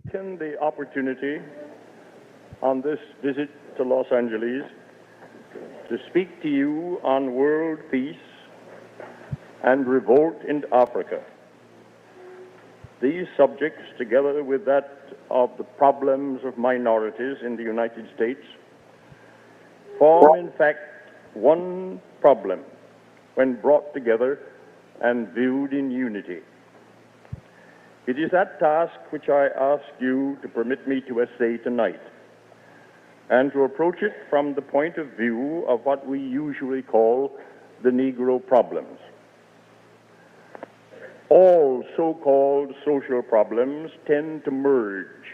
Taken the opportunity on this visit to Los Angeles to speak to you on world peace and revolt in Africa. These subjects, together with that of the problems of minorities in the United States, form in fact one problem when brought together and viewed in unity. It is that task which I ask you to permit me to essay tonight, and to approach it from the point of view of what we usually call the Negro problems. All so-called social problems tend to merge.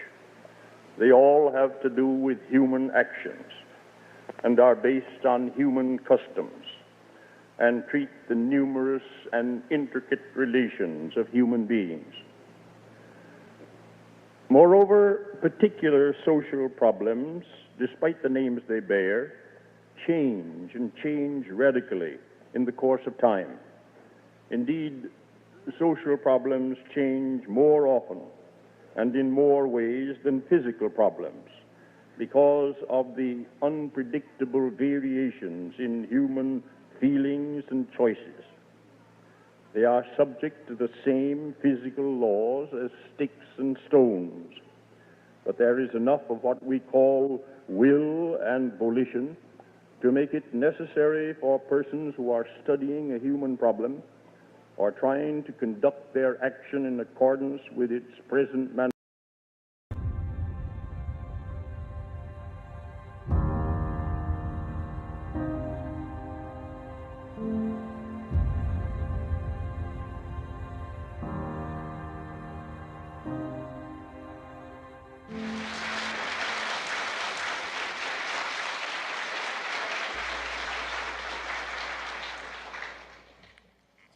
They all have to do with human actions and are based on human customs and treat the numerous and intricate relations of human beings. Moreover, particular social problems, despite the names they bear, change and change radically in the course of time. Indeed, social problems change more often and in more ways than physical problems because of the unpredictable variations in human feelings and choices. They are subject to the same physical laws as sticks and stones, but there is enough of what we call will and volition to make it necessary for persons who are studying a human problem or trying to conduct their action in accordance with its present manner.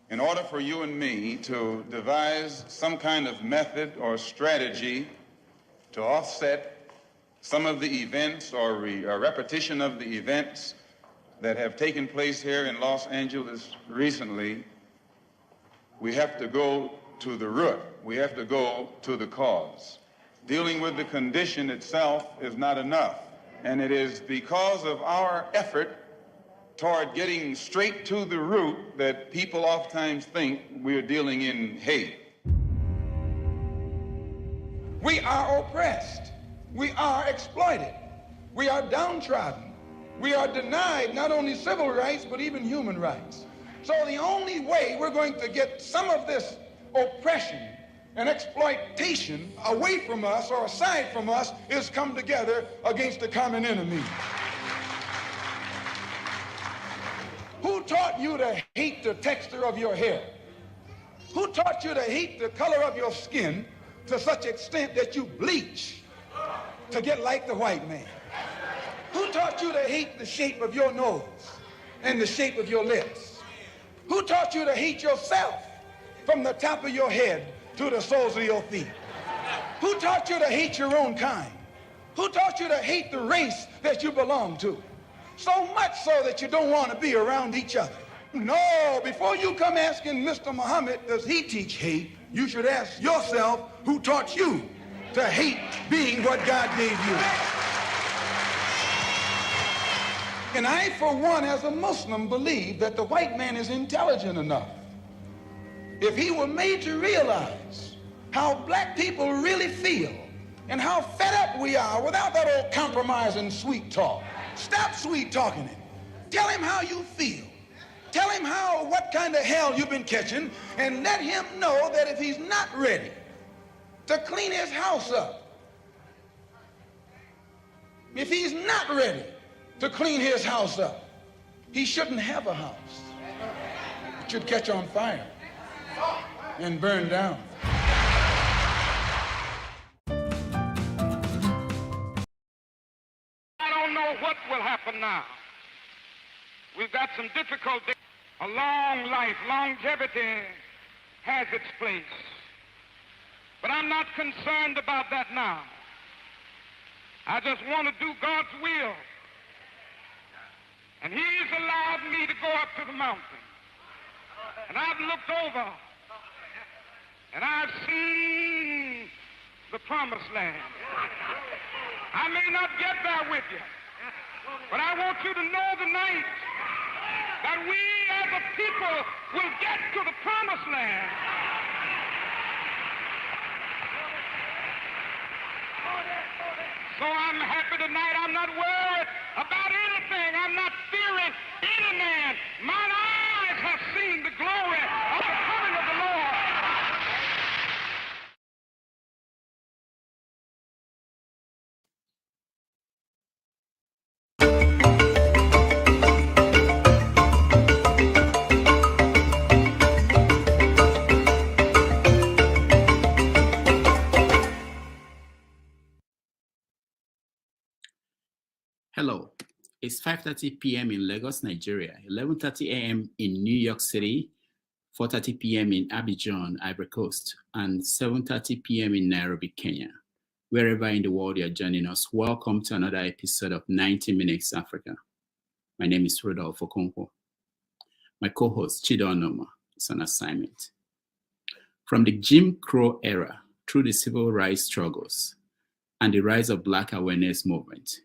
In order for you and me to devise some kind of method or strategy to offset some of the events or repetition of the events that have taken place here in Los Angeles recently, we have to go to the root. We have to go to the cause. Dealing with the condition itself is not enough, and it is because of our effort toward getting straight to the root that people oftentimes think we're dealing in hate. We are oppressed. We are exploited. We are downtrodden. We are denied not only civil rights, but even human rights. So the only way we're going to get some of this oppression and exploitation away from us or aside from us is come together against the common enemy. Who taught you to hate the texture of your hair? Who taught you to hate the color of your skin to such extent that you bleach to get like the white man? Who taught you to hate the shape of your nose and the shape of your lips? Who taught you to hate yourself from the top of your head to the soles of your feet? Who taught you to hate your own kind? Who taught you to hate the race that you belong to? So much so that you don't want to be around each other. No, before you come asking Mr. Muhammad, does he teach hate? You should ask yourself, who taught you to hate being what God gave you? And I, for one, as a Muslim, believe that the white man is intelligent enough. If he were made to realize how black people really feel and how fed up we are without that old compromise and sweet talk. Stop sweet talking him. Tell him how you feel. Tell him what kind of hell you've been catching, and let him know that if he's not ready to clean his house up, if he's not ready to clean his house up, he shouldn't have a house. It should catch on fire and burn down. What will happen now? We've got some difficulty. A long life, longevity has its place. But I'm not concerned about that now. I just want to do God's will. And He's allowed me to go up to the mountain. And I've looked over and I've seen the promised land. I may not get there with you, but I want you to know tonight that we as a people will get to the promised land. So I'm happy tonight. I'm not worried about anything. I'm not fearing any man. Mine eyes have seen the glory of the coming of the Lord. Hello, it's 5:30 p.m. in Lagos, Nigeria, 11:30 a.m. in New York City, 4:30 p.m. in Abidjan, Ivory Coast, and 7:30 p.m. in Nairobi, Kenya. Wherever in the world you're joining us, welcome to another episode of 90 Minutes Africa. My name is Rodolfo Okonkwo. My co-host, Chido Onoma, is on assignment. From the Jim Crow era through the civil rights struggles and the rise of Black awareness movement,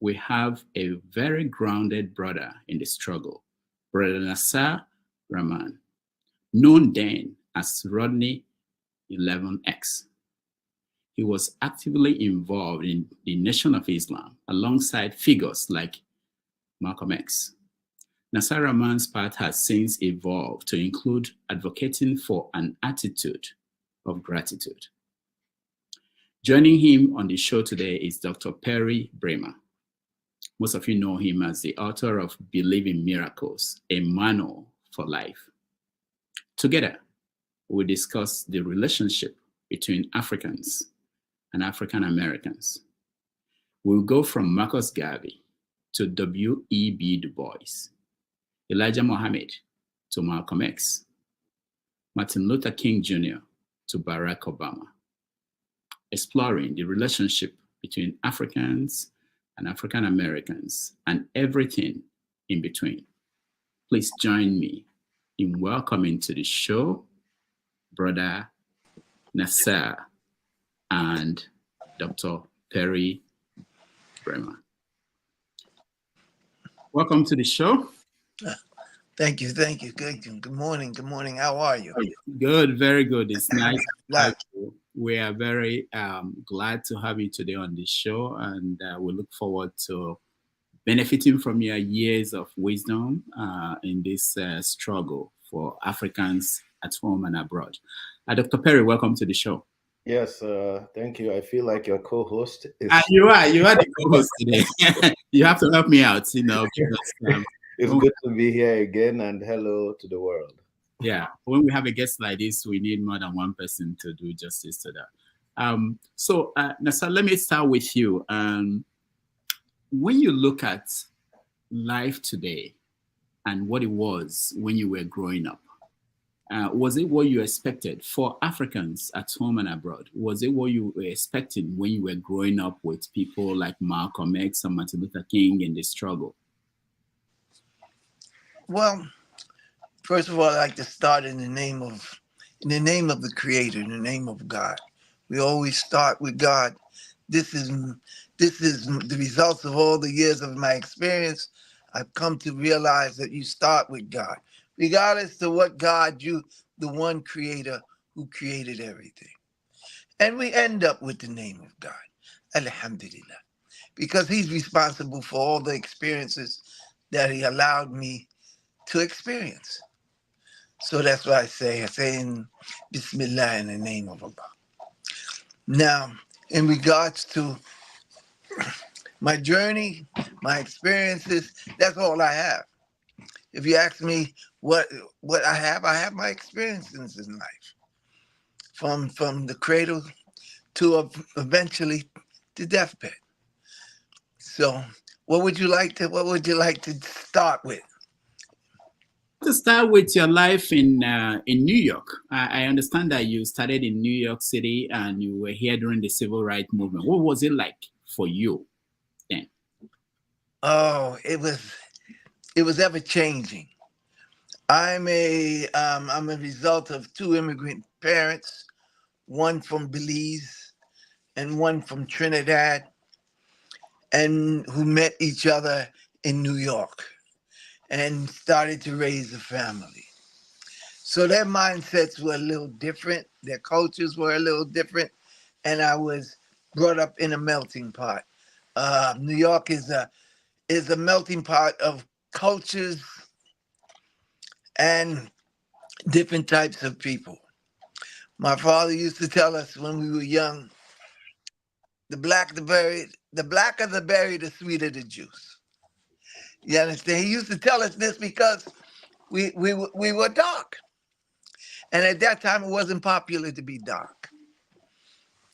we have a very grounded brother in the struggle, Brother Nassar Rahmaan, known then as Rodney 11X. He was actively involved in the Nation of Islam alongside figures like Malcolm X. Nassar Rahmaan's path has since evolved to include advocating for an attitude of gratitude. Joining him on the show today is Dr. Perry Brimah. Most of you know him as the author of Believe in Miracles, a manual for life. Together, we discuss the relationship between Africans and African Americans. We'll go from Marcus Garvey to W.E.B. Du Bois, Elijah Muhammad to Malcolm X, Martin Luther King Jr. to Barack Obama, exploring the relationship between Africans and African Americans and everything in between. Please join me in welcoming to the show Brother Nassar and Dr. Perry Brimah. Welcome to the show. Thank you. Good morning. How are you? Good, very good. It's nice to have you. We are very glad to have you today on the show, and we look forward to benefiting from your years of wisdom in this struggle for Africans at home and abroad. Dr. Perry, welcome to the show. Yes, thank you. I feel like your co-host is... You are the co-host today. You have to help me out, because, it's good to be here again, and hello to the world. Yeah, when we have a guest like this, we need more than one person to do justice to that. So, Nassar, let me start with you. When you look at life today and what it was when you were growing up, was it what you expected for Africans at home and abroad? Was it what you were expecting when you were growing up with people like Malcolm X and Martin Luther King in the struggle? Well, first of all, I'd like to start in the name of the Creator, in the name of God. We always start with God. This is the results of all the years of my experience. I've come to realize that you start with God, regardless to what God the one Creator who created everything, and we end up with the name of God, Alhamdulillah, because He's responsible for all the experiences that He allowed me to experience. So that's why I say in Bismillah, in the name of Allah. Now, in regards to my journey, my experiences, that's all I have. If you ask me what I have my experiences in life. From the cradle to eventually the deathbed. So what would you like to start with? To start with your life in New York. I understand that you started in New York City and you were here during the civil rights movement. What was it like for you then? Oh, it was ever changing. I'm a result of two immigrant parents, one from Belize and one from Trinidad, and who met each other in New York and started to raise a family. So their mindsets were a little different. Their cultures were a little different. And I was brought up in a melting pot. New York is a melting pot of cultures and different types of people. My father used to tell us when we were young, the blacker the berry, the sweeter the juice. You understand? He used to tell us this because we were dark. And at that time, it wasn't popular to be dark.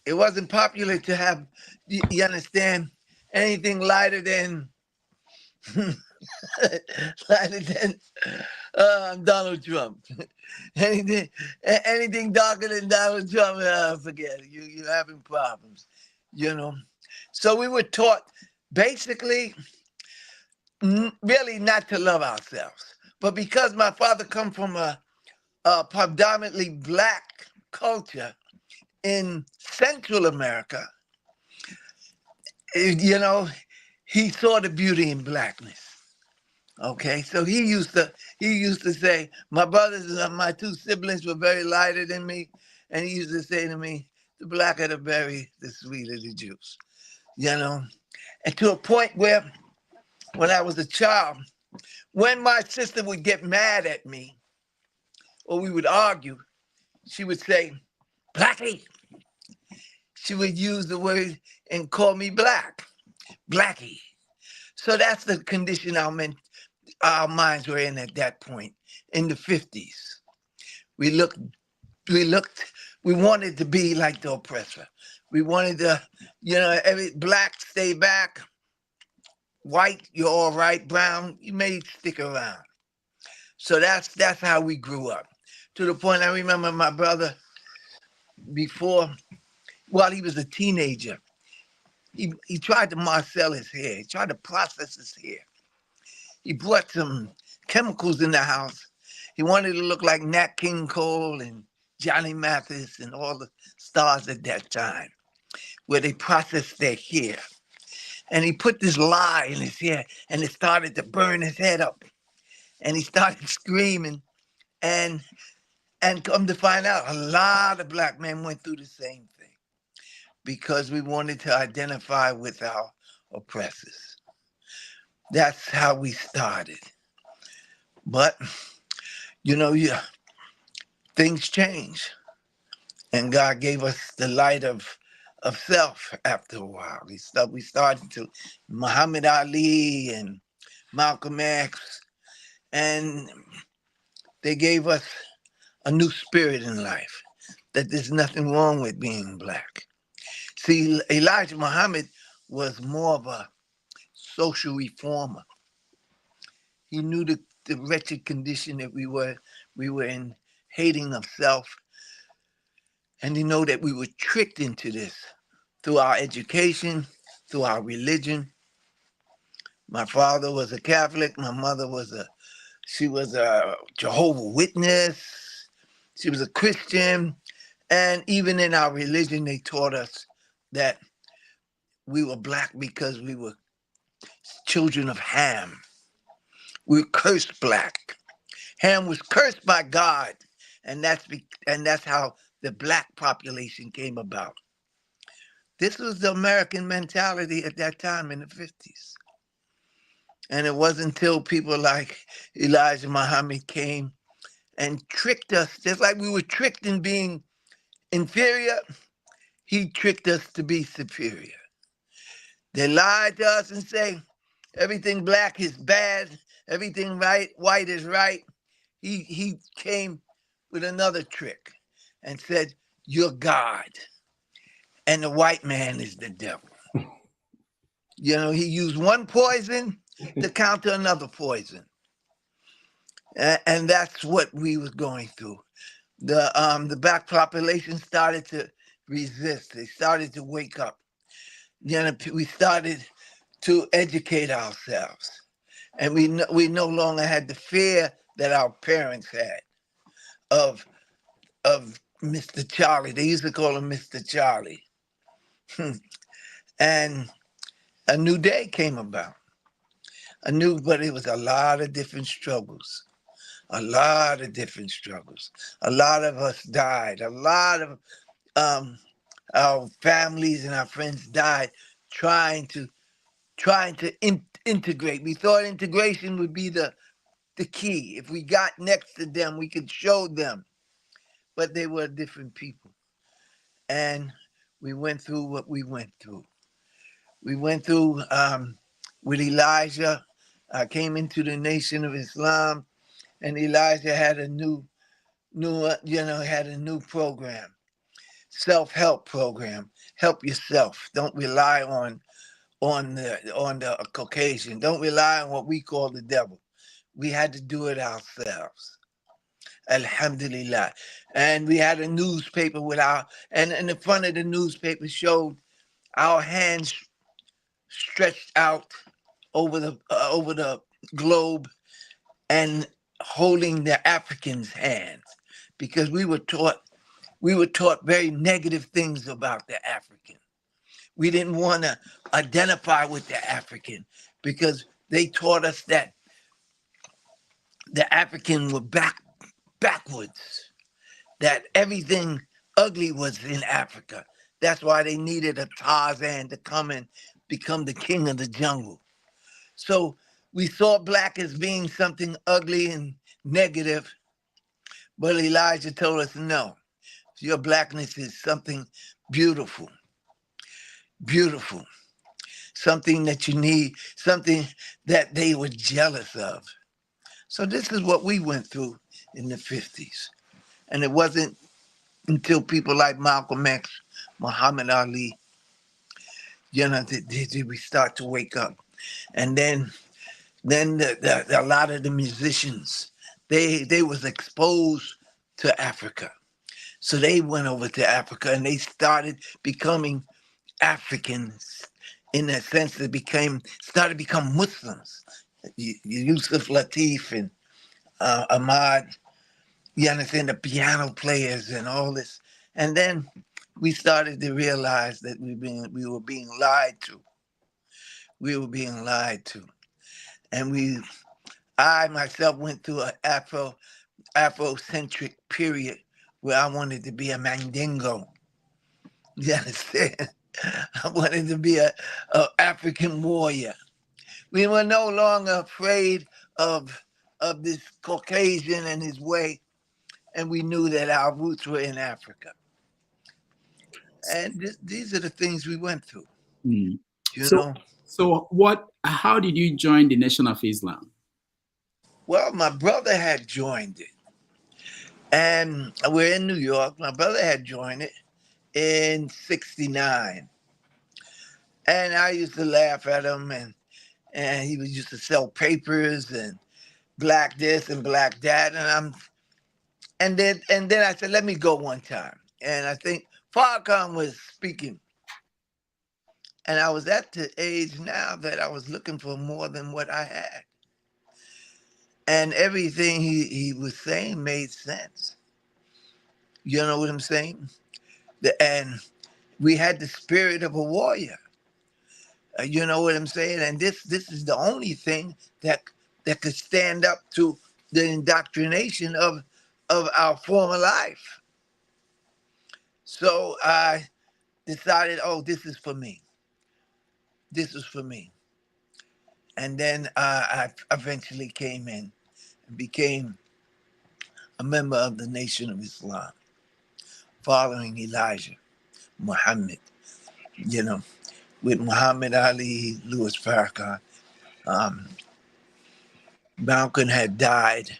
It wasn't popular to have, you understand, anything lighter than lighter than Donald Trump. anything darker than Donald Trump, forget it. You're having problems, you know. So we were taught basically really not to love ourselves. But because my father come from a predominantly black culture in Central America, you know, he saw the beauty in blackness. Okay, so he used to say, my brothers and my two siblings were very lighter than me, and he used to say to me, the blacker the berry, the sweeter the juice. You know, and to a point where when I was a child, when my sister would get mad at me or we would argue, she would say, Blackie. She would use the word and call me black, Blackie. So that's the condition our minds were in at that point in the 50s. We wanted to be like the oppressor. We wanted to, every black stay back, white, you're all right, brown, you may stick around. So that's how we grew up. To the point I remember my brother while he was a teenager, he tried to marcel his hair. He tried to process his hair. He brought some chemicals in the house. He wanted to look like Nat King Cole and Johnny Mathis and all the stars at that time, where they processed their hair. And he put this lye in his hair, and it started to burn his head up. And he started screaming. And come to find out, a lot of black men went through the same thing because we wanted to identify with our oppressors. That's how we started. But, things change. And God gave us the light of self after a while. We started to Muhammad Ali and Malcolm X, and they gave us a new spirit in life, that there's nothing wrong with being black. See, Elijah Muhammad was more of a social reformer. He knew the wretched condition that we were in, hating of self. And he knew that we were tricked into this through our education, through our religion. My father was a Catholic. My mother was a Jehovah's Witness. She was a Christian. And even in our religion, they taught us that we were black because we were children of Ham. We were cursed black. Ham was cursed by God, and that's how the black population came about. This was the American mentality at that time in the 50s. And it wasn't until people like Elijah Muhammad came and tricked us, just like we were tricked in being inferior, he tricked us to be superior. They lied to us and say, everything black is bad, everything white is right. He came with another trick and said, you're God, and the white man is the devil. He used one poison to counter another poison. And that's what we was going through. The black population started to resist. They started to wake up. We started to educate ourselves. And we no longer had the fear that our parents had of Mr. Charlie. They used to call him Mr. Charlie. And a new day came about. But it was a lot of different struggles. A lot of different struggles. A lot of us died. A lot of our families and our friends died trying to integrate. We thought integration would be the key. If we got next to them, we could show them. But they were different people. And we went through what we went through. We went through with Elijah. I came into the Nation of Islam, and Elijah had a new program, self-help program. Help yourself. Don't rely on the Caucasian. Don't rely on what we call the devil. We had to do it ourselves. Alhamdulillah. And we had a newspaper and in the front of the newspaper showed our hands stretched out over the globe and holding the Africans' hands, because we were taught very negative things about the African. We didn't want to identify with the African because they taught us that the African were backwards, that everything ugly was in Africa. That's why they needed a Tarzan to come and become the king of the jungle. So we saw black as being something ugly and negative, but Elijah told us, no, your blackness is something beautiful, beautiful, something that you need, something that they were jealous of. So this is what we went through in the 50s. And it wasn't until people like Malcolm X, Muhammad Ali, did we start to wake up. And then a lot of the musicians, they was exposed to Africa. So they went over to Africa and they started becoming Africans in that sense. They started to become Muslims. Yusuf Lateef and Ahmad, you understand, the piano players and all this. And then we started to realize that we were being lied to. We were being lied to. And I myself went through an Afrocentric period where I wanted to be a Mandingo. You understand? I wanted to be a African warrior. We were no longer afraid of this Caucasian and his way, and we knew that our roots were in Africa. And these are the things we went through. Mm. So how did you join the Nation of Islam? Well, my brother had joined it. And we're in New York. My brother had joined it in 1969. And I used to laugh at him, and he used to sell papers and black this and black that. And then I said, let me go one time. And I think Farrakhan was speaking. And I was at the age now that I was looking for more than what I had. And everything he was saying made sense. You know what I'm saying? And we had the spirit of a warrior. You know what I'm saying? And this is the only thing that could stand up to the indoctrination of our former life. So I decided, this is for me. This is for me. And then I eventually came in and became a member of the Nation of Islam, following Elijah Muhammad, with Muhammad Ali, Louis Farrakhan. Malcolm had died,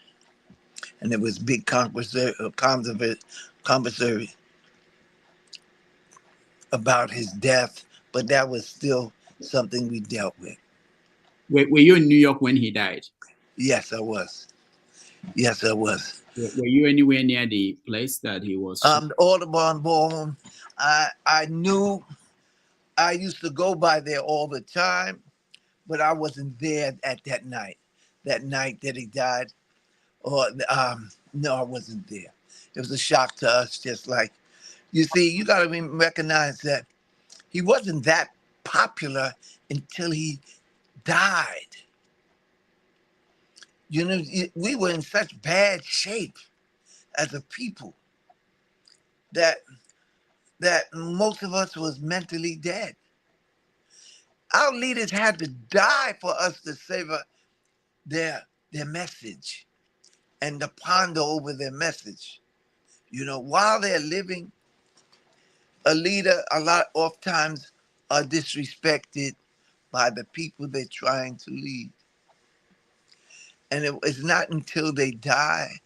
and there was big controversy about his death, but that was still something we dealt with. Were you in New York when he died? Yes, I was. Yes, I was. Were you anywhere near the place that he was? The Audubon Ballroom. I knew I used to go by there all the time, but I wasn't there at that night that he died. No, I wasn't there. It was a shock to us, just like, you see, you got to recognize that He wasn't that popular until he died. You know, we were in such bad shape as a people that most of us was mentally dead. Our leaders had to die for us to savor their message and to ponder over their message. You know, while they're living, a leader a lot of times are disrespected by the people they're trying to lead. And it's not until they die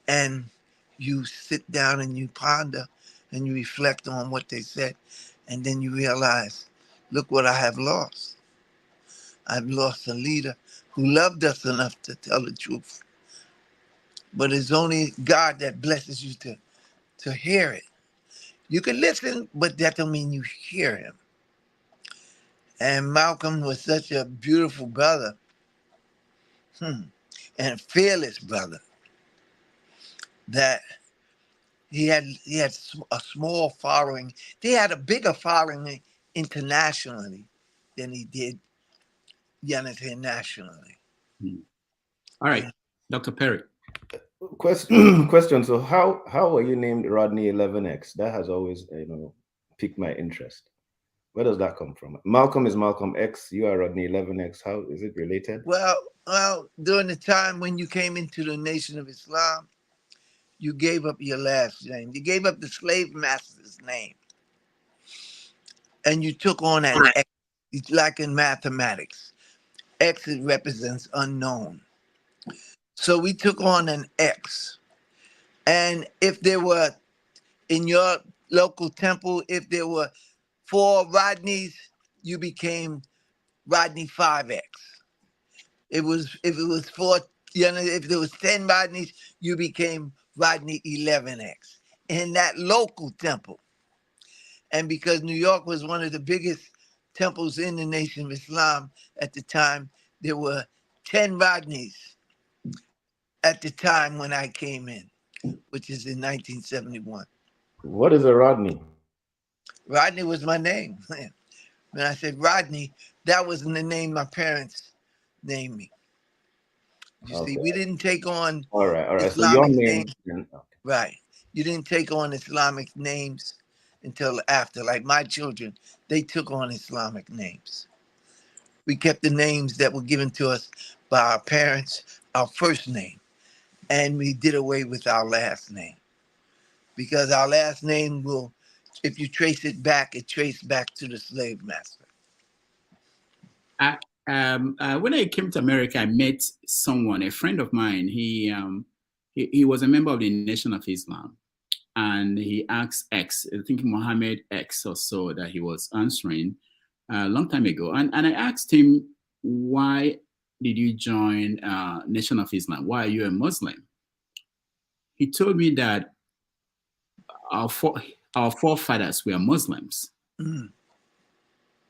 and you sit down and you ponder and you reflect on what they said, and then you realize, look what I have lost. I've lost a leader who loved us enough to tell the truth. But it's only God that blesses you to hear it. You can listen, but that don't mean you hear him. And Malcolm was such a beautiful brother, and fearless brother, that he had a small following. He had a bigger following internationally than he did, nationally. All right, Dr. Perry. Question. So how were you named Rodney 11X? That has always piqued my interest. Where does that come from? Malcolm is Malcolm X. You are Rodney 11X. How is it related? Well, during the time when you came into the Nation of Islam, you gave up your last name. You gave up the slave master's name, and you took on an X. It's like in mathematics. X represents unknown. So we took on an X. And if there were, in your local temple, if there were 4 Rodneys, you became Rodney 5X. If it was 4, if there was 10 Rodneys, you became Rodney 11X in that local temple. And because New York was one of the biggest temples in the Nation of Islam at the time, there were 10 Rodneys at the time when I came in, which is in 1971. What is a Rodney? Rodney was my name. When I said Rodney, that wasn't the name my parents named me. You see, we didn't take on all right. Islamic So your name, names. Right. You didn't take on Islamic names until after. Like my children, they took on Islamic names. We kept the names that were given to us by our parents, our first name, and we did away with our last name. Because our last name will, if you trace it back, it traced back to the slave master. When I came to America, I met someone, a friend of mine. He was a member of the Nation of Islam, and he asked X, I think Mohammed X or so, that he was answering a long time ago. And I asked him, why did you join Nation of Islam? Why are you a Muslim? He told me that our forefathers were Muslims. Mm.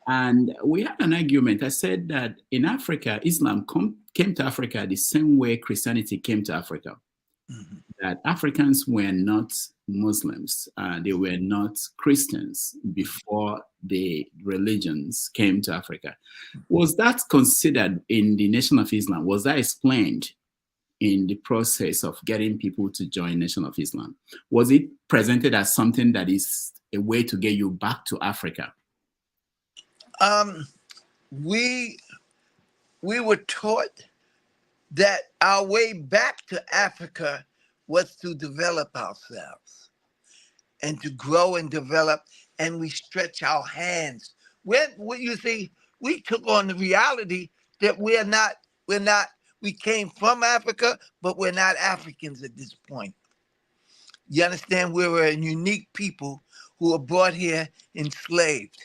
And we had an argument. I said that in Africa, Islam came to Africa the same way Christianity came to Africa. Mm-hmm. That Africans were not Muslims. They were not Christians before the religions came to Africa. Was that considered in the Nation of Islam? Was that explained in the process of getting people to join Nation of Islam? Was it presented as something that is a way to get you back to Africa? We were taught that our way back to Africa was to develop ourselves and to grow and develop, and we stretch our hands. When you see, we took on the reality that we came from Africa, but we're not Africans at this point. You understand? We were a unique people who were brought here enslaved.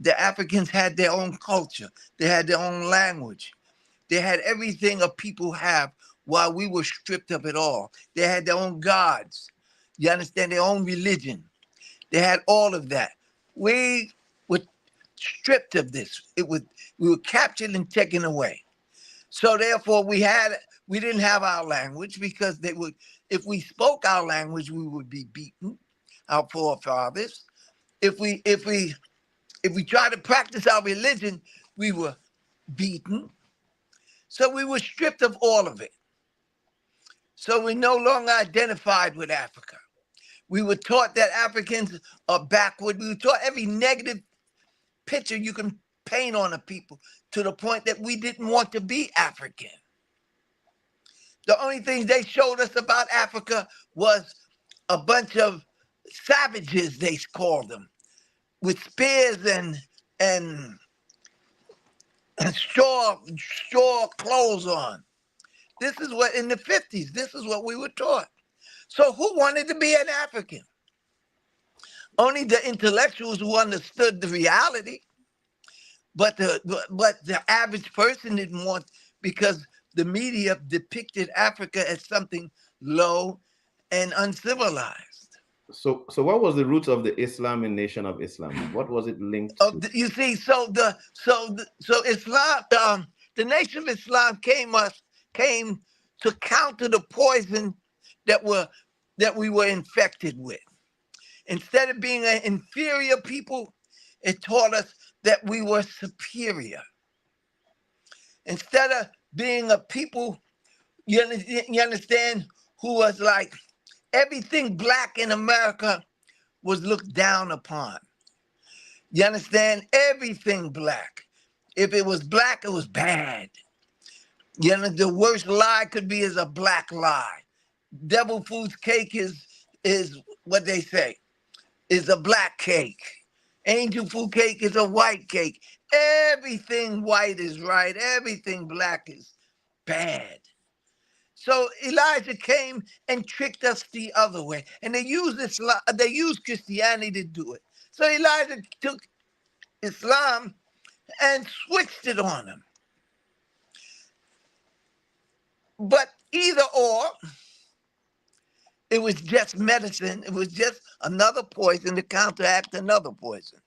The Africans had their own culture. They had their own language. They had everything a people have while we were stripped of it all. They had their own gods. You understand? Their own religion. They had all of that. We were stripped of this. We were captured and taken away. So therefore we didn't have our language, because if we spoke our language, we would be beaten, our forefathers. If we If we tried to practice our religion, we were beaten. So we were stripped of all of it. So we no longer identified with Africa. We were taught that Africans are backward. We were taught every negative picture you can paint on a people, to the point that we didn't want to be African. The only thing they showed us about Africa was a bunch of savages, they called them, with spears and straw clothes on. This is what, in the 50s, this is what we were taught. So who wanted to be an African? Only the intellectuals who understood the reality. But the average person didn't want, because the media depicted Africa as something low and uncivilized. So what was the roots of the Islam in Nation of Islam? What was it linked to? You see, so Islam, the Nation of Islam came to counter the poison that we were infected with. Instead of being an inferior people, it taught us that we were superior. Instead of being a people, you understand, who was like, everything black in America was looked down upon. You understand? Everything black. If it was black, it was bad. You know, the worst lie could be is a black lie. Devil food's cake is what they say, is a black cake. Angel food cake is a white cake. Everything white is right. Everything black is bad. So Elijah came and tricked us the other way. And they used Christianity to do it. So Elijah took Islam and switched it on them. But either or, it was just medicine. It was just another poison to counteract another poison.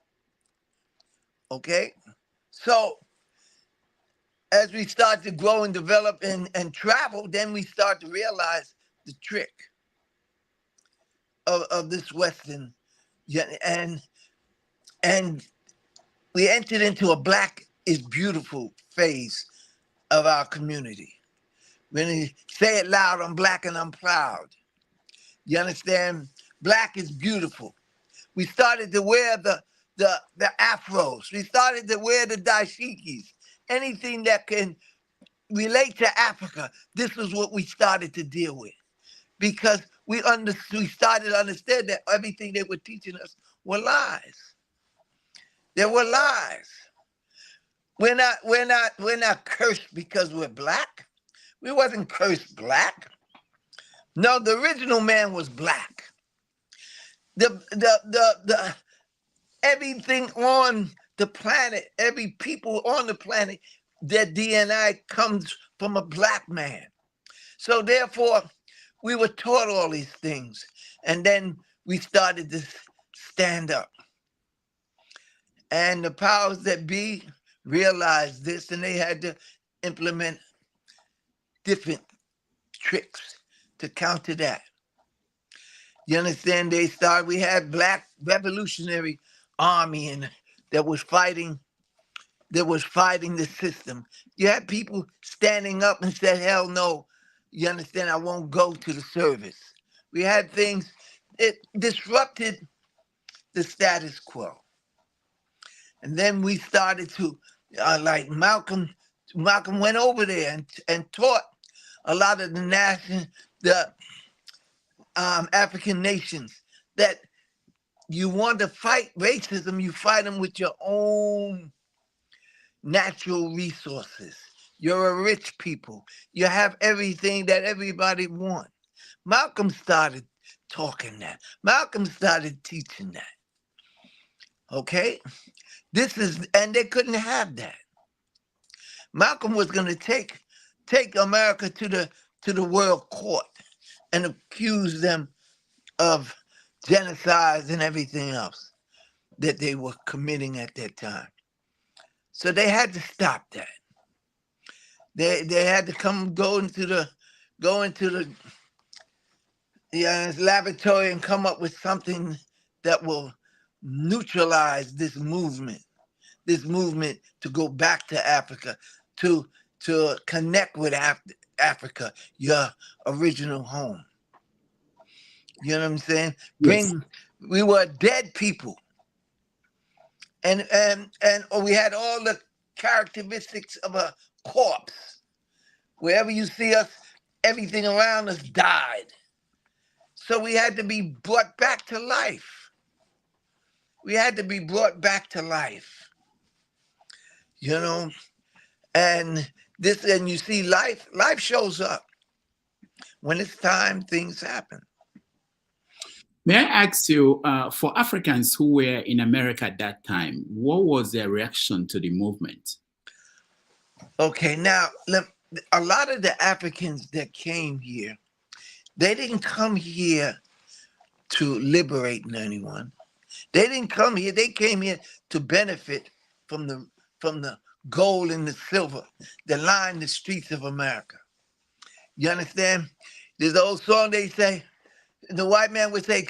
Okay? So as we start to grow and develop and travel, then we start to realize the trick of this Western. And we entered into a black is beautiful phase of our community. When we say it loud, I'm black and I'm proud. You understand? Black is beautiful. We started to wear the afros. We started to wear the dashikis. Anything that can relate to Africa, this was what we started to deal with. Because we started to understand that everything they were teaching us were lies. They were lies. We're not cursed because we're black. We wasn't cursed black. No, the original man was black. The everything on the planet, every people on the planet, their DNA comes from a black man. So therefore, we were taught all these things. And then we started to stand up. And the powers that be realized this, and they had to implement different tricks to counter that. You understand? We had Black Revolutionary Army and that was fighting the system. You had people standing up and said, hell no, you understand, I won't go to the service. We had things, it disrupted the status quo. And then we started to, like Malcolm went over there and taught a lot of the African nations that you want to fight racism, you fight them with your own natural resources. You're a rich people. You have everything that everybody wants. Malcolm started talking that. Malcolm started teaching that. Okay? And they couldn't have that. Malcolm was going to take America to the world court and accuse them of genocides and everything else that they were committing at that time. So they had to stop that. They had to go into the laboratory and come up with something that will neutralize this movement. this movement to go back to Africa, to connect with Africa, your original home. You know what I'm saying? Yes. We were dead people. And we had all the characteristics of a corpse. Wherever you see us, everything around us died. So we had to be brought back to life. We had to be brought back to life. You know, and you see life shows up. When it's time, things happen. May I ask you, for Africans who were in America at that time, what was their reaction to the movement? Okay, now, a lot of the Africans that came here, they didn't come here to liberate anyone. They didn't come here. They came here to benefit from the gold and the silver that line the streets of America. You understand? There's an old song they say, the white man would say,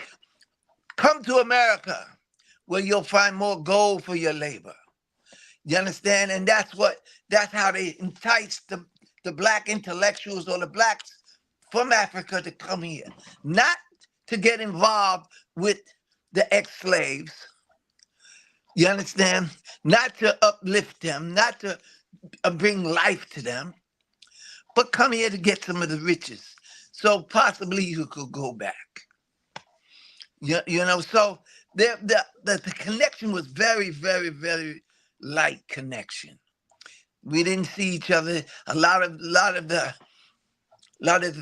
come to America where you'll find more gold for your labor. You understand? And that's how they entice the black intellectuals or the blacks from Africa to come here. Not to get involved with the ex-slaves. You understand? Not to uplift them, not to bring life to them, but come here to get some of the riches. So possibly you could go back. You know, so the connection was very, very, very light connection. We didn't see each other. A lot of the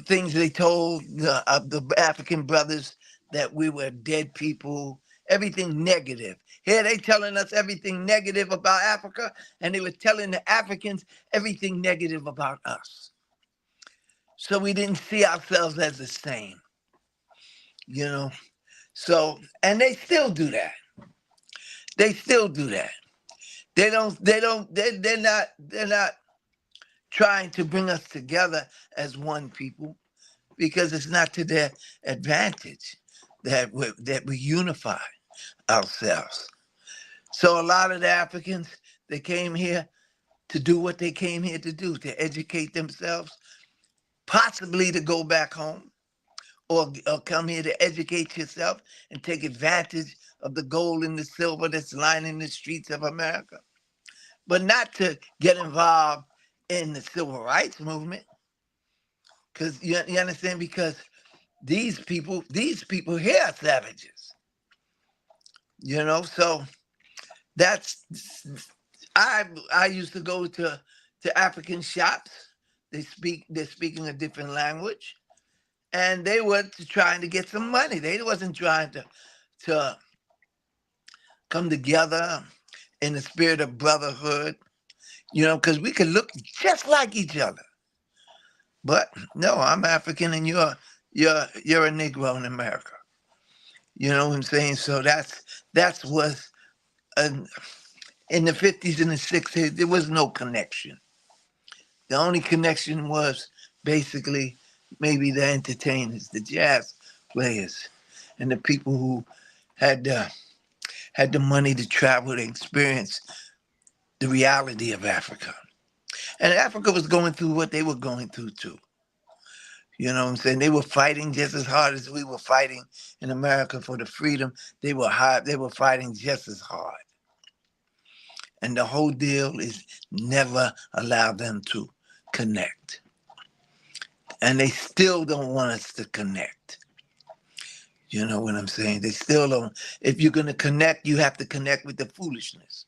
things they told the African brothers, that we were dead people, everything negative. Here they telling us everything negative about Africa, and they were telling the Africans everything negative about us. So we didn't see ourselves as the same, you know. So, and they still do that. They still do that. They're not trying to bring us together as one people, because it's not to their advantage that we unify ourselves. So a lot of the Africans, they came here to do what they came here to do, to educate themselves, possibly to go back home, or come here to educate yourself and take advantage of the gold and the silver that's lining the streets of America, but not to get involved in the civil rights movement. Because you understand, because these people here are savages. You know, so that's, I used to go to African shops. They're speaking a different language, and they were trying to get some money. They wasn't trying to come together in the spirit of brotherhood, you know, because we could look just like each other. But no, I'm African and you're a Negro in America. You know what I'm saying? So that's was in the 50s and the 60s, there was no connection. The only connection was basically maybe the entertainers, the jazz players, and the people who had the money to travel to experience the reality of Africa. And Africa was going through what they were going through too. You know what I'm saying? They were fighting just as hard as we were fighting in America for the freedom. They were fighting just as hard. And the whole deal is never allow them to connect. And they still don't want us to connect. You know what I'm saying? They still don't. If you're going to connect, you have to connect with the foolishness.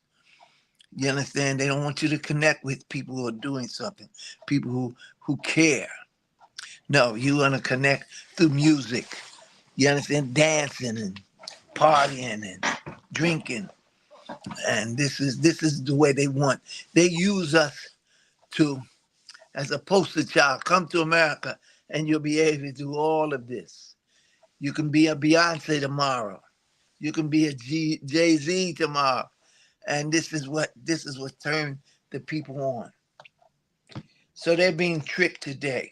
You understand? They don't want you to connect with people who are doing something, people who care. No, you want to connect through music. You understand? Dancing and partying and drinking. And this is the way they want. They use us to, as a poster child, come to America and you'll be able to do all of this. You can be a Beyonce tomorrow. You can be a Jay-Z tomorrow. And this is what turned the people on. So they're being tricked today.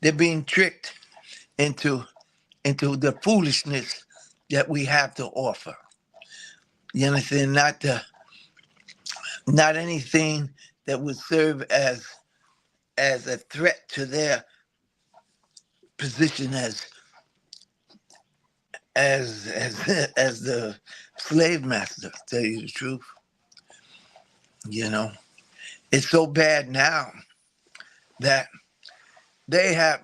They're being tricked into the foolishness that we have to offer. You understand? not anything that would serve as a threat to their position as as the slave master. To tell you the truth, you know, it's so bad now that they have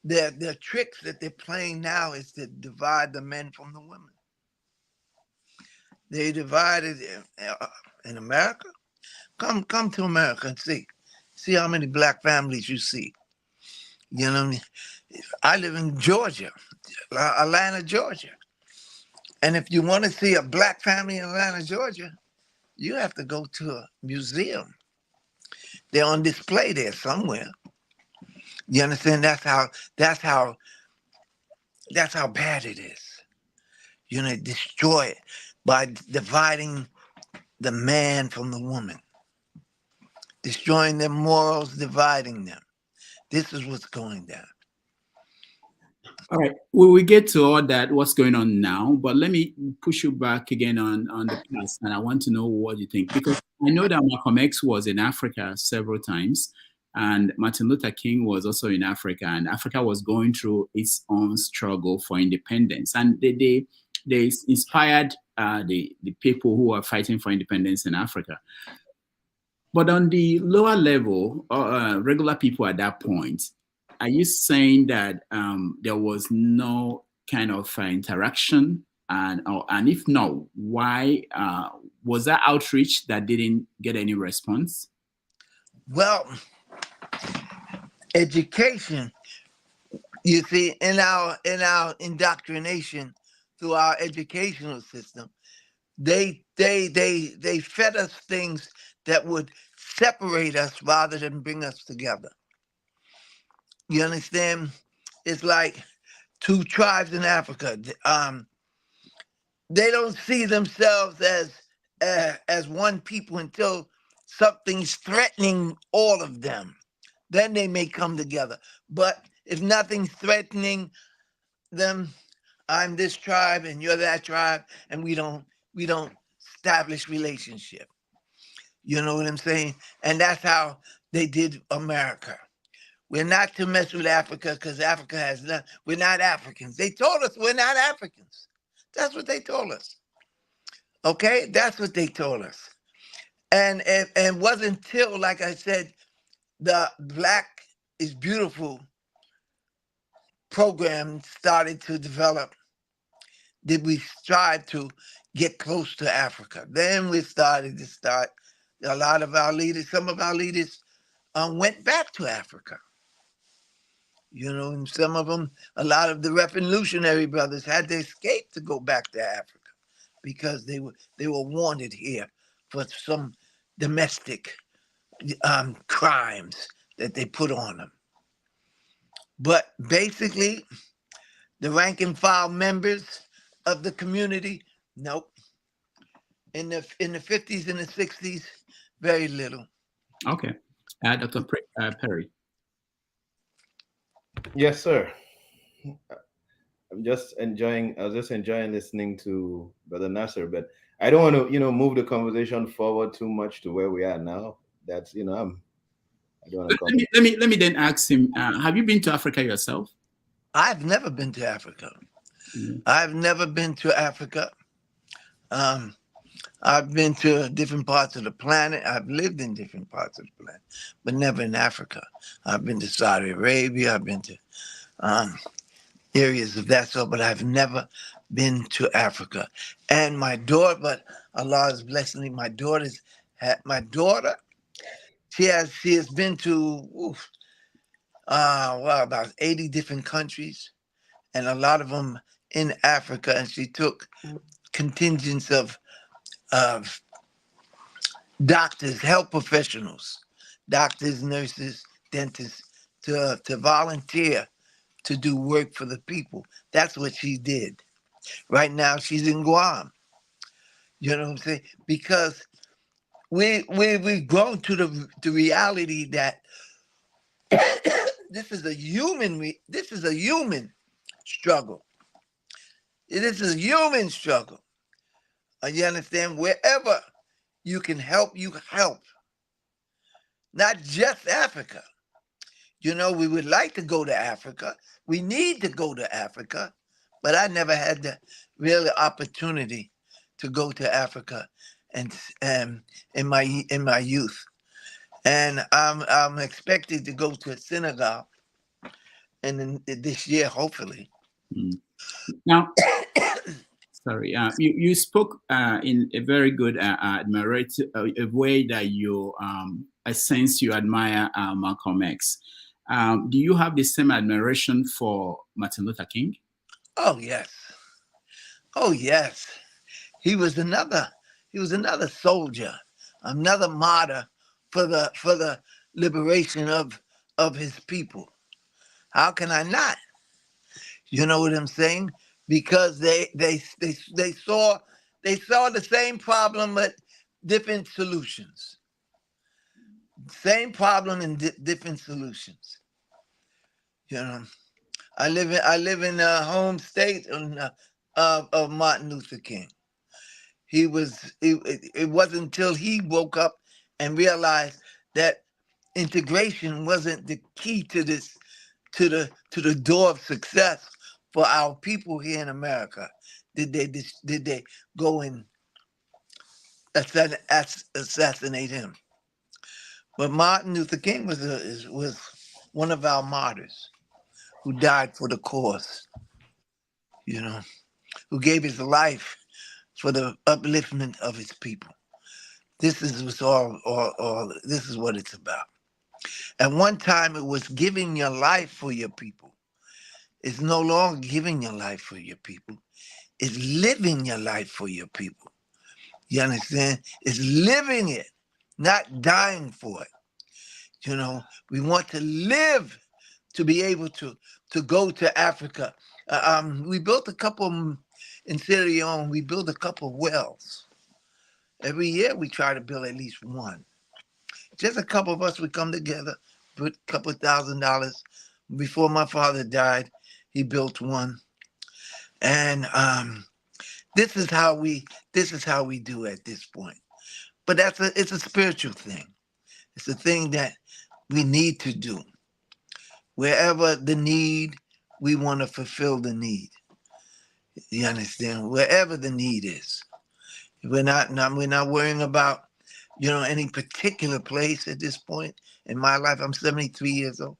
their tricks that they're playing now is to divide the men from the women. They divided in America. Come to America and see how many black families you see. You know what I mean? I live in Georgia, Atlanta, Georgia. And if you want to see a black family in Atlanta, Georgia, you have to go to a museum. They're on display there somewhere. You understand? That's how bad it is. You know, destroy it by dividing the man from the woman, destroying their morals, dividing them. This is what's going down. All right, we will get to all that, what's going on now, but let me push you back again on the past, and I want to know what you think, because I know that Malcolm X was in Africa several times, and Martin Luther King was also in Africa, and Africa was going through its own struggle for independence, and they inspired the people who are fighting for independence in Africa. But on the lower level, regular people at that point, are you saying that there was no kind of interaction? And if no, why was that outreach that didn't get any response? Well, education, you see, in our indoctrination through our educational system, they fed us things that would separate us rather than bring us together. You understand? It's like two tribes in Africa. They don't see themselves as one people until something's threatening all of them. Then they may come together. But if nothing's threatening them, I'm this tribe and you're that tribe, and we don't establish relationship. You know what I'm saying? And that's how they did America. We're not to mess with Africa because Africa has nothing. We're not Africans. They told us we're not Africans. That's what they told us. Okay? That's what they told us. And it wasn't until, like I said, the Black is Beautiful program started to develop did we strive to get close to Africa. Then we started a lot of our leaders, some of our leaders went back to Africa. You know, and some of them, a lot of the revolutionary brothers had to escape to go back to Africa because they were wanted here for some domestic crimes that they put on them. But basically, the rank and file members of the community, nope. In the 50s and the 60s, very little. Okay. Dr. Perry. Yes, sir. I was just enjoying listening to Brother Nassar, but I don't want to, move the conversation forward too much to where we are now. That's, I don't want to. Let me then ask him. Have you been to Africa yourself? I've never been to Africa. Mm-hmm. I've never been to Africa. I've been to different parts of the planet. I've lived in different parts of the planet, but never in Africa. I've been to Saudi Arabia. I've been to areas of that sort, but I've never been to Africa. And my daughter, but Allah is blessing me. My daughter, she has been to about 80 different countries, and a lot of them in Africa. And she took contingents of doctors, health professionals, doctors, nurses, dentists, to volunteer to do work for the people. That's what she did. Right now, she's in Guam. You know what I'm saying? Because we've grown to the reality that this is a human struggle. It is a human struggle. You understand? Wherever you can help, you help. Not just Africa. You know, we would like to go to Africa. We need to go to Africa, but I never had the real opportunity to go to Africa and in my youth. And I'm expected to go to Senegal and this year, hopefully. Now, sorry, you spoke in a very good admirative a way that you I sense you admire Malcolm X. Do you have the same admiration for Martin Luther King? Oh yes, oh yes. He was another soldier, another martyr for the liberation of his people. How can I not? You know what I'm saying? Because they saw the same problem but different solutions. Same problem and different solutions. You know, I live in a home state of Martin Luther King. It wasn't until he woke up and realized that integration wasn't the key to the door of success for our people here in America. Did they go and assassinate him? But Martin Luther King was one of our martyrs who died for the cause, you know, who gave his life for the upliftment of his people. This is this is what it's about. At one time, it was giving your life for your people. It's no longer giving your life for your people. It's living your life for your people. You understand? It's living it, not dying for it. You know, we want to live to be able to go to Africa. We built a couple in Sierra Leone. We built a couple wells. Every year we try to build at least one. Just a couple of us would come together, put a couple $1,000. Before my father died, he built one. And this is how we do at this point. But it's a spiritual thing. It's a thing that we need to do. Wherever the need, we want to fulfill the need. You understand? Wherever the need is. We're not worrying about, you know, any particular place at this point in my life. I'm 73 years old.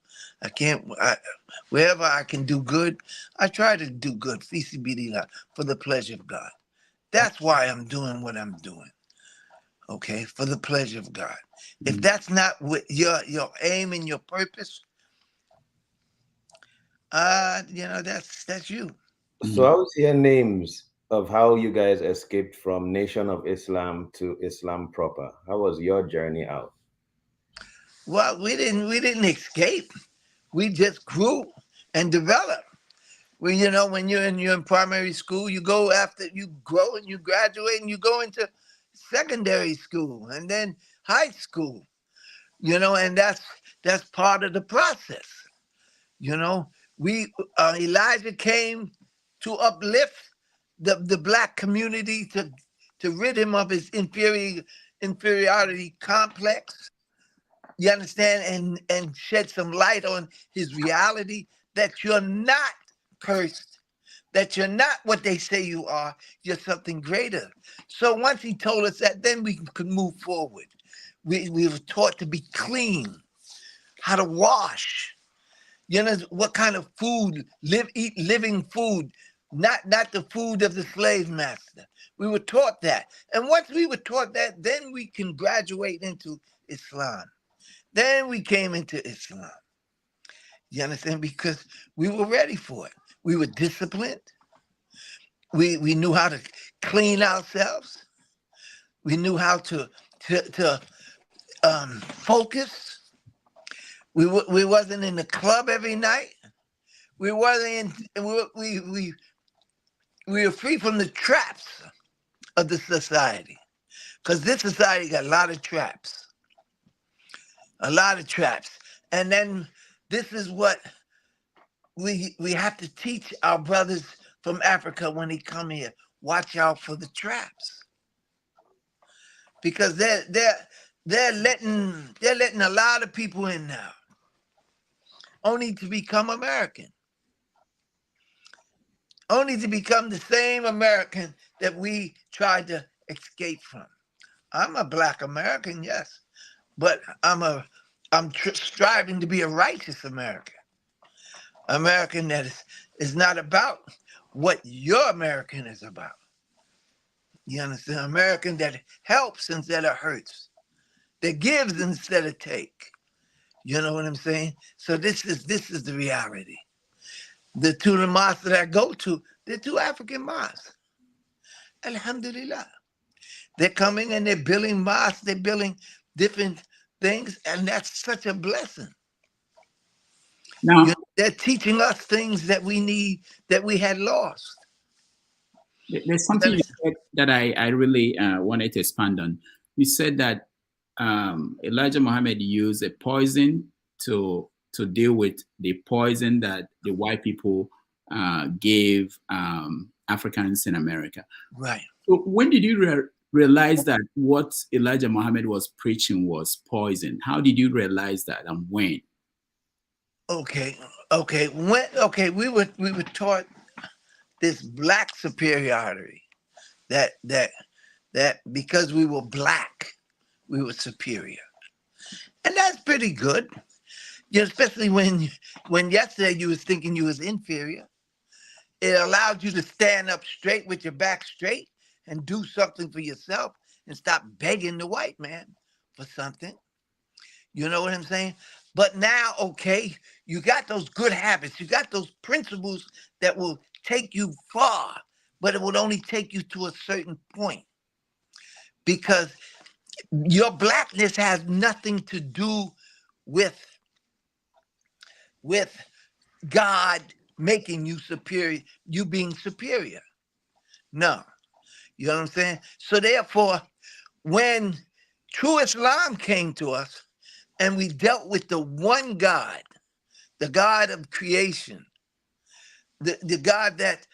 Wherever I can do good, I try to do good, for the pleasure of God. That's why I'm doing what I'm doing. Okay, for the pleasure of God. If that's not what your aim and your purpose, you know, that's you. So I was hear names of how you guys escaped from Nation of Islam to Islam proper. How was your journey out? Well, we didn't escape. We just grew and developed. Well, you know, when you're in primary school, you go after you grow and you graduate and you go into secondary school and then high school. You know, and that's part of the process. You know, Elijah came to uplift the black community to rid him of his inferiority complex. You understand? And shed some light on his reality that you're not cursed, that you're not what they say you are, you're something greater. So once he told us that, then we could move forward. We were taught to be clean, how to wash, you know, what kind of food, eat living food, not the food of the slave master. We were taught that. And once we were taught that, then we can graduate into Islam. Then we came into Islam. You understand? Because we were ready for it. We were disciplined. We knew how to clean ourselves. We knew how to focus. We wasn't in the club every night. We wasn't in. We were free from the traps of the society, because this society got a lot of traps. A lot of traps. And then this is what we have to teach our brothers from Africa when they come here. Watch out for the traps. because they're letting a lot of people in now, only to become American, only to become the same American that we tried to escape from. I'm a Black American, yes, but I'm striving to be a righteous American, American that is not about what your American is about. You understand? American that helps instead of hurts, that gives instead of take. You know what I'm saying? So this is the reality. The two of the mosques that I go to, they're two African mosques. Alhamdulillah. They're coming and they're building mosques, they're building different things, and that's such a blessing. Now, They're teaching us things that we need, that we had lost. there's something you said that I really wanted to expand on. You said that Elijah Muhammad used a poison to deal with the poison that the white people gave Africans in America. Right. So when did you realize that what Elijah Muhammad was preaching was poison? How did you realize that, and when? Okay. We were taught this Black superiority, that because we were Black, we were superior, and that's pretty good. You know, especially when yesterday you was thinking you was inferior. It allowed you to stand up straight with your back straight and do something for yourself and stop begging the white man for something. You know what I'm saying? But now, okay, you got those good habits, you got those principles that will take you far, but it will only take you to a certain point, because your Blackness has nothing to do with God making you superior, you being superior. No. You know what I'm saying? So therefore, when true Islam came to us and we dealt with the one God, the God of creation, the God that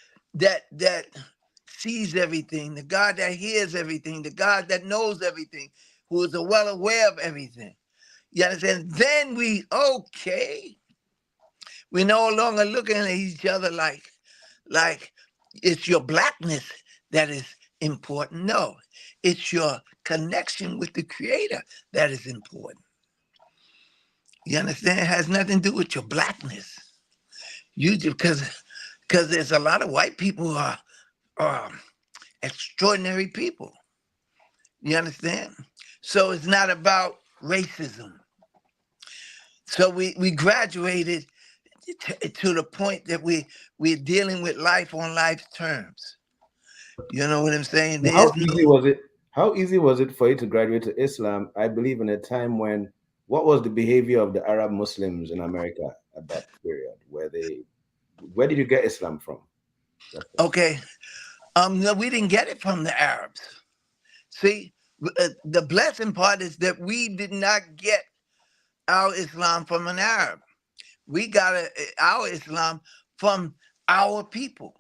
sees everything, the God that hears everything, the God that knows everything, who is well aware of everything. You understand? Then we're no longer looking at each other like it's your Blackness that is important. No, it's your connection with the Creator that is important. You understand? It has nothing to do with your Blackness. You just because there's a lot of white people who are extraordinary people. You understand? So it's not about racism. So we graduated to the point that we're dealing with life on life's terms. You know what I'm saying? How easy was it? How easy was it for you to graduate to Islam? I believe in a time when, what was the behavior of the Arab Muslims in America at that period? Where did you get Islam from? Okay, no, we didn't get it from the Arabs. See, the blessing part is that we did not get our Islam from an Arab. We got our Islam from our people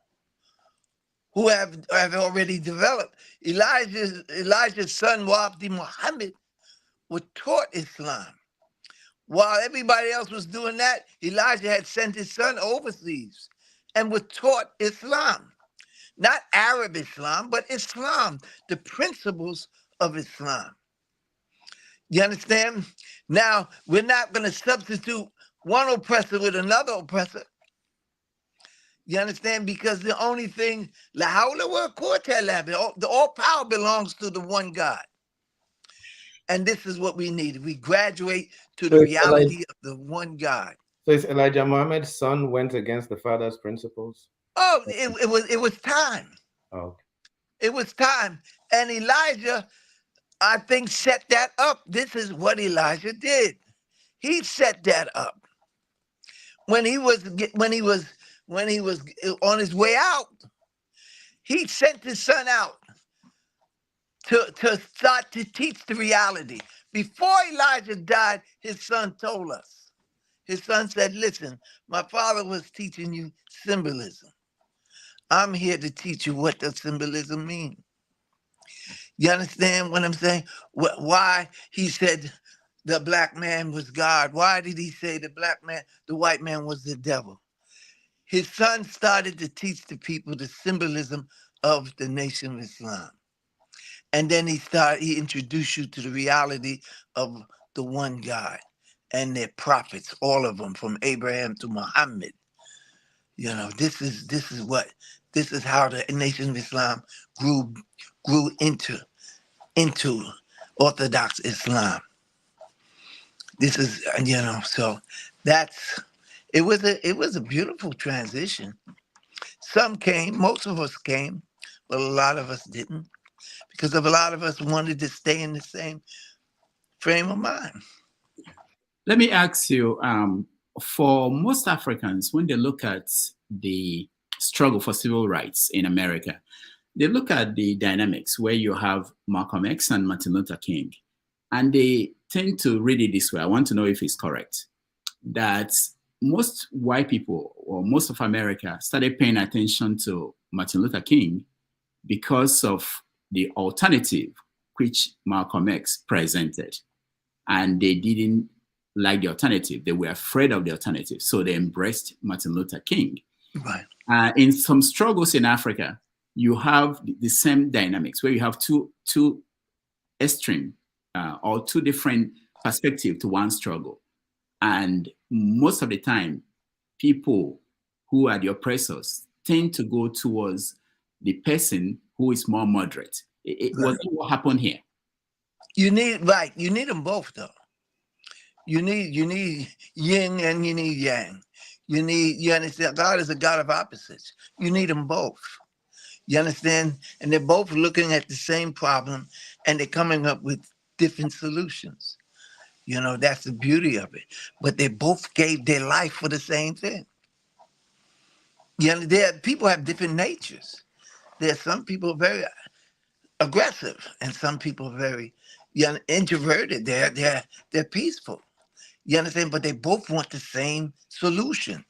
who have already developed. Elijah's son, Wabdi Muhammad, was taught Islam. While everybody else was doing that, Elijah had sent his son overseas and was taught Islam. Not Arab Islam, but Islam, the principles of Islam. You understand? Now, we're not going to substitute one oppressor with another oppressor. You understand? Because the only thing, all power belongs to the one God. And this is what we need. We graduate to the reality of the one God. So is Elijah Muhammad's son went against the father's principles? Oh, it was time. Oh, okay. It was time. And Elijah, I think, set that up. This is what Elijah did. He set that up. When he was on his way out, he sent his son out to start to teach the reality. Before Elijah died, his son told us. His son said, listen, my father was teaching you symbolism. I'm here to teach you what the symbolism means. You understand what I'm saying? Why he said the black man was God? Why did he say the white man was the devil? His son started to teach the people the symbolism of the Nation of Islam. And then he introduced you to the reality of the one God and their prophets, all of them, from Abraham to Muhammad. You know, this is how the Nation of Islam grew into Orthodox Islam. This is, you know, so it was a beautiful transition. Some came, most of us came, but a lot of us didn't, because a lot of us wanted to stay in the same frame of mind. Let me ask you, for most Africans, when they look at the struggle for civil rights in America, they look at the dynamics where you have Malcolm X and Martin Luther King, and they tend to read it this way. I want to know if it's correct, that most white people or most of America started paying attention to Martin Luther King because of the alternative which Malcolm X presented. And they didn't like the alternative. They were afraid of the alternative. So they embraced Martin Luther King. Right. In some struggles in Africa, you have the same dynamics where you have two extreme or two different perspectives to one struggle. And most of the time, people who are the oppressors tend to go towards the person who is more moderate. Was that what happened here? You need them both, though. You need yin and you need yang. You understand? God is a God of opposites. You need them both. You understand? And they're both looking at the same problem, and they're coming up with different solutions. You know, that's the beauty of it. But they both gave their life for the same thing. You know, people have different natures. There's some people very aggressive, and some people very introverted. They're peaceful. You understand? But they both want the same solution.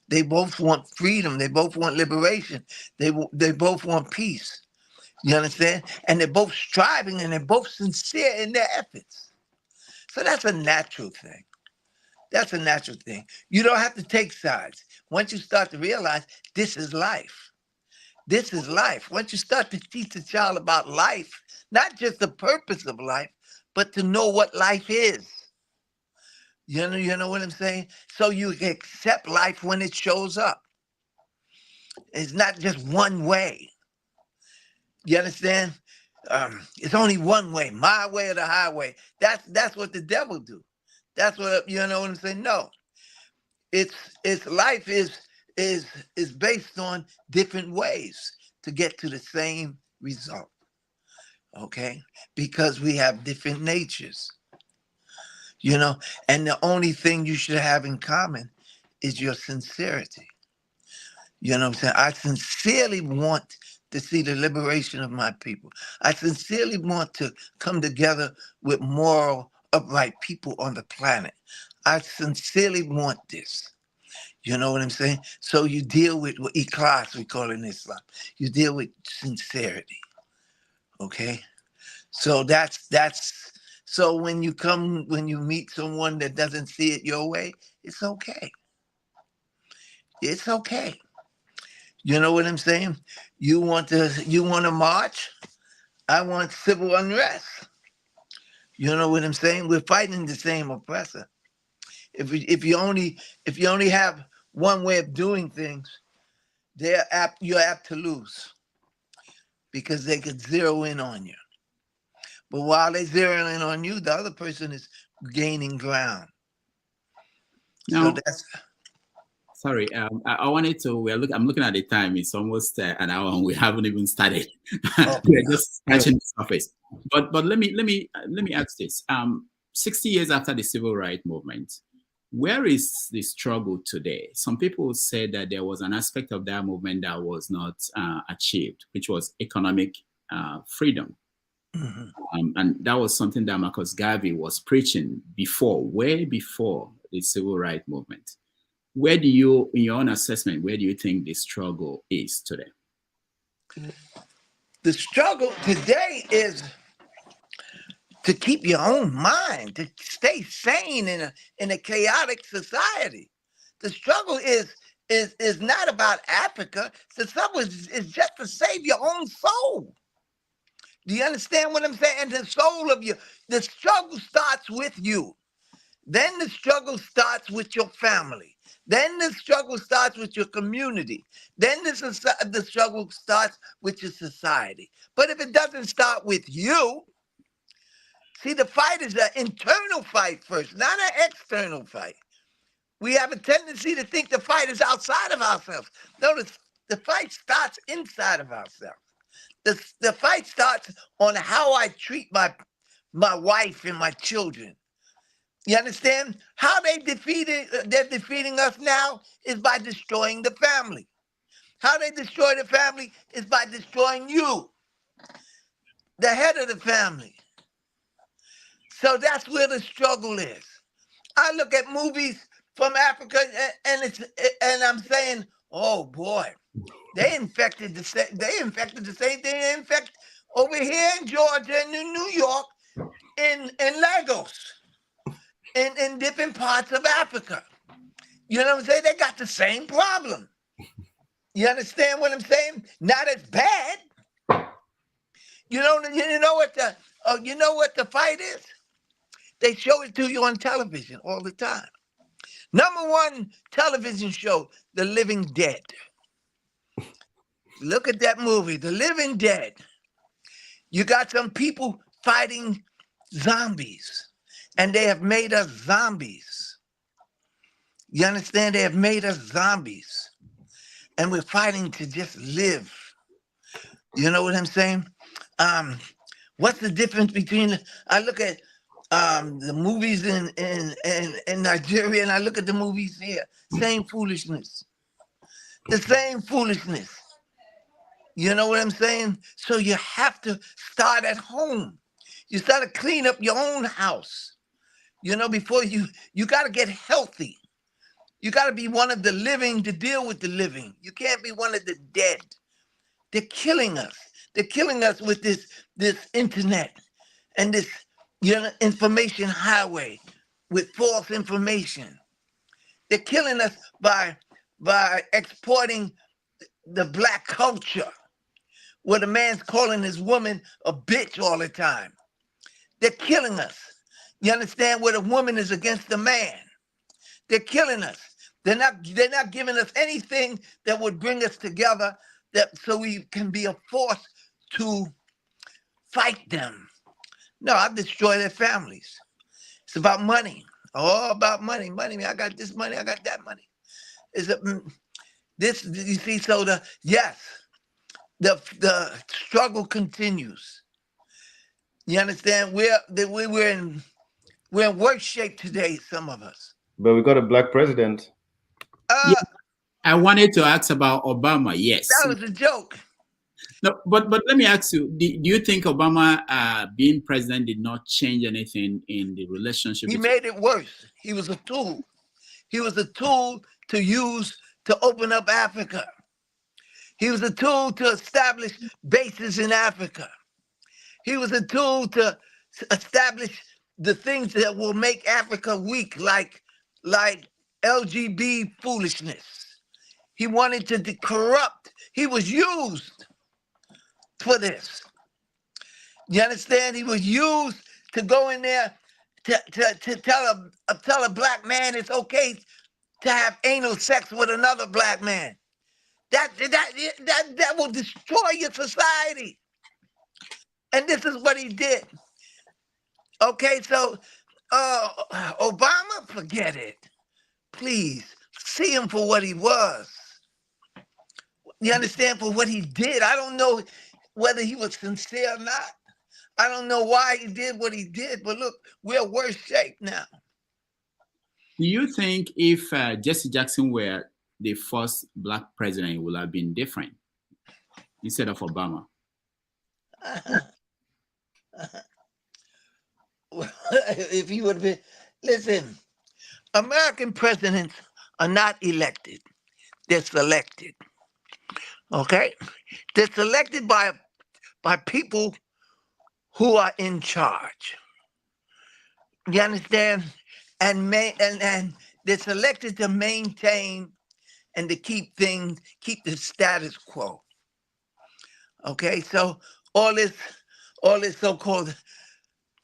They both want freedom. They both want liberation. They both want peace. You understand? And they're both striving, and they're both sincere in their efforts. So that's a natural thing. That's a natural thing. You don't have to take sides. Once you start to realize this is life. This is life. Once you start to teach a child about life, not just the purpose of life, but to know what life is. You know what I'm saying? So you can accept life when it shows up. It's not just one way. You understand? It's only one way, my way or the highway. That's what the devil do. That's what, you know what I'm saying? No. It's life is based on different ways to get to the same result. Okay? Because we have different natures. You know, and the only thing you should have in common is your sincerity. You know what I'm saying? I sincerely want to see the liberation of my people. I sincerely want to come together with moral, upright people on the planet. I sincerely want this. You know what I'm saying? So you deal with what ikhlas, we call it in Islam. You deal with sincerity. Okay? So so when you meet someone that doesn't see it your way, it's okay. It's okay. You know what I'm saying? You want to march? I want civil unrest. You know what I'm saying? We're fighting the same oppressor. If you only have one way of doing things, you're apt to lose, because they could zero in on you. But while they zero in on you, the other person is gaining ground. Now, so that's. Sorry, I wanted to. I'm looking at the time. It's almost an hour, and we haven't even started. We're just scratching the surface. But let me ask this. 60 years after the civil rights movement, where is the struggle today? Some people say that there was an aspect of that movement that was not achieved, which was economic freedom. Mm-hmm. And that was something that Marcus Garvey was preaching way before the civil rights movement. Where do you, in your own assessment, where do you think the struggle is today? The struggle today is to keep your own mind, to stay sane in a chaotic society. The struggle is not about Africa. The struggle is just to save your own soul. Do you understand what I'm saying? And the soul of you, the struggle starts with you. Then the struggle starts with your family. Then the struggle starts with your community. Then the struggle starts with your society. But if it doesn't start with you, see, the fight is an internal fight first, not an external fight. We have a tendency to think the fight is outside of ourselves. No, the fight starts inside of ourselves. The fight starts on how I treat my wife and my children. You understand? How they're defeating us now is by destroying the family. How they destroy the family is by destroying you, the head of the family. So that's where the struggle is. I look at movies from Africa and I'm saying, oh boy, they infected the same thing they infect over here in Georgia and in New York, in Lagos, in different parts of Africa. You know what I'm saying? They got the same problem. You understand what I'm saying? Not as bad. You know what the fight is? They show it to you on television all the time. Number one television show, The Living Dead. Look at that movie, The Living Dead. You got some people fighting zombies, and they have made us zombies. You understand? They have made us zombies, and we're fighting to just live. You know what I'm saying? What's the difference between? I look at the movies in Nigeria, and I look at the movies here. Same foolishness. The same foolishness. You know what I'm saying? So you have to start at home. You start to clean up your own house. You know, before you got to get healthy. You got to be one of the living to deal with the living. You can't be one of the dead. They're killing us. They're killing us with this internet and this information highway with false information. They're killing us by exporting the black culture, where the man's calling his woman a bitch all the time. They're killing us. You understand? Where the woman is against the man. They're killing us. They're not giving us anything that would bring us together, so we can be a force to fight them. No, I've destroyed their families. It's about money. All about money. Money. I got this money. I got that money. You see. So the struggle continues. You understand? We're in worse shape today. Some of us. But we got a black president. Yeah, I wanted to ask about Obama. Yes, that was a joke. No, but let me ask you: do you think Obama being president did not change anything in the relationship? He made it worse. He was a tool. He was a tool to use to open up Africa. He was a tool to establish bases in Africa. He was a tool to establish the things that will make Africa weak, like LGBT foolishness. He wanted to corrupt. He was used for this. You understand? He was used to go in there to tell a black man it's okay to have anal sex with another black man. That will destroy your society. And this is what he did. Okay, so Obama, forget it. Please, see him for what he was. You understand? For what he did. I don't know whether he was sincere or not. I don't know why he did what he did, but look, we're worse shape now. Do you think if Jesse Jackson were the first black president, it would have been different instead of Obama? If he would have been, listen, American presidents are not elected. They're selected. Okay? They're selected by by people who are in charge. You understand? And they're selected to maintain and to keep the status quo. Okay, so all this so-called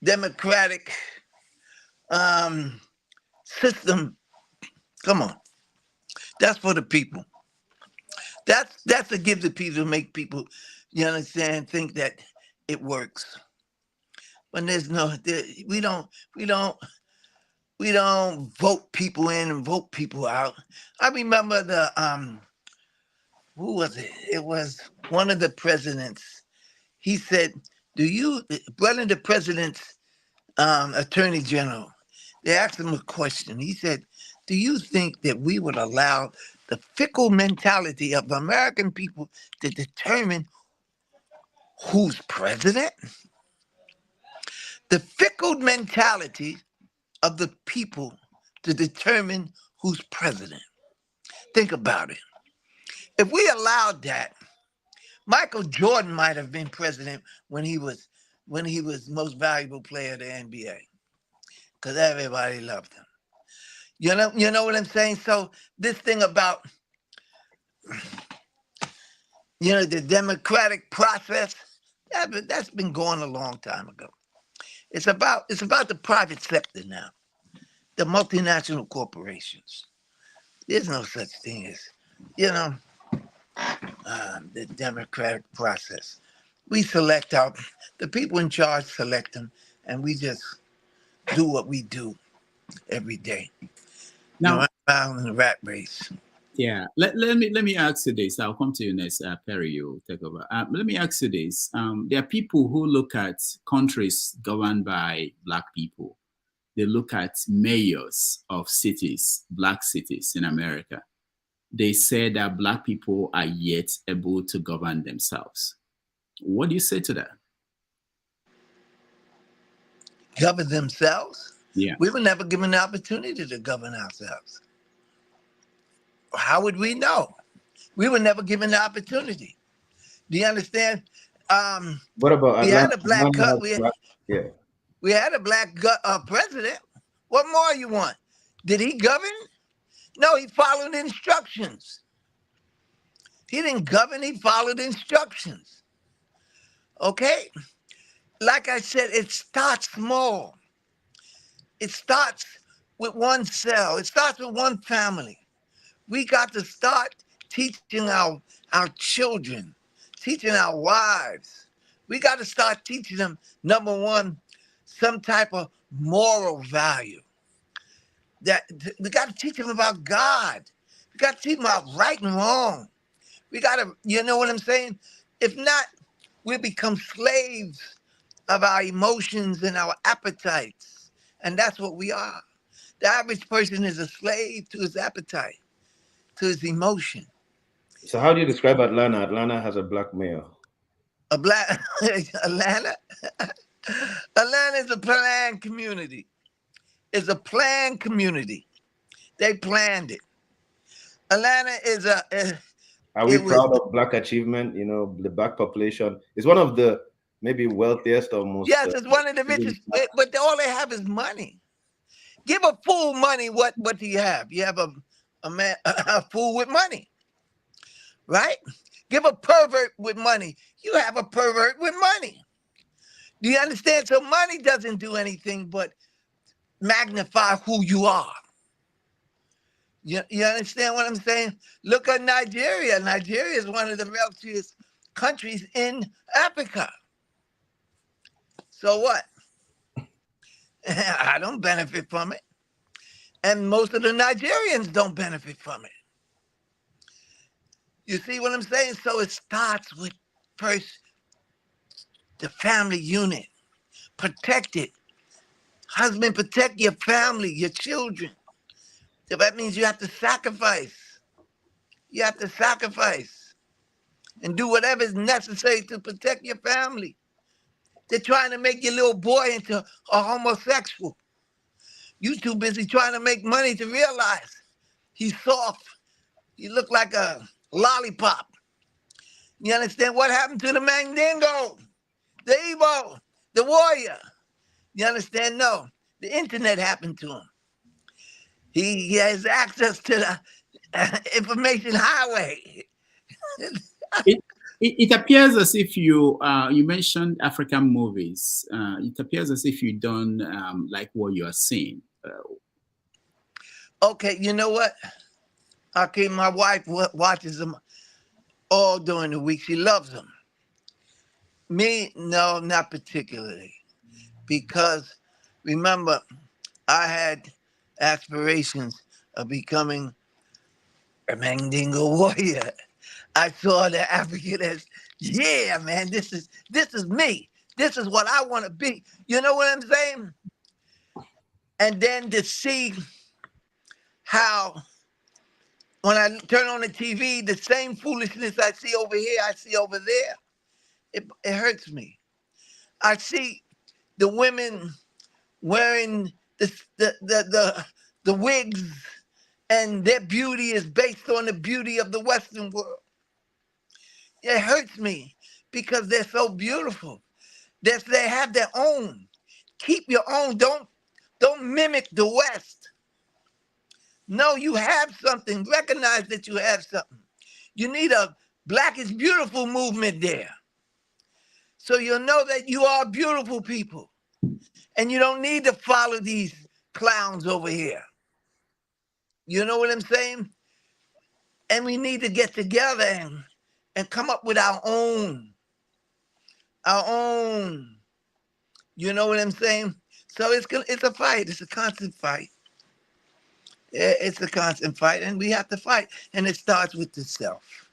democratic system, come on, that's for the people. That's to give the people, to make people, you understand, think that it works. But we don't vote people in and vote people out. I remember who was it? It was one of the presidents. He said, one of the president's attorney general, they asked him a question. He said, do you think that we would allow the fickle mentality of American people to determine who's president? The fickle mentality of the people to determine who's president. Think about it. If we allowed that, Michael Jordan might have been president when he was most valuable player of the NBA, because everybody loved him. You know what I'm saying? So this thing about the democratic process, that's been going a long time ago. It's about the private sector now, the multinational corporations. There's no such thing as the democratic process. We select the people in charge select them, and we just do what we do every day. Now, around in the rat race. Yeah, let me ask you this. I'll come to you next. Perry, you take over. Let me ask you this. There are people who look at countries governed by Black people. They look at mayors of cities, Black cities in America. They say that Black people are yet able to govern themselves. What do you say to that? Govern themselves? Yeah. We were never given the opportunity to govern ourselves. How would we know? We were never given the opportunity. Do you understand? What about we had a black we had a black president. What more you want? Did he govern? No, he followed instructions. He didn't govern, he followed instructions. Okay? Like I said, it starts small. It starts with one cell. It starts with one family. We got to start teaching our children, teaching our wives. We got to start teaching them, number one, some type of moral value. That we got to teach them about God. We got to teach them about right and wrong. We got to, you know what I'm saying? If not, we become slaves of our emotions and our appetites. And that's what we are. The average person is a slave to his appetite, to his emotion. So how do you describe Atlanta? Atlanta has a Black mayor. Atlanta? Atlanta is a planned community. It's a planned community. They planned it. Atlanta is Are we proud of Black achievement? The Black population is one of the maybe wealthiest or most. Yes, it's one of the richest, but all they have is money. Give a fool money, what do you have? You have a fool with money, right? Give a pervert with money. You have a pervert with money. Do you understand? So money doesn't do anything but magnify who you are. You understand what I'm saying? Look at Nigeria. Nigeria is one of the wealthiest countries in Africa. So what? I don't benefit from it. And most of the Nigerians don't benefit from it. You see what I'm saying? So it starts with first the family unit. Protect it. Husband, protect your family, your children. So that means you have to sacrifice. You have to sacrifice and do whatever is necessary to protect your family. They're trying to make your little boy into a homosexual. You too busy trying to make money to realize he's soft. He look like a lollipop. You understand what happened to the Mandingo? the Igbo, the warrior. You understand? No, the internet happened to him. He has access to the information highway. It appears as if you mentioned African movies. It appears as if you don't like what you are seeing. Okay, you know what? Okay, my wife watches them all during the week. She loves them. Me, no, not particularly. Because remember, I had aspirations of becoming a Mandingo warrior. I saw the African as, yeah, man, this is me. This is what I want to be. You know what I'm saying? And then to see how when I turn on the TV, the same foolishness I see over here, I see over there. It hurts me. I see the women wearing the wigs, and their beauty is based on the beauty of the Western world. It hurts me because they're so beautiful. They have their own. Keep your own. Don't mimic the West. No, you have something. Recognize that you have something. You need a Black is Beautiful movement there. So you'll know that you are beautiful people. And you don't need to follow these clowns over here. You know what I'm saying? And we need to get together and come up with our own. You know what I'm saying? So it's a fight. It's a constant fight. It's a constant fight, and we have to fight. And it starts with the self.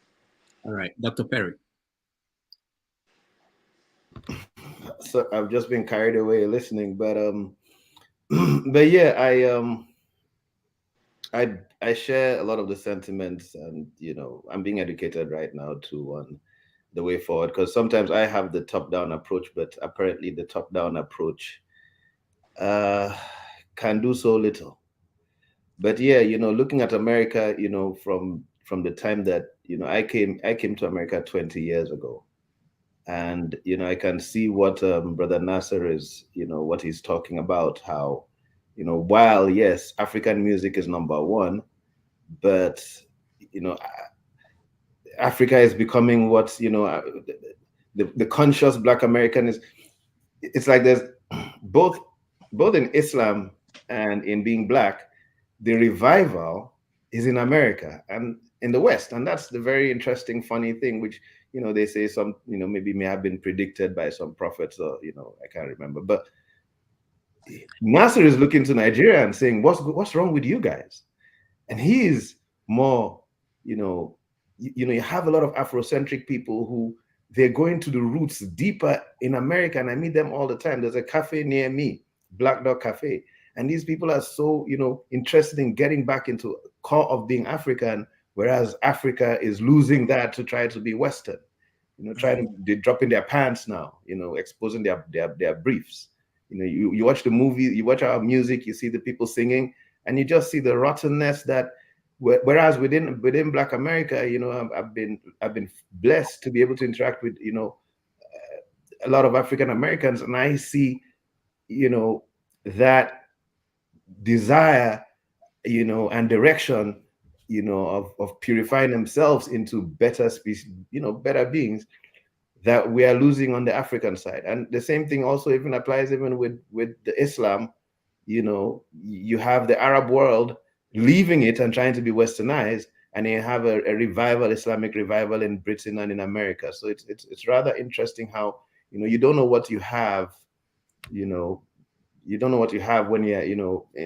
All right, Dr. Perry. So I've just been carried away listening, but yeah, I share a lot of the sentiments, and I'm being educated right now to the way forward, because sometimes I have the top-down approach, but apparently the top-down approach can do so little. But yeah, looking at America, from the time that I came to America 20 years ago, and I can see what Brother Nassar is, what he's talking about, how while yes, African music is number one, but Africa is becoming what the conscious Black American is. It's like there's both in Islam and in being Black, the revival is in America and in the West, and that's the very interesting, funny thing, which they say some maybe may have been predicted by some prophets, or I can't remember. But Nassar is looking to Nigeria and saying, "What's wrong with you guys?" And he is more, you have a lot of Afrocentric people who they're going to the roots deeper in America, and I meet them all the time. There's a cafe near me, Black Dog Cafe. And these people are so, interested in getting back into core of being African, whereas Africa is losing that to try to be Western. They're dropping their pants now, exposing their briefs. You watch the movie, you watch our music, you see the people singing, and you just see the rottenness that. Whereas within Black America, I've been blessed to be able to interact with a lot of African Americans, and I see that desire and direction of purifying themselves into better species, better beings, that we are losing on the African side. And the same thing also even applies even with the Islam. You have the Arab world leaving it and trying to be westernized, and you have a revival, Islamic revival in Britain and in America. So it's rather interesting how you don't know what you have. You don't know what you have when you're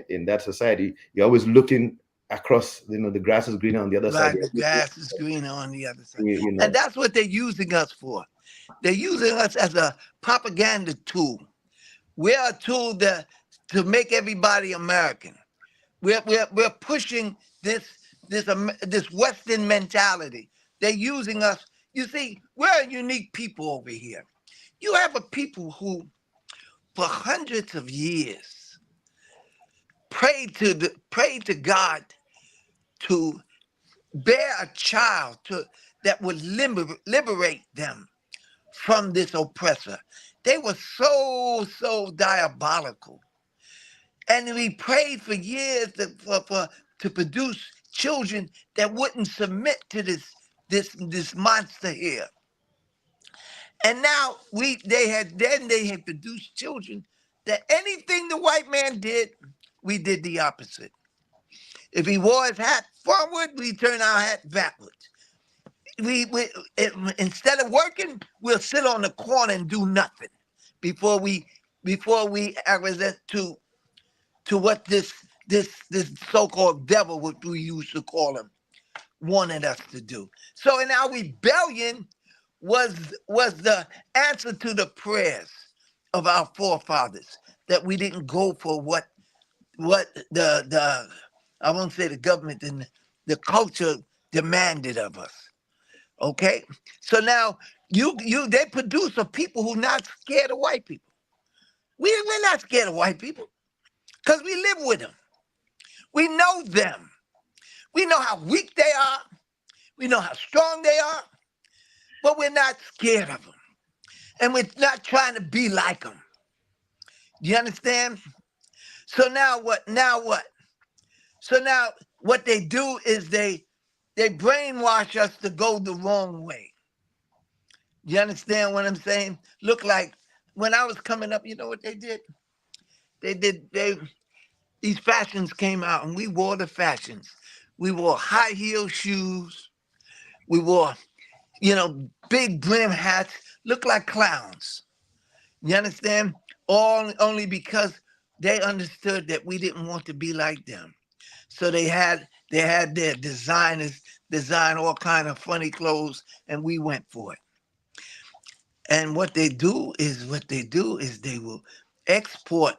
in that society. You're always looking across. The grass is greener on the other side. The grass is greener on the other side. And that's what they're using us for. They're using us as a propaganda tool. We're a tool to make everybody American. We're pushing this Western mentality. They're using us. You see, we're a unique people over here. You have a people who, for hundreds of years, prayed to God to bear a child that would liberate them from this oppressor. They were so diabolical. And we prayed for years to produce children that wouldn't submit to this monster here. And now they had produced children that anything the white man did, we did the opposite. If he wore his hat forward, we turn our hat backwards. We instead of working, we'll sit on the corner and do nothing before we represent to what this so-called devil, what we used to call him, wanted us to do. So in our rebellion was the answer to the prayers of our forefathers, that we didn't go for what the I won't say the government and the culture demanded of us. Okay, so now they produce a people who not scared of white people. We're not scared of white people because we live with them. We know them. We know how weak they are. We know how strong they are, but we're not scared of them, and we're not trying to be like them. Do you understand? So now what? So now what they do is they brainwash us to go the wrong way. You understand what I'm saying? Look, like when I was coming up, you know what they did? These fashions came out and we wore the fashions. We wore high heel shoes. We wore, big brim hats, look like clowns. You understand? Only because they understood that we didn't want to be like them. So they had their designers design all kind of funny clothes, and we went for it. And what they do is they will export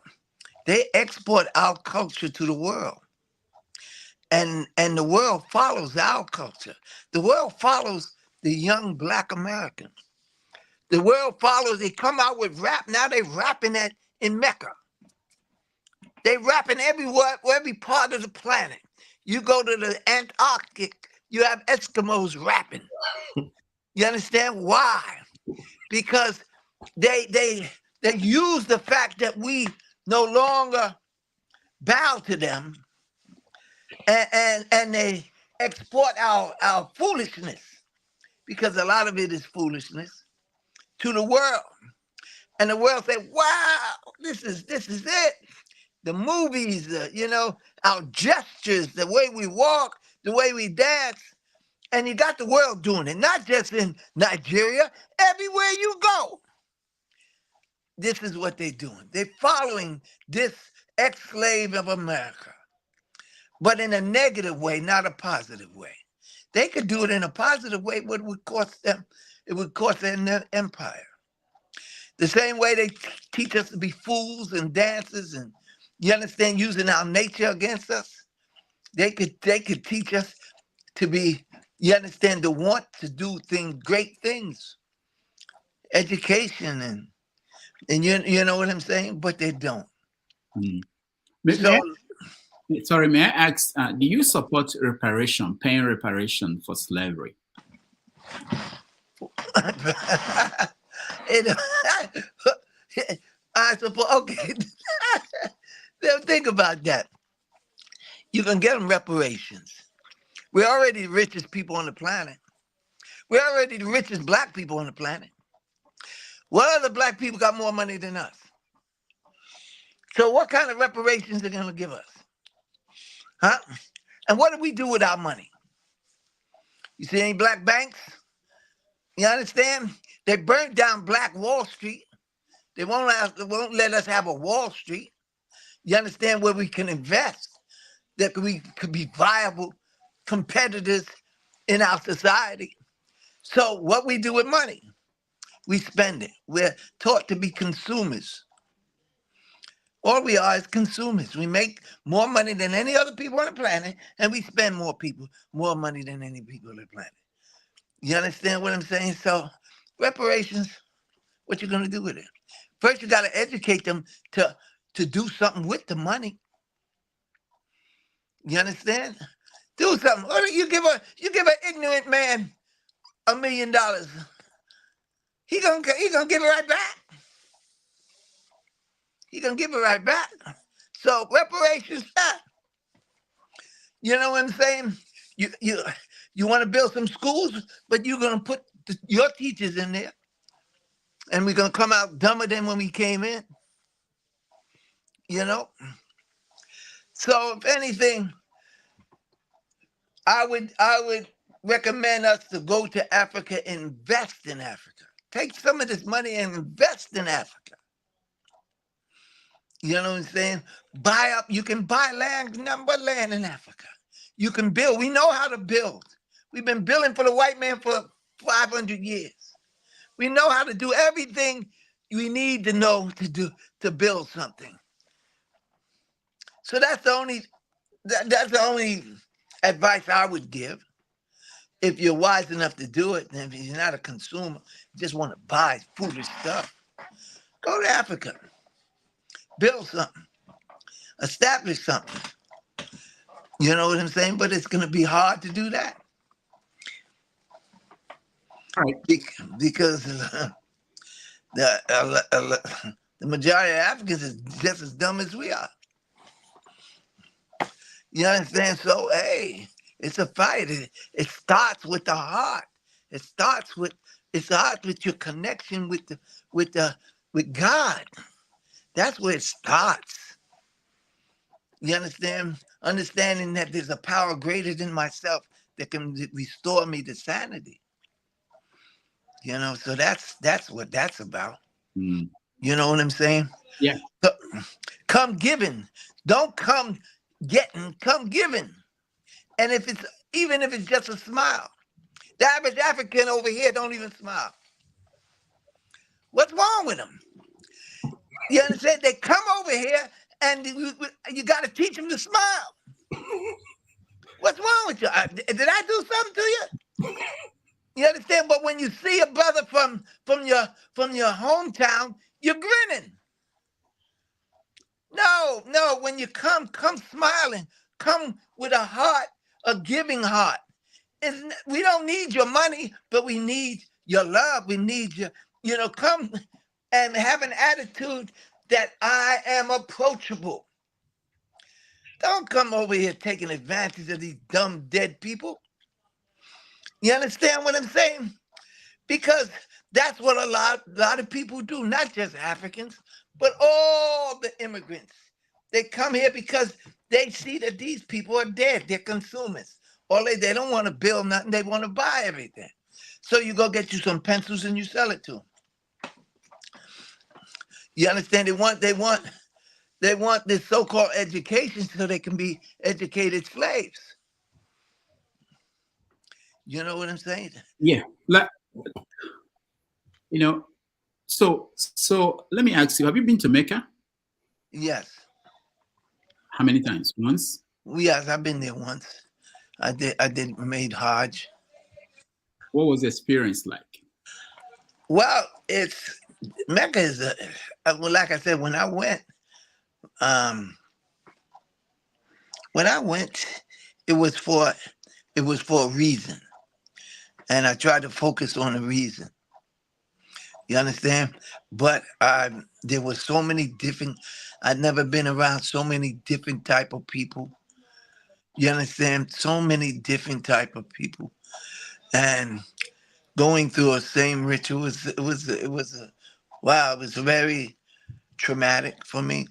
our culture to the world. And the world follows our culture. The world follows the young Black American. The world follows, they come out with rap. Now they're rapping in Mecca. They rapping everywhere, every part of the planet. You go to the Antarctic, you have Eskimos rapping. You understand why? Because they use the fact that we no longer bow to them, and they export our foolishness, because a lot of it is foolishness, to the world. And the world say, wow, this is it. The movies, our gestures, the way we walk, the way we dance. And you got the world doing it, not just in Nigeria, everywhere you go. This is what they're doing. They're following this ex-slave of America, but in a negative way, not a positive way. They could do it in a positive way, but it would cost them their empire. The same way they teach us to be fools and dancers, and you understand, using our nature against us. They could teach us to be, you understand, to want to do great things, education, and you know what I'm saying, but they don't. Sorry, may I ask, do you support paying reparation for slavery? I suppose, okay. Think about that. You can get them reparations. We're already the richest people on the planet. We're already the richest Black people on the planet. What other Black people got more money than us? So what kind of reparations are they going to give us? Huh? And what do we do with our money? You see any Black banks? You understand? They burnt down Black Wall Street. They won't let us have a Wall Street. You understand, where we can invest, that we could be viable competitors in our society. So what we do with money, we spend it. We're taught to be consumers. All we are is consumers. We make more money than any other people on the planet, and we spend more money than any people on the planet. You understand what I'm saying? So reparations, what you gonna do with it? First, you gotta educate them to do something with the money. You understand? Do something. You give an ignorant man $1 million. He gonna give it right back. He gonna give it right back. So reparations, you know what I'm saying? You want to build some schools, but you're gonna put your teachers in there, and we're gonna come out dumber than when we came in. You know. So if anything, I would recommend us to go to Africa, invest in Africa. Take some of this money and invest in Africa. You know what I'm saying? Buy up. You can buy land, nothing but land in Africa. You can build. We know how to build. We've been building for the white man for 500 years. We know how to do everything we need to know to build something. So that's the only advice I would give. If you're wise enough to do it, and if you're not a consumer, just want to buy foolish stuff, go to Africa. Build something. Establish something. You know what I'm saying? But it's going to be hard to do that. Right. Because the majority of Africans is just as dumb as we are. You understand? So, hey, it's a fight. It starts with the heart. It starts with your connection with God. That's where it starts. You understand? Understanding that there's a power greater than myself that can restore me to sanity. You know, so that's what that's about. Mm. You know what I'm saying? Yeah. So, come giving. Don't come getting, come giving. And even if it's just a smile. The average African over here don't even smile. What's wrong with them? You understand? They come over here and you got to teach them to smile. What's wrong with you? Did I do something to you? You understand? But when you see a brother from your hometown, you're grinning. No. When you come smiling. Come with a heart, a giving heart. We don't need your money, but we need your love. We need your, come and have an attitude that I am approachable. Don't come over here taking advantage of these dumb dead people. You understand what I'm saying? Because that's what a lot of people do, not just Africans, but all the immigrants. They come here because they see that these people are dead. They're consumers. Or they don't want to build nothing. They want to buy everything. So you go get you some pencils and you sell it to them. You understand? They want this so-called education so they can be educated slaves. You know what I'm saying? Yeah. Like, so let me ask you, have you been to Mecca? Yes. How many times? Once? Yes, I've been there once. I made Hajj. What was the experience like? Well, Mecca is like I said, when I went, it was for a reason. And I tried to focus on the reason. You understand? But there were so many different, I'd never been around so many different type of people. You understand? So many different type of people. And going through a same ritual, it was very traumatic for me.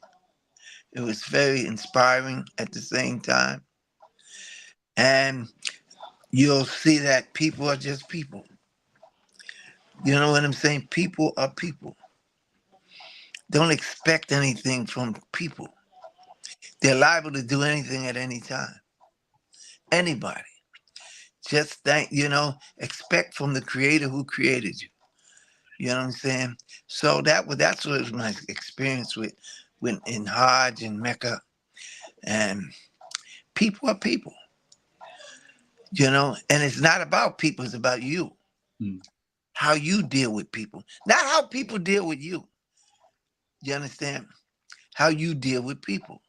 It was very inspiring at the same time. And you'll see that people are just people. You know what I'm saying? People are people. Don't expect anything from people. They're liable to do anything at any time. Anybody. Just expect from the creator who created you. You know what I'm saying? So that's what was my experience with in Hajj and Mecca. And people are people. And it's not about people, it's about you. Mm. How you deal with people. Not how people deal with you. You understand? How you deal with people.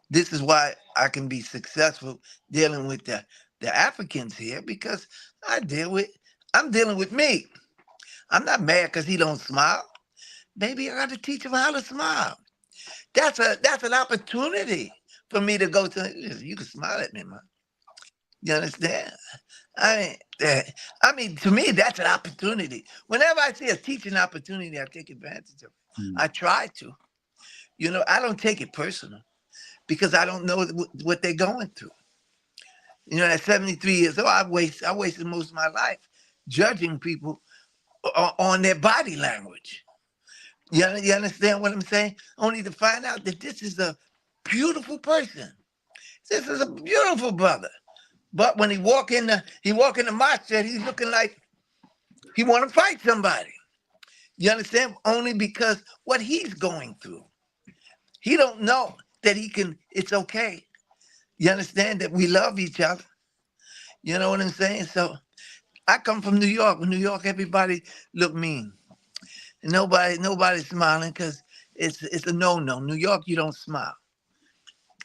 This is why I can be successful dealing with the Africans here, because I'm dealing with me. I'm not mad because he don't smile. Maybe I got to teach him how to smile. That's an opportunity for me to go to. You can smile at me, man. You understand? I mean, to me, that's an opportunity. Whenever I see a teaching opportunity, I take advantage of it. I try to. I don't take it personal because I don't know what they're going through. At 73 years old, I wasted most of my life judging people on their body language. You understand what I'm saying? Only to find out that this is a beautiful person. This is a beautiful brother. But when he walk in the market, he's looking like he want to fight somebody. You understand? Only because what he's going through. He don't know that it's okay. You understand that we love each other. You know what I'm saying? So I come from New York. In New York, everybody look mean. Nobody's smiling because it's a no-no. New York, you don't smile.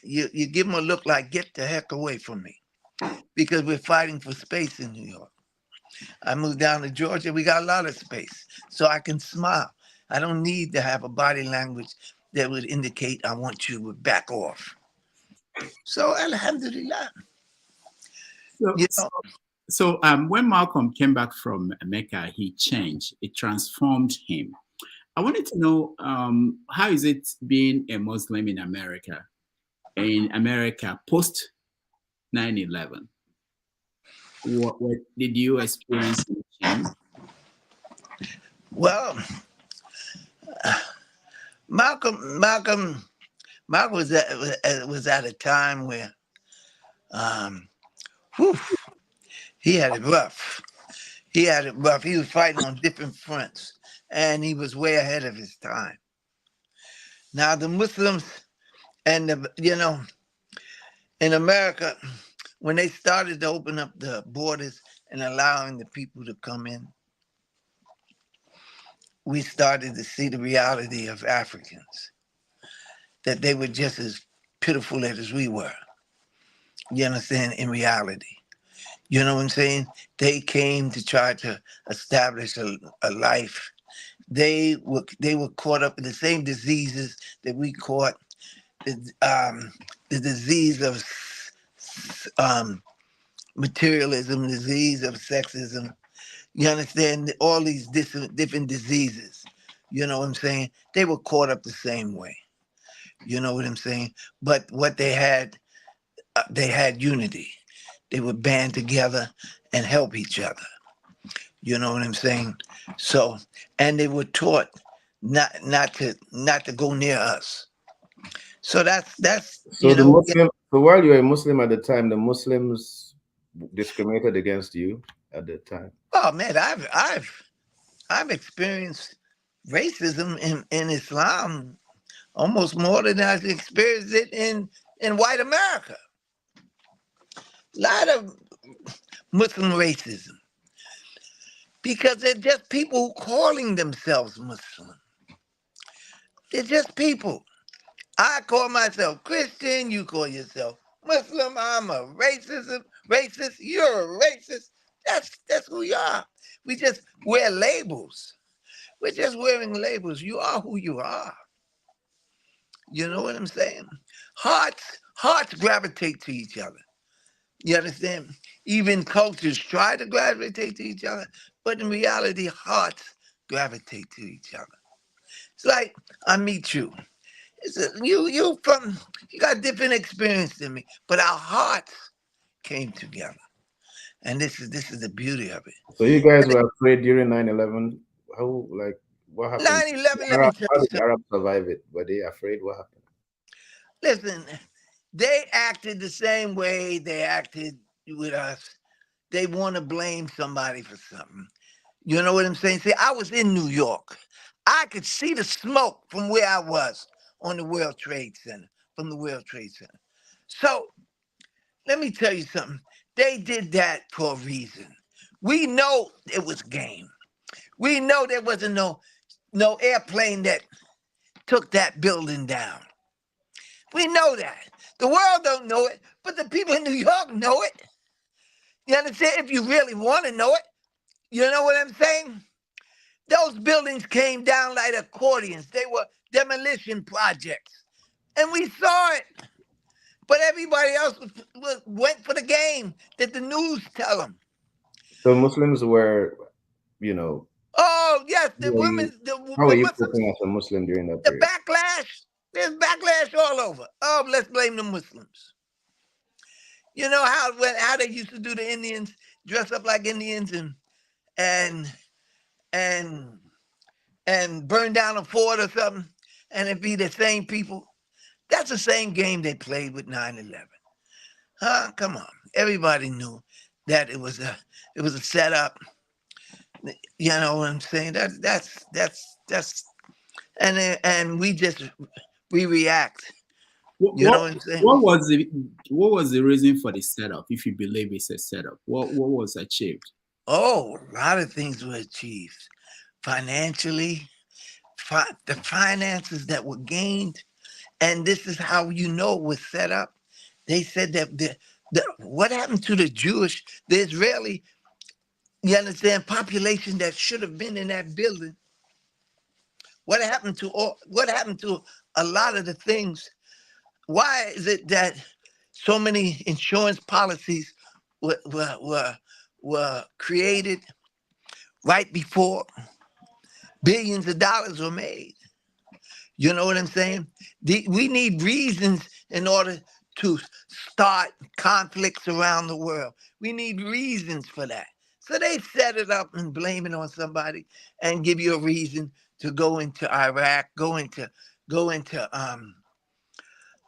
You give them a look like, get the heck away from me. Because we're fighting for space in New York. I moved down to Georgia. We got a lot of space. So I can smile. I don't need to have a body language that would indicate I want you to back off. So alhamdulillah. So when Malcolm came back from Mecca, he changed. It transformed him. I wanted to know how is it being a Muslim in America post 9/11? What did you experience in change? Well, Malcolm was at a time where he had it rough. He was fighting on different fronts, and he was way ahead of his time. Now the Muslims and in America, when they started to open up the borders and allowing the people to come in, we started to see the reality of Africans, that they were just as pitiful as we were. You understand? In reality. You know what I'm saying? They came to try to establish a life. They were caught up in the same diseases that we caught, the disease of materialism, disease of sexism. You understand? All these different diseases. You know what I'm saying? They were caught up the same way. You know what I'm saying? But what they had unity. They would band together and help each other. You know what I'm saying? So, and they were taught not to go near us. So that's so the Muslim. So while you were a Muslim at the time, the Muslims discriminated against you at the time. Oh man, I've experienced racism in Islam almost more than I've experienced it in white America. A lot of Muslim racism. Because they're just people calling themselves Muslim. They're just people. I call myself Christian, you call yourself Muslim, I'm a racist, you're a racist. That's who you are. We just wear labels. We're just wearing labels. You are who you are. You know what I'm saying? Hearts gravitate to each other. You understand? Even cultures try to gravitate to each other, but in reality, hearts gravitate to each other. It's like I meet you. You got different experience than me, but our hearts came together, and this is the beauty of it. So you guys were afraid during 9/11. What happened? 9/11. How did the Arabs survive it? Were they afraid? What happened? Listen, they acted the same way they acted with us. They want to blame somebody for something. You know what I'm saying? See, I was in New York. I could see the smoke from where I was on the World Trade Center, from the World Trade Center. So let me tell you something. They did that for a reason. We know it was game. We know there wasn't no airplane that took that building down. We know that. The world don't know it, but the people in New York know it. You understand? If you really want to know it, you know what I'm saying? Those buildings came down like accordions. They were demolition projects. And we saw it. But everybody else went for the game that the news tell them. So Muslims were, you know, Oh, yes, the how are women, you, the how are you Muslims, coping as a Muslim during that the period? backlash, there's backlash all over. Oh, let's blame the Muslims. You know how they used to do the Indians, dress up like Indians and and burn down a fort or something, and it be the same people. That's the same game they played with 9/11. Huh? Come on. Everybody knew that it was a setup. You know what I'm saying? That's and we react. You know what I'm saying? What was the reason for the setup? If you believe it's a setup, what was achieved? Oh, a lot of things were achieved financially. The finances that were gained, and this is how you know it was set up. They said that what happened to the Israeli, you understand, population that should have been in that building? What happened to a lot of the things? Why is it that so many insurance policies were created right before billions of dollars were made? You know what I'm saying? We need reasons in order to start conflicts around the world. We need reasons for that. So they set it up and blame it on somebody and give you a reason to go into Iraq, go into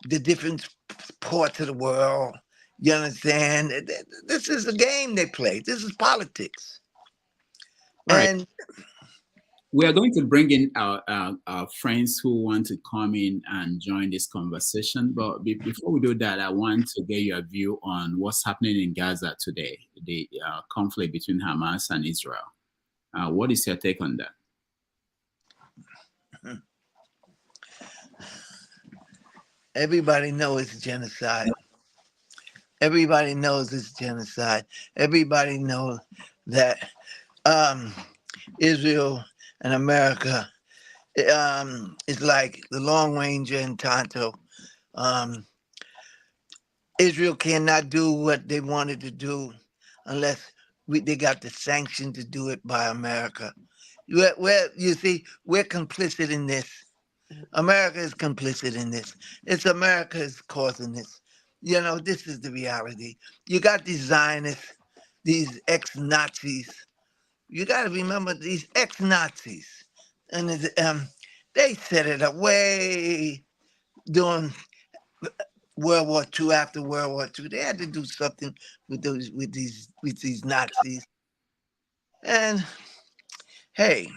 the different parts of the world. You understand? This is a game they play. This is politics. All right. And we are going to bring in our friends who want to come in and join this conversation. But before we do that, I want to get your view on what's happening in Gaza today, the conflict between Hamas and Israel. What is your take on that? Everybody knows it's genocide. Everybody knows it's genocide. Everybody knows that Israel and America is like the Long Ranger and Tonto. Israel cannot do what they wanted to do unless they got the sanction to do it by America. You see, we're complicit in this. America is complicit in this. It's America is causing this. You know, this is the reality. You got these Zionists, these ex-Nazis. You got to remember these ex-Nazis. And they set it up way during World War II, after World War II. They had to do something with these Nazis. And hey,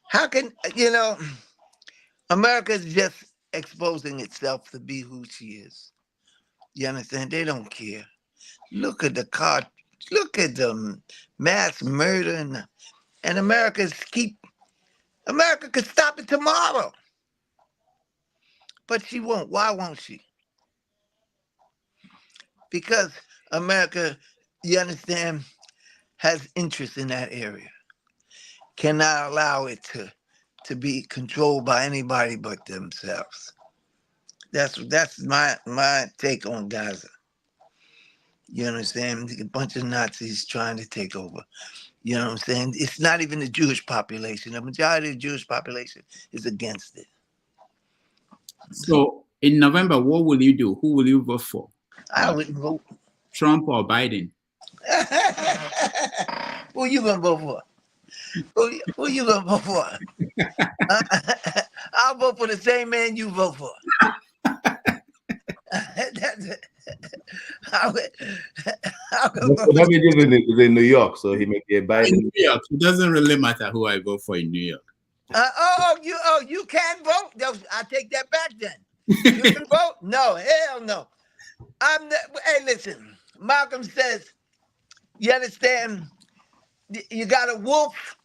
how can, America is just exposing itself to be who she is. You understand? They don't care. Look at look at the mass murder and America could stop it tomorrow. But she won't. Why won't she? Because America, you understand, has interest in that area. Cannot allow it to be controlled by anybody but themselves. That's my take on Gaza. You understand? A bunch of Nazis trying to take over. You know what I'm saying? It's not even the Jewish population. The majority of the Jewish population is against it. So in November, what will you do? Who will you vote for? I wouldn't vote. Trump or Biden? Who you gonna vote for? Who you gonna vote for? I'll vote for the same man you vote for. That is in New York, so he may be a Biden. In New York, it doesn't really matter who I vote for in New York. You can't vote? I take that back then. You can vote? No, hell no. Hey, listen. Malcolm says, you understand? You got a wolf.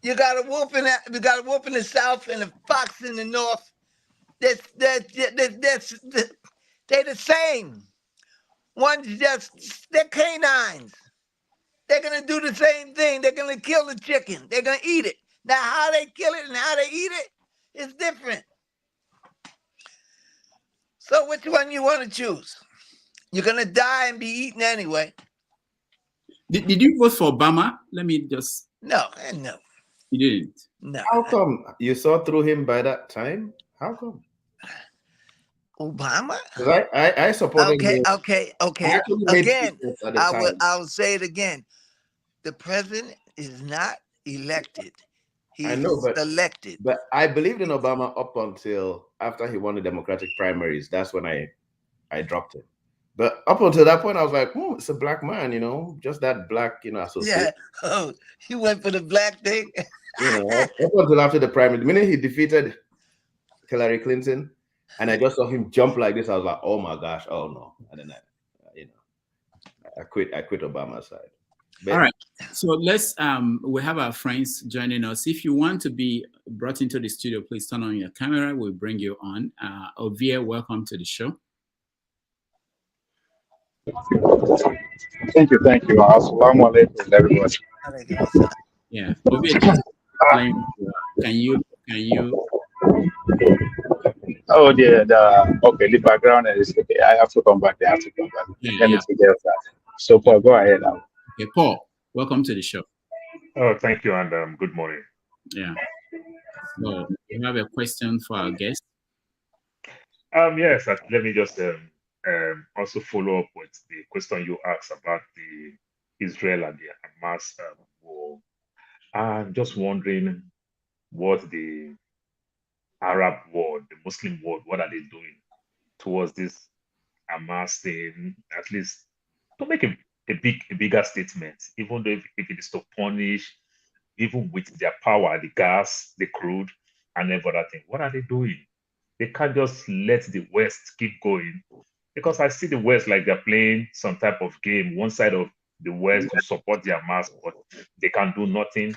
You got a wolf in the south and a fox in the north. They're the same. They're canines. They're going to do the same thing. They're going to kill the chicken. They're going to eat it. Now, how they kill it and how they eat it is different. So which one you want to choose? You're going to die and be eaten anyway. Did you vote for Obama? Let me just... No. You didn't? No. How come you saw through him by that time? How come? Obama? I supported him. Okay. Again, I'll say it again. The president is not elected. I know, but elected. But I believed in Obama up until after he won the Democratic primaries. That's when I dropped him. But up until that point, I was like, it's a black man, just that black, associate. Yeah. Oh, you went for the black thing? Up until after the primary. The minute he defeated Hillary Clinton, and I just saw him jump like this, I was like, oh my gosh, oh no. And then I quit Obama's side. But, all right. So let's we have our friends joining us. If you want to be brought into the studio, please turn on your camera. We'll bring you on. Ovia, welcome to the show. Thank you. Assalamu alaikum, everyone. Yeah. Ovia, can you Oh dear, okay, the background is okay. I have to come back. Let me take care of that. So Paul, go ahead now. Okay, Paul, welcome to the show. Oh, thank you, and good morning. Yeah. So you have a question for our guest? Yes, let me just also follow up with the question you asked about the Israel and the Hamas war. I'm just wondering what the Arab world, the Muslim world, what are they doing towards this Hamas thing, at least to make a bigger statement, even though if it is to punish, even with their power, the gas, the crude, and every other thing. What are they doing? They can't just let the West keep going, because I see the West like they're playing some type of game. One side of the West to support their Hamas, but they can't do nothing,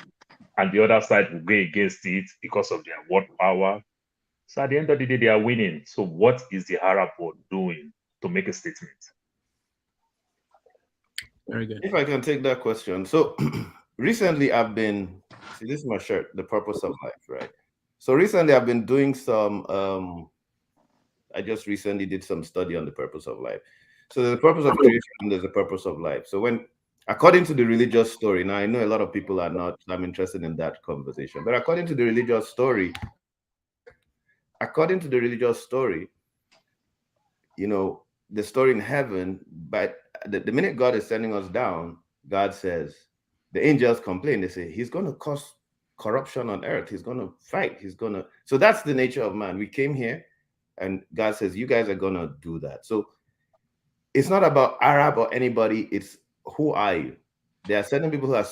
and the other side will go against it because of their world power. So at the end of the day, they are winning. So what is the Arab world doing to make a statement? Very good. If I can take that question. So recently this is my shirt, The Purpose of Life, right? So recently I've been doing some, I just recently did some study on the purpose of life. So there's a purpose of creation and there's a purpose of life. So according to the religious story, now I know a lot of people are not, I'm interested in that conversation, but according to the religious story, the story in heaven, but the minute God is sending us down, God says, the angels complain. They say, he's going to cause corruption on earth. He's going to fight. So that's the nature of man. We came here and God says, you guys are going to do that. So it's not about Arab or anybody. It's who are you? There are certain people who are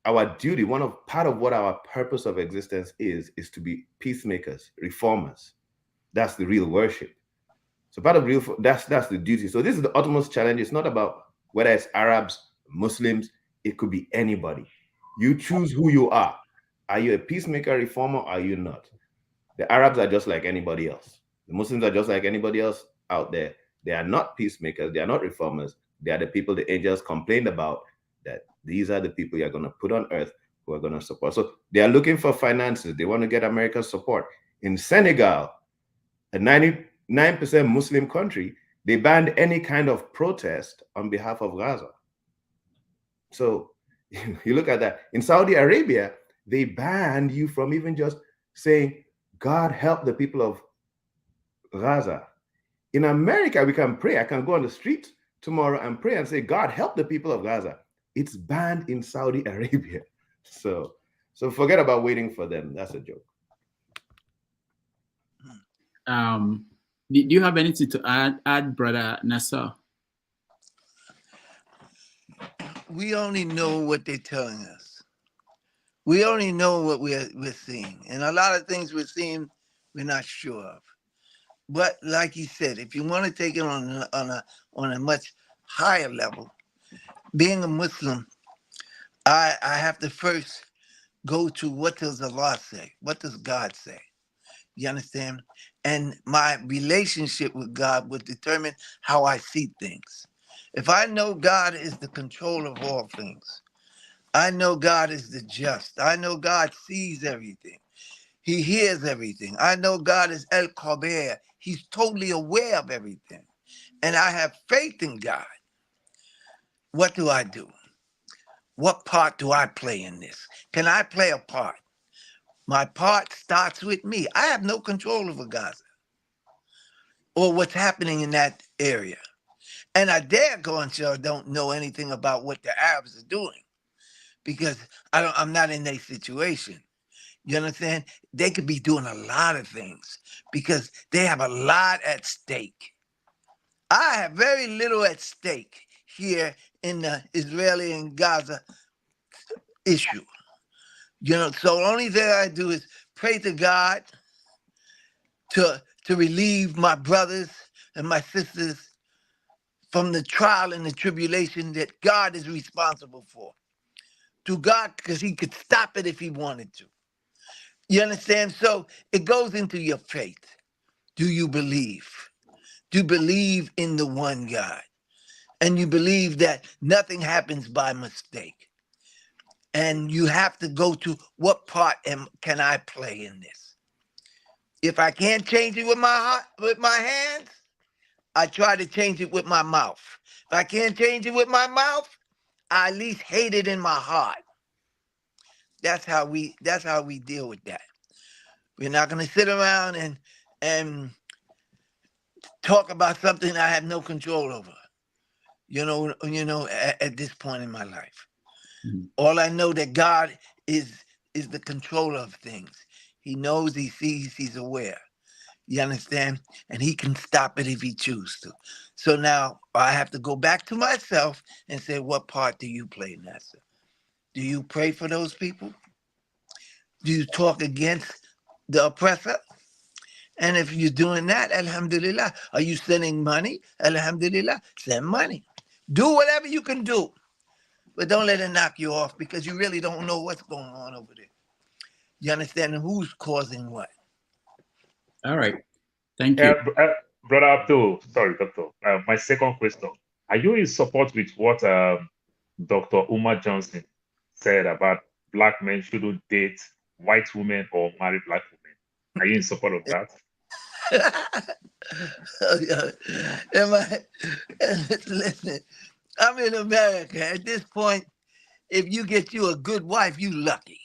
our duty. Part of what our purpose of existence is to be peacemakers, reformers. That's the real worship. So part of that's the duty. So this is the utmost challenge. It's not about whether it's Arabs, Muslims, it could be anybody. You choose who you are. Are you a peacemaker, reformer, or are you not? The Arabs are just like anybody else. The Muslims are just like anybody else out there. They are not peacemakers. They are not reformers. They are the people the angels complained about, that these are the people you're going to put on earth who are going to support. So they are looking for finances. They want to get America's support. In Senegal, a 99% Muslim country, they banned any kind of protest on behalf of Gaza. So you look at that. In Saudi Arabia, they banned you from even just saying, God help the people of Gaza. In America, we can pray. I can go on the street tomorrow and pray and say, God help the people of Gaza. It's banned in Saudi Arabia. So forget about waiting for them. That's a joke. Do you have anything to add, Brother Nassar? We only know what they're telling us. We only know what we're seeing. And a lot of things we're seeing, we're not sure of. But like he said, if you want to take it on a much higher level, being a Muslim, I have to first go to what does Allah say? What does God say? You understand? And my relationship with God would determine how I see things. If I know God is the controller of all things, I know God is the just. I know God sees everything. He hears everything. I know God is El Khaber. He's totally aware of everything. And I have faith in God. What do I do? What part do I play in this? Can I play a part? My part starts with me. I have no control over Gaza or what's happening in that area. And I dare go and say I don't know anything about what the Arabs are doing because I'm not in their situation. You understand? They could be doing a lot of things because they have a lot at stake. I have very little at stake here in the Israeli and Gaza issue. So the only thing I do is pray to God to relieve my brothers and my sisters from the trial and the tribulation that God is responsible for. To God, because he could stop it if he wanted to. You understand? So it goes into your faith. Do you believe? Do you believe in the one God? And you believe that nothing happens by mistake. And you have to go to what part can I play in this? If I can't change it with my heart, with my hands, I try to change it with my mouth. If I can't change it with my mouth, I at least hate it in my heart. That's how we deal with that. We're not going to sit around and talk about something I have no control over. At this point in my life. Mm-hmm. All I know that God is the controller of things. He knows, he sees, he's aware. You understand? And he can stop it if he chooses to. So now I have to go back to myself and say, what part do you play, Nassar? Do you pray for those people? Do you talk against the oppressor? And if you're doing that, alhamdulillah. Are you sending money? Alhamdulillah, send money. Do whatever you can do. But don't let it knock you off because you really don't know what's going on over there. You understand who's causing what? All right. Thank you. Brother Abdul, sorry, Doctor. My second question. Are you in support with what Dr. Umar Johnson said about black men shouldn't date white women or marry black women? Are you in support of that? Listen, I'm in America. At this point, if you get you a good wife, you lucky.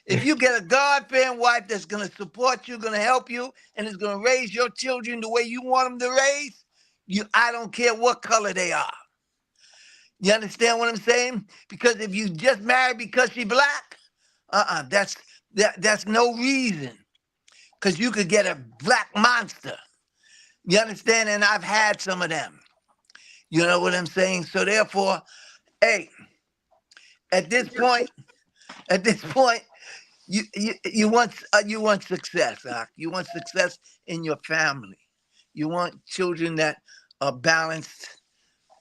If you get a God-fearing wife that's going to support you, going to help you, and is going to raise your children the way you want them to raise, I don't care what color they are. You understand what I'm saying? Because if you just marry because she's black, that's no reason. Because you could get a black monster. You understand? And I've had some of them. You know what I'm saying? So therefore, hey, at this point, you want success, huh? You want success in your family. You want children that are balanced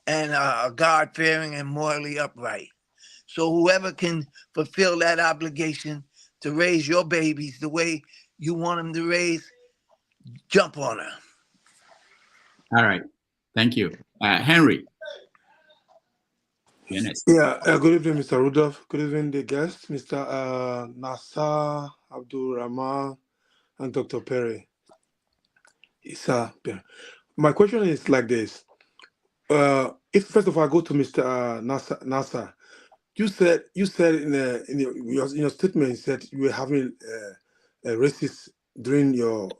and are God-fearing and morally upright. So whoever can fulfill that obligation to raise your babies the way you want them to raise, jump on her. All right. Thank you. Henry. Yeah, good evening, Mr. Rudolph. Good evening, the guests, Mr. Nassar Rahmaan and Dr. Perry. My question is like this. If first of all I go to Mr. Nassar, you said in your statement, you said you were having a racist during your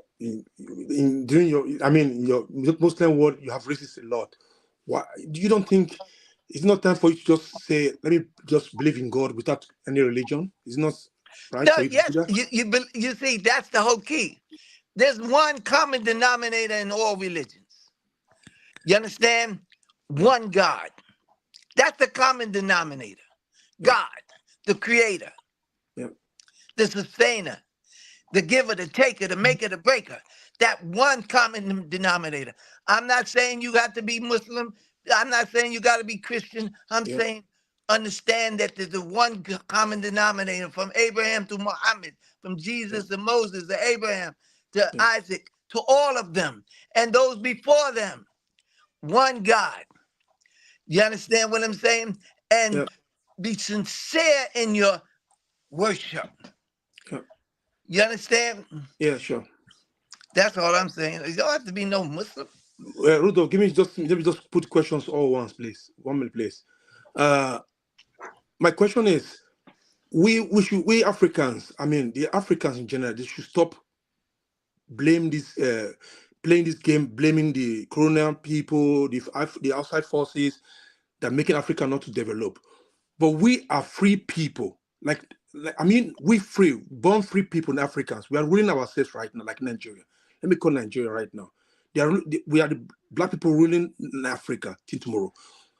Muslim world. You have racist a lot. Why you don't think it's not time for you to just say, let me just believe in God without any religion? It's not right for you to do that? You see, that's the whole key. There's one common denominator in all religions. You understand? One God. That's the common denominator. God, the creator, the sustainer, the giver, the taker, the maker, the breaker. That one common denominator. I'm not saying you got to be Muslim. I'm not saying you got to be Christian. I'm saying understand that there's the one common denominator from Abraham to Muhammad, from Jesus to Moses to Abraham to Isaac, to all of them and those before them. One God. You understand what I'm saying? And be sincere in your worship. Sure. You understand? Yeah, sure. That's all I'm saying. You don't have to be no Muslim. Rudolph, let me just put questions all once, please. 1 minute, please. My question is, we Africans, I mean the Africans in general, they should stop playing this game, blaming the colonial people, the outside forces that making Africa not to develop. But we are free people. I mean, we free, born free people in Africans. We are ruling ourselves right now, like Nigeria. Let me call Nigeria right now. We are the black people ruling in Africa till tomorrow.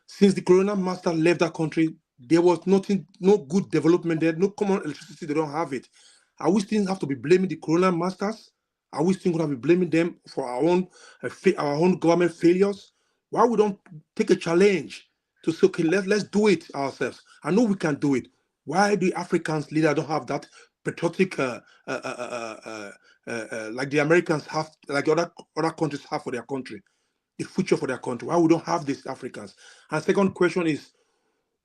Since the colonial master left that country, there was nothing, no good development there, no common electricity, they don't have it. Are we still have to be blaming the colonial masters? Are we still going to be blaming them for our own government failures? Why we don't take a challenge to say, okay, let's do it ourselves? I know we can do it. Why do Africans leaders don't have that patriotic, like the Americans have, like other countries have for their country, the future for their country? Why we don't have these Africans? And second question is,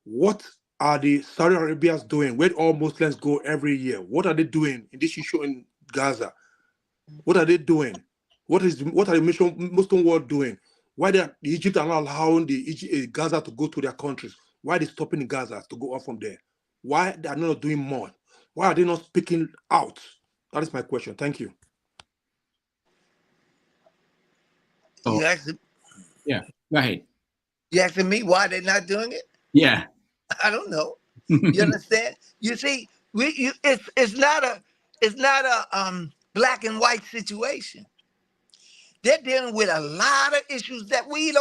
what are the Saudi Arabians doing? Where all Muslims go every year? What are they doing in this issue in Gaza? What are they doing? What are the Muslim world doing? Why the Egypt are not allowing the Gaza to go to their countries? Why are they stopping in Gaza to go on from there? Why they are not doing more? Why are they not speaking out? That is my question. Thank you. You asking? Yeah, go ahead. You asking me why they're not doing it? Yeah. I don't know. You understand? You see, it's not a black and white situation. They're dealing with a lot of issues that we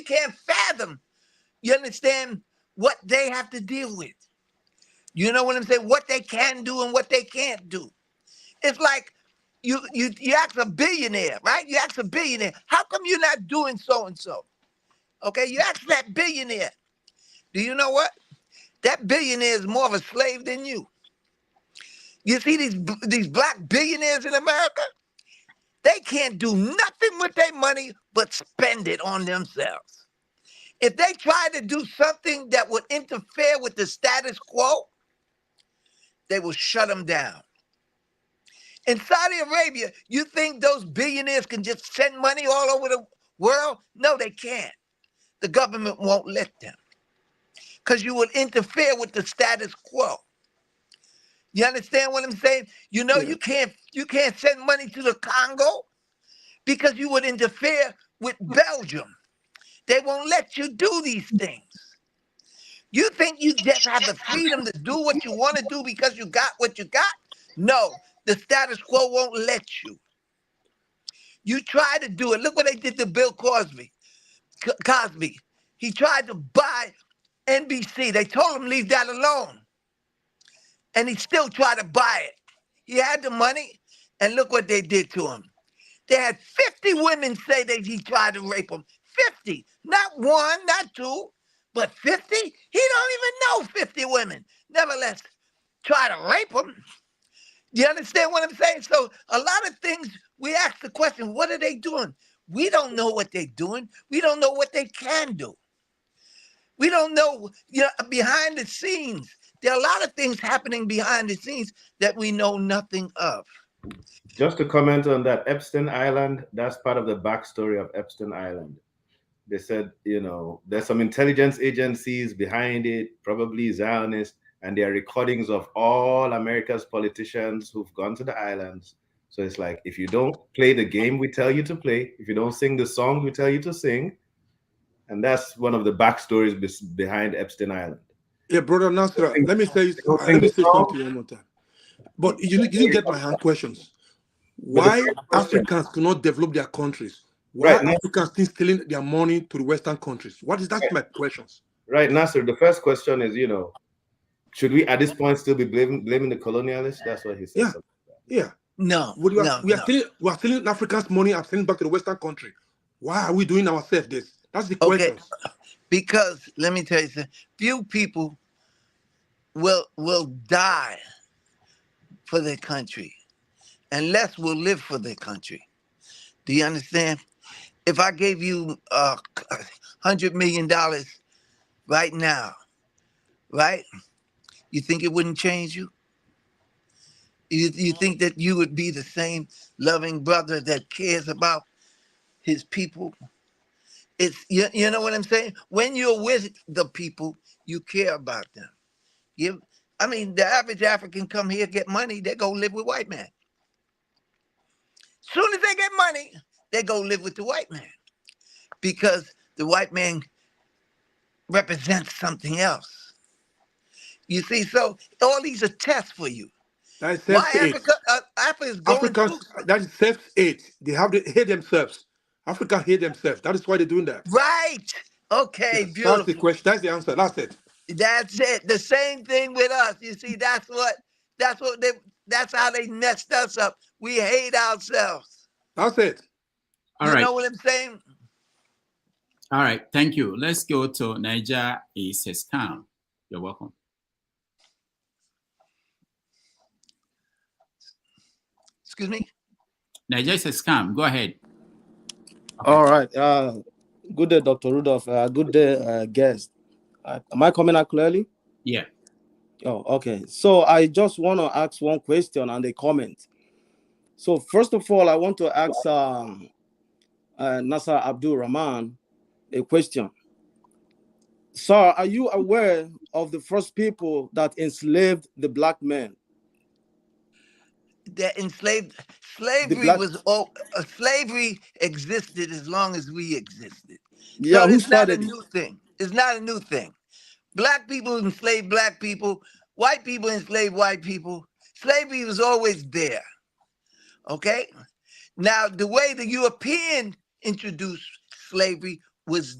can't fathom. You understand what they have to deal with? You know what I'm saying? What they can do and what they can't do. It's like you ask a billionaire, right? You ask a billionaire, how come you're not doing so and so? Okay, you ask that billionaire. Do you know what? That billionaire is more of a slave than you. You see these black billionaires in America? They can't do nothing with their money but spend it on themselves. If they try to do something that would interfere with the status quo, they will shut them down. In Saudi Arabia, you think those billionaires can just send money all over the world? No, they can't. The government won't let them because you would interfere with the status quo. You understand what I'm saying? You know, you can't send money to the Congo because you would interfere with Belgium. They won't let you do these things. You think you just have the freedom to do what you want to do because you got what you got? No, the status quo won't let you. You try to do it. Look what they did to Bill Cosby. He tried to buy NBC. They told him leave that alone. And he still tried to buy it. He had the money, and look what they did to him. They had 50 women say that he tried to rape them. 50. Not one, not two, but 50? He don't even know 50 women. Nevertheless, try to rape them. You understand what I'm saying? So a lot of things, we ask the question, what are they doing? We don't know what they're doing. We don't know what they can do. We don't know, behind the scenes. There are a lot of things happening behind the scenes that we know nothing of. Just to comment on that, Epstein Island, that's part of the backstory of Epstein Island. They said, there's some intelligence agencies behind it, probably Zionists, and there are recordings of all America's politicians who've gone to the islands. So it's like, if you don't play the game we tell you to play, if you don't sing the song we tell you to sing, and that's one of the backstories behind Epstein Island. Yeah, Brother Nassar, let me say something one more time. But you didn't get my hand questions. Why Africans cannot develop their countries? Why Africans still stealing their money to the Western countries? What is that? My questions. Right, Nassar. The first question is, should we at this point still be blaming the colonialists? That's what he said. Yeah. No. We are stealing Africans' money and sending back to the Western country. Why are we doing ourselves this? That's the question. Because let me tell you something. Few people will die for their country, and less will live for their country. Do you understand? If I gave you $100 million right now, right? You think it wouldn't change you? You think that you would be the same loving brother that cares about his people? You know what I'm saying? When you're with the people, you care about them. I mean, the average African come here, get money, they go live with white man. Soon as they get money, they go live with the white man because the white man represents something else. You see, so all these are tests for you. That is Why self-hate. Africa is going through. Africans, that is self-hate. They have to hate themselves. Africa hate themselves. That is why they're doing that. Right. Okay, Yes, that's the beautiful. question. That's the answer. That's it. That's it. The same thing with us. You see, that's how they messed us up. We hate ourselves. That's it. All You right. know what I'm saying? All right. Thank you. Let's go to Niger is a scam. You're welcome. Excuse me? Niger is a scam. Go ahead. Okay. All right. Good day, Dr. Rudolph. Good day, guest. Am I coming out clearly? Yeah. Oh, okay. So I just want to ask one question and a comment. So first of all, I want to ask Nassar Rahmaan a question. Sir, are you aware of the first people that enslaved the black men? That slavery slavery existed as long as we existed. Yeah, So who it's not a started it? new thing. It's not a new thing. Black people enslaved black people. White people enslaved white people. Slavery was always there. Okay? Now, the way the European introduced slavery was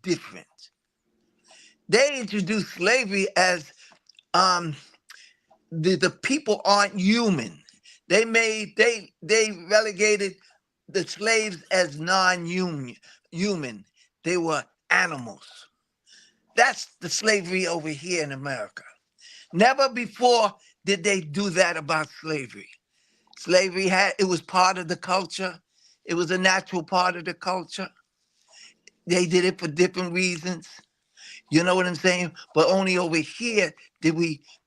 different. They introduced slavery as the people aren't human. They relegated the slaves as non-human. They were animals. That's the slavery over here in America. Never before did they do that about slavery. Slavery it was part of the culture. It was a natural part of the culture. They did it for different reasons. You know what I'm saying? But only over here did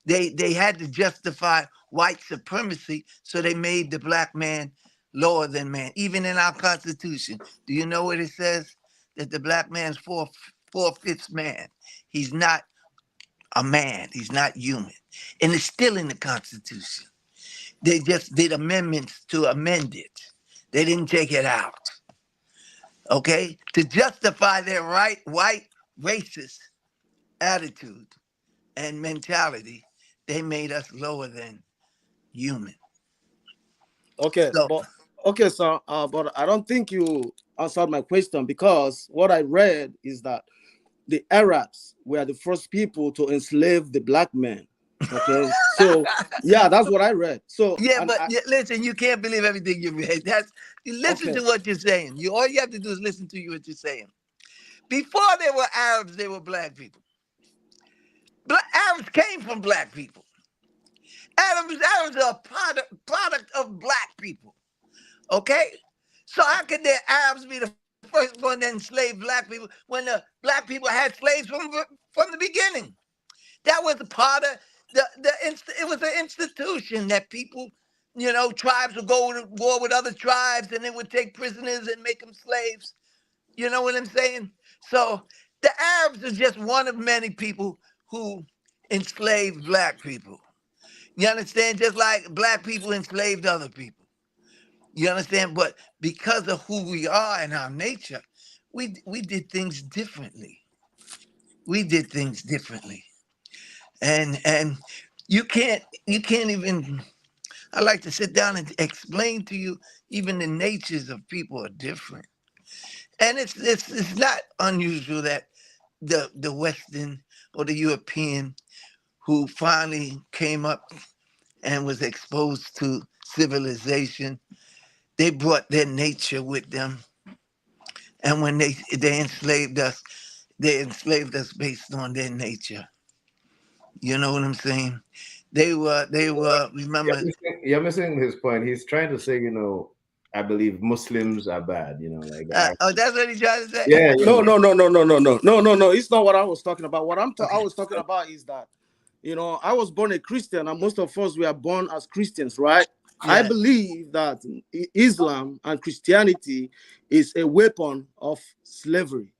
they had to justify white supremacy, so they made the black man lower than man. Even in our Constitution, do you know what it says? That the black man's four-fifths man. He's not a man. He's not human. And it's still in the Constitution. They just did amendments to amend it. They didn't take it out. Okay? To justify their white racist attitude and mentality, they made us lower than human. Okay, So, sir. But I don't think you answered my question, because what I read is that the Arabs were the first people to enslave the black men. Okay, so yeah, that's what I read. So yeah, but listen, you can't believe everything you read. Listen to what you're saying. All you have to do is listen to what you're saying. Before there were Arabs, there were black people. Arabs came from black people. Arabs are a product of black people. Okay? So how could the Arabs be the first one to enslave black people when the black people had slaves from the beginning? That was a part of it was an institution that people, tribes would go to war with other tribes and they would take prisoners and make them slaves. You know what I'm saying? So the Arabs are just one of many people who enslaved black people. You understand? Just like black people enslaved other people. You understand? But because of who we are and our nature, we did things differently. We did things differently. And you can't even, I like to sit down and explain to you, even the natures of people are different. And it's not unusual that the Western or the European who finally came up and was exposed to civilization, they brought their nature with them. And when they enslaved us based on their nature. You know what I'm saying? They were remember. You're missing his point. He's trying to say, I believe Muslims are bad, you know, like oh, that's what he's trying to say? yeah, No. It's not what I was talking about. What Okay. I was talking about is that, you know, I was born a Christian, and most of us, we are born as Christians, right? Yeah. I believe that Islam and Christianity is a weapon of slavery.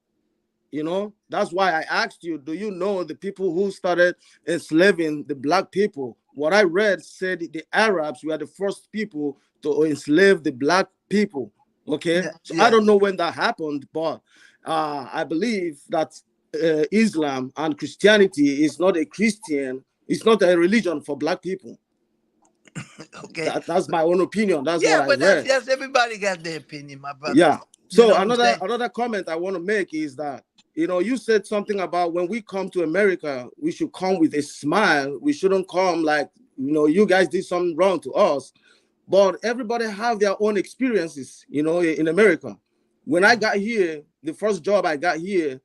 You know, that's why I asked you, do you know the people who started enslaving the black people? What I read said the Arabs were the first people to enslave the black people. Okay, Yeah, so yeah. I don't know when that happened, but I believe that Islam and Christianity is not a Christian, it's not a religion for black people. Okay. That's my own opinion. That's Yeah, what I but read. that's everybody got their opinion, my brother. Yeah. You So know what I'm saying? another comment I want to make is that, you know, you said something about when we come to America, we should come with a smile. We shouldn't come like, you know, you guys did something wrong to us. But everybody have their own experiences, you know, in America. When I got here, the first job I got here,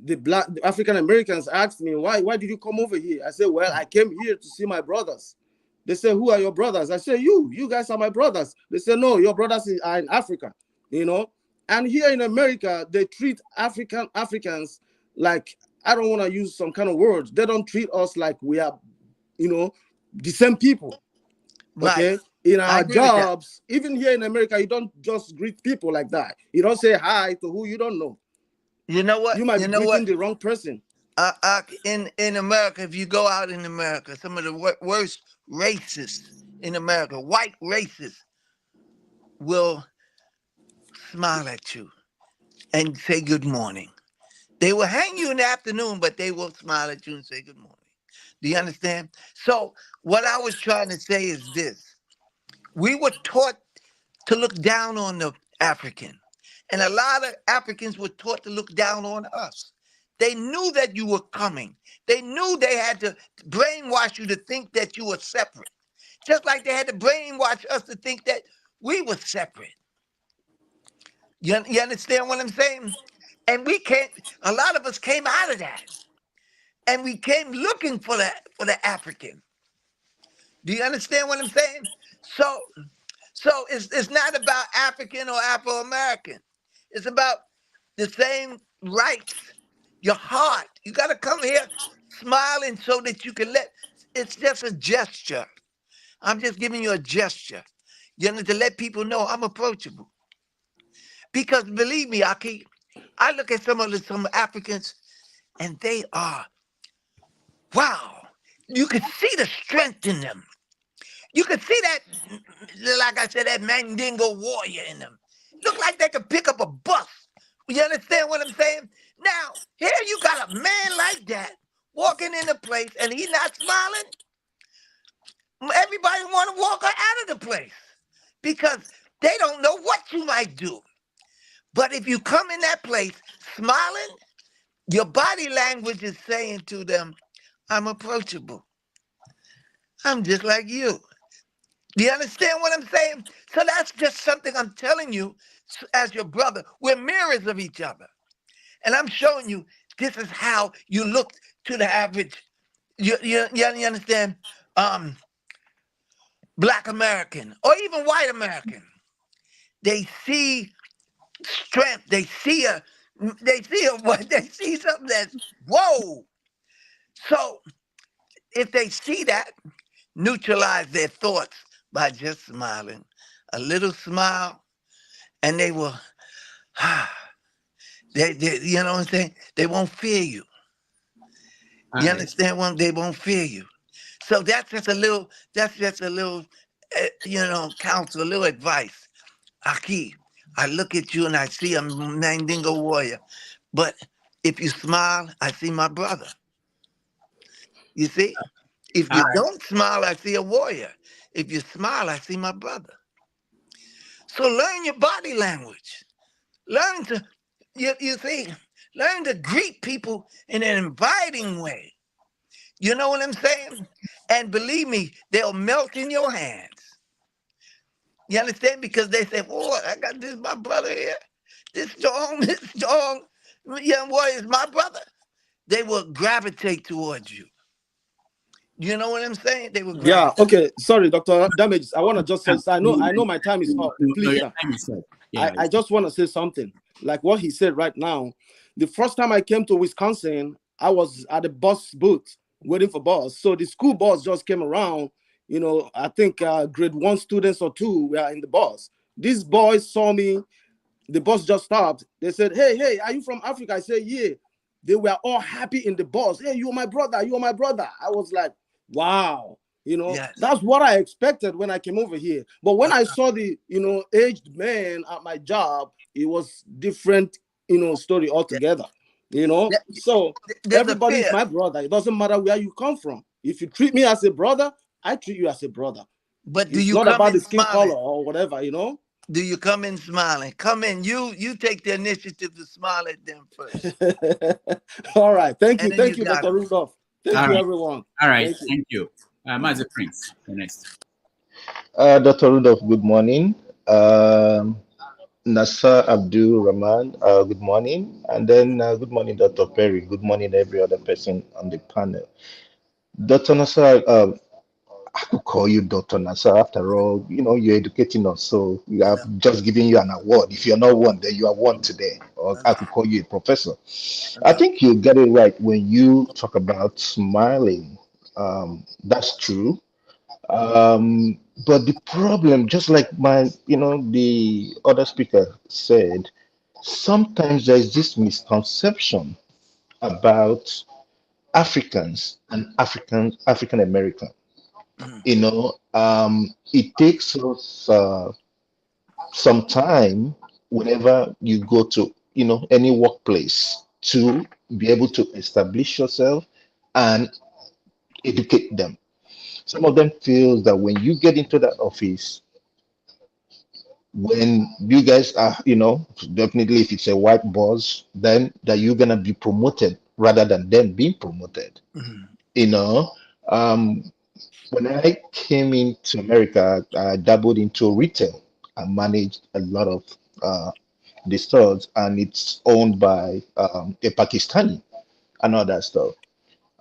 the African Americans asked me, why did you come over here? I said, well, I came here to see my brothers. They said, who are your brothers? I said, you guys are my brothers. They said, no, your brothers are in Africa, you know. And here in America, they treat Africans like, I don't want to use some kind of words. They don't treat us like we are, you know, the same people. Okay. Right. In I our agree with that. jobs, even here in America, you don't just greet people like that. You don't say hi to who you don't know. You know what? You might be greeting the wrong person. In America, if you go out in America, some of the worst racists in America, white racists, will smile at you and say good morning. They will hang you in the afternoon, but they will smile at you and say good morning. Do you understand? So what I was trying to say is this. We were taught to look down on the African. And a lot of Africans were taught to look down on us. They knew that you were coming. They knew they had to brainwash you to think that you were separate. Just like they had to brainwash us to think that we were separate. You understand what I'm saying? And a lot of us came out of that. And we came looking for the African. Do you understand what I'm saying? So it's not about African or Afro-American. It's about the same rights, your heart. You got to come here smiling so that you can it's just a gesture. I'm just giving you a gesture. You know, to let people know I'm approachable. Because believe me, Aki, I look at some Africans and they are, wow. You can see the strength in them. You can see that, like I said, that Mandingo warrior in them. Look like they could pick up a bus. You understand what I'm saying? Now, here you got a man like that walking in the place and he's not smiling. Everybody want to walk her out of the place because they don't know what you might do. But if you come in that place smiling, your body language is saying to them, I'm approachable. I'm just like you. Do you understand what I'm saying? So that's just something I'm telling you as your brother. We're mirrors of each other. And I'm showing you this is how you look to the average, you understand, Black American or even white American. They see strength. They see something that's, whoa. So if they see that, neutralize their thoughts by just smiling. A little smile, and they will, they you know what I'm saying? They won't fear you. You understand what? They won't fear you. So that's just a little, counsel, a little advice. Aki, I look at you and I see a Mandingo warrior. But if you smile, I see my brother. You see? If you don't smile, I see a warrior. If you smile, I see my brother. So learn your body language. Learn to, learn to greet people in an inviting way. You know what I'm saying? And believe me, they'll melt in your hands. You understand? Because they say, boy, I got this, my brother here. This strong young warrior is my brother. They will gravitate towards you. You know what I'm saying? They were Yeah, granted. okay. Sorry, Dr. Damages. I want to just say, I know my time is up. No, Please, your sir. time is up. Yeah, I just want to say something. Like what he said right now. The first time I came to Wisconsin, I was at the bus booth waiting for bus. So the school bus just came around. You know, I think grade 1 students or 2 were in the bus. These boys saw me. The bus just stopped. They said, hey, are you from Africa? I said, yeah. They were all happy in the bus. Hey, you're my brother. You're my brother. I was like, wow. You know, Yes. that's what I expected when I came over here. But when I saw the, aged man at my job, it was different, story altogether. So There's a everybody's fear. my brother. It doesn't matter where you come from. If you treat me as a brother, I treat you as a brother. But do It's you not come about in the skin smiling? color or whatever, Do you come in smiling? Come in. You take the initiative to smile at them first. All right. Thank And you. then Thank you, got Dr. them. Rudolph. Thank you, everyone. All right. Thank you. Master Prince, the next. Dr. Rudolph, good morning. Nassar Rahmaan, good morning. And then good morning, Dr. Perry. Good morning, every other person on the panel. Dr. Nassar, I could call you Dr. Nassar. After all, you're educating us. So we have just given you an award. If you're not one, then you are one today. Or I could call you a professor. I think you get it right when you talk about smiling. That's true. But the problem, just like the other speaker said, sometimes there's this misconception about Africans and African American. It takes us some time whenever you go to any workplace to be able to establish yourself and educate them. Some of them feel that when you get into that office, when you guys are, definitely if it's a white boss, then that you're gonna be promoted rather than them being promoted. When I came into America, I dabbled into retail. I managed a lot of the stores, and it's owned by a Pakistani and all that stuff.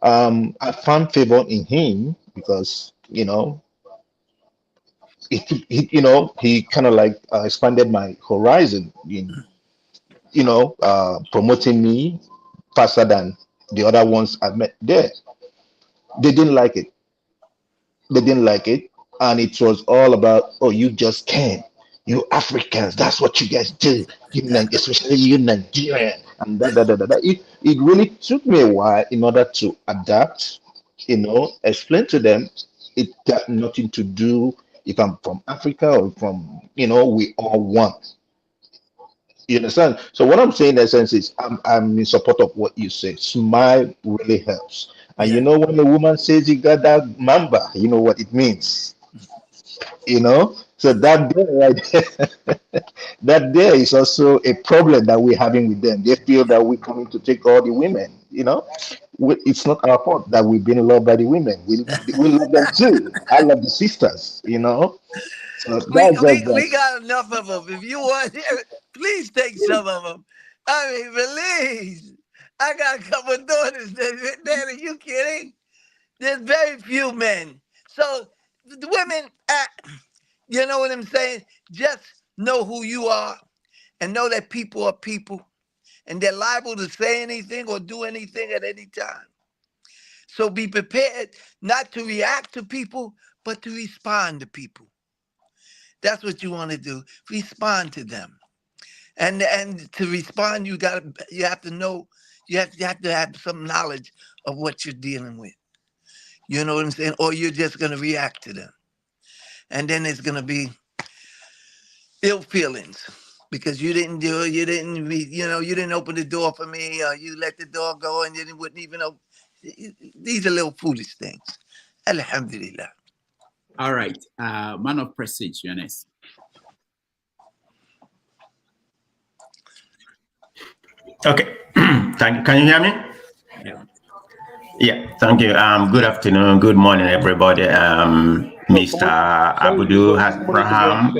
I found favor in him because he kind of like expanded my horizon in promoting me faster than the other ones I met there. They didn't like it. And it was all about, oh, you just can't. You Africans, that's what you guys do. Especially you Nigerian, and that. It really took me a while in order to adapt. Explain to them it got nothing to do if I'm from Africa or from we all want. You understand? So what I'm saying in essence is I'm in support of what you say. Smile really helps. And when a woman says you got that mamba, you know what it means. So that there right there, that there is also a problem that we're having with them. They feel that we're coming to take all the women. It's not our fault that we've been loved by the women. We love them too. I love the sisters. So we got enough of them. If you want, please take some of them. I mean, please. I got a couple of daughters. Man, are you kidding? There's very few men. So the women, you know what I'm saying? Just know who you are and know that people are people and they're liable to say anything or do anything at any time. So be prepared not to react to people, but to respond to people. That's what you want to do. Respond to them. And to respond, you have to know, you have to have some knowledge of what you're dealing with. You know what I'm saying? Or you're just going to react to them. And then it's going to be ill feelings because you didn't do it. You didn't open the door for me, or you let the door go and you wouldn't even open. These are little foolish things. Alhamdulillah. All right. Man of prestige, Eunice. Okay. Can you hear me? Yeah. Yeah, thank you. Good afternoon, good morning, everybody. Mr. Abudu Rahmaan.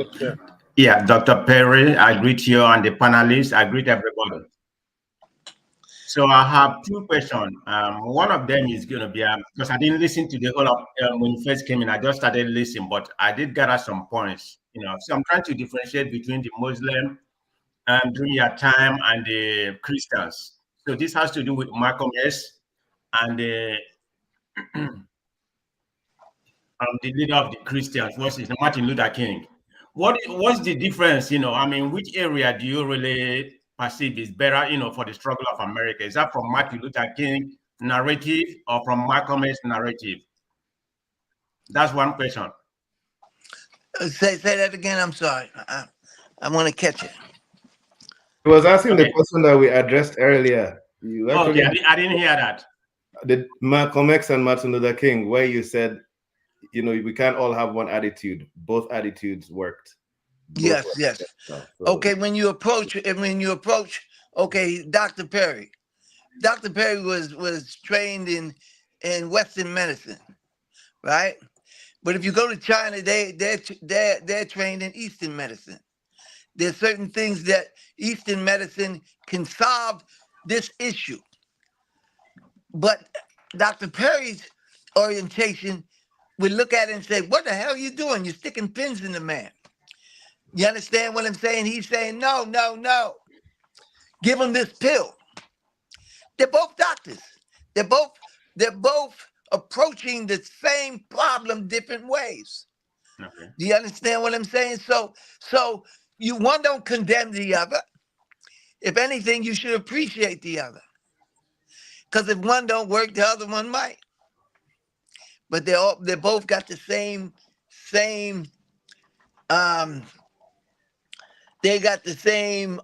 Yeah, Dr. Perry, I greet you and the panelists. I greet everybody. So I have two questions. One of them is going to be because I didn't listen to the whole of when you first came in. I just started listening, but I did gather some points. So I'm trying to differentiate between the Muslim during your time and the Christians. So this has to do with Malcolm X and the leader of the Christians, versus Martin Luther King. What's the difference? I mean, which area do you really perceive is better, for the struggle of America? Is that from Martin Luther King narrative or from Malcolm X narrative? That's one question. Say that again. I'm sorry. I want to catch it. He was asking the question that we addressed earlier. You actually, I didn't hear that. The Malcolm X and Martin Luther King, where you said, we can't all have one attitude. Both attitudes worked. Yes. So, okay, when you approach, okay, Dr. Perry. Dr. Perry was trained in Western medicine, right? But if you go to China, they're trained in Eastern medicine. There's certain things that Eastern medicine can solve this issue. But Dr. Perry's orientation would look at it and say, what the hell are you doing? You're sticking pins in the man. You understand what I'm saying? He's saying, no. Give him this pill. They're both doctors. They're both approaching the same problem different ways. Okay. Do you understand what I'm saying? So one don't condemn the other. If anything, you should appreciate the other. Because if one don't work, the other one might. But they both got the same they got the same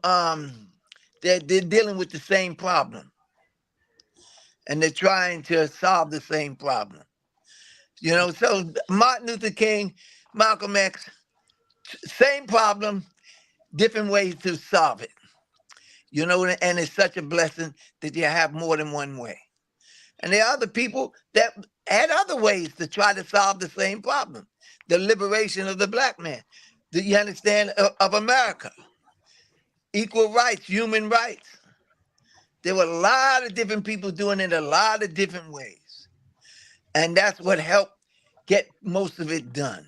they're dealing with the same problem. And they're trying to solve the same problem. So Martin Luther King, Malcolm X, same problem, different ways to solve it. And it's such a blessing that you have more than one way. And there are other people that had other ways to try to solve the same problem. The liberation of the black man. Do you understand? Of America. Equal rights, human rights. There were a lot of different people doing it a lot of different ways. And that's what helped get most of it done.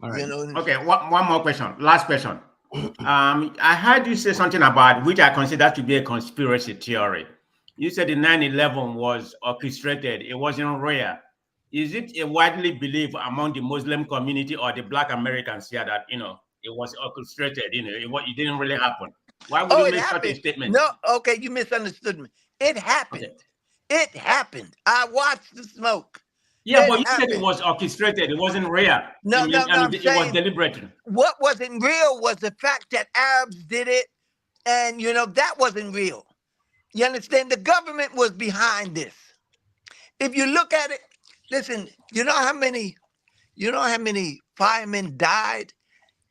All right. Okay, one more question. Last question. I heard you say something about which I consider to be a conspiracy theory. You said the 9/11 was orchestrated. It wasn't real. Is it widely believed among the Muslim community or the Black Americans here that it was orchestrated? It didn't really happen. Why would you make such a statement? No, okay, you misunderstood me. It happened. Okay. It happened. I watched the smoke. Yeah, but you said it was orchestrated. It wasn't real. No, it was deliberate. What wasn't real was the fact that Arabs did it, and that wasn't real. You understand? The government was behind this. If you look at it, listen. You know how many firemen died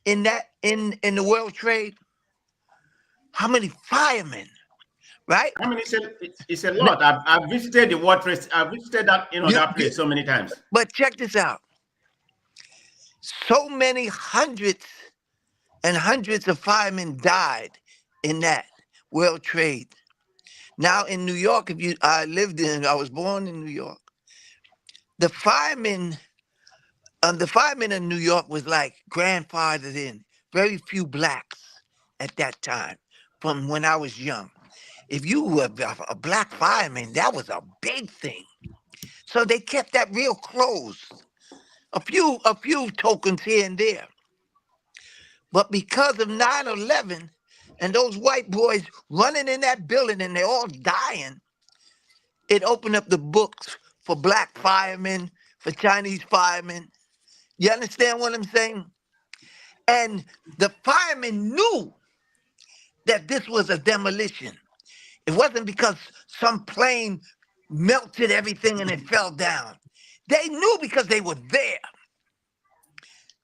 in the World Trade? How many firemen? Right? I mean, it's a lot. I've visited the World Trade. I've visited that that place so many times. But check this out. So many hundreds and hundreds of firemen died in that World Trade. Now in New York, I was born in New York. The firemen in New York was like grandfathered in. Very few blacks at that time, from when I was young. If you were a black fireman, that was a big thing. So they kept that real close. A few tokens here and there. But because of 9/11 and those white boys running in that building and they're all dying, it opened up the books for black firemen, for Chinese firemen. You understand what I'm saying? And the firemen knew that this was a demolition. It wasn't because some plane melted everything and it fell down. They knew because they were there.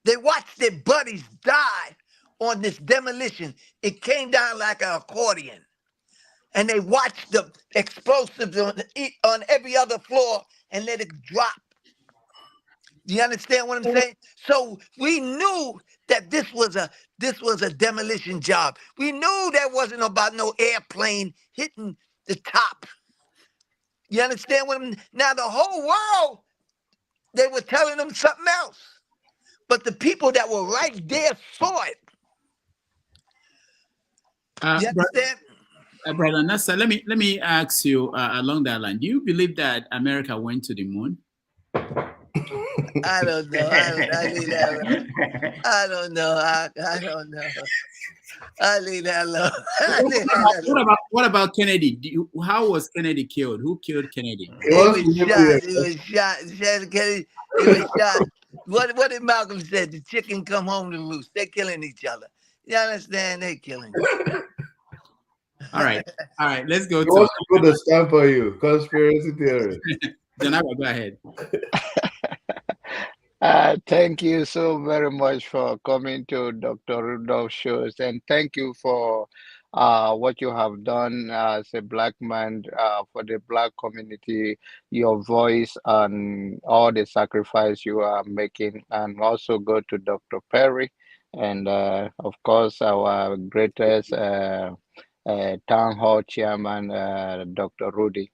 They watched their buddies die on this demolition. It came down like an accordion. And they watched the explosives on every other floor and let it drop. Do you understand what I'm saying? So we knew that this was a demolition job. We knew there wasn't about no airplane hitting the top. You understand what I'm, now the whole world, they were telling them something else. But the people that were right there saw it. You understand? Brother Nassar, let me ask you along that line. Do you believe that America went to the moon? I don't know. I leave that alone. I don't know. I don't know. I leave that alone. What about Kennedy? How was Kennedy killed? Who killed Kennedy? He was shot. He was shot. Kennedy, he was shot. What did Malcolm say? The chicken come home to roost. They're killing each other. You understand? They're killing each other. All right. Let's go. He wants to put a stamp on you. Conspiracy theory. Janaba, go ahead. Thank you so very much for coming to Dr. Rudolph's shows, and thank you for what you have done as a black man for the black community, your voice and all the sacrifice you are making, and also go to Dr. Perry, and of course our greatest town hall chairman, Dr. Rudy.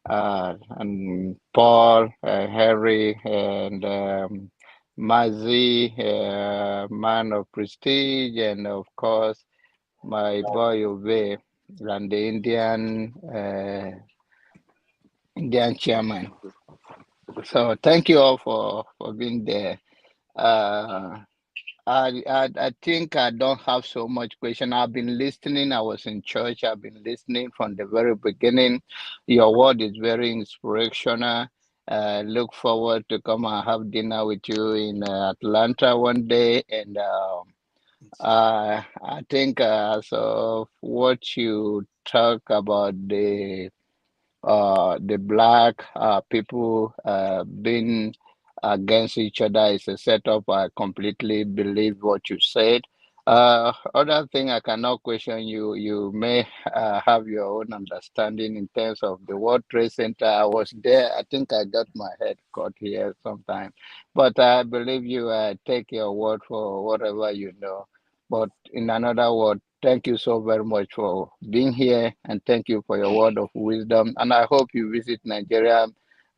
And Paul, Harry, and Mazi, man of prestige, and of course my boy Ove, and the Indian chairman. So thank you all for being there. I think I don't have so much question. I've been listening. I was in church. I've been listening from the very beginning. Your word is very inspirational. Look forward to come and have dinner with you in Atlanta one day. And I think so what you talk about the black people being against each other is a setup. I completely believe what you said. Other thing I cannot question you. You may have your own understanding in terms of the World Trade Center. I was there. I think I got my head caught here sometime, but I believe you. Take your word for whatever you know. But in another word, thank you so very much for being here, and thank you for your word of wisdom. And I hope you visit Nigeria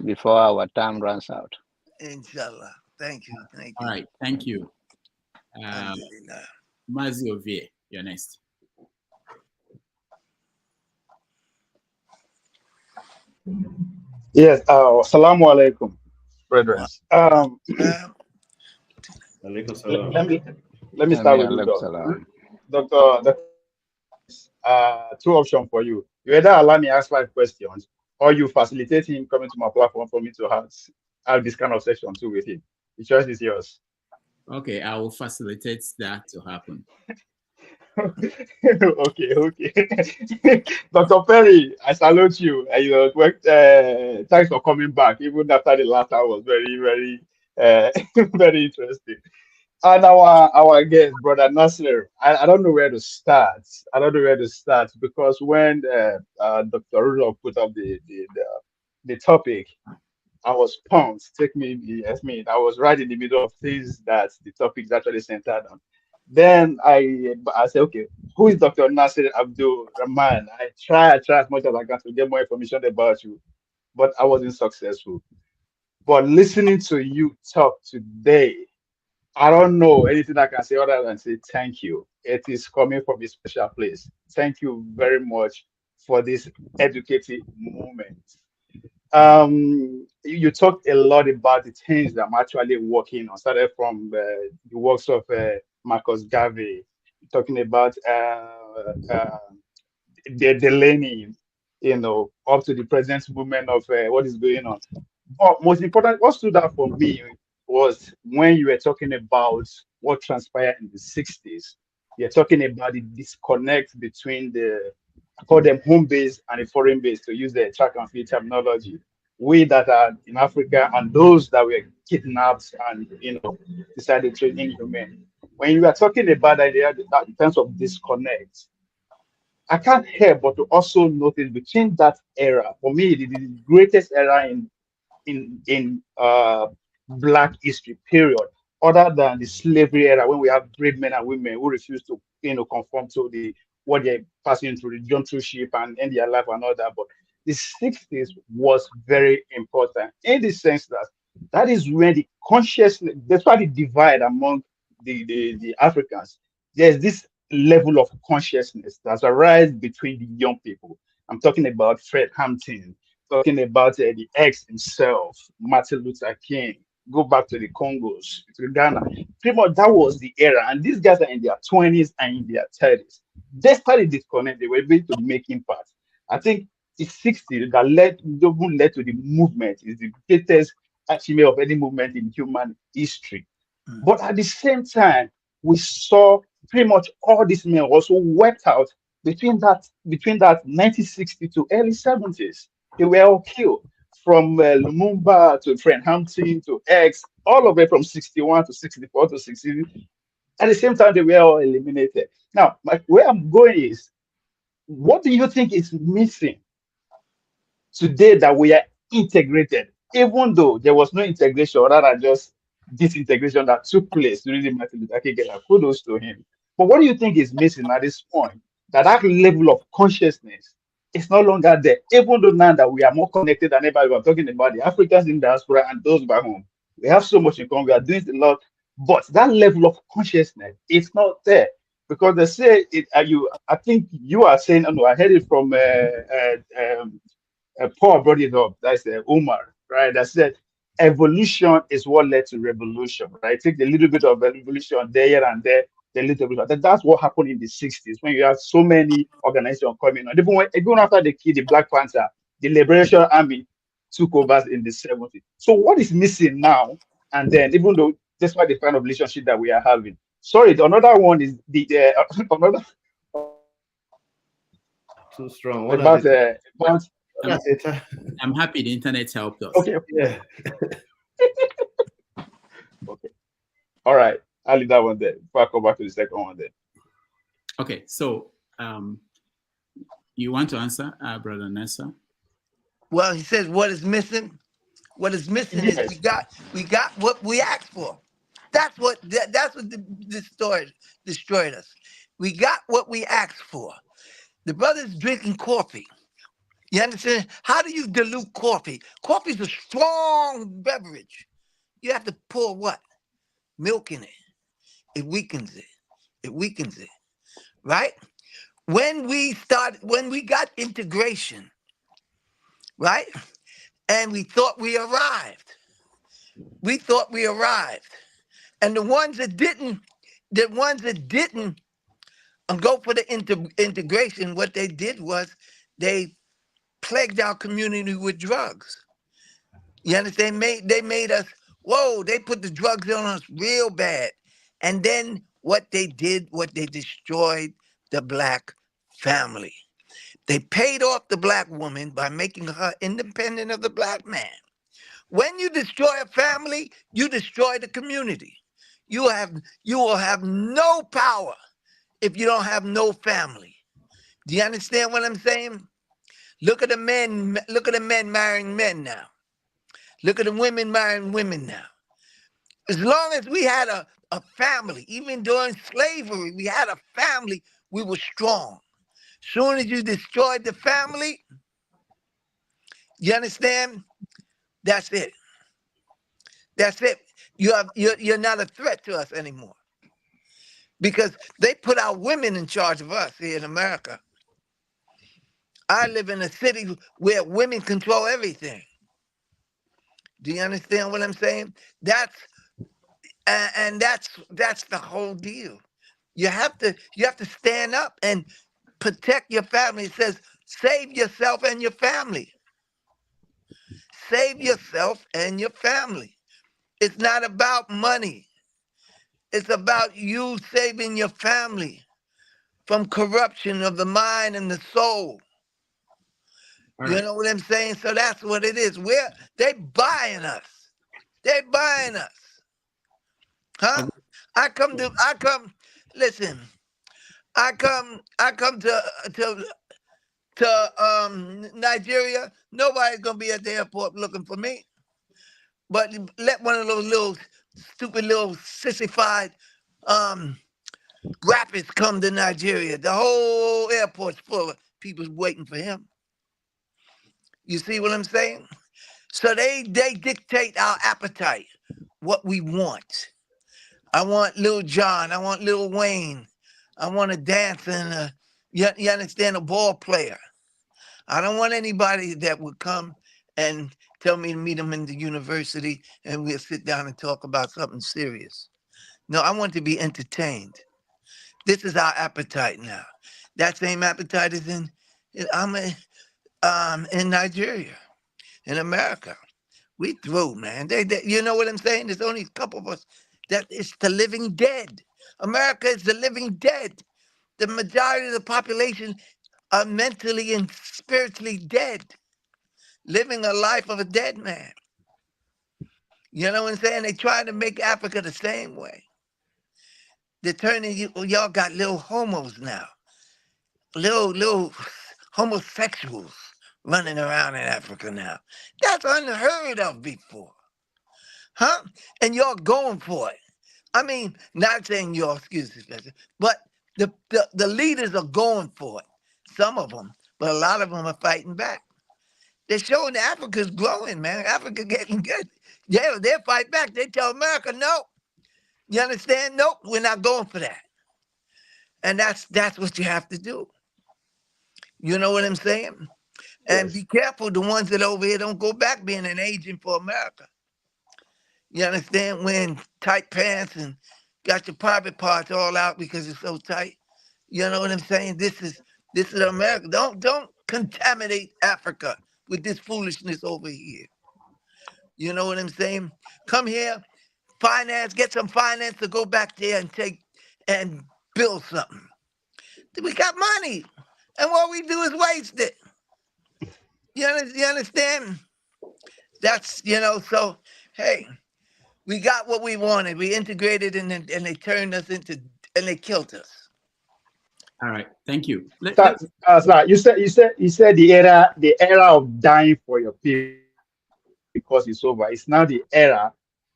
before our time runs out. Inshallah. Thank you. All right. Thank you. Mazi Ovie, you're next. Yes. Assalamu alaikum, brethren. Let me start with you, Doctor. Two options for you. You either allow me ask 5 questions, or you facilitate him coming to my platform for me to have this kind of session too with him. The choice is yours. Okay, I will facilitate that to happen. Okay. Dr. Perry, I salute you. Thanks for coming back, even after the last hour was very, very, very interesting. And our guest, Brother Nassar, I don't know where to start. Because when Dr. Rudolph put up the topic, I was pumped. I was right in the middle of things that the topic is actually centered on. Then I said, okay, who is Dr. Nassar Rahmaan? I try as much as I can to get more information about you, but I wasn't successful. But listening to you talk today, I don't know anything I can say other than say thank you. It is coming from a special place. Thank you very much for this educative moment. You talked a lot about the things that I'm actually working on. Started from the works of Marcus Garvey, talking about the Delaney, up to the present moment of what is going on. But most important, what stood out for me was when you were talking about what transpired in the 60s. You're talking about the disconnect between I call them home base and the foreign base, to use the track and field terminology. We that are in Africa and those that were kidnapped and decided to trade inhuman. When you are talking about that in terms of disconnect, I can't help but to also notice between that era, for me, the greatest era in Black history period, other than the slavery era, when we have brave men and women who refuse to conform to the what they're passing through, the jump through ship and end their life and all that. But the 60s was very important in the sense that that is when the consciousness, despite the divide among the Africans, there's this level of consciousness that's arisen between the young people. I'm talking about Fred Hampton, talking about the ex himself, Martin Luther King. Go back to the Congos, to Ghana. Pretty much that was the era. And these guys are in their 20s and in their 30s. Despite the disconnect, they were able to make impact. I think the 60s that led to the movement is the greatest achievement of any movement in human history. But at the same time, we saw pretty much all these men also wiped out between that 1960 to early 70s. They were all killed from Lumumba to Fred Hampton to X, all of it from 61 to 64 to 60. At the same time, they were all eliminated. Now, where I'm going is, what do you think is missing today that we are integrated, even though there was no integration, rather just disintegration that took place during the Martin Luther King era? Kudos to him. But what do you think is missing at this point? That level of consciousness is no longer there, even though now that we are more connected than ever. We are talking about the Africans in diaspora and those back home. We have so much in common. We are doing a lot, but that level of consciousness is not there. Because they say it. I think you are saying. Oh no, I heard it from Paul brought it up. That's Umar, right? That said, evolution is what led to revolution, right? Take a little bit of evolution there and there, the little bit. That's what happened in the 60s when you have so many organizations coming on. Even after they killed the Black Panther, the Liberation Army took over in the 70s. So what is missing now? And then, even though despite the kind of relationship that we are having, sorry, another one is the another too strong. about I'm happy the internet helped us. Okay. Yeah. Okay. All right. I'll leave that one there. Before I come back to the second one then. Okay. So you want to answer, Brother Nassar? Well, he says what is missing. What is missing is we got what we asked for. That's what destroyed us. We got what we asked for. The brother's drinking coffee. You understand? How do you dilute coffee? Coffee's a strong beverage. You have to pour what? Milk in it. It weakens it. It weakens it. Right? When we got integration, right? And we thought we arrived. And the ones that didn't go for the integration, what they did was they plagued our community with drugs. You understand? They made us, they put the drugs on us real bad. And then what they destroyed the Black family. They paid off the Black woman by making her independent of the Black man. When you destroy a family, you destroy the community. You will have no power if you don't have no family. Do you understand what I'm saying? Look at the men marrying men now. Look at the women marrying women now. As long as we had a family, even during slavery, we had a family, we were strong. Soon as you destroyed the family, you understand? That's it. That's it. You're not a threat to us anymore. Because they put our women in charge of us here in America. I live in a city where women control everything. Do you understand what I'm saying? That's the whole deal. You have to stand up and protect your family. It says, save yourself and your family. Save yourself and your family. It's not about money. It's about you saving your family from corruption of the mind and the soul. You know what I'm saying? So that's what it is. They buying us. They buying us. Huh? I come to Nigeria. Nobody's gonna be at the airport looking for me. But let one of those little stupid little sissified Rapids come to Nigeria. The whole airport's full of people waiting for him. You see what I'm saying? So they dictate our appetite, what we want. I want Lil Jon. I want Lil Wayne. I want to dance and you understand, a ball player. I don't want anybody that would come and tell me to meet them in the university and we'll sit down and talk about something serious. No, I want to be entertained. This is our appetite now. That same appetite is in Nigeria, in America. We through, man. You know what I'm saying? There's only a couple of us that it's the living dead. America is the living dead. The majority of the population are mentally and spiritually dead, living a life of a dead man. You know what I'm saying? They try to make Africa the same way. They're turning y'all got little homos now, little homosexuals running around in Africa now. That's unheard of before, huh? And y'all going for it. I mean, not saying y'all, excuse me, but the leaders are going for it. Some of them, but a lot of them are fighting back. They're showing Africa's growing, man. Africa getting good. Yeah, they'll fight back. They tell America, no. You understand? Nope, we're not going for that. And that's what you have to do. You know what I'm saying? And be careful, the ones that over here don't go back being an agent for America. You understand? Wearing tight pants and got your private parts all out because it's so tight. You know what I'm saying? This is America. Don't contaminate Africa with this foolishness over here. You know what I'm saying? Come here, get some finance to go back there and build something. We got money, and what we do is waste it. You understand? That's, so, hey, we got what we wanted. We integrated and they turned us and they killed us. All right, thank you. Sir, you said the era of dying for your people because it's over. It's now the era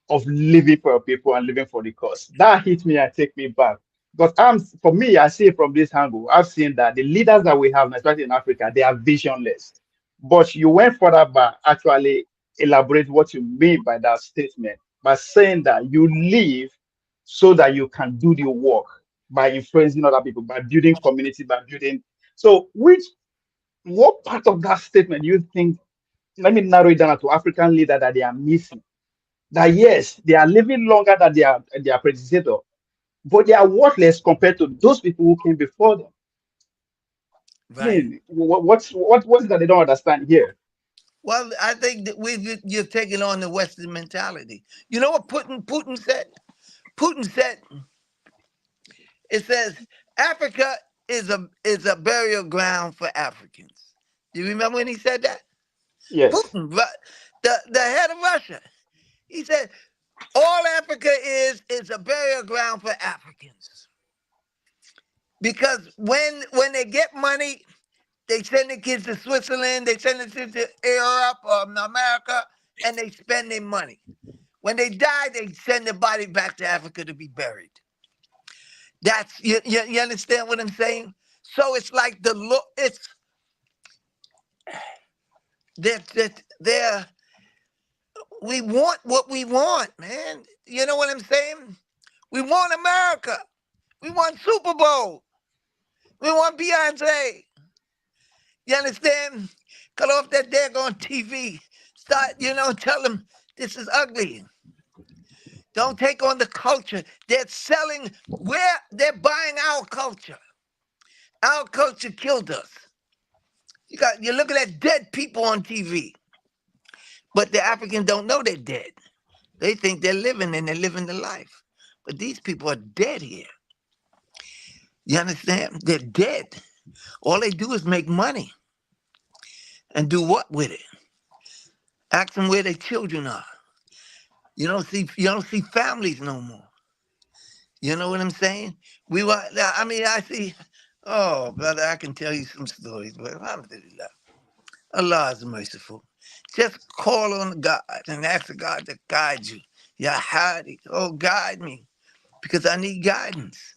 of living for your people and living for the cause. That hit me and take me back. But for me, I see it from this angle. I've seen that the leaders that we have, especially in Africa, they are visionless. But you went further by actually elaborate what you mean by that statement, by saying that you live so that you can do the work by influencing other people, by building community, by building. So what part of that statement do you think, let me narrow it down to African leaders that they are missing? That yes, they are living longer than their predecessor, but they are worthless compared to those people who came before them. Right. I mean, what's that they don't understand here? Well, I think that you're taking on the Western mentality. You know what Putin said? Putin said, it says Africa is a burial ground for Africans. Do you remember when he said that? Yes. Putin, the head of Russia. He said, all Africa is a burial ground for Africans. Because when they get money, they send the kids to Switzerland, they send the kids to Europe or America, and they spend their money. When they die, they send their body back to Africa to be buried. That's you understand what I'm saying? So it's like we want what we want, man. You know what I'm saying? We want America. We want Super Bowl. We want Beyonce. You understand? Cut off that daggone TV. Start, tell them this is ugly. Don't take on the culture. They're selling they're buying our culture. Our culture killed us. You're looking at dead people on TV. But the Africans don't know they're dead. They think they're living and they're living the life. But these people are dead here. You understand? They're dead. All they do is make money. And do what with it? Ask them where their children are. You don't see families no more. You know what I'm saying? I see, oh, brother, I can tell you some stories, but alhamdulillah, Allah is merciful. Just call on God and ask God to guide you. Ya Hadi, oh, guide me, because I need guidance.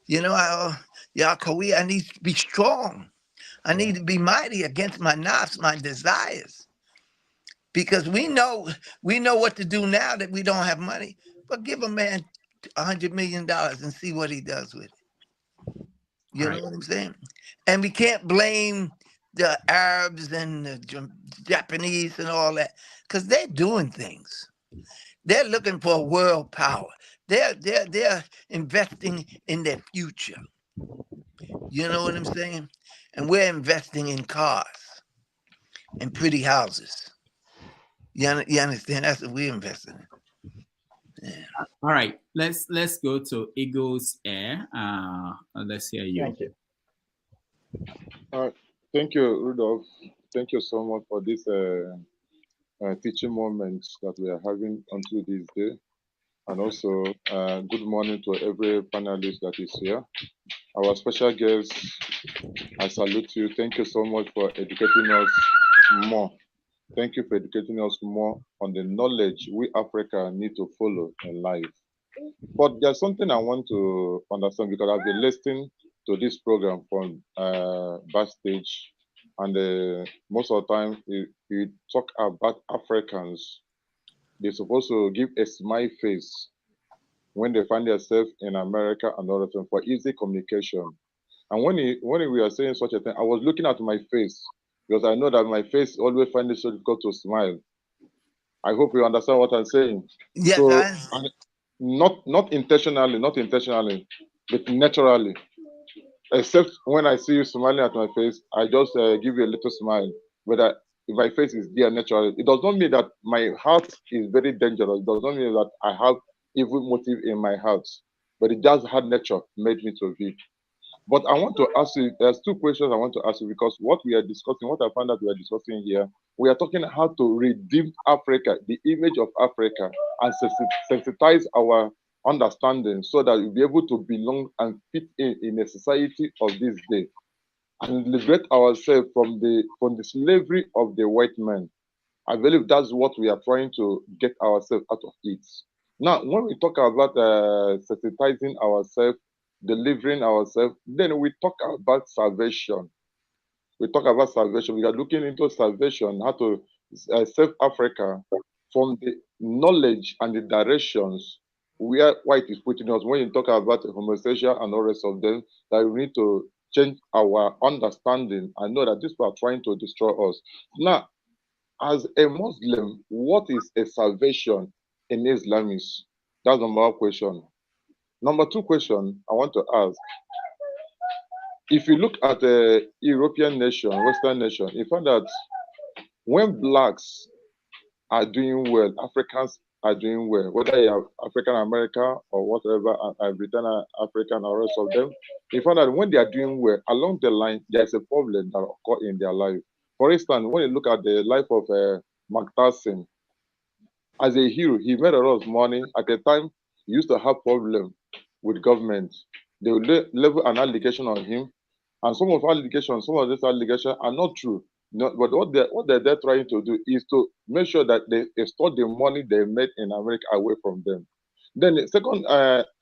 You know, Yahweh, I need to be strong. I need to be mighty against my nafs, my desires. Because we know what to do now that we don't have money. But give a man $100 million and see what he does with it. You know what I'm saying? And we can't blame the Arabs and the Japanese and all that, because they're doing things. They're looking for world power. They're investing in their future. You know what I'm saying? And we're investing in cars and pretty houses. You understand? That's what we're investing in. Yeah. All right, let's go to Eagles Air. Let's hear you. Thank you. Thank you, Rudolph. Thank you so much for this teaching moments that we are having until this day. And also, good morning to every panelist that is here. Our special guest, I salute you. Thank you so much for educating us more. Thank you for educating us more on the knowledge we Africa need to follow in life. But there's something I want to understand, because I've been listening to this program from backstage, and most of the time you talk about Africans. They're supposed to give a smile face when they find themselves in America and other things for easy communication. And when we are saying such a thing, I was looking at my face, because I know that my face always finds it so difficult to smile. I hope you understand what I'm saying. Yes, so, not intentionally, but naturally. Except when I see you smiling at my face, I just give you a little smile. But if my face is there naturally, it does not mean that my heart is very dangerous. It does not mean that I have evil motive in my heart. But it just had nature made me to be. But I want to ask you, there's two questions I want to ask you, because what we are discussing, what I found out we are discussing here, we are talking how to redeem Africa, the image of Africa, and sensitize our understanding so that we'll be able to belong and fit in a society of this day, and liberate ourselves from the slavery of the white man. I believe that's what we are trying to get ourselves out of it. Now, when we talk about sensitizing ourselves, delivering ourselves, then we talk about salvation. We talk about salvation. We are looking into salvation, how to save Africa from the knowledge and the directions where white is putting us. When you talk about homosexual and all the rest of them, that we need to change our understanding and know that these people are trying to destroy us. Now, as a Muslim, what is a salvation in Islam? That's number one question. Number two question I want to ask, if you look at a European nation, Western nation, you find that when blacks are doing well, Africans are doing well, whether you are African American or whatever, Britain, African, or rest of them, you find that when they are doing well, along the line, there's a problem that occurs in their life. For instance, when you look at the life of Mark Tyson, as a hero, he made a lot of money. At the time, he used to have problems with government. They will level an allegation on him, and some of these allegations are not true. No, but what they're trying to do is to make sure that they store the money they made in America away from them. Then the second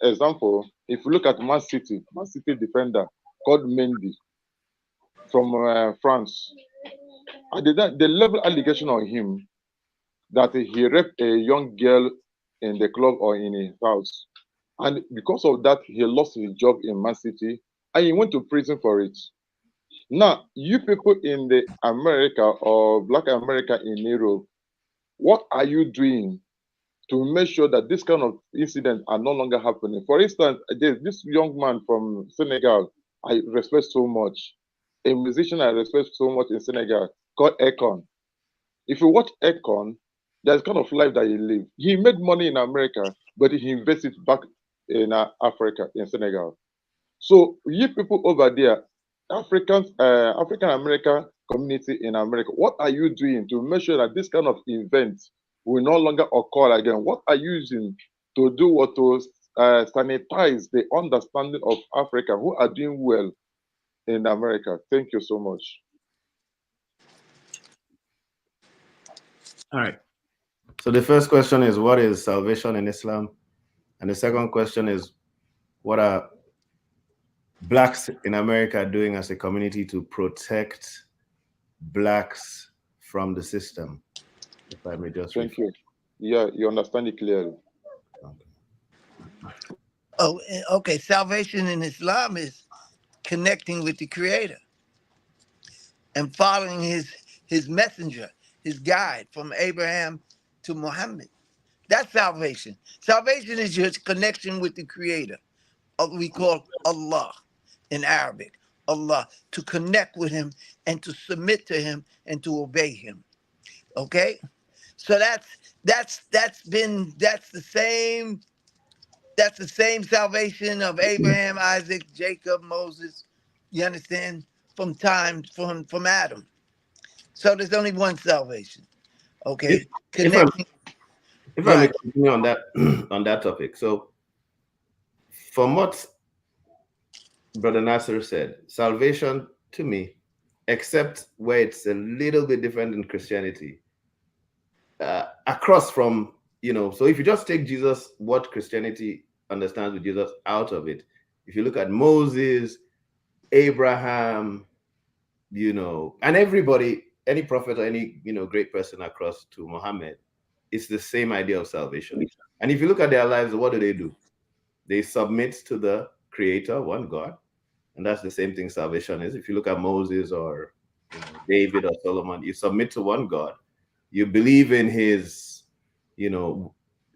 example, if you look at Man City defender called Mendy from France, they level allegation on him that he raped a young girl in the club or in his house. And because of that, he lost his job in Man City and he went to prison for it. Now, you people in the America or Black America in Europe, what are you doing to make sure that this kind of incidents are no longer happening? For instance, there's this young man from Senegal I respect so much, a musician I respect so much in Senegal called Akon. If you watch Akon, there's kind of life that he lived. He made money in America, but he invested back in Africa, in Senegal. So you people over there, African American community in America, what are you doing to make sure that this kind of event will no longer occur again? What are you using to do what to sanitize the understanding of Africa who are doing well in America? Thank you so much. All right. So the first question is, what is salvation in Islam? And the second question is, what are Blacks in America are doing as a community to protect Blacks from the system? If I may just Thank you. Yeah, you understand it clearly. Oh, okay. Salvation in Islam is connecting with the Creator and following his messenger, his guide from Abraham to Muhammad. That's salvation. Salvation is your connection with the Creator. We call Allah in Arabic. Allah, to connect with him and to submit to him and to obey him. Okay? So that's the same salvation of Abraham, Isaac, Jacob, Moses. You understand? From Adam. So there's only one salvation. Okay. If I may continue on that on that topic. So from what Brother Nassar said, salvation to me, except where it's a little bit different in Christianity, across from, so if you just take Jesus, what Christianity understands with Jesus out of it, if you look at Moses, Abraham, and everybody, any prophet or any, great person across to Muhammad, it's the same idea of salvation. And if you look at their lives, what do? They submit to the Creator, one God. And that's the same thing salvation is. If you look at Moses or David or Solomon, you submit to one God. You believe in his,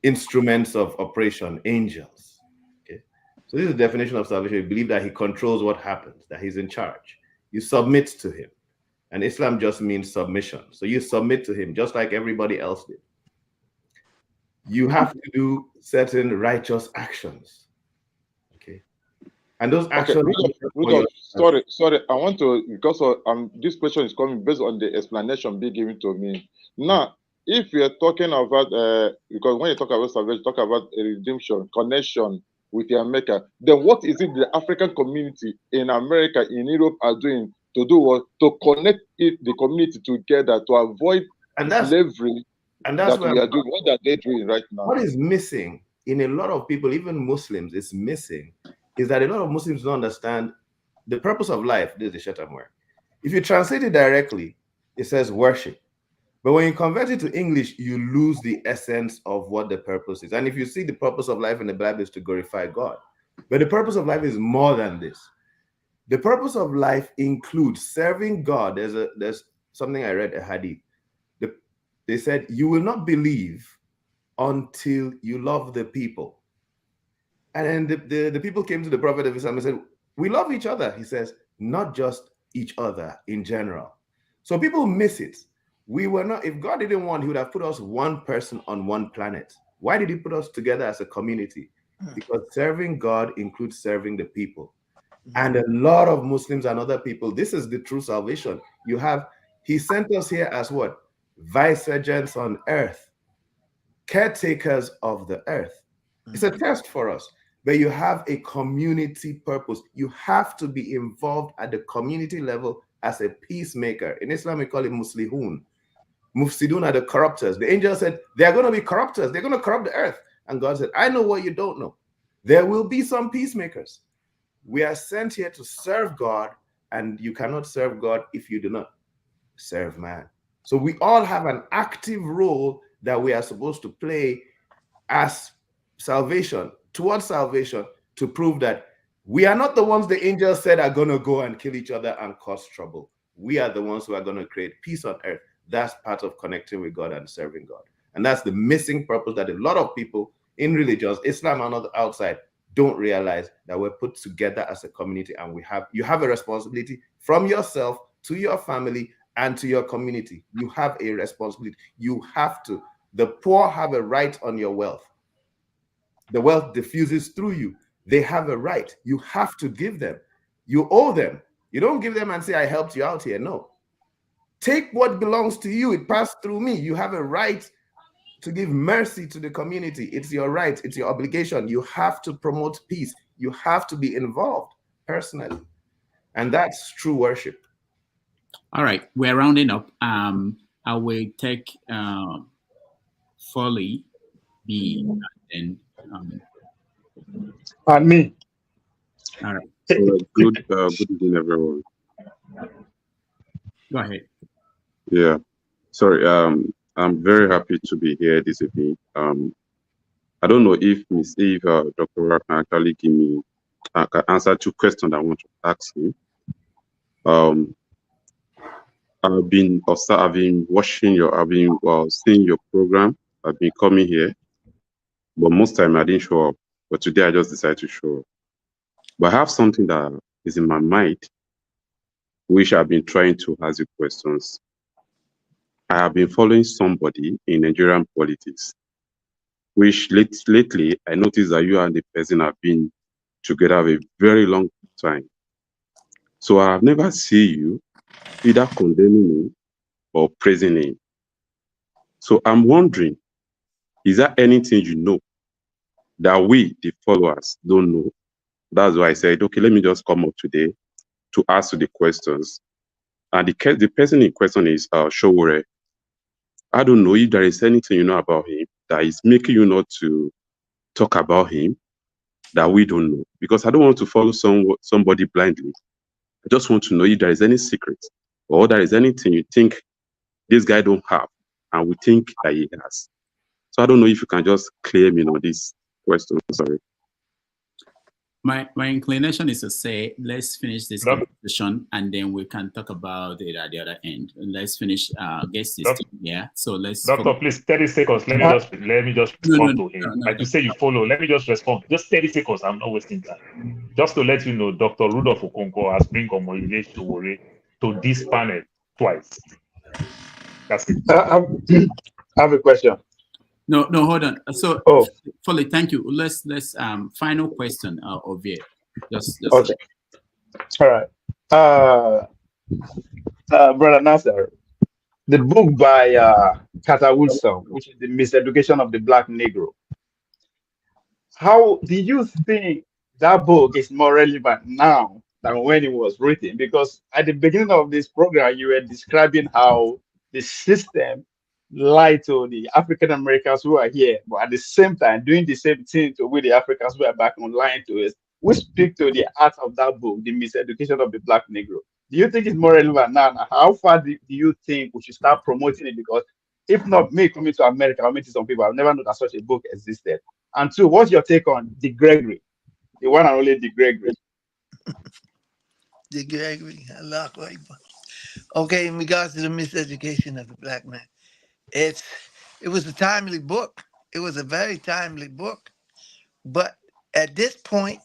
instruments of operation, angels. Okay. So this is the definition of salvation. You believe that he controls what happens, that he's in charge. You submit to him. And Islam just means submission. So you submit to him just like everybody else did. You have to do certain righteous actions. Okay. And those actions. Rudolph, sorry. I want to, because this question is coming based on the explanation being given to me. Now, if you're talking about, because when you talk about salvation, talk about redemption, connection with the America, then what is it the African community in America, in Europe are doing to do what? To connect the community together to avoid slavery. And that's what we are doing. What are they doing right now? What is missing in a lot of people, even Muslims, is missing, is that a lot of Muslims don't understand the purpose of life. This is the Shatamware. If you translate it directly, it says worship. But when you convert it to English, you lose the essence of what the purpose is. And if you see the purpose of life in the Bible is to glorify God. But the purpose of life is more than this. The purpose of life includes serving God. There's something I read, a hadith. They said, you will not believe until you love the people. And then the people came to the Prophet of Islam and said, we love each other. He says, not just each other in general. So people miss it. We were not, if God didn't want, he would have put us one person on one planet. Why did he put us together as a community? Because serving God includes serving the people. And a lot of Muslims and other people, this is the true salvation. He sent us here as what? Vicegerents on earth, caretakers of the earth. It's a test for us, but you have a community purpose. You have to be involved at the community level as a peacemaker. In Islam, we call it muslihun. Mufsidun are the corruptors. The angel said, they're going to be corruptors. They're going to corrupt the earth. And God said, I know what you don't know. There will be some peacemakers. We are sent here to serve God, and you cannot serve God if you do not serve man. So we all have an active role that we are supposed to play as salvation, towards salvation, to prove that we are not the ones the angels said are going to go and kill each other and cause trouble. We are the ones who are going to create peace on earth. That's part of connecting with God and serving God. And that's the missing purpose that a lot of people in religions, Islam and other outside, don't realize, that we're put together as a community, and you have a responsibility from yourself to your family and to your community. You have a responsibility. You have to. The poor have a right on your wealth. The wealth diffuses through you. They have a right. You have to give them. You owe them. You don't give them and say, I helped you out here. No. Take what belongs to you. It passed through me. You have a right to give mercy to the community. It's your right. It's your obligation. You have to promote peace. You have to be involved personally. And that's true worship. All right, we're rounding up. I will take Foley, B, and me. All right. Good evening, everyone. Go ahead. Yeah, sorry. I'm very happy to be here this evening. I don't know if Dr. Rock can actually give me can answer two questions I want to ask him. I've been seeing your program. I've been coming here, but most time I didn't show up. But today I just decided to show up. But I have something that is in my mind, which I've been trying to ask you questions. I have been following somebody in Nigerian politics, which lately I noticed that you and the person have been together a very long time. So I have never seen you either condemning him or praising him. So I'm wondering, is there anything you know that we, the followers, don't know? That's why I said, okay, let me just come up today to ask you the questions. And the person in question is Showore. I don't know if there is anything you know about him that is making you not to talk about him that we don't know. Because I don't want to follow somebody blindly. I just want to know if there is any secret or there is anything you think this guy don't have and we think that he has. So I don't know if you can just clear me on this question. Sorry. My inclination is to say, let's finish this conversation and then we can talk about it at the other end. Let's finish guest system. Yeah. So let's. Doctor, please, 30 seconds. Let me just respond to him. Like you say, you follow. Let me just respond. Just 30 seconds. I'm not wasting time. Just to let you know, Dr. Rudolph Okonkwo has bring Omoyile Showore to this panel twice. That's it. I have a question. No, hold on. So, Foley, thank you. Let's final question of it. Just okay. All right. Brother Nassar, the book by Carter Woodson, which is The Miseducation of the Black Negro. How do you think that book is more relevant now than when it was written? Because at the beginning of this program, you were describing how the system lied to the African Americans who are here, but at the same time doing the same thing to with the Africans who are back on lying to us. We speak to the art of that book, The Miseducation of the Black Negro. Do you think it's more relevant now? How far do you think we should start promoting it? Because if not me coming to America, I'm meeting some people, I've never known that such a book existed. And two, what's your take on De Gregory, the one and only De Gregory? De Gregory, Allah Akbar. Okay, in regards to the miseducation of the black man, it was a timely book. It was a very timely book. But at this point,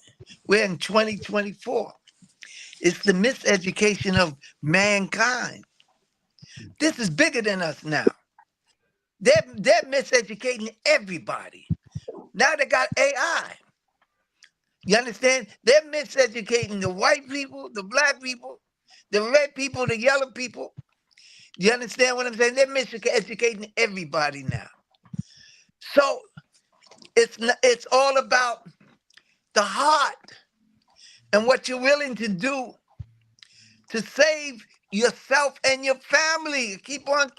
we're in 2024. It's the miseducation of mankind. This is bigger than us now. They're miseducating everybody. Now they got AI. You understand? They're miseducating the white people, the black people, the red people, the yellow people. You understand what I'm saying? They're miseducating everybody now. So it's all about the heart and what you're willing to do to save yourself and your family. Keep on.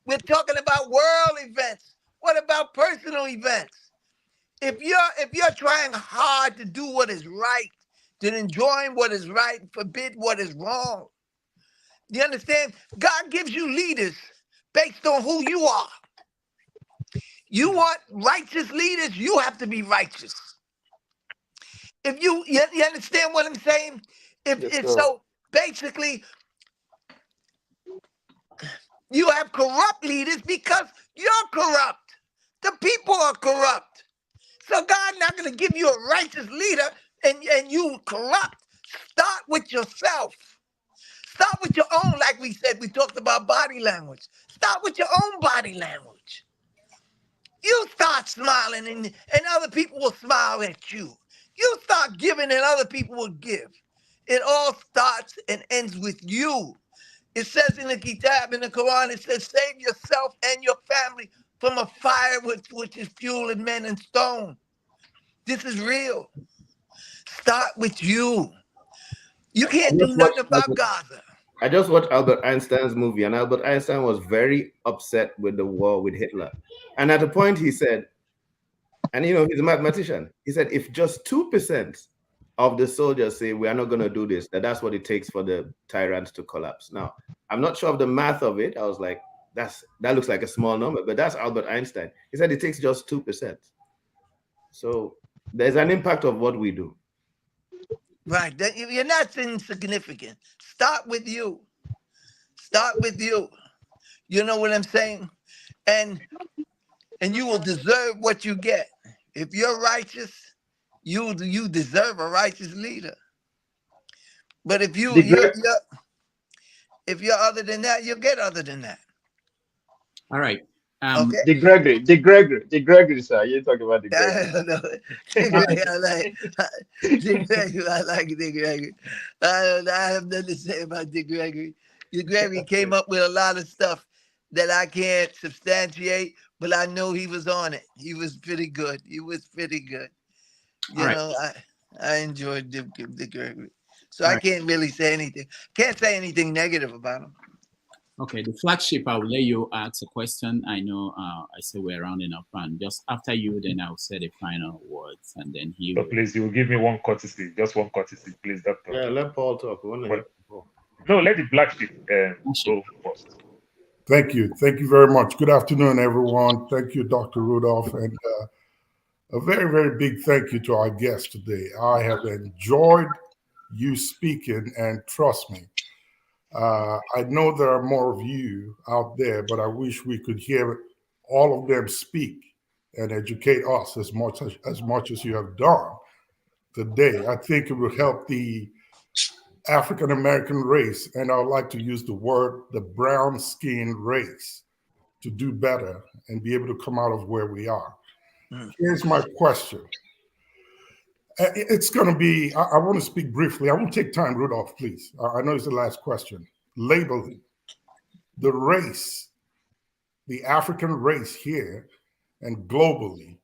We're talking about world events. What about personal events? If you're trying hard to do what is right, to enjoy what is right, forbid what is wrong. You understand? God gives you leaders based on who you are. You want righteous leaders, you have to be righteous. If you understand what I'm saying? So basically, you have corrupt leaders because you're corrupt. The people are corrupt. So God's not going to give you a righteous leader and you corrupt. Start with yourself. Start with your own, like we said, we talked about body language. Start with your own body language. You start smiling and other people will smile at you. You start giving and other people will give. It all starts and ends with you. It says in the Kitab, in the Quran, it says, save yourself and your family from a fire which is fueling men and stone. This is real. Start with you. You can't do nothing about Gaza. I just watched Albert Einstein's movie, and Albert Einstein was very upset with the war with Hitler. And at a point he said, and he's a mathematician, he said, if just 2% of the soldiers say we are not going to do this, that's what it takes for the tyrants to collapse. Now, I'm not sure of the math of it. I was like, that looks like a small number, but that's Albert Einstein. He said it takes just 2%. So there's an impact of what we do. Right. You're not insignificant. Start with you. Start with you. You know what I'm saying? And you will deserve what you get. If you're righteous, you deserve a righteous leader. But if you're other than that, you'll get other than that. All right. Okay. The Gregory, sir. You talk about the Gregory. I like Dick Gregory. I like Dick Gregory. I have nothing to say about Dick Gregory. Dick Gregory came up with a lot of stuff that I can't substantiate, but I know he was on it. He was pretty good. You know, I enjoyed Dick Gregory. So I can't really say anything. Can't say anything negative about him. Okay, the flagship, I will let you ask a question. I know I say we're rounding up, and just after you, then I'll say the final words, and then he will. Please, you will give me one courtesy, just one courtesy, please, Doctor. Yeah, let Paul talk. No, let the black sheep go first. Thank you. Thank you very much. Good afternoon, everyone. Thank you, Dr. Rudolph, and a very, very big thank you to our guest today. I have enjoyed you speaking, and trust me, I know there are more of you out there, but I wish we could hear all of them speak and educate us as much as you have done today. I think it will help the African American race, and I would like to use the word the brown skin race, to do better and be able to come out of where we are. Here's my question. It's going to be, I want to speak briefly. I won't take time, Rudolph, please. I know it's the last question. Labeling the race, the African race here and globally,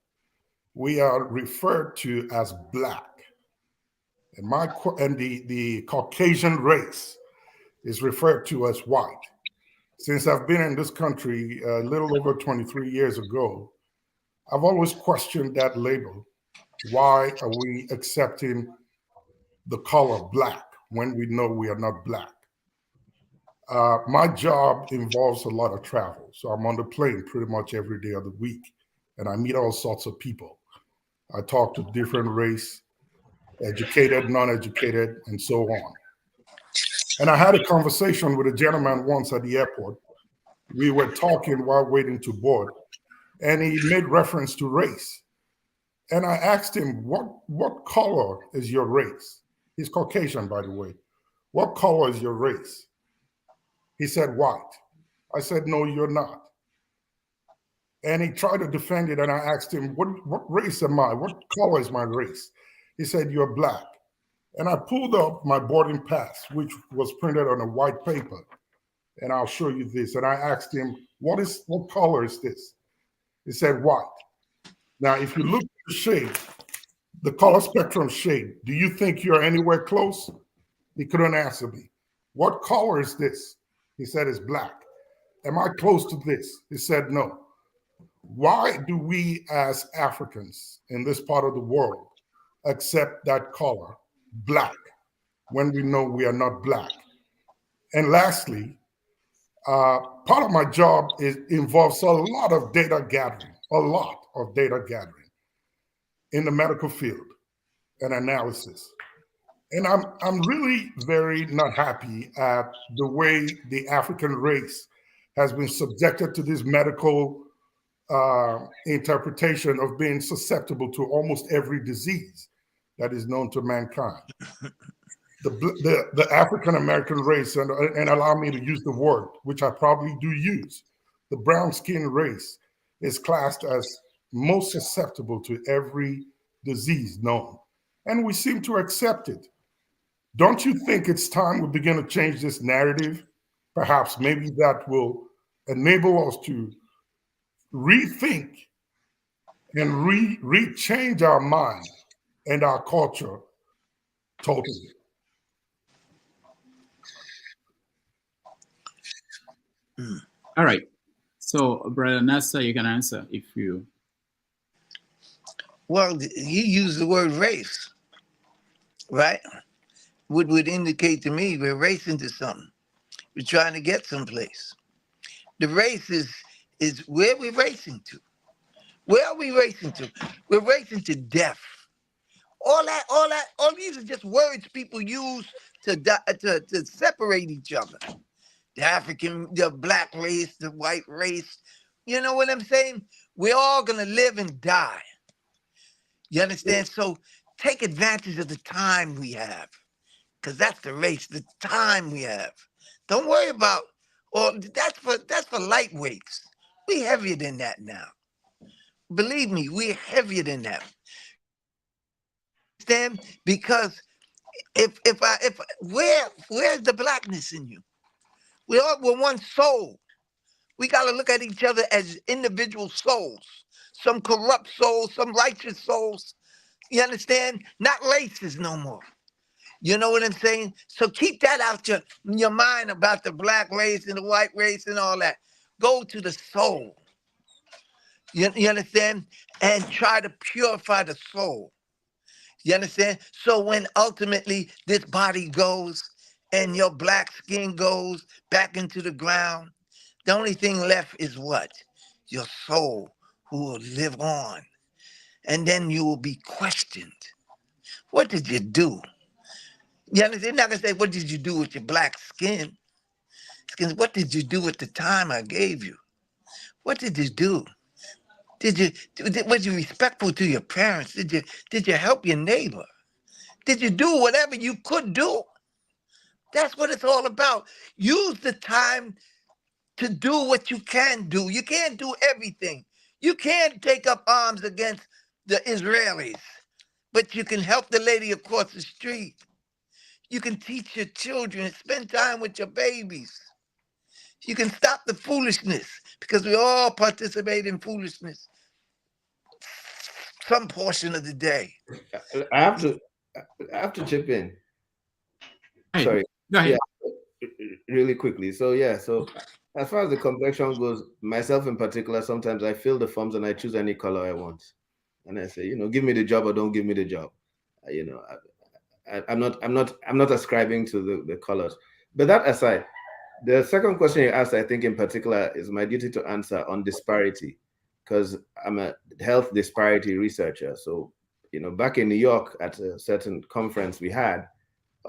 we are referred to as Black. And the Caucasian race is referred to as white. Since I've been in this country a little over 23 years ago, I've always questioned that label. Why are we accepting the color Black when we know we are not Black? My job involves a lot of travel. So I'm on the plane pretty much every day of the week, and I meet all sorts of people. I talk to different race, educated, non-educated, and so on. And I had a conversation with a gentleman once at the airport. We were talking while waiting to board, and he made reference to race. And I asked him, what color is your race? He's Caucasian, by the way. What color is your race? He said, white. I said, no, you're not. And he tried to defend it, and I asked him, what race am I? What color is my race? He said, you're Black. And I pulled up my boarding pass, which was printed on a white paper. And I'll show you this. And I asked him, what color is this? He said, white. Now, if you look at the shade, the color spectrum shade, do you think you're anywhere close? He couldn't answer me. What color is this? He said, it's Black. Am I close to this? He said, no. Why do we as Africans in this part of the world accept that color, Black, when we know we are not Black? And lastly, part of my job involves a lot of data gathering, in the medical field and analysis. And I'm really very not happy at the way the African race has been subjected to this medical interpretation of being susceptible to almost every disease that is known to mankind. The African American race, and allow me to use the word, which I probably do use, the brown skin race is classed as most susceptible to every disease known. And we seem to accept it. Don't you think it's time we begin to change this narrative? Perhaps maybe that will enable us to rethink and rechange our mind and our culture totally. All right. So, Brother Nassar, you can answer if you. Well, he used the word race. right? Would indicate to me we're racing to something. We're trying to get someplace. The race is where we're racing to. Where are we racing to? We're racing to death. All these are just words people use to separate each other. The black race, the white race. You know what I'm saying? We're all gonna live and die. You understand? So take advantage of the time we have, because that's the race, the time we have. Don't worry about, or that's for lightweights. We heavier than that now. Believe me, we're heavier than that. Understand? Because where's the blackness in you? We're one soul. We got to look at each other as individual souls. Some corrupt souls, some righteous souls. You understand? Not races no more. You know what I'm saying? So keep that out your mind about the black race and the white race and all that. Go to the soul. You understand? And try to purify the soul. You understand? So when ultimately this body goes and your black skin goes back into the ground, the only thing left is what? Your soul, who will live on. And then you will be questioned. What did you do? You understand? They're not going to say, what did you do with your black skin? What did you do with the time I gave you? What did you do? Was you respectful to your parents? Did you help your neighbor? Did you do whatever you could do? That's what it's all about. Use the time to do what you can do. You can't do everything. You can't take up arms against the Israelis, but you can help the lady across the street. You can teach your children, spend time with your babies. You can stop the foolishness, because we all participate in foolishness some portion of the day. I have to chip in. Hey, Sorry. go ahead. Yeah, really quickly. So as far as the complexion goes, myself in particular, sometimes I fill the forms and I choose any color I want, and I say, give me the job or don't give me the job. I'm not ascribing to the colors. But that aside, the second question you asked, I think in particular, is my duty to answer on disparity, because I'm a health disparity researcher. So, back in New York at a certain conference we had,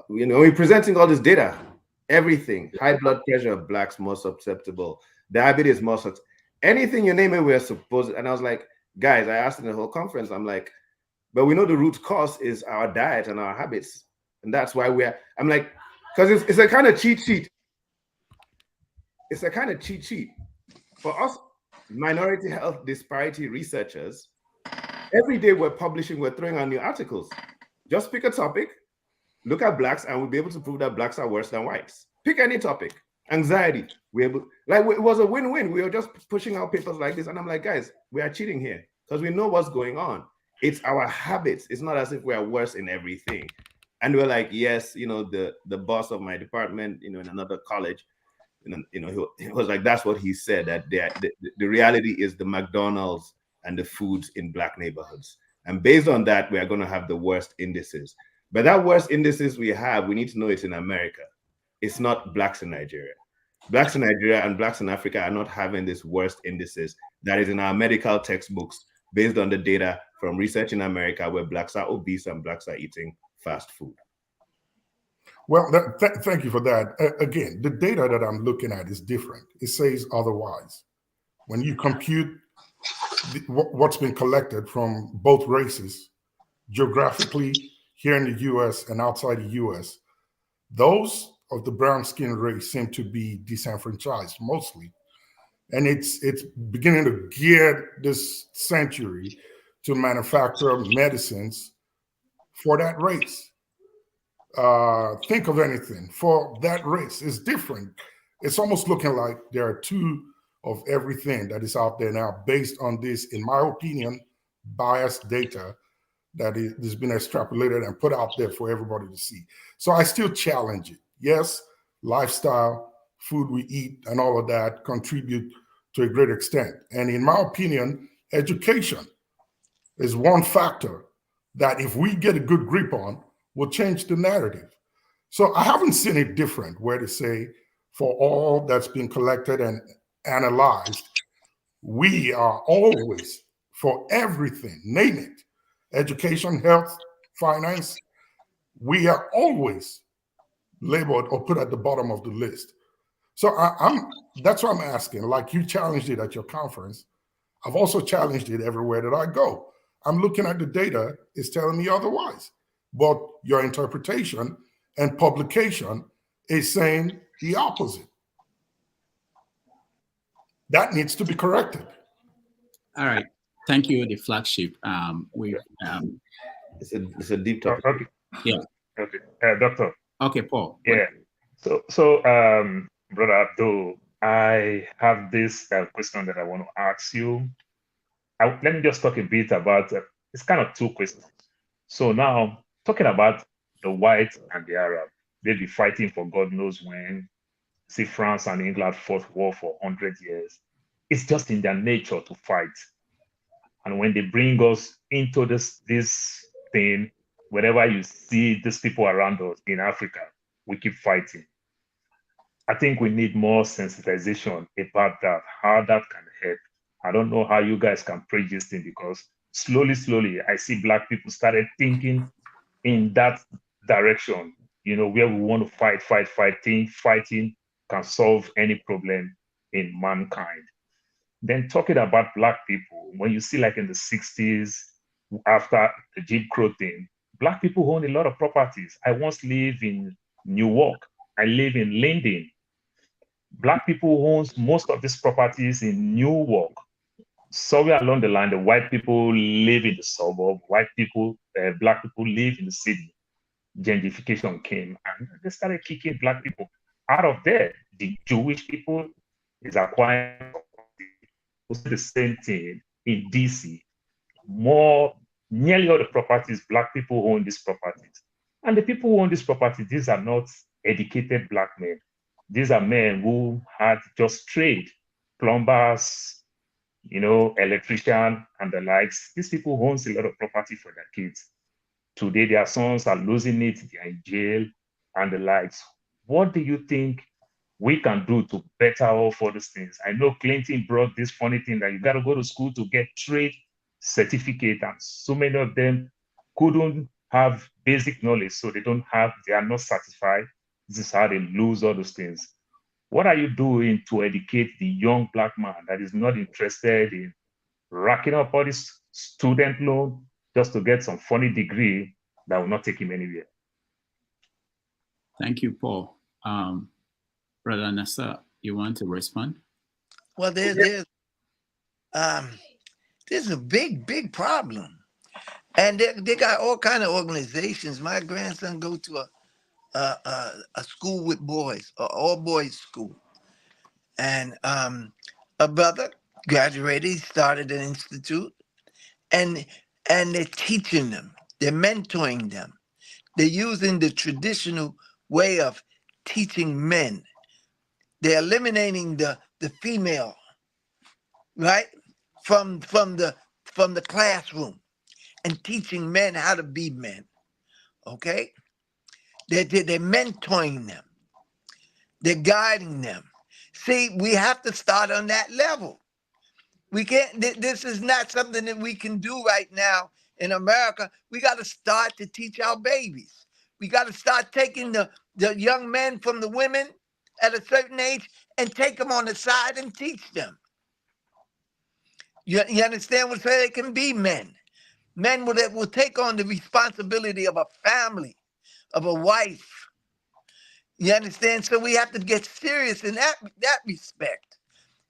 we're presenting all this data, everything, high blood pressure, blacks more susceptible, diabetes more susceptible, anything you name it, we're supposed. And I was like, guys, I asked in the whole conference, I'm like, but we know the root cause is our diet and our habits. And that's why I'm like, because it's a kind of cheat sheet. It's a kind of cheat sheet. For us minority health disparity researchers, every day we're throwing out new articles. Just pick a topic, look at blacks, and we'll be able to prove that blacks are worse than whites. Pick any topic. Anxiety. It was a win-win. We were just pushing out papers like this. And I'm like, guys, we are cheating here because we know what's going on. It's our habits. It's not as if we are worse in everything. And we're like, yes, the boss of my department, in another college, he was like, that's what he said, that the reality is the McDonald's and the foods in black neighborhoods. And based on that, we are going to have the worst indices. But that worst indices we need to know it's in America. It's not blacks in Nigeria. Blacks in Nigeria and blacks in Africa are not having this worst indices that is in our medical textbooks based on the data from research in America, where blacks are obese and blacks are eating fast food. Well, thank you for that. Again, the data that I'm looking at is different. It says otherwise. When you compute what's been collected from both races, geographically here in the U.S. and outside the U.S., those of the brown skin race seem to be disenfranchised mostly. And it's beginning to gear this century to manufacture medicines for that race. Think of anything for that race. It's different. It's almost looking like there are two of everything that is out there now based on this, in my opinion, biased data that has been extrapolated and put out there for everybody to see. So I still challenge it. Yes, lifestyle, food we eat, and all of that contribute to a great extent. And in my opinion, education is one factor that if we get a good grip on, will change the narrative. So I haven't seen it different where they say, for all that's been collected and analyzed, we are always for everything, name it, education, health, finance, we are always labeled or put at the bottom of the list. So that's what I'm asking. Like you challenged it at your conference, I've also challenged it everywhere that I go. I'm looking at the data, it's telling me otherwise. But your interpretation and publication is saying the opposite. That needs to be corrected. All right. Thank you, the flagship. It's a deep topic. Okay. Yeah. Okay. Doctor. Okay, Paul. Yeah. So, Brother Abdul, I have this question that I want to ask you. Let me just talk a bit about, it's kind of two questions. So now, talking about the white and the Arab, they'll be fighting for God knows when. See, France and England fought war for 100 years. It's just in their nature to fight. And when they bring us into this thing, whenever you see these people around us in Africa, we keep fighting. I think we need more sensitization about that, how that can help. I don't know how you guys can preach this thing, because slowly, I see Black people started thinking in that direction, where we want to fight, fighting can solve any problem in mankind. Then talking about Black people, when you see like in the 60s, after the Jim Crow thing, Black people own a lot of properties. I once lived in Newark. I live in Linden. Black people own most of these properties in Newark. Somewhere along the line, the white people live in the suburb. Black people live in the city. Gentrification came and they started kicking Black people out of there. The Jewish people is acquiring the same thing in DC. Nearly all the properties, Black people own these properties. And the people who own these properties, these are not educated Black men. These are men who had just trade, plumbers, electrician and the likes. These people own a lot of property for their kids. Today, their sons are losing it, they are in jail and the likes. What do you think we can do to better off all these things? I know Clinton brought this funny thing that you got to go to school to get trade certificate, and so many of them couldn't have basic knowledge, so they are not certified. This is how they lose all those things. What are you doing to educate the young Black man that is not interested in racking up all this student loan just to get some funny degree that will not take him anywhere? Thank you, Paul. Brother Nassar, you want to respond? Well, there's a big problem, and they got all kind of organizations. My grandson go to a school with boys, an all boys school, and a brother graduated. He started an institute, and they're teaching them, they're mentoring them, they're using the traditional way of teaching men. They're eliminating the female, right, from the classroom, and teaching men how to be men. Okay, they're mentoring them, they're guiding them. See, we have to start on that level. We can't. This is not something that we can do right now in America. We got to start to teach our babies. We got to start taking the young men from the women at a certain age and take them on the side and teach them. You understand what I'm saying? They can be men. Men will take on the responsibility of a family, of a wife. You understand? So we have to get serious in that respect.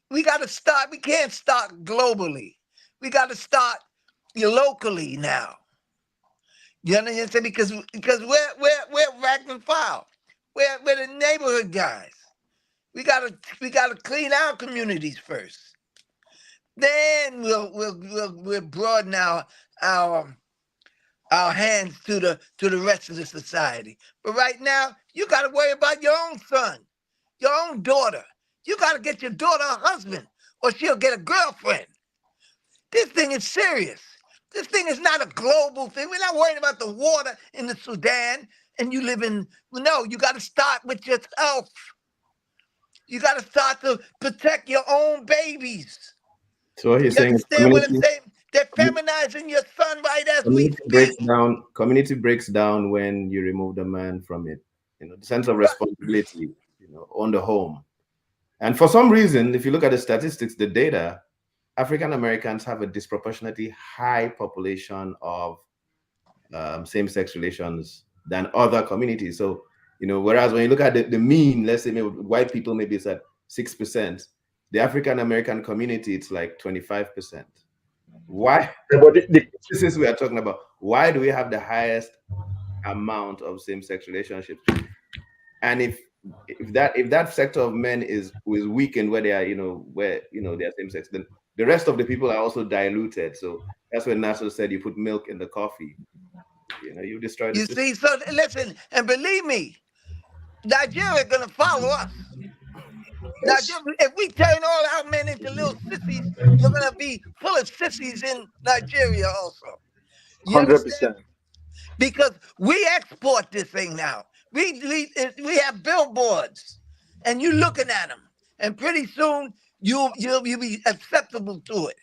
We got to start. We can't start globally. We got to start locally now. You understand? Because we're rank and file. We're the neighborhood guys. We gotta clean our communities first. Then we'll broaden our hands to the rest of the society. But right now, you gotta worry about your own son, your own daughter. You gotta get your daughter a husband, or she'll get a girlfriend. This thing is serious. This thing is not a global thing. We're not worried about the water in the Sudan and you live in, no, you got to start with yourself. You got to start to protect your own babies. So what you're You saying, understand what I'm saying? They're feminizing your son right as we speak. Community breaks down when you remove the man from it. You know, the sense of responsibility, you know, on the home. And for some reason, if you look at the statistics, the data, African Americans have a disproportionately high population of same-sex relations than other communities. So, you know, whereas when you look at the mean, let's say maybe white people, maybe it's at 6%, the African American community, it's like 25%. Why? This is we are talking about. Why do we have the highest amount of same-sex relationships? And if that sector of men is weakened where they are, where they are same-sex, then the rest of the people are also diluted. So that's when Nassar said you put milk in the coffee. You know, you destroy the system. You see, so listen, and believe me, Nigeria is gonna follow us. Nigeria, if we turn all our men into little sissies, you're gonna be full of sissies in Nigeria also. You 100%. understand? Because we export this thing now. We have billboards, and you looking at them, and pretty soon you'll be acceptable to it.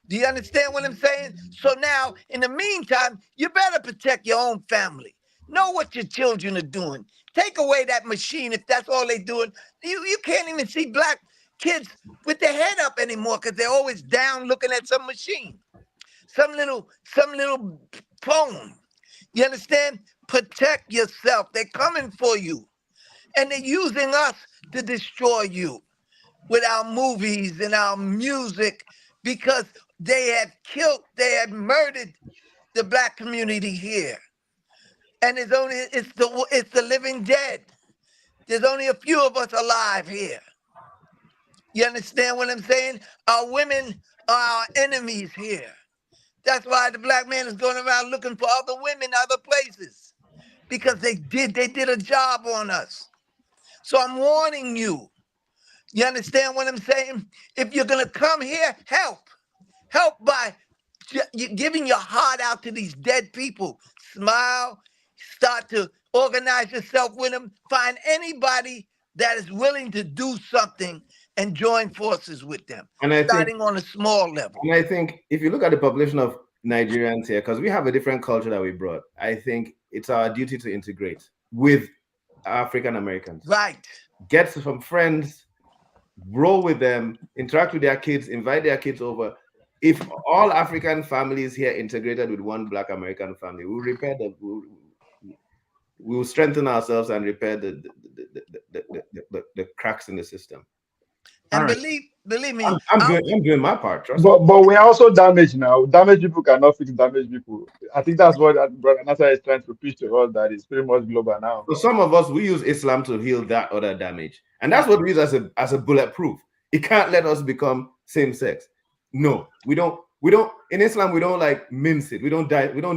Do you understand what I'm saying? So now, in the meantime, you better protect your own family. Know what your children are doing. Take away that machine if that's all they're doing. You can't even see black kids with their head up anymore because they're always down looking at some machine, some little phone. You understand? Protect yourself. They're coming for you, and they're using us to destroy you with our movies and our music because they have murdered the black community here. And it's the living dead. There's only a few of us alive here. You understand what I'm saying? Our women are our enemies here. That's why the black man is going around looking for other women other places. Because they did a job on us. So I'm warning you. You understand what I'm saying? If you're going to come here, help. Help by giving your heart out to these dead people. Smile. Start to organize yourself with them. Find anybody that is willing to do something and join forces with them. And I starting on a small level. And I think if you look at the population of Nigerians here, because we have a different culture that we brought, I think it's our duty to integrate with African Americans. Right. Get some friends, roll with them, interact with their kids, invite their kids over. If all African families here integrated with one Black American family, we'll repair we will strengthen ourselves and repair the cracks in the system. And believe me, I'm doing my part. Trust but me. we are also damaged now. Damaged people cannot fix damaged people. I think that's what Brother Nassar is trying to preach to us, that it's pretty much global now. So some of us, we use Islam to heal that other damage, and that's what we use as a bulletproof. It can't let us become same sex. No, we don't. In Islam, we don't like mince it. We don't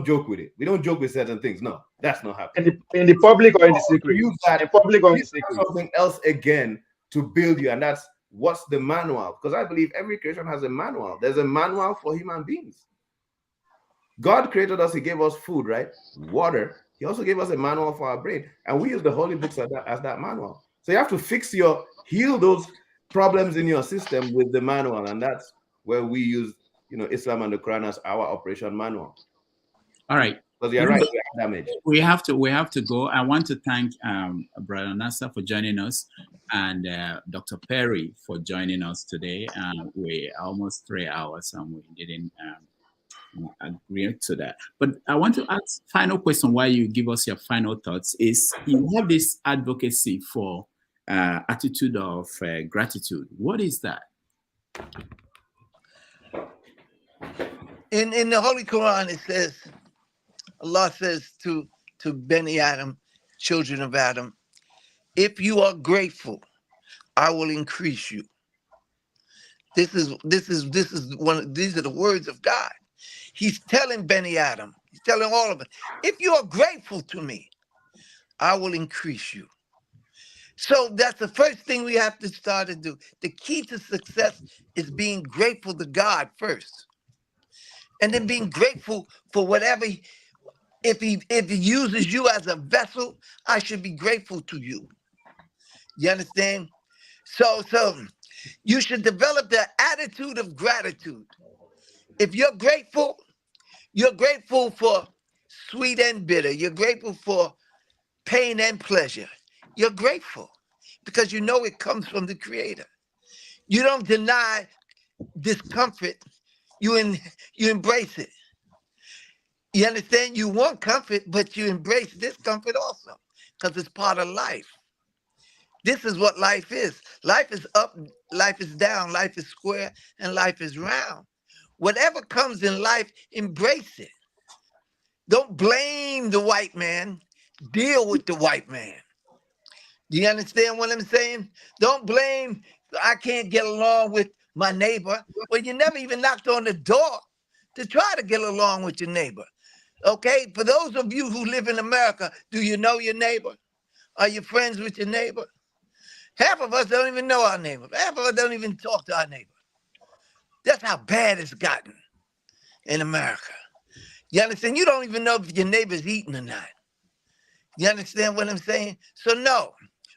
joke with it. We don't joke with certain things. No, that's not happening. In the public or in the secret? Use that in public or in the secret? Something else again to build you, and that's what's the manual. Because I believe every creation has a manual. There's a manual for human beings. God created us. He gave us food, right? Water. He also gave us a manual for our brain, and we use the holy books as that manual. So you have to heal those problems in your system with the manual, and that's where we use, Islam and the Quran as our operation manual. All right. Because you're right, damage. We have to go. I want to thank Brother Nassar for joining us, and Dr. Perry for joining us today. We're almost 3 hours, and we didn't agree to that. But I want to ask final question while you give us your final thoughts. Is you have this advocacy for attitude of gratitude. What is that? In the Holy Quran, it says, Allah says to Beni Adam, children of Adam, if you are grateful, I will increase you. These are the words of God. He's telling Beni Adam, he's telling all of us, if you are grateful to me, I will increase you. So that's the first thing we have to start to do. The key to success is being grateful to God first. and then being grateful for whatever. If he uses you as a vessel, I should be grateful to you. You understand? So you should develop the attitude of gratitude. If you're grateful for sweet and bitter. You're grateful for pain and pleasure. You're grateful because you know it comes from the Creator. You don't deny discomfort. You embrace it. You understand? You want comfort, but you embrace discomfort also because it's part of life. This is what life is. Life is up, life is down, life is square, and life is round. Whatever comes in life, embrace it. Don't blame the white man. Deal with the white man. Do you understand what I'm saying? Don't blame, I can't get along with my neighbor. Well, you never even knocked on the door to try to get along with your neighbor. Okay? For those of you who live in America, do you know your neighbor? Are you friends with your neighbor? Half of us don't even know our neighbor. Half of us don't even talk to our neighbor. That's how bad it's gotten in America. You understand? You don't even know if your neighbor's eating or not. You understand what I'm saying? So no,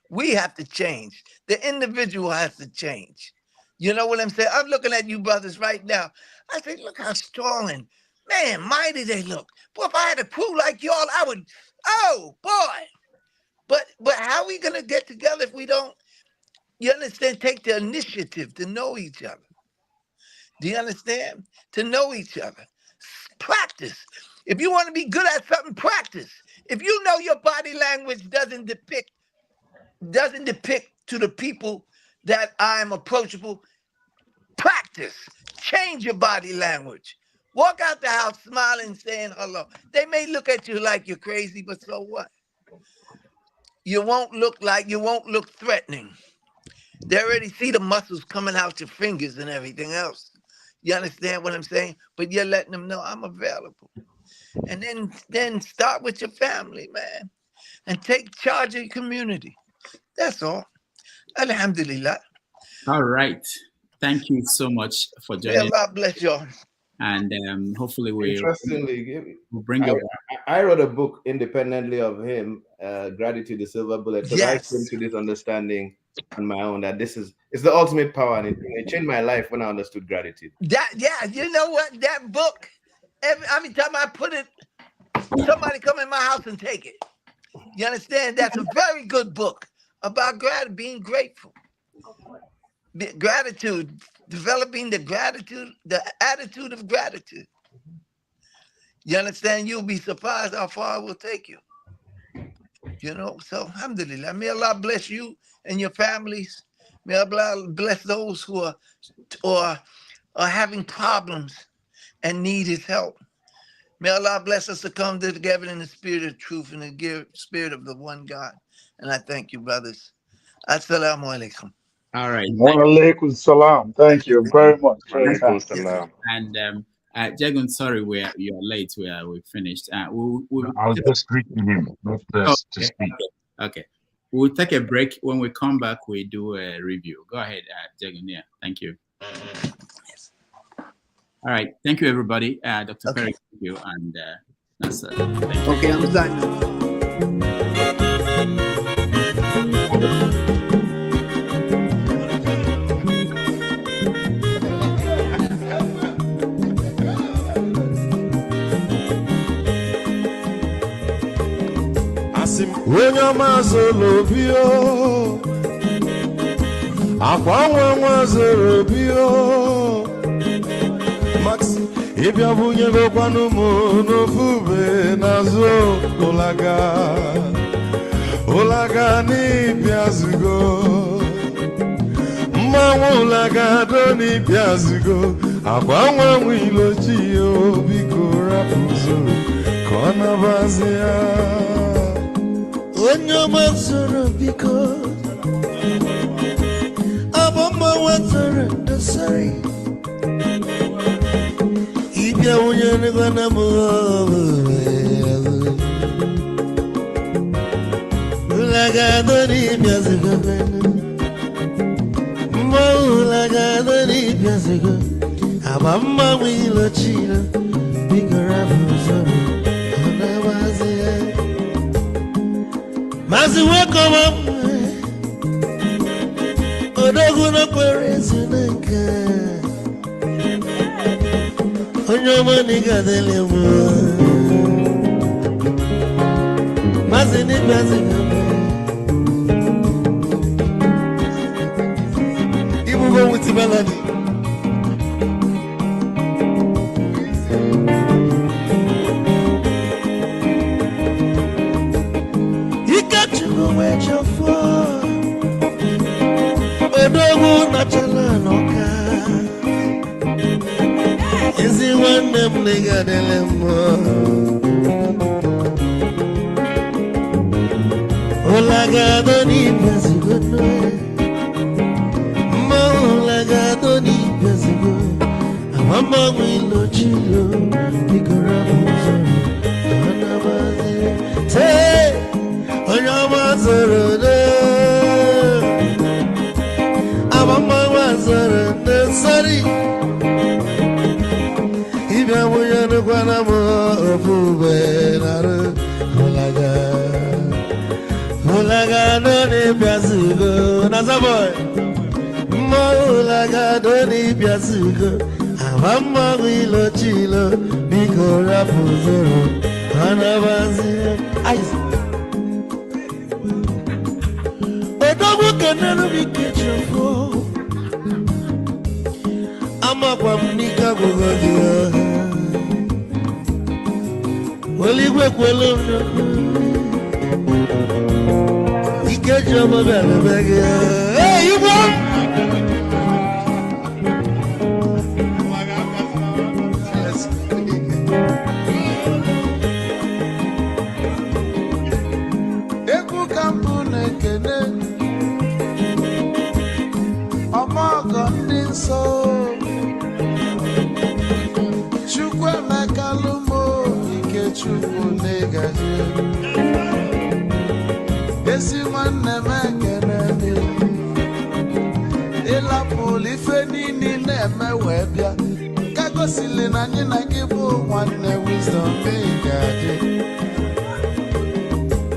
we have to change. The individual has to change. You know what I'm saying? I'm looking at you brothers right now. I say, look how strong and, man, mighty they look. Boy, if I had a crew like y'all, I would, oh, boy. But how are we going to get together if we don't, you understand, take the initiative to know each other? Do you understand? To know each other. Practice. If you want to be good at something, practice. If you know your body language doesn't depict to the people that I'm approachable, practice. Change your body language. Walk out the house smiling, saying hello. They may look at you like you're crazy, but so what? You won't look threatening. They already see the muscles coming out your fingers and everything else. You understand what I'm saying? But you're letting them know I'm available. And then start with your family, man. And take charge of your community. That's all. Alhamdulillah. All right. Thank you so much for joining. May Allah bless y'all. And hopefully Interestingly, we'll bring up. I wrote a book independently of him, Gratitude, the Silver Bullet, because I came to this understanding on my own that it's the ultimate power, and it changed my life when I understood gratitude. You know what? That book, every time I put it, somebody come in my house and take it. You understand? That's a very good book about being grateful. Gratitude, developing the attitude of gratitude. You understand? You'll be surprised how far it will take you. You know, so alhamdulillah. May Allah bless you and your families. May Allah bless those who are having problems and need his help. May Allah bless us to come together in the spirit of truth and the spirit of the one God. And I thank you, brothers. Assalamu alaikum. All right. Wa alaikum salam. Thank you very much. And Jagun, sorry, you're late. We finished. I was just greeting him, not to speak. Okay. We'll take a break. When we come back, we do a review. Go ahead, Jagun. Yeah, thank you. All right. Thank you, everybody. Dr. Perry, thank you. And Nassar. Okay, I'm done. Onye ọma zoro obi o, akwa nwa zoro obi o, Max ịbịa bunye gokwanụ m n'ofube n'azụ ụlaga n'ịbịa zigo, mmanwụ ụlaga do n'ịbịa zigo, akwa nwa ilochi o, biko rapụ zoro ka ọ nabazi ya. Onye ọma zoro biko, abọmma wetara ndasari, ịbịa onye nịgwana m ụlagado n'ịbịa zigo, mma ụlagado n'ịbịa zigo, abọmma ilochila Mazi welcome up. Odoguna kwere neke. Onyoma niga dele mo. Mazi ni mazi ngame. Ibu go with the melody. Odogu nachala noka. Izi wande mniga delemo. Olagado ni bezigono. Ma olagado ni bezigono. Amamba wilo chilo. Nikora muzo. Anabazi. Say, onyama zoro de. Mama was a sorry. If I were to go to Molaga, don't Piazugo, Nazaboy. Molaga, don't Piazugo. Amama will chilo, Bico Rapuzoro, Anabazi. But don't never be kitchen for. I'm a Pamnica Gogodia. Well, you work well. You get your mother. Hey, you want? Eku Kampune Kene. So Chukwe Makalumo Ike Chukwu Negaji Esi Wane Mekenemi Ila Puli Fenini Neme Webia Kago Silina Nina Gibu Wane Wisdom Megaji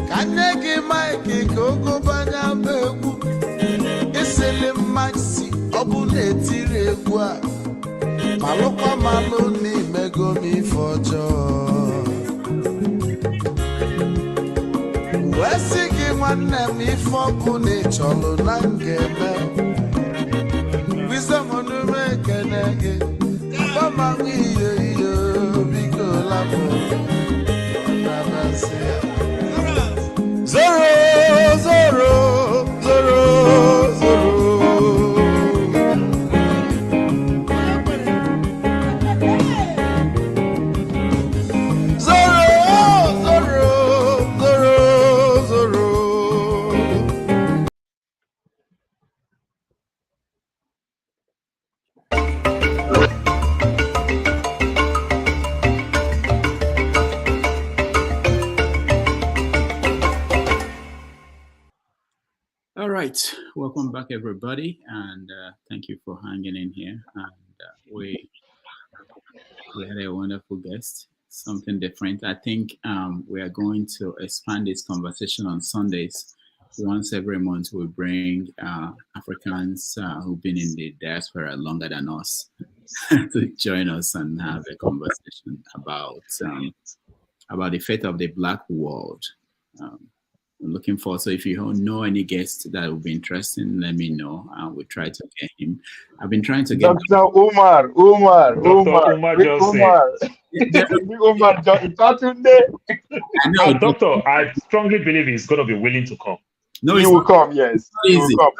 Kanegi Maiki Kogo Banya Bebu Isili Maxi Obune tire gwa Malokwa malo ni mego mi fojo Wesigi mwane mi foku ni cholo nangeme Wisdom onu mekenege Bama wiye iyo Biko labo Namasia Zoro, zoro, zoro, zoro All right, welcome back, everybody, and thank you for hanging in here. And we had a wonderful guest, something different. I think we are going to expand this conversation on Sundays. Once every month, we bring Africans who've been in the diaspora longer than us to join us and have a conversation about the fate of the Black world. I'm looking forward. So if you know any guests that would be interesting, let me know. We'll try to get him. I've been trying to get Dr. Umar. Doctor, I strongly believe he's going to be willing to come. No, he will come, yes. He will come.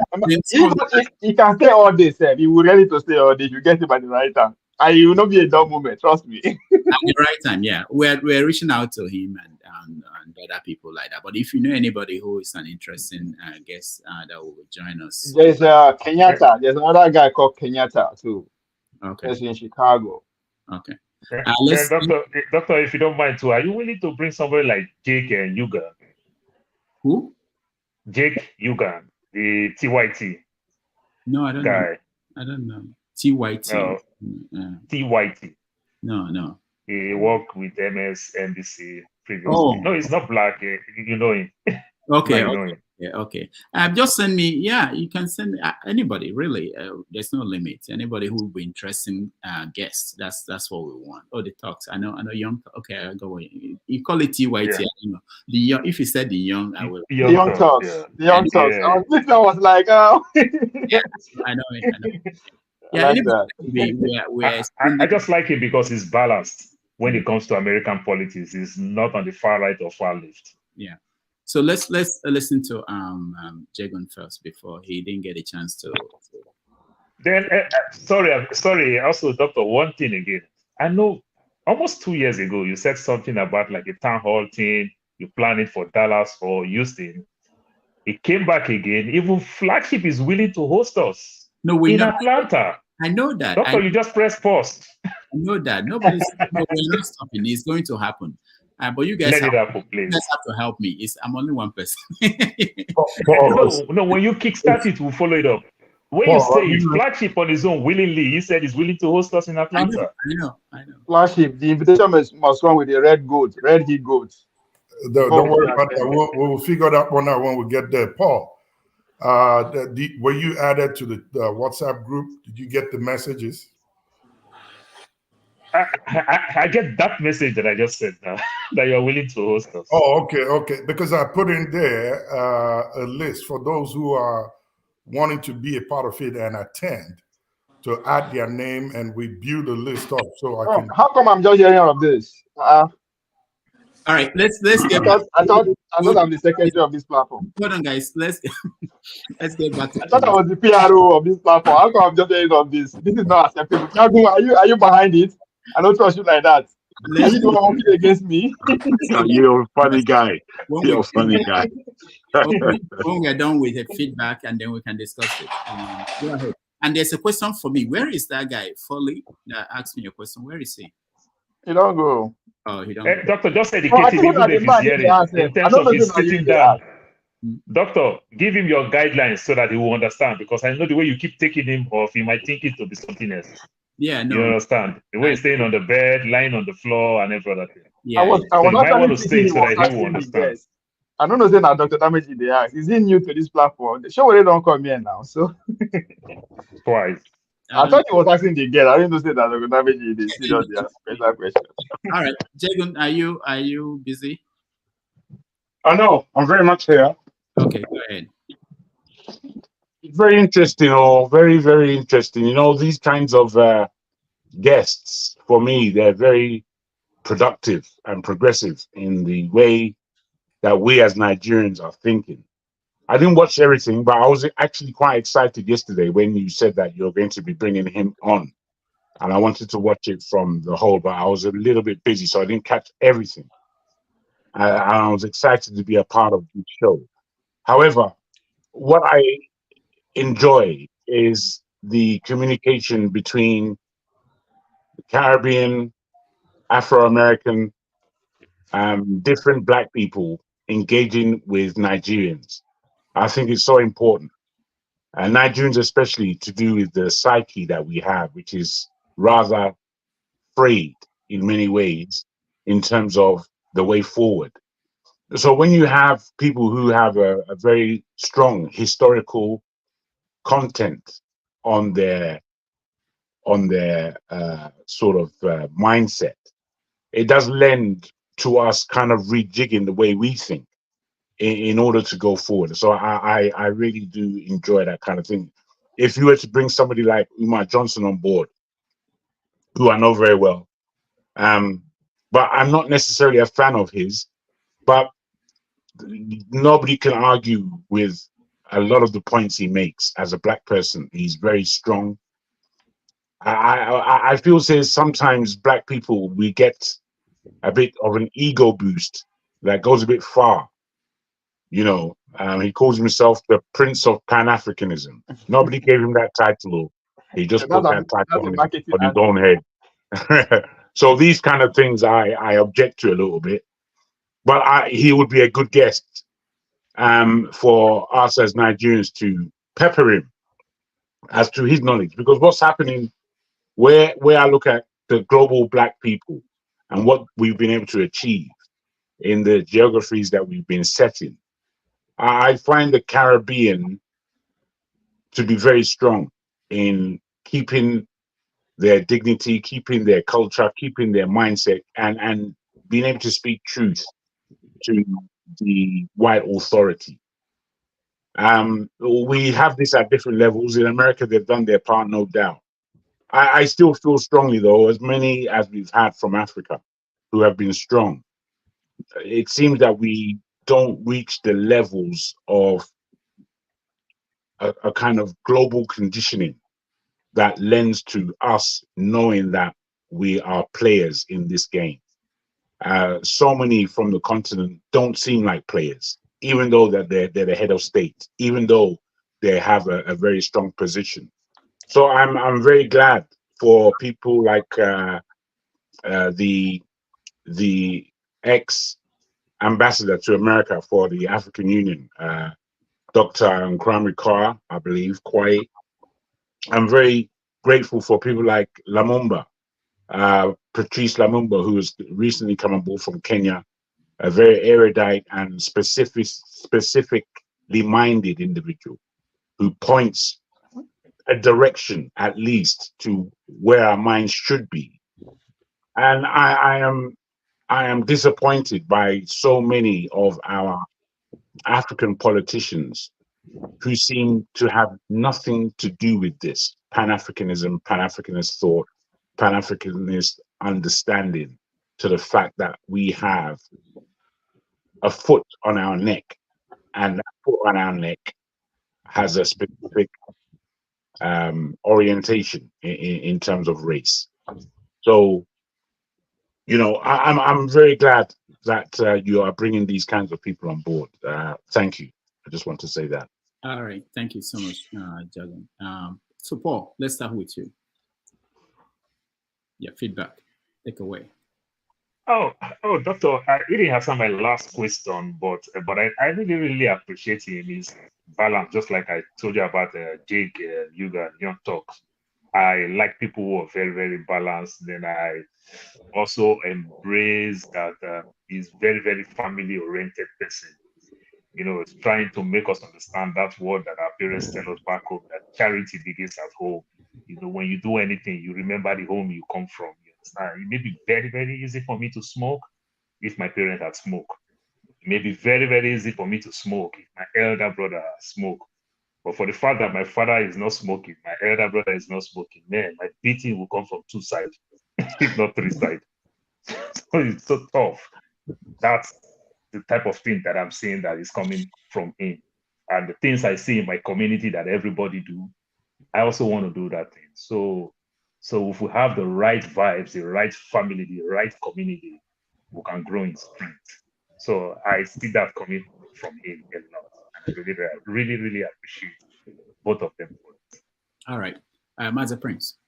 He can stay all day, sir. He will ready to stay all day. You get him at the right time. And he will not be a dull moment, trust me. At the right time, yeah. We're reaching out to him and other people like that. But if you know anybody who is an interesting guest that will join us. There's Kenyatta. There's another guy called Kenyatta too. Okay. He's in Chicago. Okay. Doctor, if you don't mind too, are you willing to bring somebody like Jake and Yuga? Who? Jake Yuga, the TYT. No, I don't know. I don't know. TYT. No. TYT. No. He worked with MSNBC previously. Oh. No, he's not black. You know him. Okay. You know him. Yeah, okay. Just send me. Yeah, you can send me anybody. Really, there's no limit. Anybody who will be interesting guests. That's what we want. Oh, the talks. I know. Young. Okay, I go. You call it TYT. Yeah. You know the young. If you said the young, I will. The young talks. Yeah. The young talks. Yeah. I was like, oh. Yeah, I know it. I know. Yeah, I like that. I just like it because he's balanced when it comes to American politics. He's not on the far right or far left. Yeah. So let's listen to Jagon first before he didn't get a chance to. Then sorry. Also, Doctor, one thing again. I know almost 2 years ago you said something about like a town hall thing. You planned it for Dallas or Houston. It came back again. Even Flagship is willing to host us. No, we're in not. Atlanta. I know that. Doctor, you just press pause. I know that. We're not stopping. It's going to happen. But you guys let it happen, please. You guys have to help me. I'm only one person. No, when you kickstart it, we'll follow it up. When you say it's Flagship on his own willingly, he said he's willing to host us in Atlanta. I know. Flagship, the invitation must come with the red heat goat. Don't worry about that. We'll figure that one out when we get there. Paul, were you added to the WhatsApp group? Did you get the messages? I get that message that I just said now, that you're willing to host us. Oh, okay. Because I put in there a list for those who are wanting to be a part of it and attend, to add their name, and we build a list up so I can. How come I'm just hearing of this? All right, let's get. I thought I'm the secretary of this platform. Hold on, guys. Let's get back to. I thought I was the PRO of this platform. How come I'm just hearing of this? This is not acceptable. Are you behind it? I don't trust you like that. Are you the one working against me? You're a funny guy. You're a funny guy. When we're done with the feedback, and then we can discuss it. Go ahead. And there's a question for me. Where is that guy, Foley, that asked me a question? Where is he? He don't go. Oh, he don't. Doctor, just educate him even if he's hearing in terms of his sitting down. Doctor, give him your guidelines so that he will understand, because I know the way you keep taking him off, he might think it to be something else. Yeah, no. You understand? The way he's staying on the bed, lying on the floor, and every other thing. Yeah. I was you might want to stay stay so that he will understand. I don't know say that Dr. Damage in the ask. Is he new to this platform? The show where they don't come here now, so twice. I thought he was asking the girl. I didn't know say that Dr. Damage in the serious special question. All right, Jagon, are you busy? Oh no, I'm very much here. Okay, go ahead. Very interesting, very, very interesting. You know, these kinds of guests, for me, they're very productive and progressive in the way that we as Nigerians are thinking. I didn't watch everything, but I was actually quite excited yesterday when you said that you're going to be bringing him on. And I wanted to watch it from the whole, but I was a little bit busy, so I didn't catch everything. I was excited to be a part of the show. However, what I enjoy is the communication between the Caribbean, Afro-American, different Black people engaging with Nigerians. I think it's so important. Nigerians especially, to do with the psyche that we have, which is rather frayed in many ways in terms of the way forward. So when you have people who have a very strong historical content on their sort of mindset, it does lend to us kind of rejigging the way we think in order to go forward. So I really do enjoy that kind of thing. If you were to bring somebody like Umar Johnson on board, who I know very well, but I'm not necessarily a fan of his, but nobody can argue with a lot of the points he makes as a Black person. He's very strong. I feel says sometimes Black people, we get a bit of an ego boost that goes a bit far. You know, he calls himself the Prince of Pan-Africanism. Nobody gave him that title. He just put that title on his own head. So these kind of things I object to a little bit. But he would be a good guest for us as Nigerians to pepper him as to his knowledge. Because what's happening, where I look at the global Black people, and what we've been able to achieve in the geographies that we've been setting. I find the Caribbean to be very strong in keeping their dignity, keeping their culture, keeping their mindset, and being able to speak truth to the white authority. We have this at different levels. In America, they've done their part, no doubt. I still feel strongly, though, as many as we've had from Africa who have been strong, it seems that we don't reach the levels of a kind of global conditioning that lends to us knowing that we are players in this game. So many from the continent don't seem like players, even though that they're the head of state, even though they have a very strong position. So I'm very glad for people like the ex ambassador to America for the African Union, Dr. Nkwame Kwara, I believe, Kwai. I'm very grateful for people like Lumumba, Patrice Lumumba, who has recently come on board from Kenya, a very erudite and specifically minded individual who points a direction, at least, to where our minds should be. And I am disappointed by so many of our African politicians who seem to have nothing to do with this Pan-Africanism, Pan-Africanist thought, Pan-Africanist understanding, to the fact that we have a foot on our neck, and that foot on our neck has a specific orientation in terms of race. So, you know, I'm very glad that you are bringing these kinds of people on board. Thank you. I just want to say that. All right. Thank you so much, Jagan. So, Paul, let's start with you. Yeah, feedback. Take away. Oh, Doctor, I didn't answer my last question, but I really appreciate his balance. Just like I told you about Jake, Yuga, and Young Talks. I like people who are very, very balanced. Then I also embrace that he's very, very family-oriented person. You know, it's trying to make us understand that word that our parents tell us back home, that charity begins at home. You know, when you do anything, you remember the home you come from. You understand? It may be very, very easy for me to smoke if my parents had smoked. It may be very, very easy for me to smoke if my elder brother had smoked. But for the fact that my father is not smoking, my elder brother is not smoking, man, my beating will come from two sides, if not three sides. So it's so tough. That's the type of thing that I'm saying that is coming from him. And the things I see in my community that everybody do, I also want to do that thing. So if we have the right vibes, the right family, the right community, we can grow in strength. So I see that coming from him a lot. And I really, really appreciate both of them. All right. Master Prince.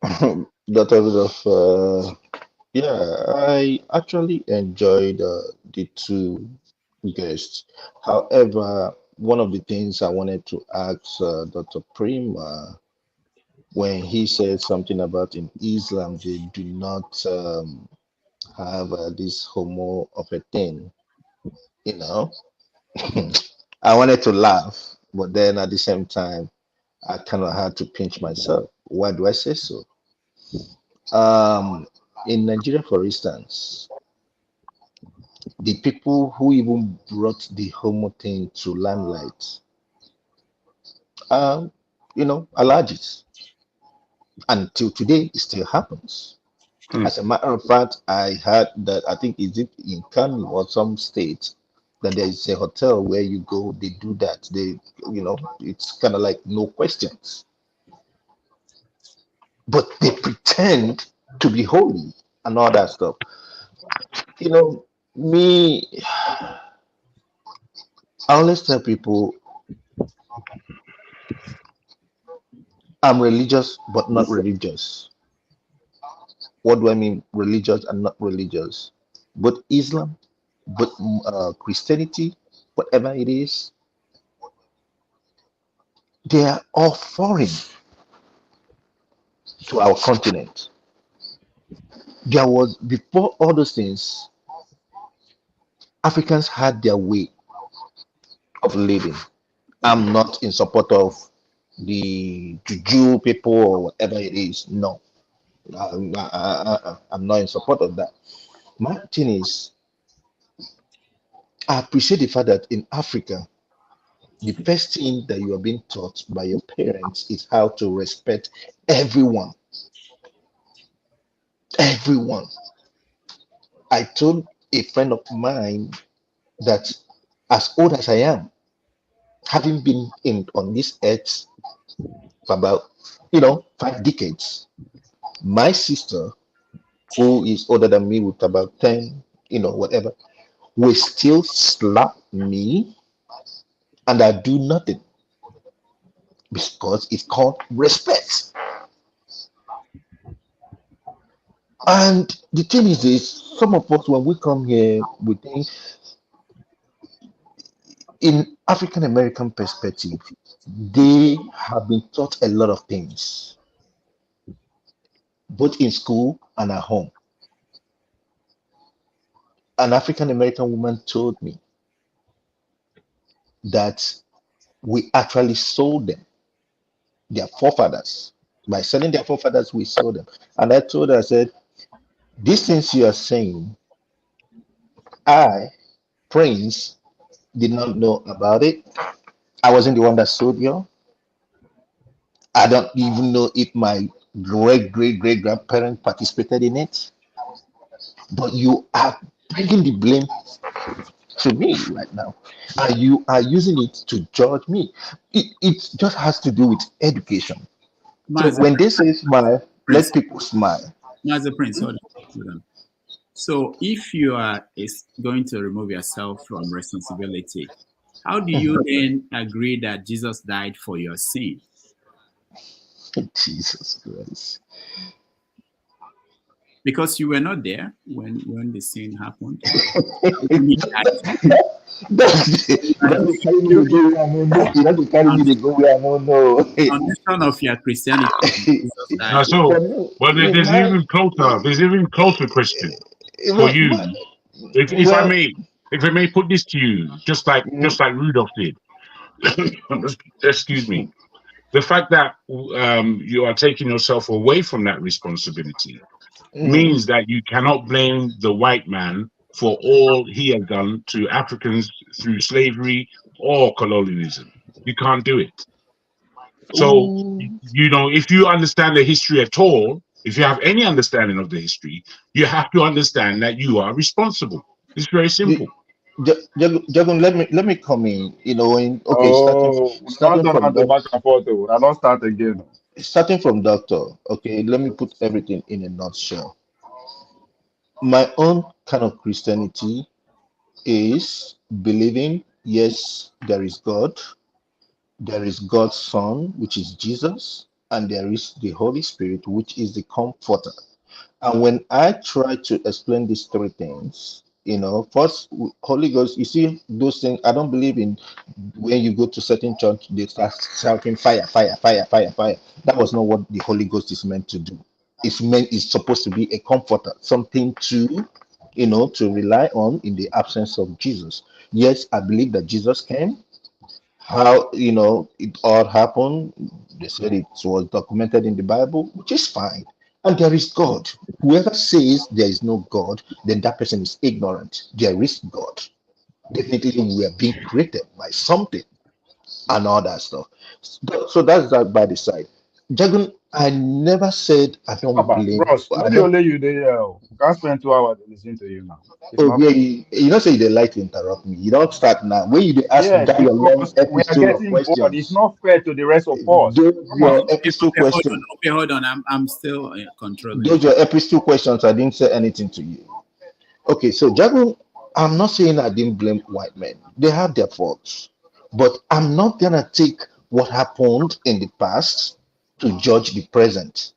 Dr. Rudolph, yeah, I actually enjoyed the two guests. However, one of the things I wanted to ask Dr. Brimah, when he said something about in Islam, they do not have this homo of a thing, you know. I wanted to laugh, but then at the same time, I kind of had to pinch myself. Why do I say so? In Nigeria, for instance, the people who even brought the homo thing to limelight, you know, Alleged. Until today, it still happens. As a matter of fact, I heard that, I think, is it in Kano or some state, that there is a hotel where you go, they do that. They, you know, it's kind of like no questions. But they pretend to be holy and all that stuff. You know, me, I always tell people I'm religious, but not religious. What do I mean, religious and not religious? But Islam, but Christianity, whatever it is, they are all foreign to our continent. there was, before all those things, Africans had their way of living. I'm not in support of the juju people or whatever it is. No, I'm not in support of that. My thing is, I appreciate the fact that in Africa, the first thing that you are being taught by your parents is how to respect everyone. Everyone. I told a friend of mine that as old as I am, having been in on this earth for about 5 decades, my sister, who is older than me with about 10, whatever, will still slap me and I do nothing because it's called respect. And the thing is this, some of us, when we come here, we think in African American perspective, they have been taught a lot of things, both in school and at home. An African American woman told me that we actually sold them, their forefathers. By selling their forefathers, we sold them. And I told her, I said, these things you are saying, I, Prince, did not know about it. I wasn't the one that sold you. I don't even know if my great grandparent participated in it. But you are bringing the blame to me right now. And you are using it to judge me. It just has to do with education. So Master when they say smile, Prince, let people smile. Master Prince, hold on. So if you are going to remove yourself from responsibility, how do you then agree that Jesus died for your sin? Jesus Christ. Because you were not there when the sin happened. You don't carry me to go where I don't know. You don't carry me to go where I don't know. Foundation of your Christianity, Jesus died. So, but there's an even closer. There's an even closer question for you. If I may put this to you, just like Rudolph did. Excuse me. The fact that you are taking yourself away from that responsibility means that you cannot blame the white man for all he has done to Africans through slavery or colonialism. You can't do it. So, if you understand the history at all, if you have any understanding of the history, you have to understand that you are responsible. It's very simple. Jagun, let me come in. Starting from back and forth. I don't start again. Starting from doctor. Okay, let me put everything in a nutshell. My own kind of Christianity is believing, yes, there is God, there is God's Son, which is Jesus, and there is the Holy Spirit, which is the Comforter. And when I try to explain these three things, first, Holy Ghost, you see, those things, I don't believe in when you go to certain church, they start shouting fire, fire, fire, fire, fire. That was not what the Holy Ghost is meant to do. It's supposed to be a comforter, something to rely on in the absence of Jesus. Yes, I believe that Jesus came. How it all happened, they said it was documented in the Bible, which is fine. And there is God. Whoever says there is no God, then that person is ignorant. There is God. Definitely we are being created by something and all that stuff. So that's that by the side. Jagun, I never said I don't blame. Bros, maybe only you there. Can't spend 2 hours listening to you now. You don't say they like to interrupt me. You don't start now. When you ask that your long episode of questions, it's not fair to the rest of us. Your episode question. Okay, hold on. I'm still controlling. Those your episode questions. I didn't say anything to you. Okay, so Jagun, I'm not saying I didn't blame white men. They have their faults, but I'm not gonna take what happened in the past to judge the present.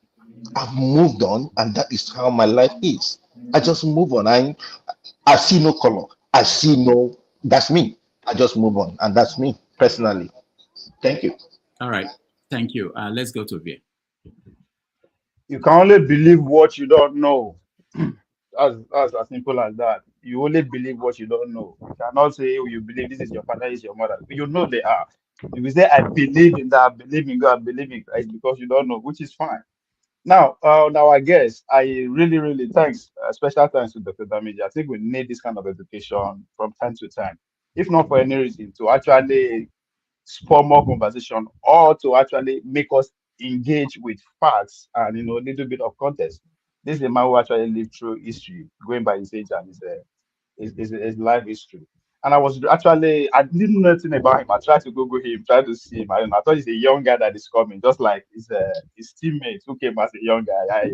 I've moved on, and that is how my life is. I just move on. I see no color. I see no. That's me. I just move on, and that's me personally. Thank you. All right. Thank you. Let's go to Via. You can only believe what you don't know. That's as simple as that. You only believe what you don't know. You cannot say, oh, you believe this is your father, this is your mother. You know they are. If you say, I believe in that, I believe in God, I believe in Christ, because you don't know, which is fine. Now I guess I really thanks, special thanks to Dr. Damiji. I think we need this kind of education from time to time, if not for any reason, to actually spur more conversation or to actually make us engage with facts and a little bit of context. This is a man who actually lived through history, going by his age and his life history. And I didn't know anything about him. I tried to Google him, tried to see him. I thought he's a young guy that is coming, just like his teammates who came as a young guy.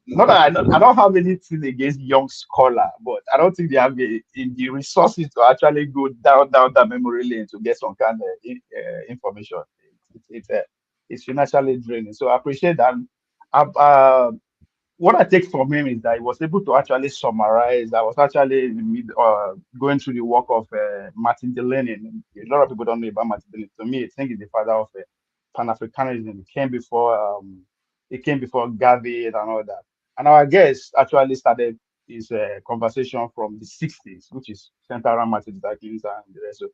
Not that I don't have anything against young scholar, but I don't think they have in the resources to actually go down that memory lane to get some kind of information. It's financially draining. So I appreciate that. What I take from him is that he was able to actually summarize. I was actually going through the work of Martin Lenin. A lot of people don't know about Martin Lenin. To me, I think he's the father of Pan-Africanism. It came before Garvey and all that. And our guest actually started his conversation from the 60s, which is centered around Martin Luther King and the rest. So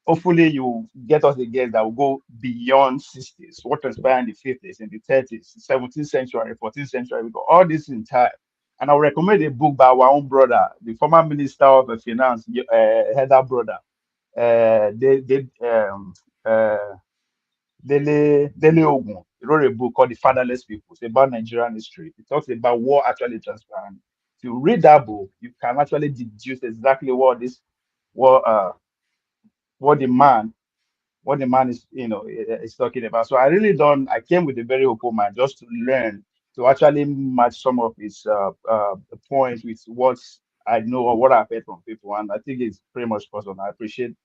hopefully you get us a guest that will go beyond 60s, what transpired in the 50s, in the 30s, 17th century, 14th century, we got all this in time. And I will recommend a book by our own brother, the former Minister of Finance, Heather brother, Dele Ogun. He wrote a book called The Fatherless People. It's about Nigerian history. It talks about what actually transpired. If you read that book, you can actually deduce exactly what the man is talking about. So I came with a very open mind just to learn, to actually match some of his points with what I know or what I've heard from people, and I think it's pretty much possible. I appreciate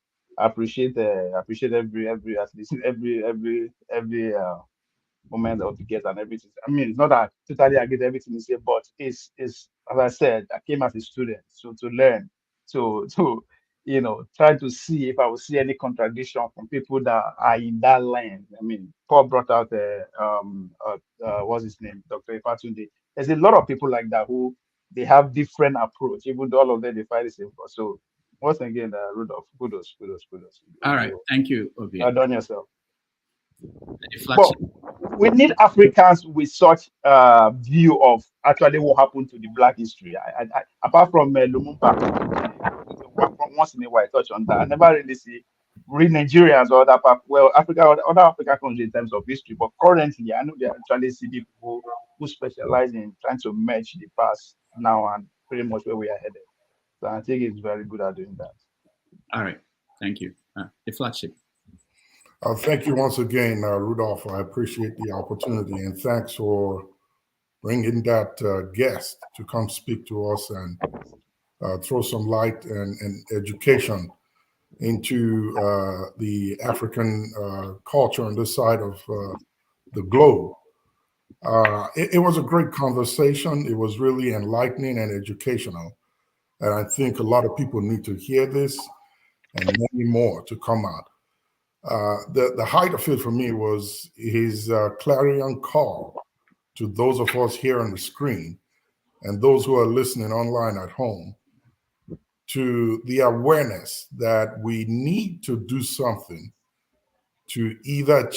every at least every moment of the guest and everything. I mean, it's not that I totally agree with everything he said, but it's as I said, I came as a student, so to learn, to try to see if I will see any contradiction from people that are in that line. I mean, Paul brought out what's his name, Dr. Ifatunde. There's a lot of people like that who they have different approach, even though all of them they fight the same cause. So once again, Rudolph, kudos. All right, thank you, Obi. Done yourself. But we need Africans with such view of actually what happened to the Black history. Apart from Lumumba, once in a while I touch on that. I never really read Nigerians or other other African countries in terms of history. But currently, I know they actually see people who specialize in trying to match the past now and pretty much where we are headed. So I think it's very good at doing that. All right, thank you. The flagship. Thank you once again, Rudolph. I appreciate the opportunity, and thanks for bringing that guest to come speak to us and throw some light and education into the African culture on this side of the globe. It was a great conversation. It was really enlightening and educational. And I think a lot of people need to hear this and many more to come out. The height of it for me was his clarion call to those of us here on the screen and those who are listening online at home, to the awareness that we need to do something to either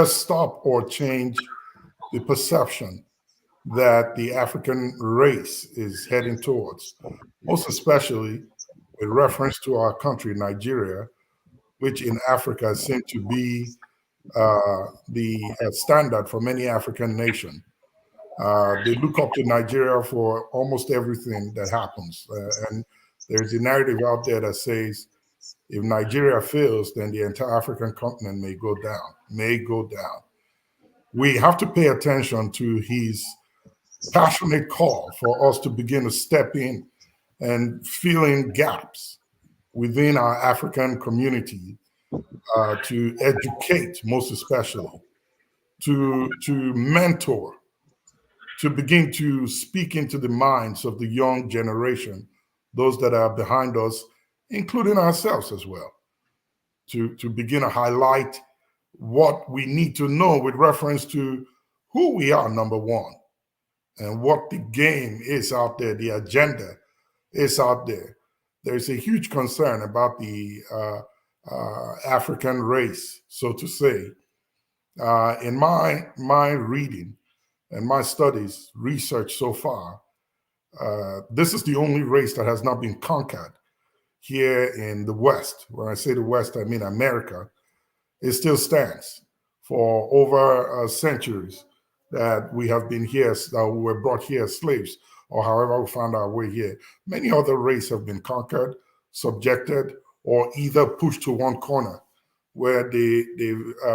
stop or change the perception that the African race is heading towards, most especially with reference to our country, Nigeria, which in Africa seems to be the standard for many African nations. They look up to Nigeria for almost everything that happens. And there's a narrative out there that says, if Nigeria fails, then the entire African continent may go down. We have to pay attention to his passionate call for us to begin to step in and fill in gaps within our African community, to educate, most especially, to mentor, to begin to speak into the minds of the young generation, those that are behind us, including ourselves as well, to begin to highlight what we need to know with reference to who we are, number one, and what the game is out there, the agenda is out there. There's a huge concern about the African race, so to say. In my reading and my studies, research so far, this is the only race that has not been conquered here in the West. When I say the West, I mean America. It still stands for over centuries that we have been here, that we were brought here as slaves, or however we found our way here. Many other races have been conquered, subjected, or either pushed to one corner where they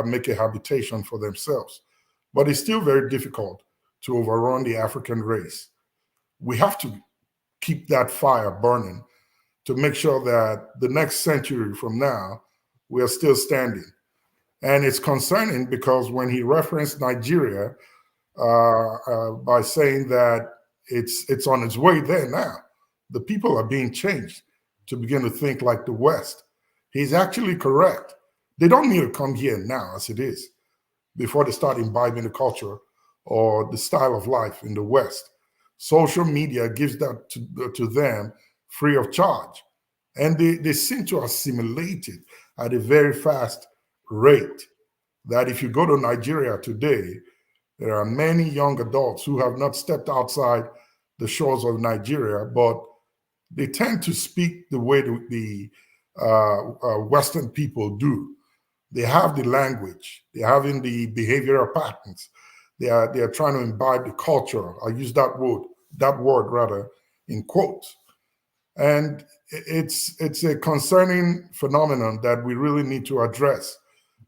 make a habitation for themselves. But it's still very difficult to overrun the African race. We have to keep that fire burning to make sure that the next century from now, we are still standing. And it's concerning because when he referenced Nigeria by saying that it's on its way there now, the people are being changed to begin to think like the West. He's actually correct. They don't need to come here now as it is before they start imbibing the culture or the style of life in the West. Social media gives that to them free of charge. And they seem to assimilate it at a very fast rate. That if you go to Nigeria today, there are many young adults who have not stepped outside the shores of Nigeria, but they tend to speak the way the Western people do. They have the language, they're having the behavioral patterns. They are trying to imbibe the culture. I use that word rather in quotes. And it's a concerning phenomenon that we really need to address.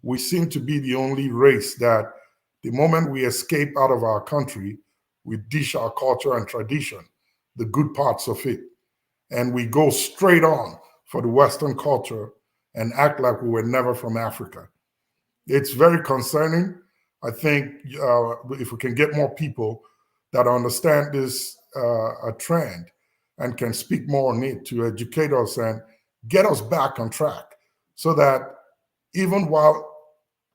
We seem to be the only race that the moment we escape out of our country, we dish our culture and tradition, the good parts of it, and we go straight on for the Western culture and act like we were never from Africa. It's very concerning. I think if we can get more people that understand this trend and can speak more on it to educate us and get us back on track so that even while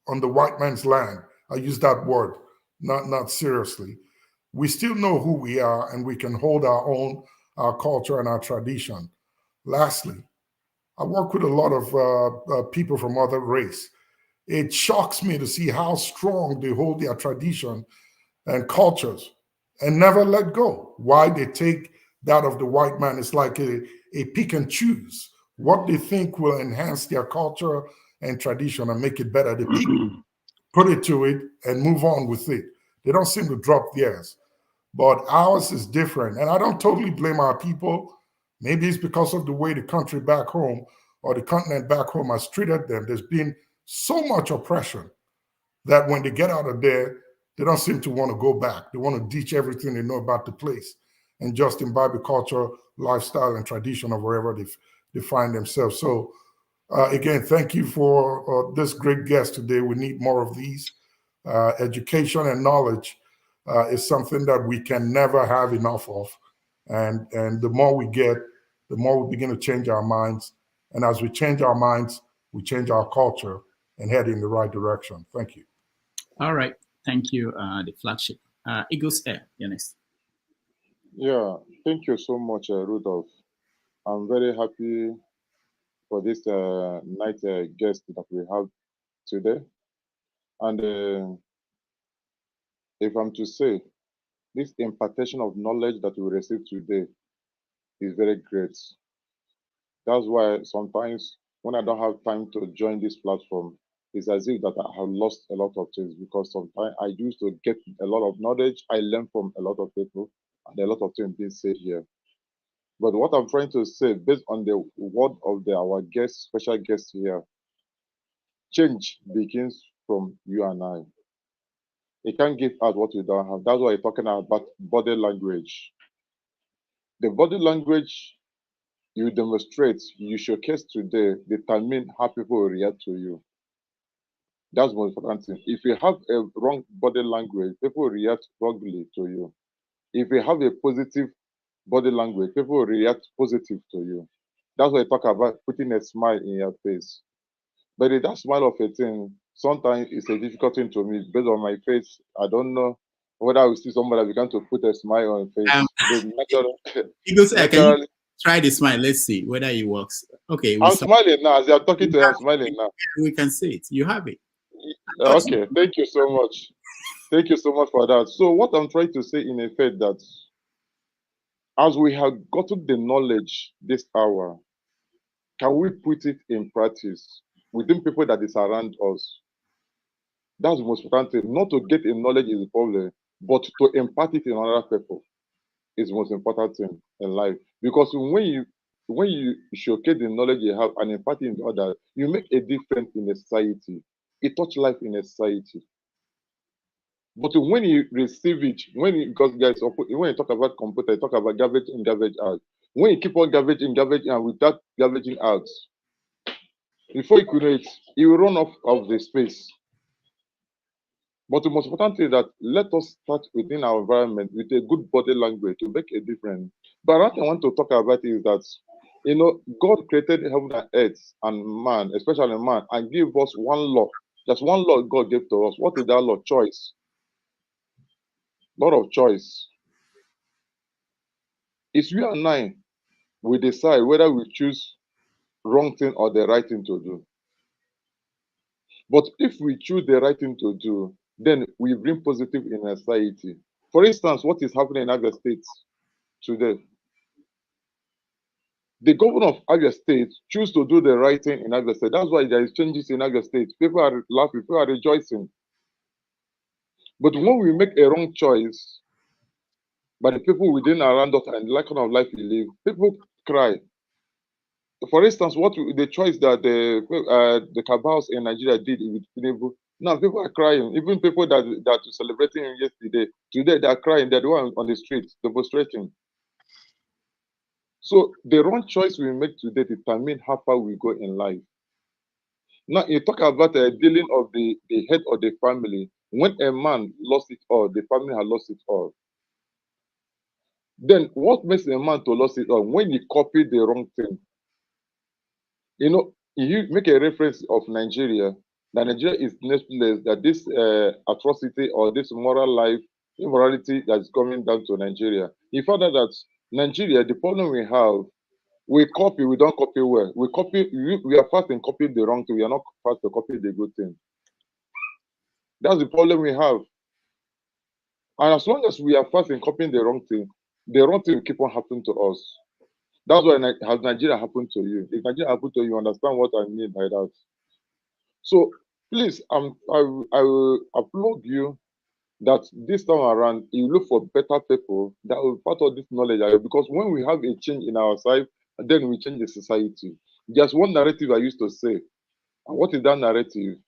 on the white man's land, I use that word not seriously, we still know who we are and we can hold our own, our culture and our tradition. Lastly, I work with a lot of people from other race. It shocks me to see how strong they hold their tradition and cultures and never let go. Why they take that of the white man is like a pick and choose. What they think will enhance their culture and tradition and make it better, they pick, put it to it and move on with it. They don't seem to drop theirs. But ours is different. And I don't totally blame our people. Maybe it's because of the way the country back home or the continent back home has treated them. There's been so much oppression that when they get out of there, they don't seem to want to go back. They want to ditch everything they know about the place and just imbibe the culture, lifestyle, and tradition of wherever they find themselves. So again, thank you for this great guest today. We need more of these. Education and knowledge is something that we can never have enough of. And the more we get, the more we begin to change our minds. And as we change our minds, we change our culture and head in the right direction. Thank you. All right. Thank you, the flagship. Eagles Air, you're next. Yeah, thank you so much, Rudolph. I'm very happy for this night guest that we have today. And if I'm to say, this impartation of knowledge that we receive today is very great. That's why sometimes when I don't have time to join this platform, it's as if that I have lost a lot of things because sometimes I used to get a lot of knowledge. I learn from a lot of people and a lot of things being said here. But what I'm trying to say, based on the word of our guest, special guest here, change begins from you and I. You can't give out what you don't have. That's why you're talking about body language. The body language you demonstrate, you showcase today, determine how people will react to you. That's the most important thing. If you have a wrong body language, people will react wrongly to you. If you have a positive body language, people will react positive to you. That's why I talk about putting a smile in your face. But that smile of a thing, sometimes it's a difficult thing to me. Based on my face, I don't know whether I will see somebody that began to put a smile on his face. Can you try the smile? Let's see whether it works. Okay. I'm smiling now. As you're talking to you, I'm smiling now. We can see it. You have it. Okay. Thank you so much. Thank you so much for that. So what I'm trying to say in effect that as we have gotten the knowledge this hour, can we put it in practice within people that is around us? That's the most important thing. Not to get in knowledge is the problem, but to impart it in other people is the most important thing in life. Because when you showcase the knowledge you have and impart it in others, you make a difference in a society. It touches life in a society. But when you receive it, because guys, when you talk about computer, you talk about garbage in, garbage out. When you keep on garbage in without garbaging out, before you create, you will run off of the space. But the most important thing is that let us start within our environment with a good body language to make a difference. But what I want to talk about is that, God created heaven and earth and man, especially man, and gave us one law. Just one law God gave to us. What is that law? Choice. Lot of choice. It's you and I. We decide whether we choose wrong thing or the right thing to do. But if we choose the right thing to do, then we bring positive in a society. For instance, what is happening in Abia State today? The governor of Abia State choose to do the right thing in Abia State. That's why there is changes in Abia State. People are laughing, people are rejoicing. But when we make a wrong choice, by the people within around us and the kind of life we live, people cry. For instance, the choice that the cabals in Nigeria did with Tinubu, now people are crying. Even people that were celebrating him yesterday, today they are crying. They're the one on the streets demonstrating. So the wrong choice we make today determine how far we go in life. Now you talk about the dealing of the head of the family. When a man lost it all, the family has lost it all. Then what makes a man to lose it all? When he copied the wrong thing. You make a reference of Nigeria, that Nigeria is the next place that this atrocity or this moral life, immorality that's coming down to Nigeria. You found out that Nigeria, the problem we have, we copy, we don't copy well. We are fast in copying the wrong thing. We are not fast to copy the good thing. That's the problem we have. And as long as we are fast in copying the wrong thing will keep on happening to us. That's why has Nigeria happened to you. If Nigeria happened to you, you understand what I mean by that. So please, I will applaud you that this time around you look for better people that will part of this knowledge. Because when we have a change in our side, then we change the society. There's one narrative I used to say. And what is that narrative?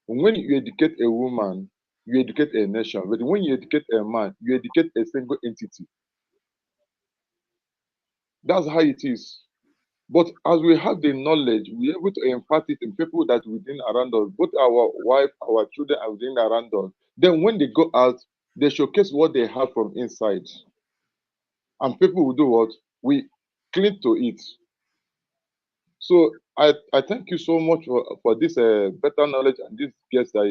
When you educate a woman, you educate a nation. But when you educate a man, you educate a single entity. That's how it is. But as we have the knowledge, we're able to impart it in people that within around us, both our wife, our children are within around us. Then when they go out, they showcase what they have from inside. And people will do what? We cling to it. So I thank you so much for this better knowledge and this guest that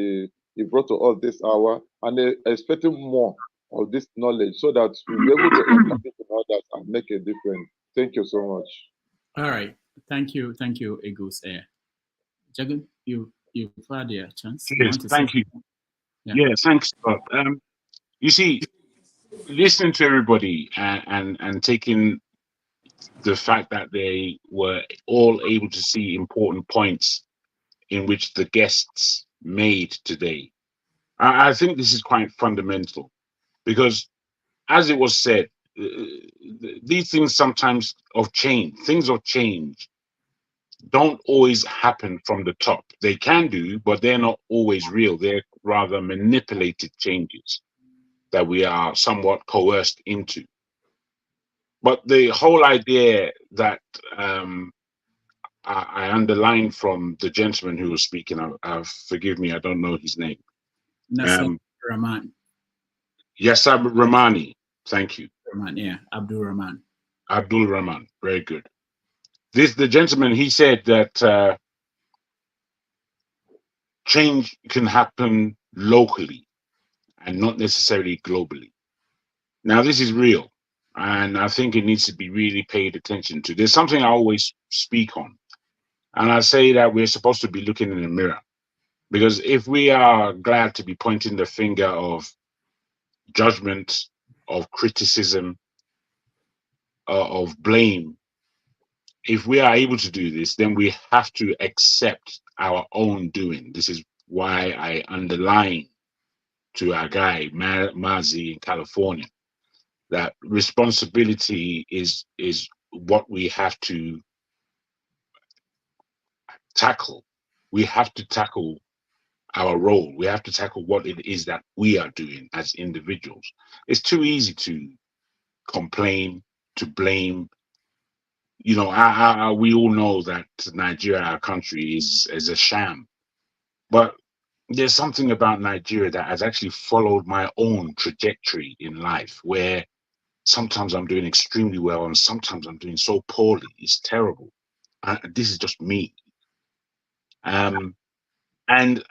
you brought to us this hour. And expecting more of this knowledge so that we'll be able to impart it to others and make a difference. Thank you so much. All right. Thank you, Egus. Jagan, you've had your chance. Yes, thank you. Yeah, thanks. You see, listening to everybody and taking the fact that they were all able to see important points in which the guests made today, I think this is quite fundamental because, as it was said, these things sometimes things of change don't always happen from the top. They can do, but they're not always real. They're rather manipulated changes that we are somewhat coerced into. But the whole idea that I underlined from the gentleman who was speaking, forgive me, I don't know his name. Nassar Rahmaan. Nassar Rahmaan. Thank you. Rahmaan, yeah, Abdul Rahmaan. Abdul Rahmaan, very good. The gentleman, he said that change can happen locally, and not necessarily globally. Now, this is real, and I think it needs to be really paid attention to. There's something I always speak on, and I say that we're supposed to be looking in the mirror, because if we are glad to be pointing the finger of judgment, of criticism, of blame, if we are able to do this, then we have to accept our own doing. This is why I underline to our guy Mazi in California that responsibility is what we have to tackle. We have to tackle our role. We have to tackle what it is that we are doing as individuals. It's too easy to complain, to blame. You know, we all know that Nigeria, our country, is a sham. But there's something about Nigeria that has actually followed my own trajectory in life, where sometimes I'm doing extremely well and sometimes I'm doing so poorly. It's terrible. This is just me. And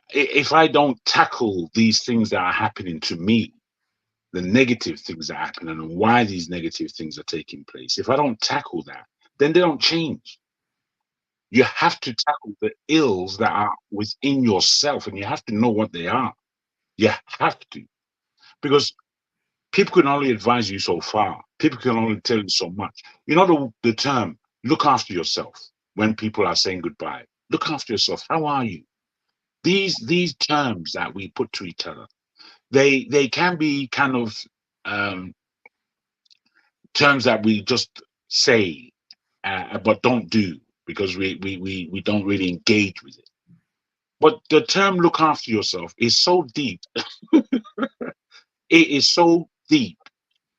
if I don't tackle these things that are happening to me, the negative things that happen and why these negative things are taking place, if I don't tackle that, then they don't change. You have to tackle the ills that are within yourself, and you have to know what they are. You have to, because people can only advise you so far. People can only tell you so much. You know the term, look after yourself, when people are saying goodbye. Look after yourself. How are you? These terms that we put to each other, they can be kind of terms that we just say, but don't do, because we don't really engage with it. But the term look after yourself is so deep. It is so deep.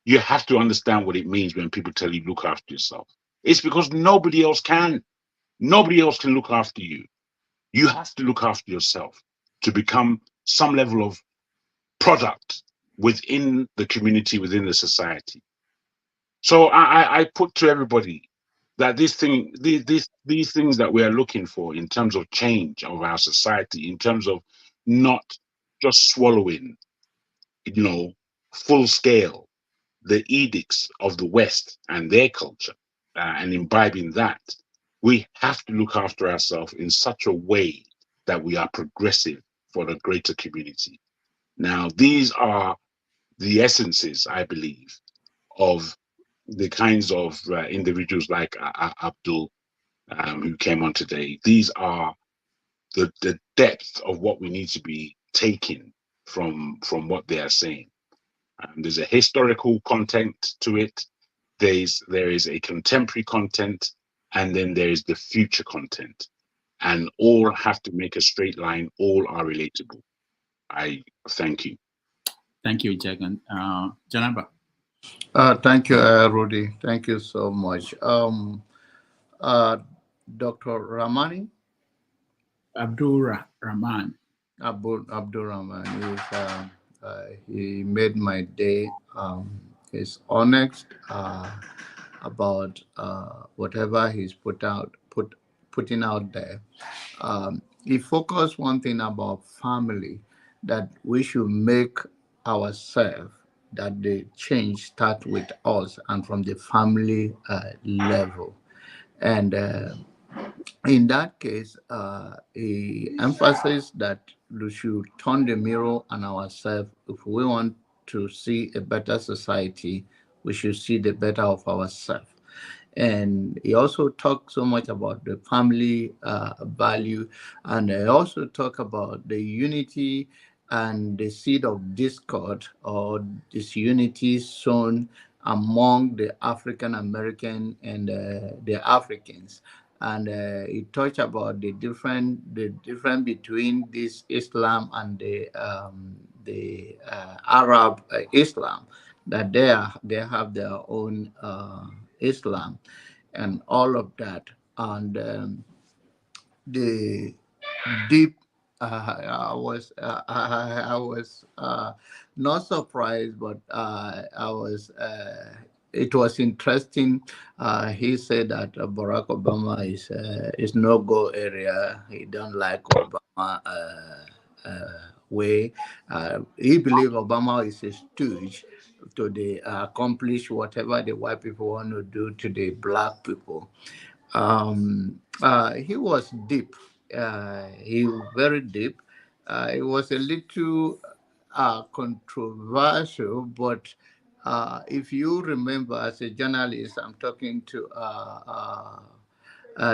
You have to understand what it means when people tell you look after yourself. It's because nobody else can. Nobody else can look after you. You have to look after yourself to become some level of product within the community, within the society. So I put to everybody that these things that we are looking for in terms of change of our society, in terms of not just swallowing, full scale, the edicts of the West and their culture and imbibing that, we have to look after ourselves in such a way that we are progressive for the greater community. Now, these are the essences, I believe, of the kinds of individuals like Abdul, who came on today. These are the depth of what we need to be taking from what they are saying. There's a historical content to it. There is a contemporary content, and then there is the future content. And all have to make a straight line. All are relatable. I thank you. Thank you, Jagan. Janaba. Thank you, Rudy. Thank you so much. Dr. Ramani? Abdul Rahmaan. Abdul Rahmaan. He made my day. He's honest about whatever he's putting out there. He focused one thing about family, that we should make ourselves, that the change start with us and from the family level. And in that case, he emphasized that we should turn the mirror on ourselves. If we want to see a better society, we should see the better of ourselves. And he also talked so much about the family value, and he also talked about the unity and the seed of discord or disunity sown among the African American and the Africans. And he touched about the difference between this Islam and the Arab Islam, that they have their own Islam and all of that. And the deep, I was not surprised, but it was interesting. He said that Barack Obama is no-go area. He don't like Obama way. He believed Obama is a stooge to accomplish whatever the white people want to do to the black people. He was deep. He was very deep. It was a little controversial, but if you remember, as a journalist, I'm talking to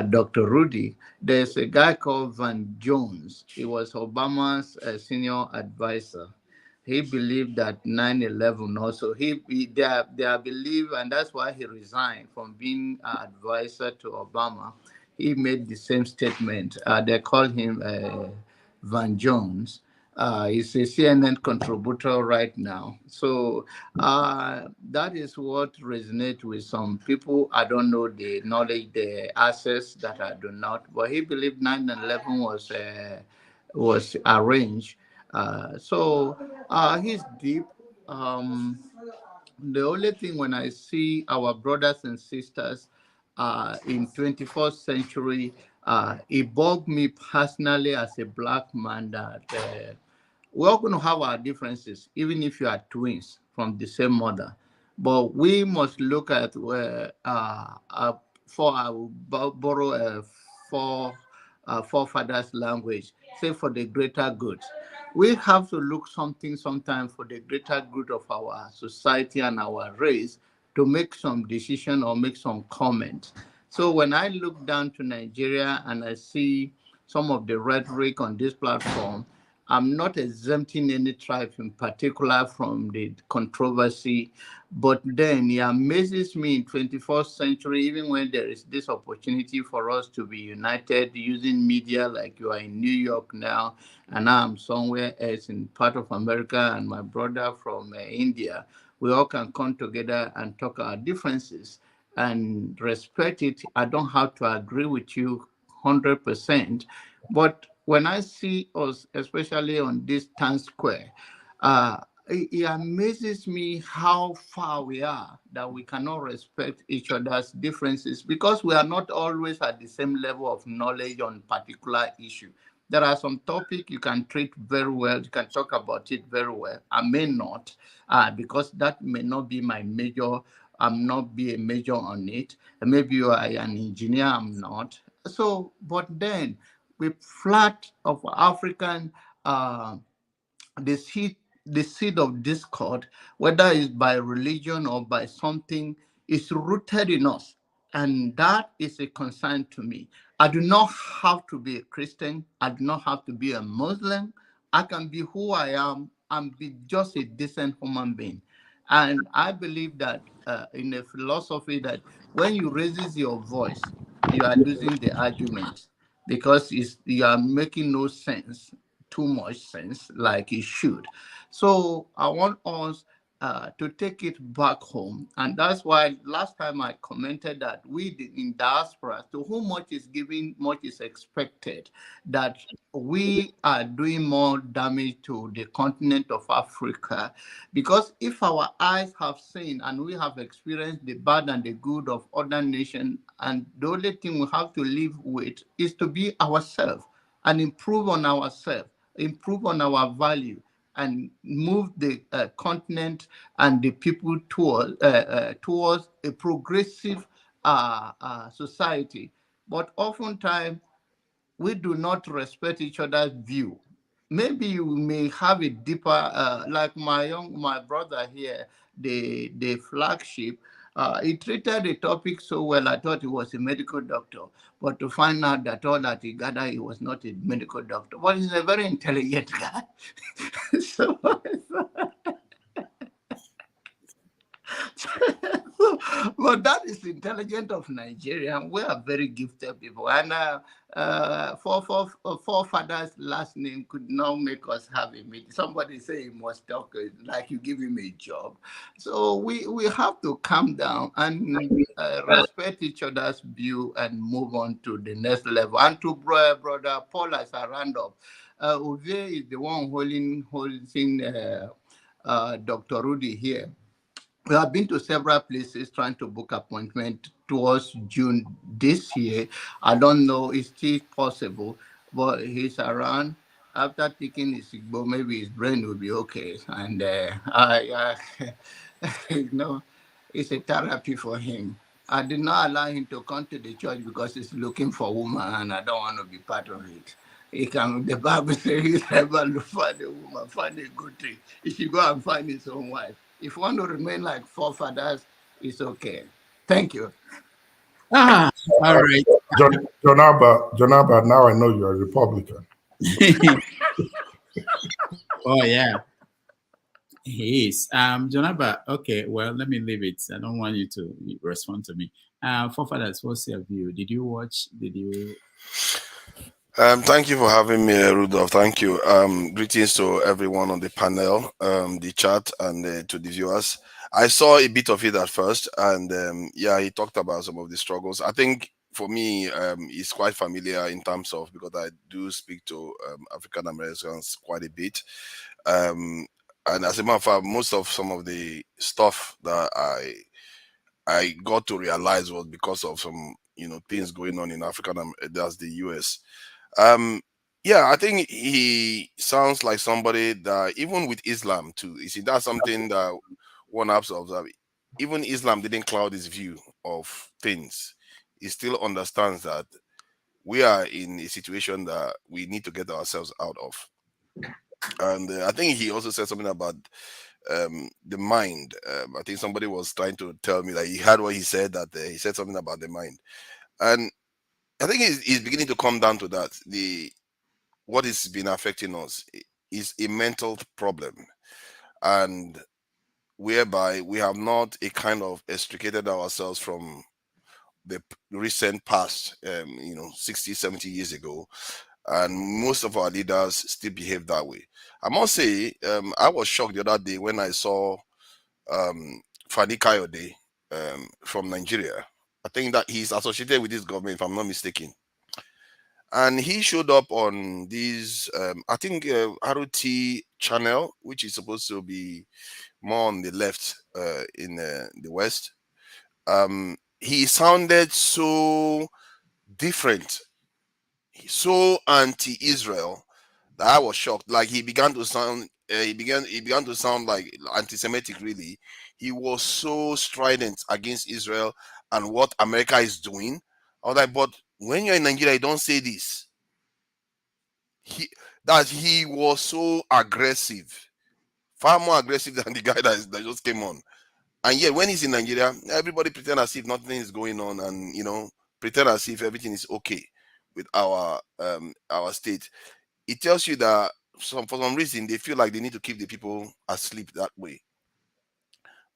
Dr. Rudy. There's a guy called Van Jones. He was Obama's senior advisor. He believed that 9/11 also, they believe, and that's why he resigned from being advisor to Obama. He made the same statement. They call him Van Jones. He's a CNN contributor right now. So that is what resonates with some people. I don't know the knowledge, the access that I do not. But he believed 9/11 was arranged. He's deep. The only thing when I see our brothers and sisters in 21st century, it bugged me personally as a black man that we're going to have our differences, even if you are twins from the same mother. But we must look at for I will borrow forefathers' language, say for the greater good. We have to look something sometimes for the greater good of our society and our race to make some decision or make some comment. So when I look down to Nigeria and I see some of the rhetoric on this platform, I'm not exempting any tribe in particular from the controversy, but then it amazes me in 21st century, even when there is this opportunity for us to be united using media, like you are in New York now, and I'm somewhere else in part of America, and my brother from India, we all can come together and talk our differences and respect it. I don't have to agree with you 100%, but when I see us, especially on this town square, it amazes me how far we are that we cannot respect each other's differences because we are not always at the same level of knowledge on particular issue. There are some topics you can treat very well, you can talk about it very well. I may not, because that may not be my major. I'm not be a major on it. Maybe you are an engineer, I'm not. So, but then with flat of African, the seed of discord, whether it's by religion or by something, is rooted in us. And that is a concern to me. I do not have to be a Christian. I do not have to be a Muslim. I can be who I am and be just a decent human being. And I believe that in a philosophy that when you raise your voice, you are losing the argument because you are making no sense, too much sense, like it should. So I want us to take it back home. And that's why last time I commented that we in diaspora, to whom much is given, much is expected, that we are doing more damage to the continent of Africa. Because if our eyes have seen and we have experienced the bad and the good of other nations, and the only thing we have to live with is to be ourselves and improve on ourselves, improve on our value, and move the continent and the people towards a progressive society. But oftentimes, we do not respect each other's view. Maybe you may have a deeper, like my brother here, the flagship. He treated the topic so well. I thought he was a medical doctor, but to find out that all that he gathered, he was not a medical doctor. But he's a very intelligent guy. so, but that is intelligent of Nigeria. We are very gifted people, and forefathers' last name could not make us have a meeting. Somebody say he must talk like you give him a job. So we have to calm down and respect each other's view and move on to the next level. And to brother Paul as a roundup, Uve is the one holding Dr. Rudy here. We have been to several places trying to book appointment towards June this year. I don't know, it's still possible, but he's around. After taking his Igbo, maybe his brain will be okay. And you know, it's a therapy for him. I did not allow him to come to the church because he's looking for a woman, and I don't want to be part of it. He can. The Bible says he's never to find a woman, find a good thing. He should go and find his own wife. If you want to remain like forefathers, it's okay. Thank you. All right. Jonaba, now I know you're a Republican. Oh yeah, he is. Jonaba. Okay, well, let me leave it. I don't want you to respond to me. Forefathers, what's your view? Did you watch? Did you? Thank you for having me, Rudolph. Thank you. Greetings to everyone on the panel, the chat, and to the viewers. I saw a bit of it at first, and yeah, he talked about some of the struggles. I think for me, it's quite familiar in terms of, because I do speak to African Americans quite a bit. And as a matter of fact, most of some of the stuff that I got to realize was because of some things going on in Africa, that's the US. Yeah, I think he sounds like somebody that, even with Islam too, you see, that's something that one has to observe. Even Islam didn't cloud his view of things. He still understands that we are in a situation that we need to get ourselves out of. And I think he also said something about the mind. I think somebody was trying to tell me that he heard what he said, that he said something about the mind. And I think he's beginning to come down to that. What has been affecting us is a mental problem, and whereby we have not a kind of extricated ourselves from the recent past, 60, 70 years ago, and most of our leaders still behave that way. I must say, I was shocked the other day when I saw Fani Kayode from Nigeria. I think that he's associated with this government, if I'm not mistaken. And he showed up on this, I think, ROT channel, which is supposed to be more on the left in the West. He sounded so different, so anti-Israel, that I was shocked. Like he began to sound, he began to sound like anti-Semitic. Really, he was so strident against Israel and what America is doing. I was like, but when you're in Nigeria, you don't say this. He was so aggressive, far more aggressive than the guy that just came on. And yet, when he's in Nigeria, everybody pretend as if nothing is going on, and pretend as if everything is okay with our state. It tells you that for some reason they feel like they need to keep the people asleep that way.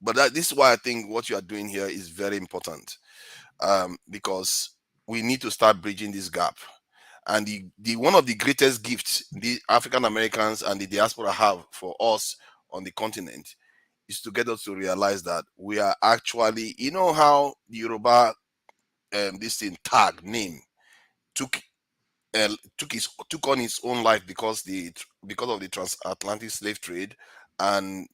But this is why I think what you are doing here is very important, because we need to start bridging this gap. And the one of the greatest gifts the African Americans and the diaspora have for us on the continent is to get us to realize that we are actually, how the Yoruba this thing tag name took on its own life because of the transatlantic slave trade, and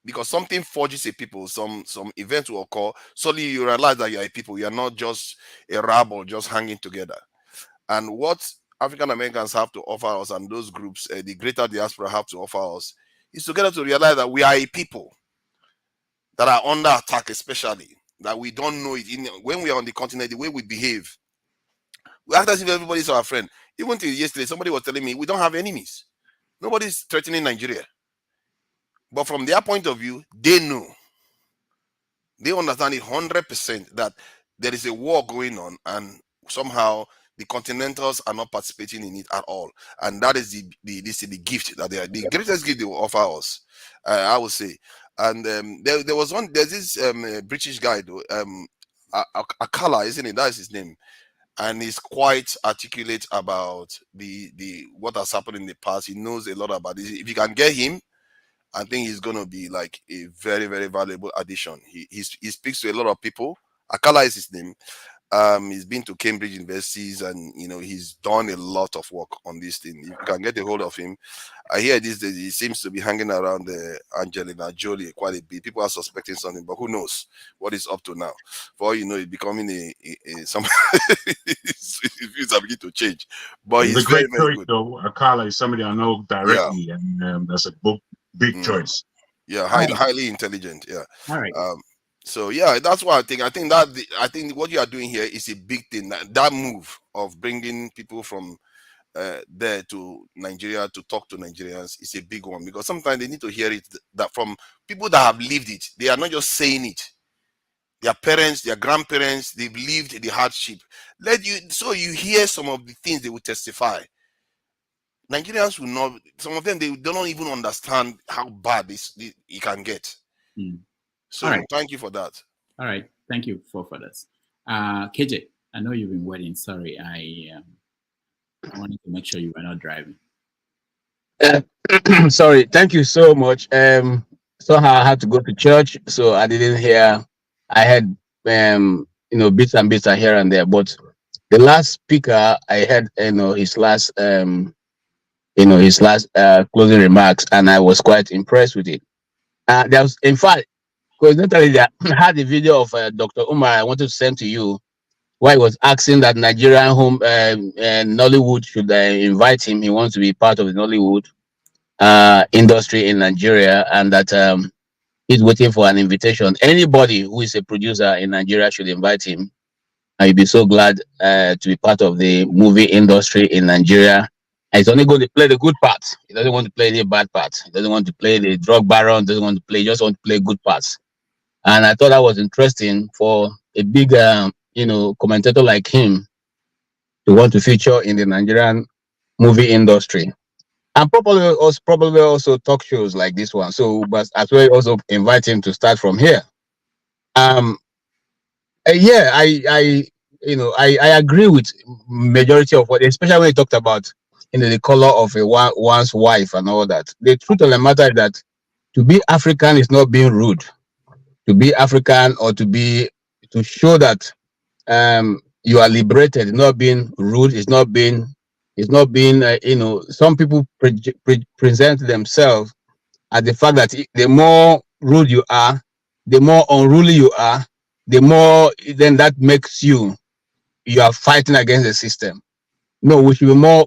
because something forges a people, some events will occur, suddenly you realize that you are a people, you are not just a rabble just hanging together. And what African Americans have to offer us, and those groups, the greater diaspora, have to offer us, is to get us to realize that we are a people that are under attack, especially that we don't know it. When we are on the continent, the way we behave, we act as if everybody's our friend. Even till yesterday, somebody was telling me we don't have enemies. Nobody's threatening Nigeria. But from their point of view, they know. They understand it 100% that there is a war going on, and somehow the continentals are not participating in it at all. And that is the gift that the greatest gift they will offer us, I would say. And there's this British guy though, Akala, isn't it? That is his name. And he's quite articulate about the what has happened in the past. He knows a lot about it. If you can get him, I think he's going to be like a very, very valuable addition. He speaks to a lot of people. Akala is his name. He's been to Cambridge universities, and he's done a lot of work on this thing. You can get a hold of him. I hear these days he seems to be hanging around Angelina Jolie quite a bit. People are suspecting something, but who knows what he's up to now? For all you know, he's becoming some things are beginning to change. But it's he's a great very, very choice, good. though. Akala is somebody I know directly, and that's a big choice. Yeah, highly intelligent. Yeah. All right. So yeah, that's what I think. I think what you are doing here is a big thing. That move of bringing people from there to Nigeria to talk to Nigerians is a big one, because sometimes they need to hear it that from people that have lived it. They are not just saying it. Their parents, their grandparents, they've lived the hardship. So you hear some of the things they will testify. Nigerians will not. Some of them, they don't even understand how bad it can get. So All right. thank you for that. All right, thank you for this. KJ, I know you've been waiting. Sorry, I wanted to make sure you were not driving. Sorry, thank you so much. Somehow I had to go to church, so I didn't hear. I had bits and bits here and there, but the last speaker I heard, his last closing remarks, and I was quite impressed with it. There was, in fact, coincidentally, I had a video of Dr. Umar I wanted to send to you, where he was asking that Nigerian home Nollywood should invite him. He wants to be part of the Nollywood industry in Nigeria, and that he's waiting for an invitation. Anybody who is a producer in Nigeria should invite him. I'd be so glad to be part of the movie industry in Nigeria. And he's only going to play the good parts. He doesn't want to play the bad parts. He doesn't want to play the drug baron. Doesn't want to play. He just want to play good parts. And I thought that was interesting for a big, commentator like him to want to feature in the Nigerian movie industry, and probably also talk shows like this one. So, but as well, also invite him to start from here. Yeah, I agree with majority of what, especially when he talked about the color of one's wife and all that. The truth of the matter is that to be African is not being rude. To be African, or to show that you are liberated, is not being rude. It's not being some people present themselves as the fact that the more rude you are, the more unruly you are, the more then that makes you are fighting against the system. No, we should be more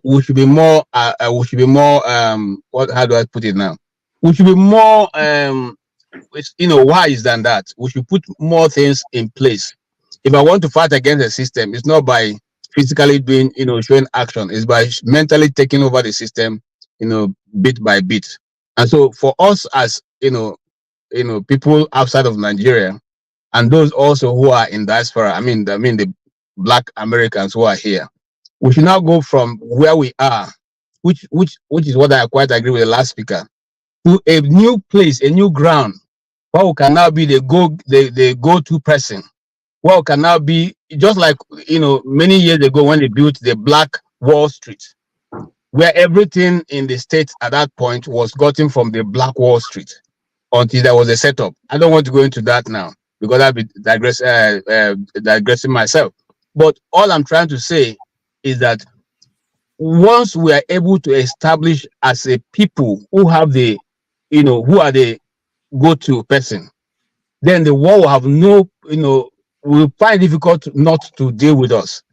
what, how do I put it now? We should be more wise than that. We should put more things in place. If I want to fight against the system, it's not by physically doing, showing action. It's by mentally taking over the system, bit by bit. And so for us as, people outside of Nigeria, and those also who are in diaspora, I mean the Black Americans who are here, we should now go from where we are, which is what I quite agree with the last speaker, to a new place, a new ground, where we can now be the go-to person. Where we can now be just like many years ago when they built the Black Wall Street, where everything in the States at that point was gotten from the Black Wall Street until there was a setup. I don't want to go into that now because I'll be digressing myself. But all I'm trying to say is that once we are able to establish as a people who have the, who are the go-to person, then the world will have no, will find it difficult not to deal with us.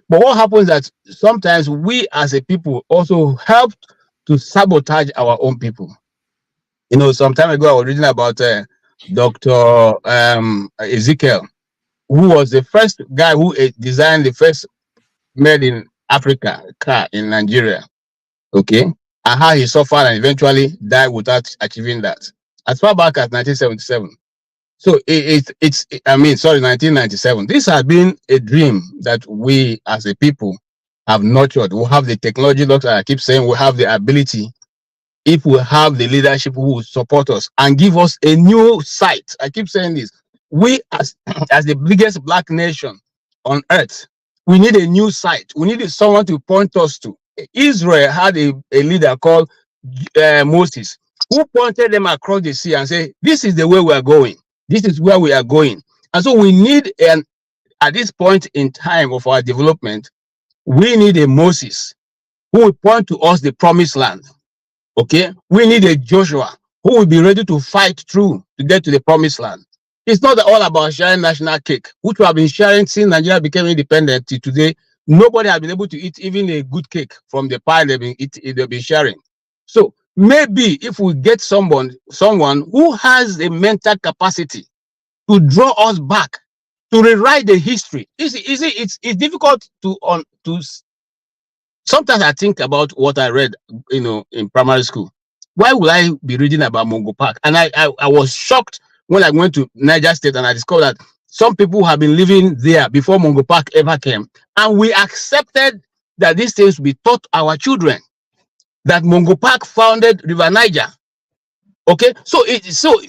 But what happens is that sometimes we as a people also help to sabotage our own people. Some time ago I was reading about Dr. Ezekiel, who was the first guy who designed the first made in Africa car in Nigeria. Okay, and how he suffered and eventually died without achieving that, as far back as 1977. So it's 1997. This has been a dream that we as a people have nurtured. We have the technology, doctor. I keep saying we have the ability, if we have the leadership who will support us and give us a new sight. I keep saying this. We as the biggest Black nation on earth, we need a new sight. We need someone to point us to. Israel had a leader called Moses, who pointed them across the sea and said, this is the way we are going. This is where we are going. And so we need at this point in time of our development, we need a Moses who will point to us the promised land. Okay, we need a Joshua who will be ready to fight through to get to the promised land. It's not all about sharing national cake, which we have been sharing since Nigeria became independent till today. Nobody has been able to eat even a good cake from the pie they've been sharing. So maybe if we get someone who has a mental capacity to draw us back, to rewrite the history. It's difficult to sometimes I think about what I read, in primary school. Why would I be reading about Mungo Park? And I was shocked when I went to Niger State and I discovered that some people have been living there before Mungo Park ever came. And we accepted that these things will be taught our children, that Mungo Park founded River Niger. Okay, so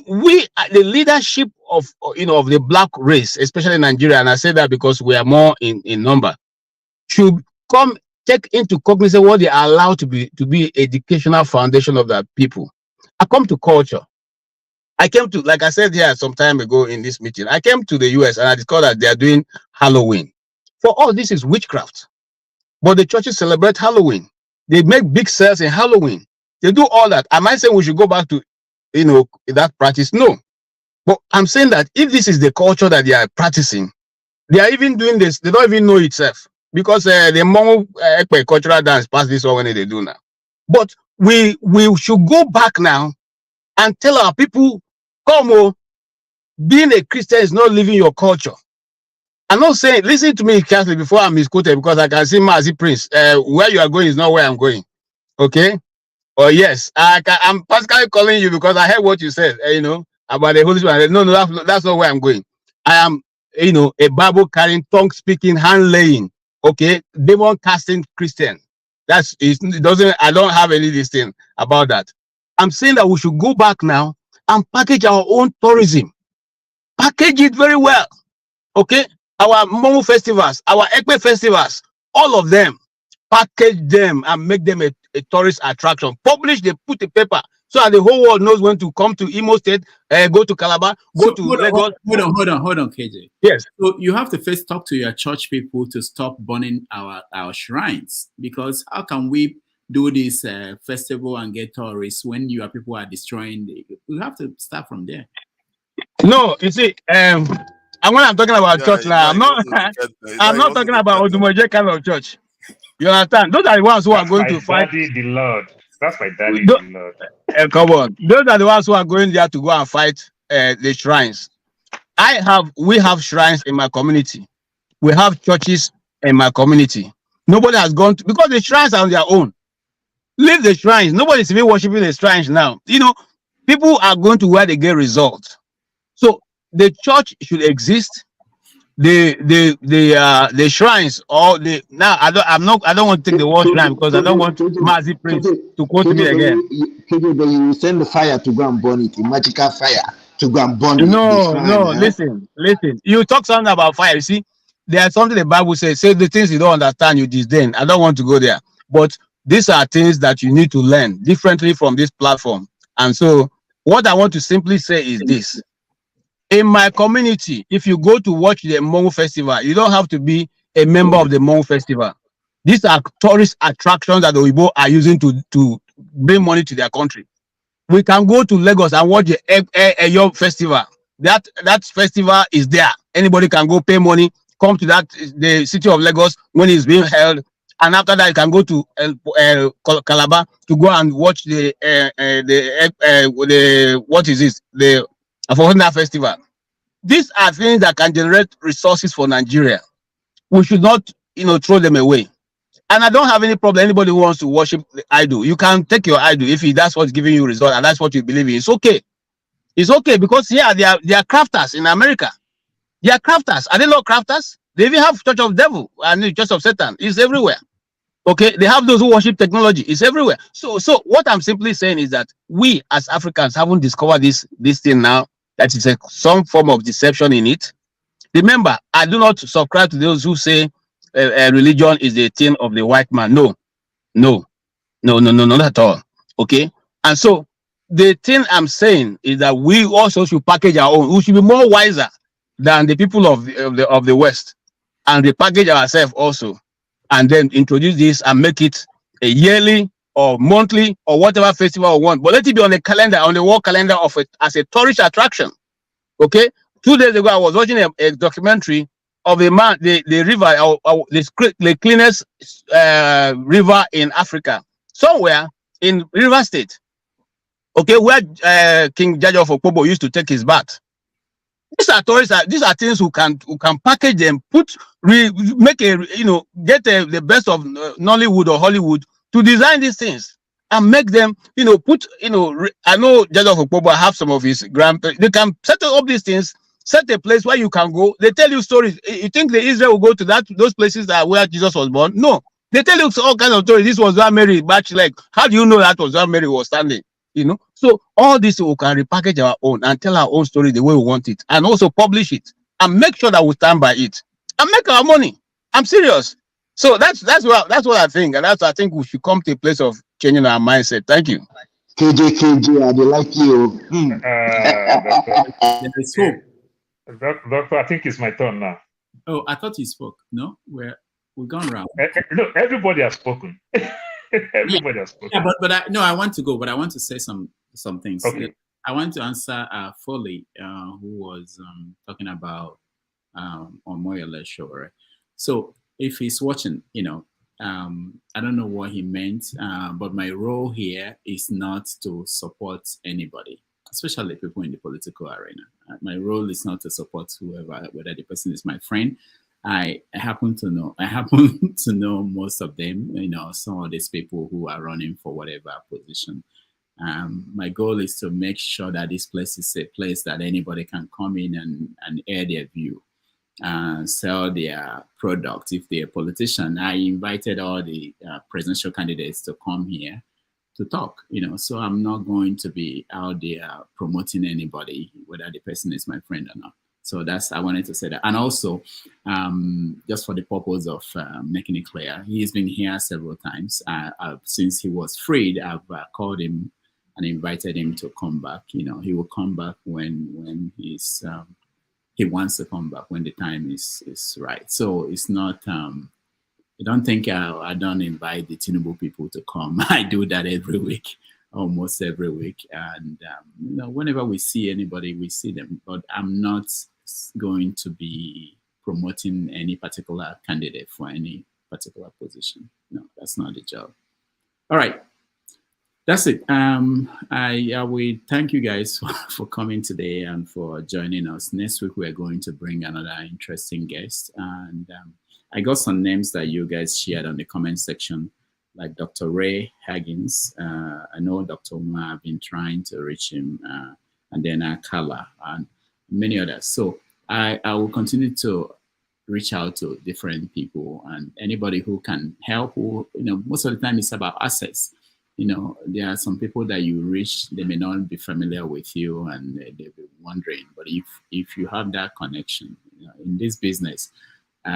we, the leadership of the black race, especially in Nigeria, and I say that because we are more in number, should take into cognizance what they are allowed to be educational foundation of the people. I come to culture. I came to, like I said here some time ago in this meeting, I came to the US and I discovered that they are doing Halloween. For us, this is witchcraft. But the churches celebrate Halloween. They make big sales in Halloween. They do all that. Am I saying we should go back to that practice? No. But I'm saying that if this is the culture that they are practicing, they are even doing this, they don't even know itself. Because the Hmong cultural dance past this one when they do now. But we should go back now and tell our people, come, being a Christian is not living your culture. I'm not saying, listen to me carefully before I'm misquoted, because I can see Mazi Prince. Where you are going is not where I'm going. Okay? Oh yes, I'm Pascal calling you because I heard what you said, about the Holy Spirit. No, that's not where I'm going. I am, a Bible carrying, tongue speaking, hand laying, okay, demon casting Christian. I don't have any this thing about that. I'm saying that we should go back now and package our own tourism. Package it very well, okay? Our Momo festivals, our Ekpe festivals, all of them, package them and make them a tourist attraction. Publish, they put the paper so that the whole world knows when to come to Imo State, go to Calabar, go to Lagos. Hold on, KJ. Yes. So you have to first talk to your church people to stop burning our shrines, because how can we do this festival and get tourists when your people are destroying we have to start from there. No, you see, and when I'm talking about church now, I'm not talking about Odumoje kind of church. You understand? Those are the ones who are going to fight. Daddy, the Lord. That's my daddy, the Lord. Come on. Those are the ones who are going there to go and fight the shrines. We have shrines in my community. We have churches in my community. Nobody has gone to, because the shrines are on their own. Leave the shrines. Nobody's even worshiping the shrines now. People are going to where they get results. So the church should exist. The shrines, or I don't want to take the word shrine because I don't want Mazi Prince to quote me again. But you send the fire to go and burn it, a magical fire to go and burn it. No, listen. You talk something about fire. You see, there's something the Bible says, say the things you don't understand, you disdain. I don't want to go there. But these are things that you need to learn differently from this platform. And so what I want to simply say is this. In my community, if you go to watch the Hmong festival, you don't have to be a member of the Hmong festival. These are tourist attractions that the Oyibo are using to bring money to their country. We can go to Lagos and watch the Eyo festival. That festival is there. Anybody can go pay money, come to the city of Lagos when it's being held, and after that you can go to Calabar to go and watch the what is this? The Afofuna festival. These are things that can generate resources for Nigeria. We should not, throw them away. And I don't have any problem. Anybody who wants to worship the idol, you can take your idol if that's what's giving you result and that's what you believe in. It's okay. It's okay, because here they are crafters in America. They are crafters. Are they not crafters? They even have Church of Devil and Church of Satan. It's everywhere. Okay, they have those who worship technology. It's everywhere. So what I'm simply saying is that we as Africans haven't discovered this thing now. That is some form of deception in it. Remember, I do not subscribe to those who say religion is the thing of the white man. No, not at all. Okay, and so the thing I'm saying is that we also should package our own. We should be more wiser than the people of the West. and repackage ourselves also, and then introduce this and make it a yearly or monthly or whatever festival we want. But let it be on the calendar, on the world calendar of it as a tourist attraction. Okay. 2 days ago, I was watching a documentary of a man, the river, the cleanest river in Africa, somewhere in River State. Okay, where King Jaja of Okpobo used to take his bath. These are tourists. These are things who can package them, make get the best of Nollywood or Hollywood to design these things and make them, I know Jaja of Okpobo have some of his grandparents. They can set up these things, set a place where you can go. They tell you stories. You think the Israel will go to those places that where Jesus was born? No, they tell you all kinds of stories. This was where Mary like. How do you know that was where Mary was standing? So all this we can repackage our own and tell our own story the way we want it, and also publish it and make sure that we stand by it and make our money. I'm serious. So that's what I think, and I think we should come to a place of changing our mindset. Thank you. KJ, I like you. Doctor, I think it's my turn now. Oh, I thought he spoke. No, we're gone round. No, everybody has spoken. Everybody has spoken. Yeah, but I want to go, but I want to say some things. Okay. I want to answer Foley, who was talking about on Moyole show, right? So if he's watching, I don't know what he meant, but my role here is not to support anybody, especially people in the political arena. My role is not to support whoever, whether the person is my friend. I happen to know most of them, some of these people who are running for whatever position. My goal is to make sure that this place is a place that anybody can come in and air their view, sell their product. If they're a politician, I invited all the presidential candidates to come here to talk, so I'm not going to be out there promoting anybody, whether the person is my friend or not. So I wanted to say that. And also, just for the purpose of making it clear, he's been here several times. Since he was freed, I've called him and invited him to come back. He will come back when he wants to come back, when the time is right. So it's not, I don't think I don't invite the Tinubu people to come. I do that every week. Almost every week. And, whenever we see anybody, we see them. But I'm not going to be promoting any particular candidate for any particular position. No, that's not the job. All right. That's it. I will thank you guys for coming today and for joining us. Next week, we're going to bring another interesting guest. And I got some names that you guys shared on the comment section, like Dr. Ray Higgins. I know Dr. Uma, have been trying to reach him, and then Kala and many others. So I will continue to reach out to different people and anybody who can help. Who, most of the time it's about access. There are some people that you reach, they may not be familiar with you and they'll be wondering. But if you have that connection, in this business, they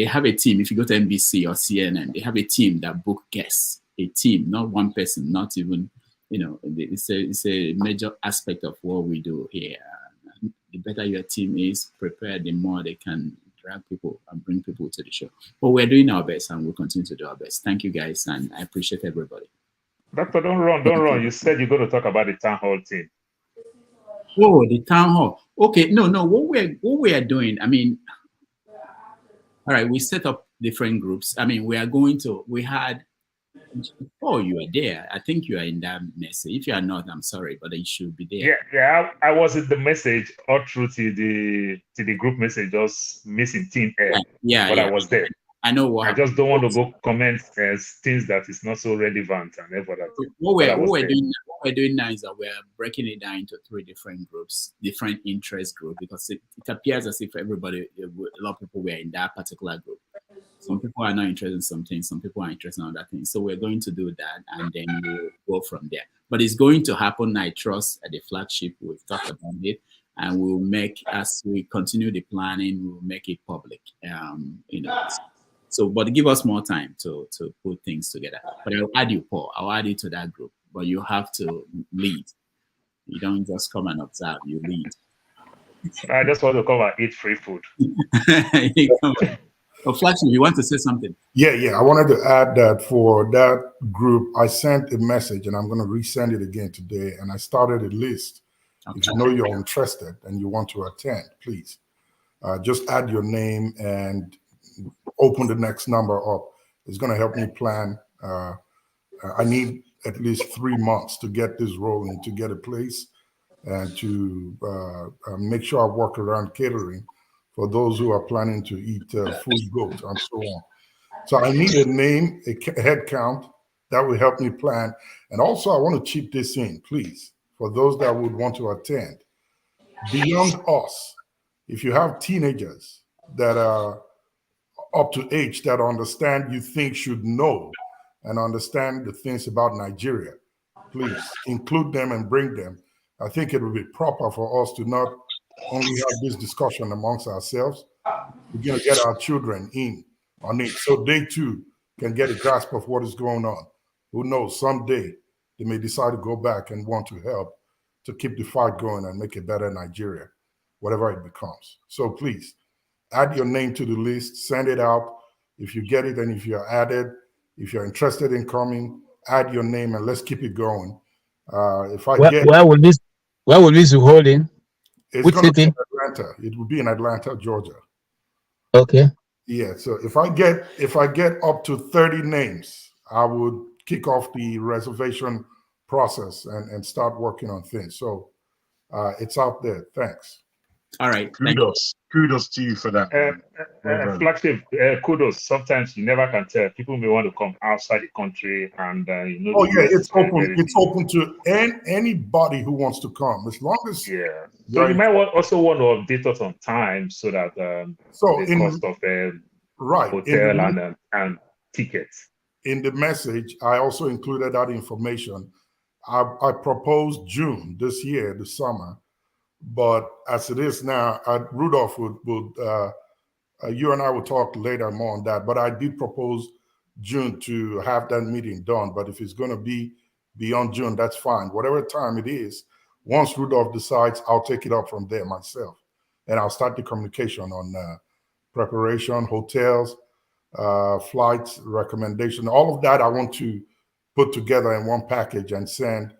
have a team. If you go to NBC or CNN, they have a team that book guests. A team, not one person, not even, it's a major aspect of what we do here. The better your team is prepared, the more they can drag people and bring people to the show. But we're doing our best and we'll continue to do our best. Thank you guys, and I appreciate everybody. Doctor, don't run. You said you're going to talk about the town hall team. Oh, the town hall. Okay, no. What we are doing, all right, we set up different groups. We had, oh, you are there. I think you are in that message. If you are not, I'm sorry, but you should be there. Yeah. I was in the message all through to the group message, just missing team air. But I was there. I know what. I just don't want to go comment as things that is not so relevant and everything. What we're doing now is that we're breaking it down into 3 different groups, different interest groups, because it appears as if a lot of people were in that particular group. Some people are not interested in some things, some people are interested in other things. So we're going to do that, and then we'll go from there. But it's going to happen, I trust, at the flagship. We've talked about it, and we'll make, as we continue the planning, we'll make it public. So, but give us more time to put things together. But I'll add you, Paul. I'll add you to that group. But you have to lead. You don't just come and observe, you lead. I just want to come and eat free food. Oh, Flashy, you want to say something? Yeah. I wanted to add that for that group, I sent a message, and I'm going to resend it again today. And I started a list. Okay. If you know you're interested and you want to attend, please just add your name and open the next number up. It's going to help me plan. I need at least 3 months to get this rolling, to get a place, and to make sure I work around catering for those who are planning to eat full goat and so on. So I need a name, a head count that will help me plan. And also I want to chip this in, please, for those that would want to attend. Beyond us, if you have teenagers that are up to age that understand, you think should know and understand the things about Nigeria, please include them and bring them. I think it would be proper for us to not only have this discussion amongst ourselves, we're going to get our children in on it so they too can get a grasp of what is going on. Who knows, someday they may decide to go back and want to help to keep the fight going and make a better Nigeria, whatever it becomes. So please add your name to the list, send it out. If you get it and if you're added, if you're interested in coming, add your name and let's keep it going. Where will this be holding? It's going to be in Atlanta. It will be in Atlanta, Georgia. Okay. Yeah. So if I get up to 30 names, I would kick off the reservation process and start working on things. So it's out there. Thanks. All right. Kudos to you for that. Flagship, kudos. Sometimes you never can tell. People may want to come outside the country, and Oh yeah, it's open. It's open to anybody who wants to come, as long as. Yeah. So you might also want to update us on time so that the cost of hotel and tickets. In the message, I also included that information. I proposed June this year, the summer. But as it is now, Rudolph would you and I will talk later more on that. But I did propose June to have that meeting done. But if it's going to be beyond June, that's fine. Whatever time it is, once Rudolph decides, I'll take it up from there myself. And I'll start the communication on preparation, hotels, flights, recommendation, all of that I want to put together in one package and send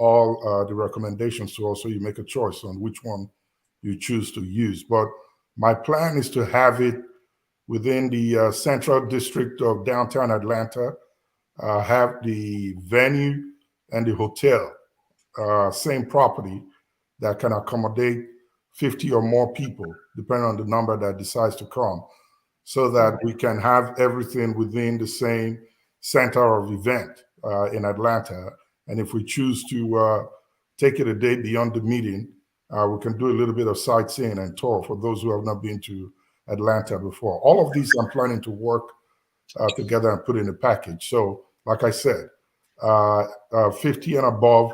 all the recommendations to us, so you make a choice on which one you choose to use. But my plan is to have it within the central district of downtown Atlanta, have the venue and the hotel, same property that can accommodate 50 or more people, depending on the number that decides to come, so that we can have everything within the same center of event in Atlanta. And if we choose to take it a day beyond the meeting, we can do a little bit of sightseeing and tour for those who have not been to Atlanta before. All of these I'm planning to work together and put in a package. So like I said, 50 and above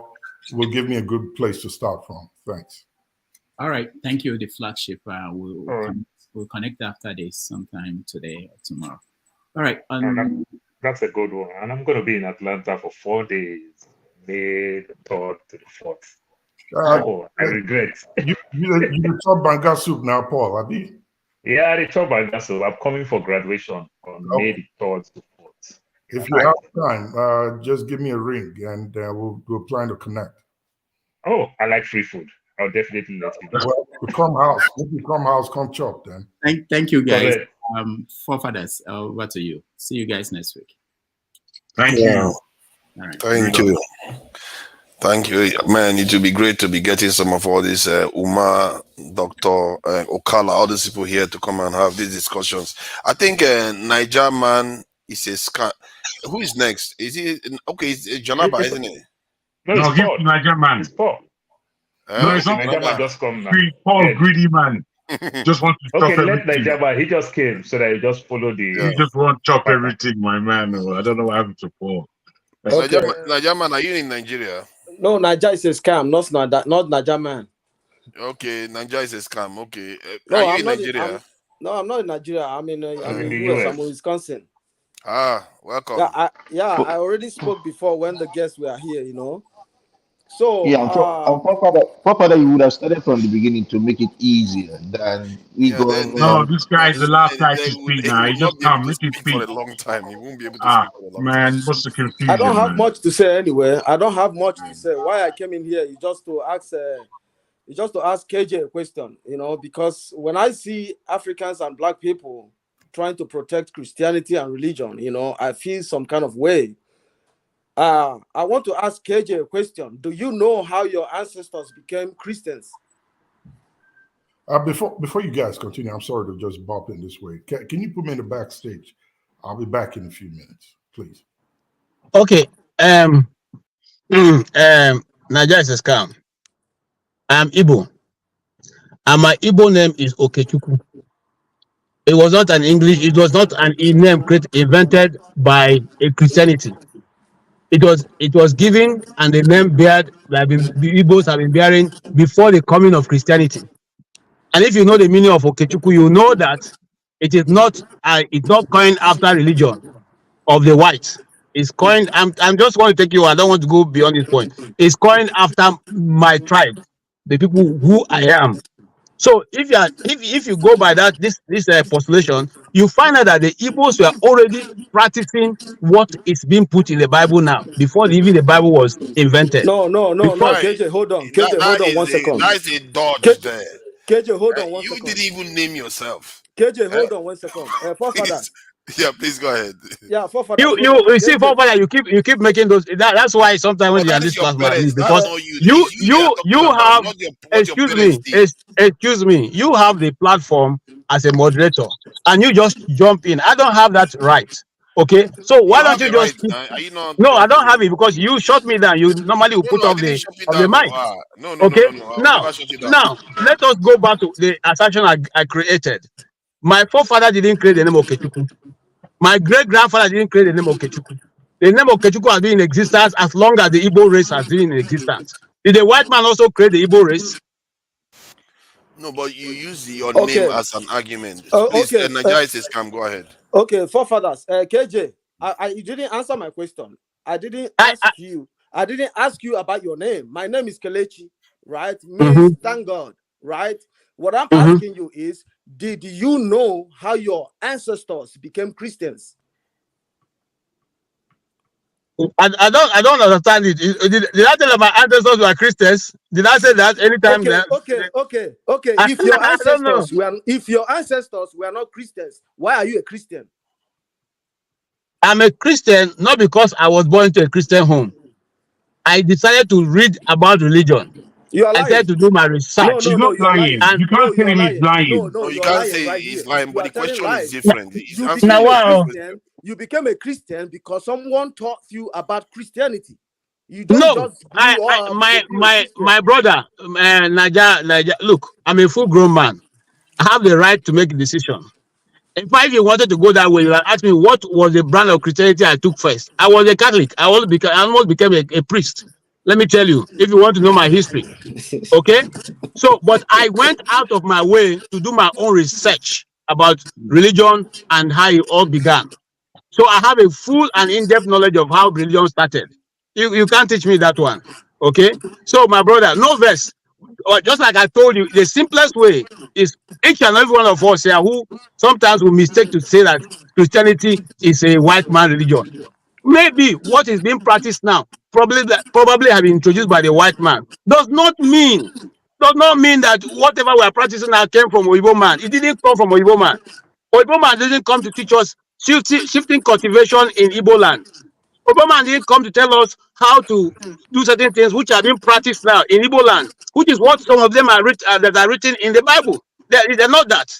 will give me a good place to start from. Thanks. All right. Thank you, the flagship. We'll connect after this sometime today or tomorrow. All right. That's a good one. And I'm going to be in Atlanta for 4 days. May the 3rd to the 4th. I regret. You chop banga soup now, Paul, Abi? Yeah, I chop banga soup. I'm coming for graduation on May the 3rd to 4th. If you have time, just give me a ring and we'll plan to connect. Oh, I like free food. I'll definitely let you know. Well, if you come house, come chop then. Thank you, guys. Forefathers, over to you. See you guys next week. Thank you. All right. Thank you. Man, it will be great to be getting some of all these Uma, Dr. Okala, all these people here to come and have these discussions. I think Niger Man is a scam. Who is next? Is he okay? It's Janaba, isn't it? No, give Niger Man. It's Paul. No, it's not Niger Man just come now. Paul, greedy man. Just want to chop everything. Let Niger Man. He just came so that he just follow the. He just want to chop everything, my man. I don't know what happened to Paul. Okay. Niger Man, are you in Nigeria? No, Niger is a scam, not Niger Man. Okay, Niger is a scam. Okay, no, are you in Nigeria? I'm not in Nigeria. I'm in US. I'm in Wisconsin. Ah, welcome. I already spoke before when the guests were here. So, Yeah, Father, you would have started from the beginning to make it easier than we Yeah, going No, on. this guy is the last guy to speak he now. will He just not be able come, to let him speak for speak. a long time. He won't be able to Ah, speak for a long time. man, what's the I don't confusion, have man? much to say anyway. I don't have much to say. Why I came in here is just to ask KJ a question, because when I see Africans and black people trying to protect Christianity and religion, I feel some kind of way. I want to ask KJ a question. Do you know how your ancestors became Christians? Before you guys continue, I'm sorry to just bump in this way. Can you put me in the backstage? I'll be back in a few minutes, please. Okay. Nigeria is a scam. I'm Igbo, and my Igbo name is Okechukwu. It was not an English. It was not an name invented by a Christianity. It was given, and the name beared that the Igbos have been bearing before the coming of Christianity. And if you know the meaning of Okechukwu, you know that it's not coined after religion of the whites. It's coined. I'm just want to take you. I don't want to go beyond this point. It's coined after my tribe, the people who I am. So if you go by this postulation, you find out that the Igbos were already practicing what is being put in the Bible now before even the Bible was invented. No, Because KJ, hold on. KJ, hold on 1 second. That is a dodge there. KJ, hold on 1 You second. didn't even name yourself. KJ, hold on 1 second. Forefathers. Yeah, please go ahead. Yeah, forefathers. You see, forefather, you keep making those. That's why sometimes when But you are that in is this your class, parents. That's because not you. It's you they are talking about, have not what your parents did. excuse me, you have the platform as a moderator, and you just jump in. I don't have that right. Okay, so You why don't have you the right. just keep? Are you not No, I jumping don't have in? it because you shut me down. You normally will No, put I off didn't shut you the down. mic. No. Okay, I will never shut you down. now let us go back to the assertion I created. My forefather didn't create the name of Okechukwu. My great grandfather didn't create the name of Okechukwu. The name of Okechukwu has been in existence as long as the Igbo race has been in existence. Did the white man also create the Igbo race? No, but you use your name as an argument. Please, Okay. Nigeria is a scam. Go ahead. Okay, forefathers. KJ, you didn't answer my question. I didn't ask you about your name. My name is Kelechi, right? Means thank God, right? What I'm asking you is, did you know how your ancestors became Christians? I don't understand it. Did I tell you my ancestors were Christians? Did I say that anytime? Okay. If your ancestors were not Christians, why are you a Christian? I'm a Christian not because I was born into a Christian home. I decided to read about religion. You are lying. I decided to do my research. No, you are lying. You can't tell him he's lying. No, you you are can't lying say right he's here. lying, You but are the question telling is lies. different. You became a Christian because someone taught you about Christianity. You don't just grew up to be a Christian. My brother, Naja, look, I'm a full-grown man. I have the right to make a decision. In fact, if you wanted to go that way, you would ask me what was the brand of Christianity I took first. I was a Catholic. I almost became a priest. Let me tell you, if you want to know my history. Okay? So, but I went out of my way to do my own research about religion and how it all began. So I have a full and in-depth knowledge of how religion started. You can't teach me that one. Okay? So my brother, no verse. Or just like I told you, the simplest way is each and every one of us here who sometimes we mistake to say that Christianity is a white man religion. Maybe what is being practiced now probably have been introduced by the white man. Does not mean that whatever we are practicing now came from Oyibo man. It didn't come from Oyibo man. Oyibo man didn't come to teach us shifting cultivation in Igbo land. Obama didn't come to tell us how to do certain things which are being practiced now in Igbo land, which is what some of them that are written in the Bible. They're not that.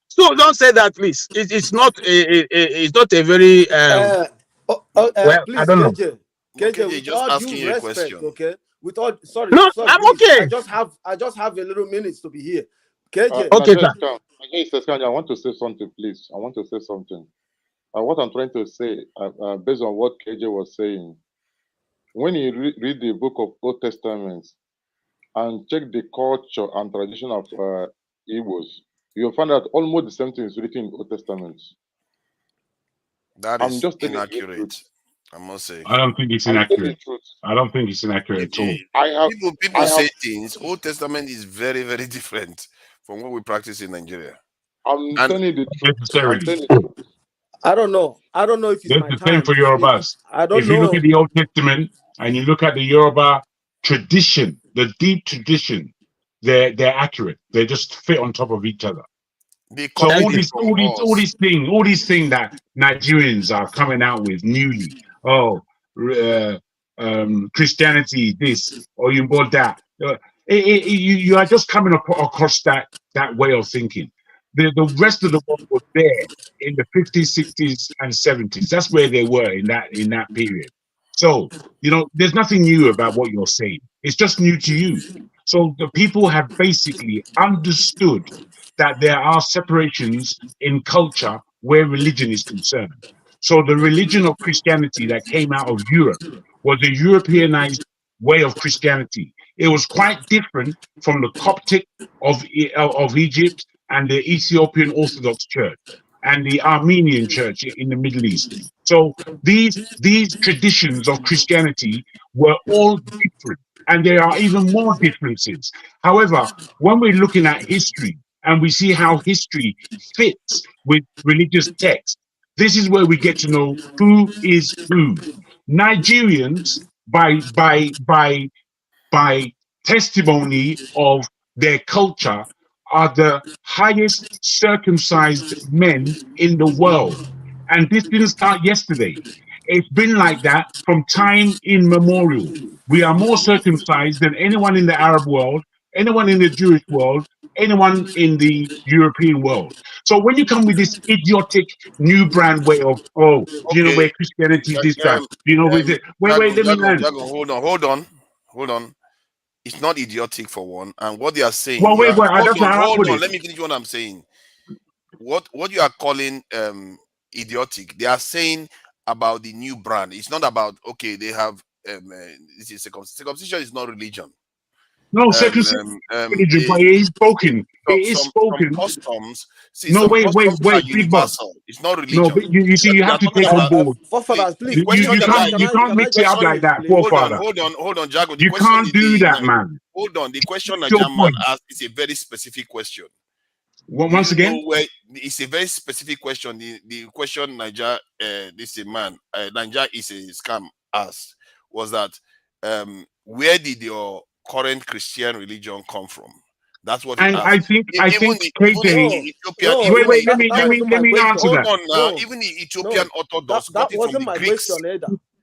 So don't say that, please. It's not a very well. I Please, don't know. KJ, with just all asking due you a respect, question. okay? With all sorry, I'm please. okay. I just have a little minutes to be here. KJ. Okay, sir. I want to say something, please. I want to say something. What I'm trying to say, based on what KJ was saying, when you read the book of Old Testament and check the culture and tradition of Igbos, you'll find out almost the same thing is written in Old Testament. That is inaccurate. I must say. I don't think it's I'll tell the inaccurate. truth. I don't think it's inaccurate at all. People say things. Old Testament is very, very different from what we practice in Nigeria. I'm telling you the truth. I'm telling you the truth. I don't know. I don't know if it's That's my the same time for to speak. Yorubas. I don't If you look know. at the Old Testament and you look at the Yoruba tradition, the deep tradition, they're accurate. They just fit on top of each other. So all these things that Nigerians are coming out with newly. Oh, Christianity this or you bought that. You are just coming across that way of thinking. The rest of the world was there in the 50s, 60s, and 70s. That's where they were in that period. So there's nothing new about what you're saying. It's just new to you. So the people have basically understood that there are separations in culture where religion is concerned. So the religion of Christianity that came out of Europe was a Europeanized way of Christianity. It was quite different from the Coptic of Egypt and the Ethiopian Orthodox Church and the Armenian Church in the Middle East. So these traditions of Christianity were all different, and there are even more differences. However, when we're looking at history and we see how history fits with religious texts, this is where we get to know who is who. Nigerians, by testimony of their culture, are the highest circumcised men in the world. And this didn't start yesterday. It's been like that from time immemorial. We are more circumcised than anyone in the Arab world, anyone in the Jewish world, anyone in the European world. So when you come with this idiotic new brand way of, do you know where Christianity is this that? Do you know where the wait, let me land. Hold on. It's not idiotic for one, and what they are saying. Well, wait, hold on. Let me finish what I'm saying. What you are calling idiotic, they are saying about the new brand. It's not about they have this is circumcision is not religion. No, circumcision is religion, but it is spoken. It is spoken. Some customs. See, no, wait, are universal. It's not religion. No, but you see, you have to take on board. Forefathers, please. You can't mix it up like that, forefather. Hold on, Jago. You can't do that, man. Hold on. The question Nigerian man asked is a very specific question. Once again, it's a very specific question. The question Niger, this man, Niger is a scam asked was that where did your current Christian religion come from? That's what he asked. I think KJ. Wait, let me answer that. Hold on now. Even the Ethiopian Orthodox got it from the Greeks.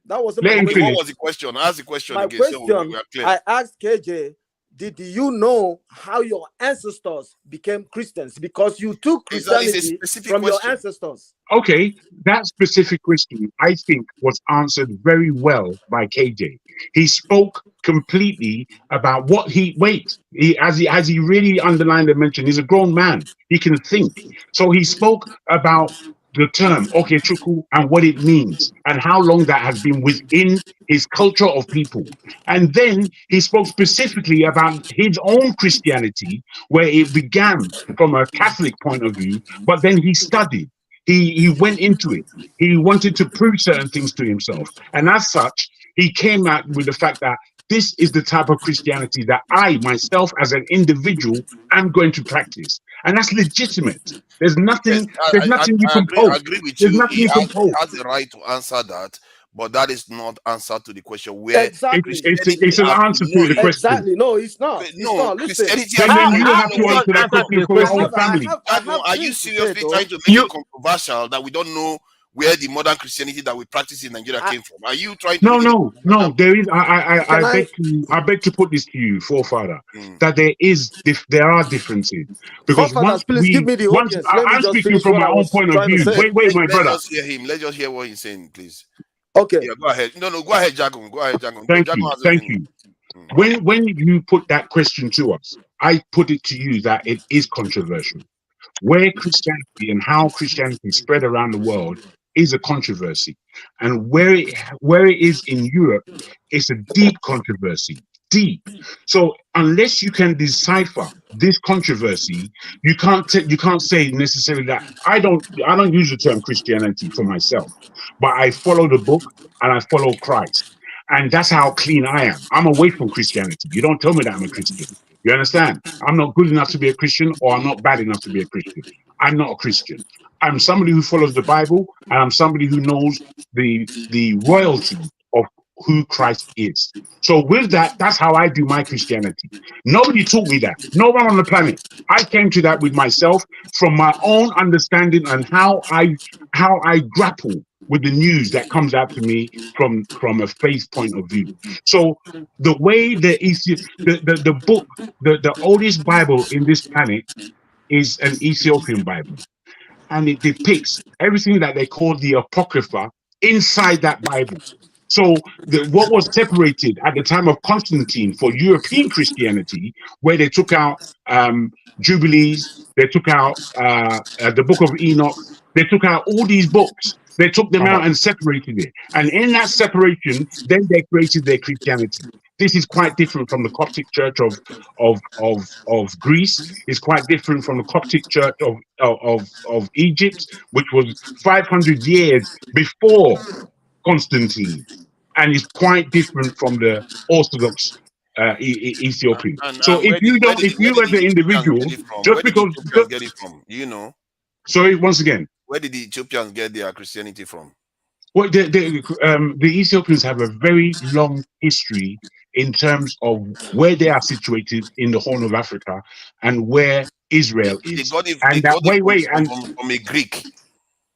That wasn't my question. What was the question? Ask the question again. So we are clear. I asked KJ, did you know how your ancestors became Christians? Because you took Christianity from your ancestors. Okay, that specific question, I think, was answered very well by KJ. He spoke completely about what as he really underlined and mentioned, he's a grown man. He can think. So he spoke about the term Okechukwu and what it means and how long that has been within his culture of people. And then he spoke specifically about his own Christianity, where it began from a Catholic point of view, but then he studied. He went into it. He wanted to prove certain things to himself. And as such, he came out with the fact that this is the type of Christianity that I, myself, as an individual, am going to practice. And that's legitimate. There's nothing you can post. I agree with you. He has the right to answer that, but that is not answer to the question where exactly. It's an answer to the question. Exactly. No, it's not. Listen. Then you have to answer that question for your own family. Are you seriously trying to make it controversial that we don't know where the modern Christianity that we practice in Nigeria came from? Are you trying to No, there is I beg to put this to you, forefather, that there are differences. Because please give me the audience. I'm speaking from my own point of view. Wait, my brother. Let's hear him. Let's just hear what he's saying, please. Okay. Yeah, go ahead. No, go ahead, Jago. Go ahead, Jago. Thank you. When you put that question to us, I put it to you that it is controversial. Where Christianity and how Christianity spread around the world is a controversy, and where it is in Europe, it's a deep controversy. deep. So unless you can decipher this controversy, you can't say necessarily that I don't use the term Christianity for myself, but I follow the book and I follow Christ. And that's how clean I am. I'm away from Christianity. You don't tell me that I'm a Christian. You understand? I'm not good enough to be a Christian, or I'm not bad enough to be a Christian. I'm not a Christian. I'm somebody who follows the Bible, and I'm somebody who knows the royalty of who Christ is. So with that, that's how I do my Christianity. Nobody taught me that. No one on the planet. I came to that with myself from my own understanding and how I grapple with the news that comes out to me from a faith point of view. So the way the book, the oldest Bible in this planet is an Ethiopian Bible, and it depicts everything that they call the Apocrypha inside that Bible. So what was separated at the time of Constantine for European Christianity, where they took out Jubilees, they took out the Book of Enoch, they took out all these books. They took them out and separated it. And in that separation, then they created their Christianity. This is quite different from the Coptic Church of Greece. It's quite different from the Coptic Church of Egypt, which was 500 years before Constantine, and it's quite different from the Orthodox Ethiopian. So if you as an individual, just because, get it from? You know. Sorry, once again. Where did the Ethiopians get their Christianity from? Well, the Ethiopians have a very long history in terms of where they are situated in the Horn of Africa and where Israel is. From a Greek.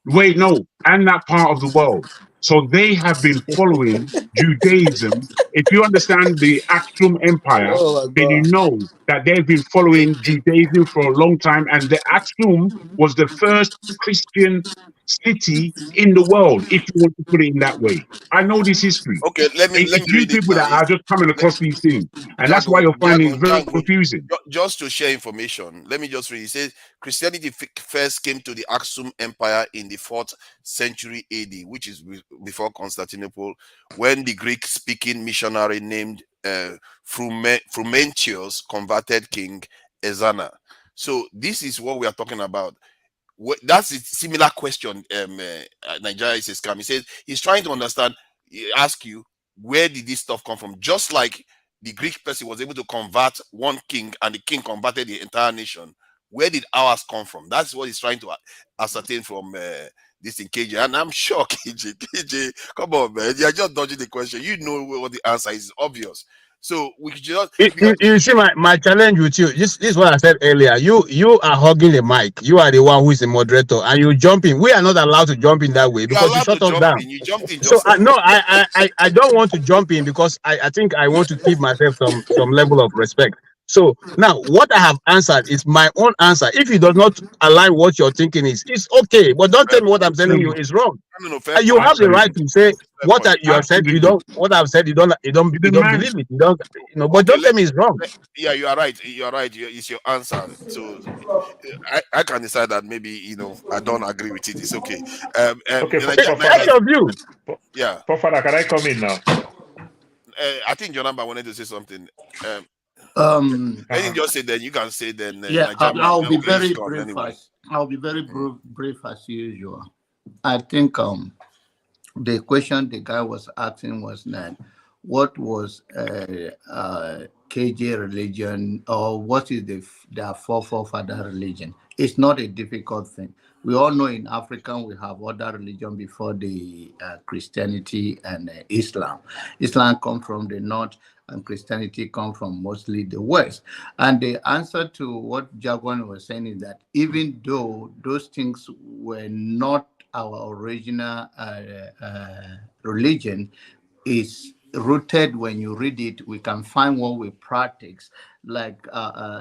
Wait, no, and that part of the world. So they have been following Judaism. If you understand the Aksum Empire, then you know that they've been following Judaism for a long time. And the Aksum was the first Christian city in the world, if you want to put it in that way. I know this history. Okay, let me you people that are just coming across these things, and that's why you're finding it very confusing. Just to share information, let me just read. It says Christianity first came to the Aksum Empire in the 4th century AD, which is before Constantinople, when the Greek-speaking missionary named Frumentius converted King Ezana. So this is what we are talking about. That's a similar question. Nigeria is a scam. He says he's trying to understand. He asks you, where did this stuff come from? Just like the Greek person was able to convert one king, and the king converted the entire nation. Where did ours come from? That's what he's trying to ascertain from this in KJ. And I'm sure KJ, come on, man, you're just dodging the question. You know what the answer is. It's obvious. So we could just you see my challenge with you. This is what I said earlier. You are hogging the mic. You are the one who is the moderator, and you jump in. We are not allowed to jump in that way because you shut us down. You jumped in. So no, I don't want to jump in because I think I want to keep myself some level of respect. So now what I have answered is my own answer. If it does not align what you're thinking is, it's okay. But don't tell me what I'm telling you is wrong. You have the right to say what you have said. You don't. What I've said. You don't believe it. You don't. But don't tell me it's wrong. Yeah, you are right. You are right. It's your answer. So I can decide that maybe I don't agree with it. It's okay. Point of view. Yeah. Father, can I come in now? I think your number wanted to say something. Let me just say then. You can say then. Yeah, I'll be very brief. Anyway. I'll be very brief as usual. I think the question the guy was asking was that what was KJ religion, or what is their forefather religion? It's not a difficult thing. We all know in Africa we have other religion before the Christianity and Islam. Islam comes from the north, and Christianity comes from mostly the west. And the answer to what Jaguan was saying is that even though those things were not our original religion, is rooted. When you read it, we can find what we practice, like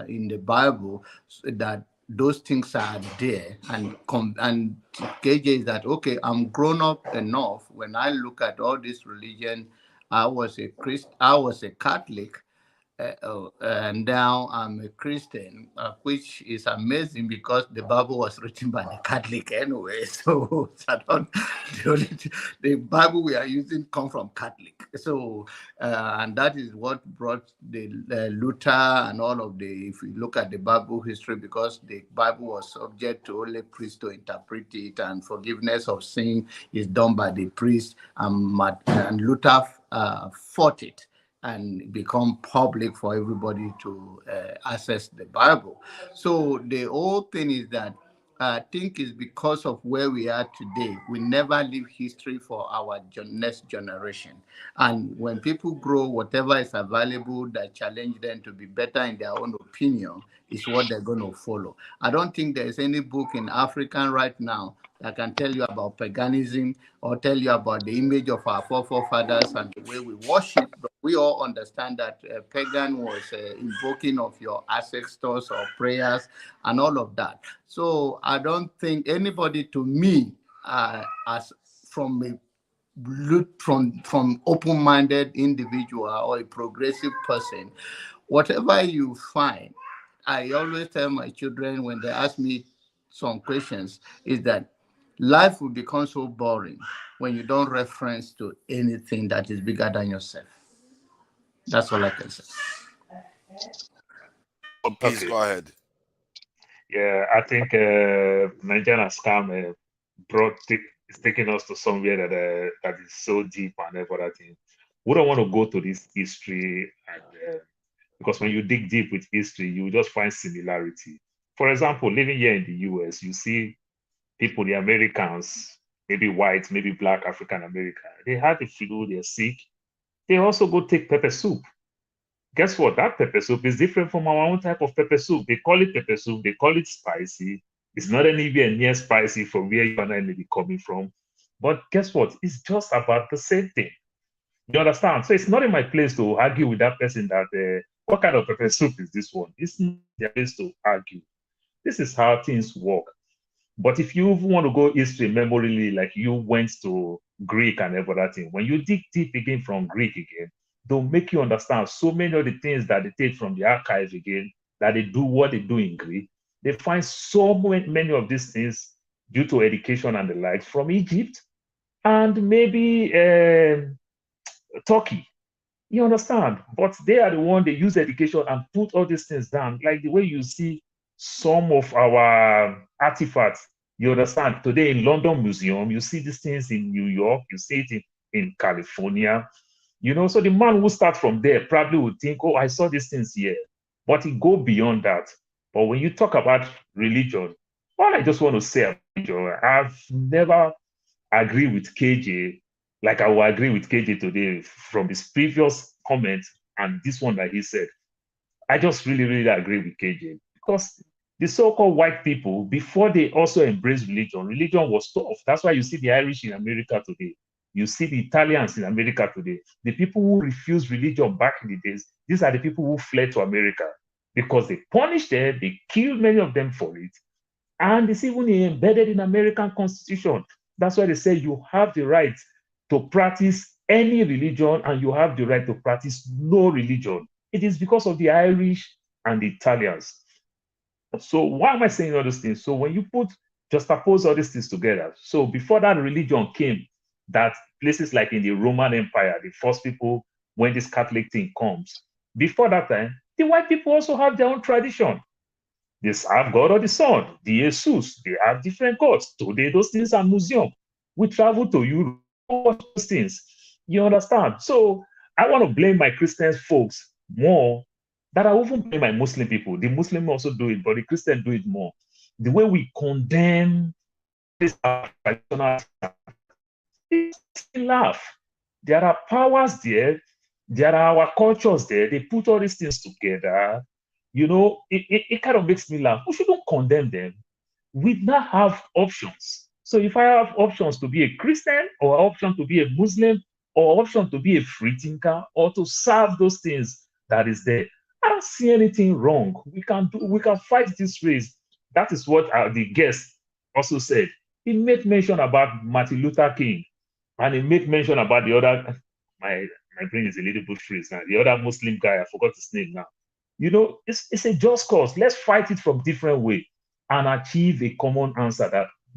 in the Bible, that those things are there. And KJ is that, okay, I'm grown up enough. When I look at all this religion, I was a Catholic, and now I'm a Christian, which is amazing because the Bible was written by the Catholic anyway. So I don't, the Bible we are using come from Catholic. So and that is what brought the Luther and all of the. If you look at the Bible history, because the Bible was subject to only priests to interpret it, and forgiveness of sin is done by the priest, and Luther fought it and become public for everybody to access the Bible. So the whole thing is that I think it's because of where we are today. We never leave history for our next generation. And when people grow, whatever is available that challenge them to be better in their own opinion is what they're going to follow. I don't think there's any book in African right now that can tell you about paganism or tell you about the image of our forefathers and the way we worship. But we all understand that pagan was invoking of your ancestors or prayers and all of that. So I don't think anybody, to me, as from a from open-minded individual or a progressive person, whatever you find, I always tell my children when they ask me some questions is that life will become so boring when you don't reference to anything that is bigger than yourself. That's all I can say. Oh, please go ahead. Yeah, I think Nigerian scam is taking us to somewhere that is so deep and everything. We don't want to go to this history, and because when you dig deep with history, you just find similarity. For example, living here in the US, you see people, the Americans, maybe white, maybe black, African American, they have the flu, they're sick. They also go take pepper soup. Guess what? That pepper soup is different from our own type of pepper soup. They call it pepper soup. They call it spicy. It's not anywhere near spicy from where you and I may be coming from. But guess what? It's just about the same thing. You understand? So it's not in my place to argue with that person that what kind of pepper soup is this one? It's not their place to argue. This is how things work. But if you want to go history memorially, like you went to Greek and everything, when you dig deep again from Greek again, they'll make you understand so many of the things that they take from the archive again, that they do what they do in Greek. They find so many of these things due to education and the like from Egypt and maybe Turkey. You understand? But they are the one they use education and put all these things down, like the way you see some of our artifacts. You understand? Today in London Museum, you see these things in New York, you see it in California. You know, so the man who starts from there probably would think, oh, I saw these things here. But it go beyond that. But when you talk about religion, all I just want to say about religion, I've never agreed with KJ like I will agree with KJ today from his previous comment and this one that he said. I just really agree with KJ because the so-called white people, before they also embraced religion, religion was tough. That's why you see the Irish in America today. You see the Italians in America today. The people who refused religion back in the days, these are the people who fled to America because they punished them, they killed many of them for it. And it's even embedded in American Constitution. That's why they say you have the right to practice any religion and you have the right to practice no religion. It is because of the Irish and the Italians. So why am I saying all these things? So when you juxtapose all these things together, so before that religion came, that places like in the Roman Empire, the first people, when this Catholic thing comes, before that time, the white people also have their own tradition. They have God of the Sun, the Jesus, they have different gods. Today, those things are museum. We travel to Europe, watch those things. You understand? So I want to blame my Christian folks more than I even blame my Muslim people. The Muslims also do it, but the Christians do it more. The way we condemn this traditional, laugh. There are powers there. There are our cultures there. They put all these things together. You know, it kind of makes me laugh. We shouldn't condemn them. We now have options. So if I have options to be a Christian or option to be a Muslim or option to be a free thinker or to serve those things that is there, I don't see anything wrong. We can fight this race. That is what the guest also said. He made mention about Martin Luther King and he made mention about the other, my my brain is a little bit freeze now. The other Muslim guy, I forgot his name now. You know, it's a just cause. Let's fight it from different way and achieve a common answer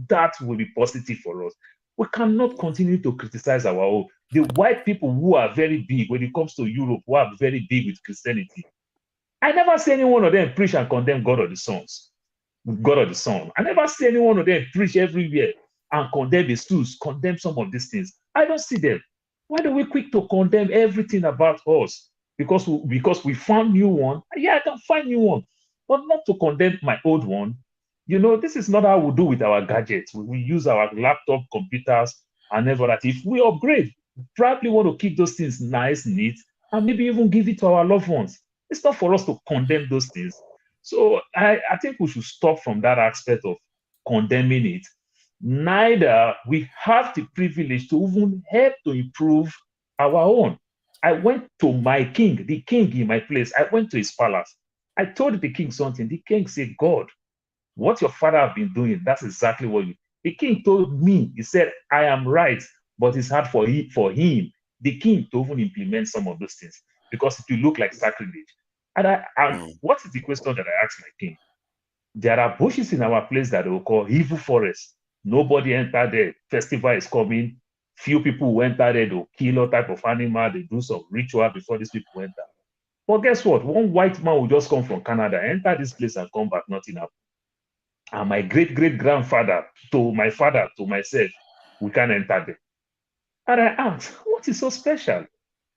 that will be positive for us. We cannot continue to criticize our own. The white people who are very big when it comes to Europe, who are very big with Christianity, I never see any one of them preach and condemn God of the sons, God of the Son. I never see any one of them preach everywhere and condemn the stools, condemn some of these things. I don't see them. Why do we quick to condemn everything about us? Because we found new one. Yeah, I can find new one, but not to condemn my old one. You know, this is not how we do with our gadgets. We use our laptop, computers, and everything. If we upgrade, probably want to keep those things nice, neat, and maybe even give it to our loved ones. It's not for us to condemn those things. So I think we should stop from that aspect of condemning it. Neither we have the privilege to even help to improve our own. I went to my king, the king in my place. I went to his palace. I told the king something. The king said, God, what your father have been doing, that's exactly what you. The king told me, he said, I am right, but it's hard for him, the king, to even implement some of those things because it will look like sacrilege. And what is the question that I asked my king? There are bushes in our place that they will call evil forest. Nobody enter there. Festival is coming. Few people who enter there, they'll kill all type of animal. They do some ritual before these people enter. But guess what? One white man will just come from Canada, enter this place and come back, nothing happened. And my great-great-grandfather, to my father, to myself, we can't enter there. And I asked, what is so special?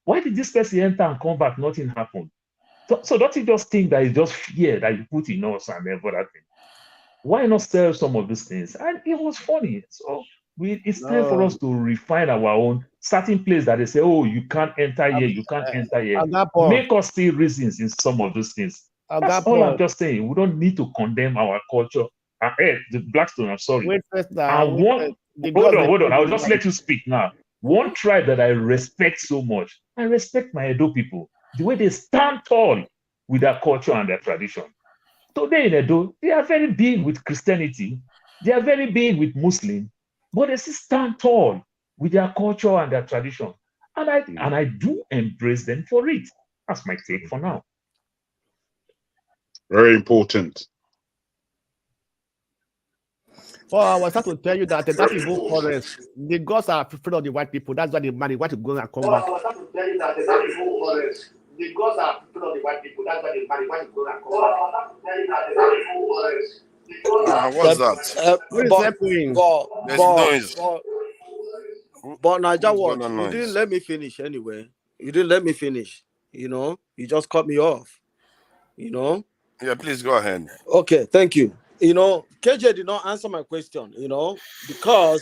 Why did this person enter and come back, nothing happened? So don't you just think that it's just fear that you put in us and everything? Why not sell some of these things? And it was funny. So it's time for us to refine our own certain place that they say, oh, you can't enter here, you can't enter here. Make us see reasons in some of those things. That's all I'm just saying. We don't need to condemn our culture. The Blackstone, I'm sorry. Wait first hold on. I'll just let you speak now. One tribe that I respect so much, I respect my Edo people. The way they stand tall with their culture and their tradition. Today in Edo, they are very big with Christianity. They are very big with Muslim, but they still stand tall with their culture and their tradition. And I do embrace them for it. That's my take for now. Very important. Well, I was trying to tell you that that evil forest, the gods are afraid of the white people. That's why they want to go and come back. I was trying to tell you that that evil forest, the gods are afraid of the white people. That's why they want to go and come back. I was trying to tell you that that evil forest, what's that? There's noise. But Naija, what? You didn't let me finish anyway. You didn't let me finish. You know, you just cut me off. You know. Yeah, please go ahead. Okay, thank you. You know, KJ did not answer my question, you know, because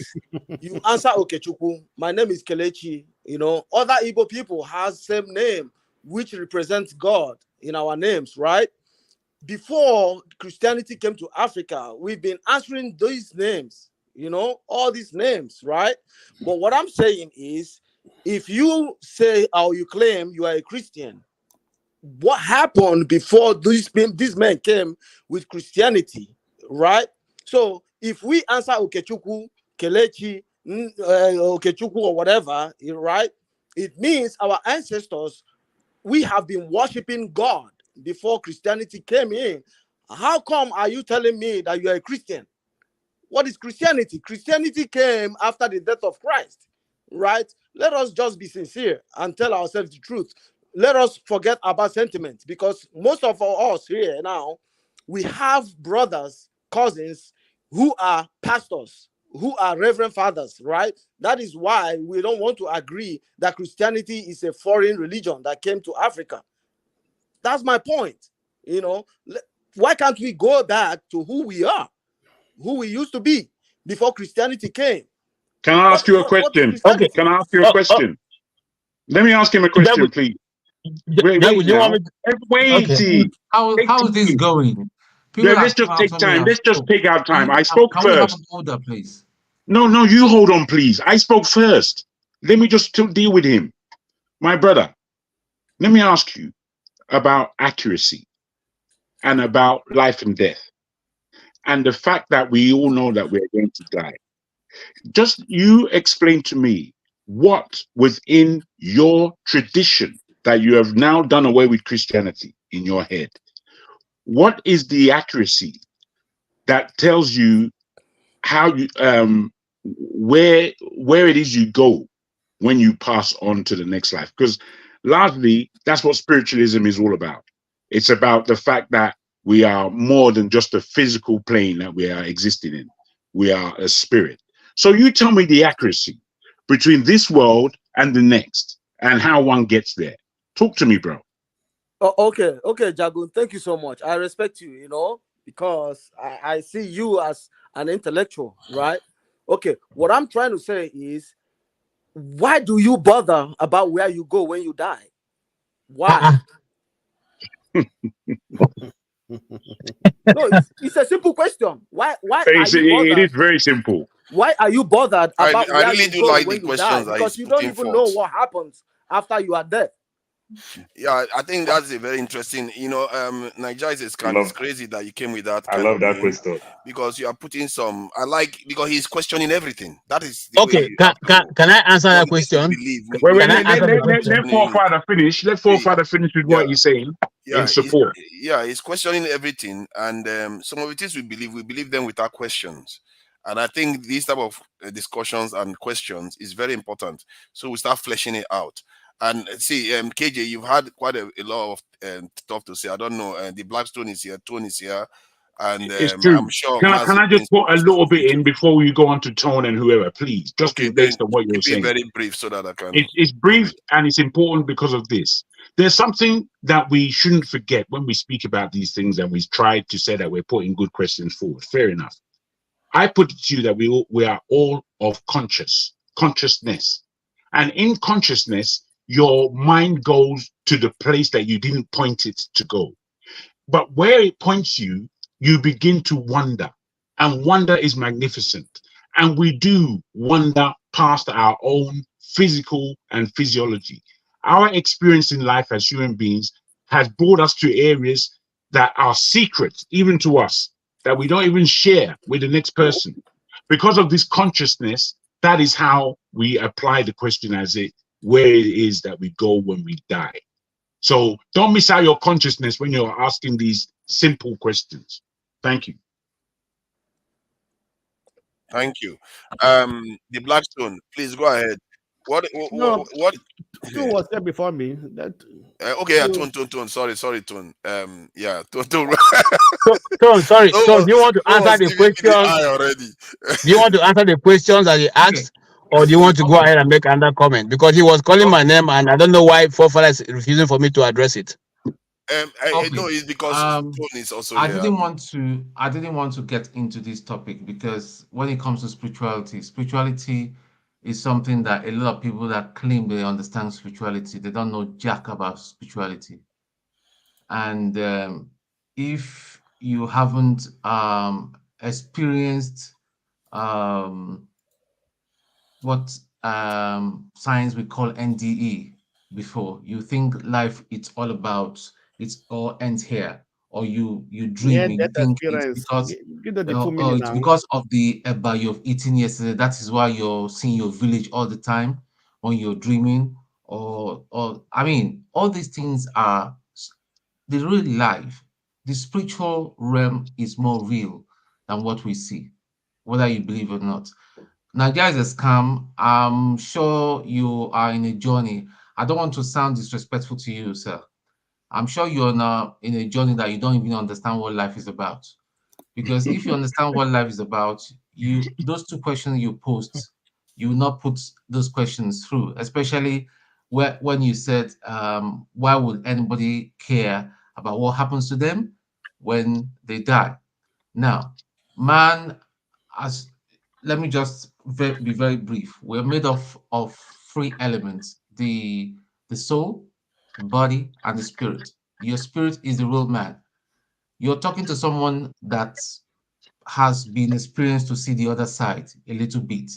you answer Okechukwu. My name is Kelechi. You know, other Igbo people have same name, which represents God in our names, right? Before Christianity came to Africa, we've been answering these names, you know, all these names, right? But what I'm saying is, if you say or you claim you are a Christian, what happened before these men came with Christianity? Right? So if we answer Okechukwu, Kelechi, Okechukwu or whatever, right? It means our ancestors, we have been worshiping God before Christianity came in. How come are you telling me that you are a Christian? What is Christianity? Christianity came after the death of Christ, right? Let us just be sincere and tell ourselves the truth. Let us forget about sentiment, because most of us here now, we have brothers, cousins who are pastors, who are reverend fathers, right? That is why we don't want to agree that Christianity is a foreign religion that came to Africa. That's my point. You know, why can't we go back to who we are, who we used to be before Christianity came? Can I ask you a question? Okay, can I ask you a question? Let me ask him a question, please. Wait, how is this going? Yeah, let's just take time. Let's just take our time. I spoke first. Can we have an order, please? No, you hold on, please. I spoke first. Let me just deal with him. My brother, let me ask you about accuracy and about life and death and the fact that we all know that we're going to die. Just you explain to me what was in your tradition that you have now done away with Christianity in your head? What is the accuracy that tells you how you where it is you go when you pass on to the next life? Because largely that's what spiritualism is all about. It's about the fact that we are more than just a physical plane that we are existing in. We are a spirit. So you tell me the accuracy between this world and the next and how one gets there. Talk to me, bro. Oh, okay, Jagun, thank you so much. I respect you, because I see you as an intellectual, right? Okay, what I'm trying to say is, why do you bother about where you go when you die? Why? No, it's a simple question. Why are you bothered? It is very simple. Why are you bothered about I where really you do go like when the you die? questions that Because he's you don't putting even know forth. what happens after you are dead. Yeah, I think that's a very interesting. Nigeria is a scam. It's crazy that you came with that. I love that question because you are putting some. Because he's questioning everything. That is the Okay, way you have to. can I answer that From this we question? believe. Wait, Can I answer the question? let Forefather finish. Let Forefather finish with what he's saying in support. He's questioning everything, and some of the things we believe them without questions. And I think these type of discussions and questions is very important. So we start fleshing it out. And see, KJ, you've had quite a lot of stuff to say. I don't know. The Blackstone is here, Tone is here, and It's true. I'm sure. Can I just put a little bit in before you go on to Tone and whoever, please? Just based on what you're saying. Very brief so that I can. It's brief and it's important because of this. There's something that we shouldn't forget when we speak about these things, and we try to say that we're putting good questions forward. Fair enough. I put it to you that we are all of consciousness. And in consciousness, your mind goes to the place that you didn't point it to go. But where it points you, you begin to wonder. And wonder is magnificent. And we do wonder past our own physical and physiology. Our experience in life as human beings has brought us to areas that are secret, even to us, that we don't even share with the next person. Because of this consciousness, that is how we apply the question as where it is that we go when we die. So don't miss out your consciousness when you're asking these simple questions. Thank you. Thank you. The Blackstone, please go ahead. What? Two was there before me. That. Okay, yeah, Tone. Sorry, Tone. Yeah, Tone. Tone, sorry. Tone, do you want to answer the questions? Do you want to answer the questions that he asked, or do you want to go ahead and make another comment? Because he was calling my name, and I don't know why Forefather is refusing for me to address it. No, it's because Tone is also I here. didn't want to get into this topic because when it comes to spirituality is something that a lot of people that claim they understand spirituality, they don't know jack about spirituality. And if you haven't experienced what science we call NDE before, you think life it's all ends here, or you dream, you think it's because it's because of the eba you've eaten yesterday. That is why you're seeing your village all the time when you're dreaming, or I mean, all these things are the real life. The spiritual realm is more real than what we see, whether you believe or not. Nigeria is a scam. I'm sure you are in a journey. I don't want to sound disrespectful to you, sir. I'm sure you're now in a journey that you don't even understand what life is about. Because if you understand what life is about, those two questions you post, you will not put those questions through, especially when you said, why would anybody care about what happens to them when they die? Now, man, let me just be very brief. We're made of three elements: the soul, the body, and the spirit. Your spirit is the real man. You're talking to someone that has been experienced to see the other side a little bit,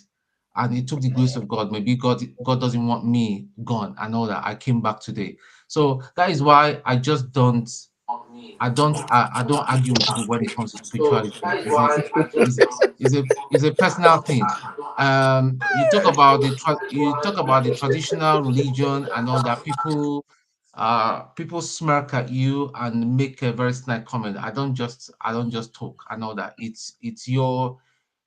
and it took the grace of God. Maybe God doesn't want me gone and all that. I came back today, so that is why I just don't I don't argue with people when it comes to spirituality. It's a personal thing. You talk about the traditional religion and all that. People smirk at you and make a very snide comment. I don't just talk. I know that it's your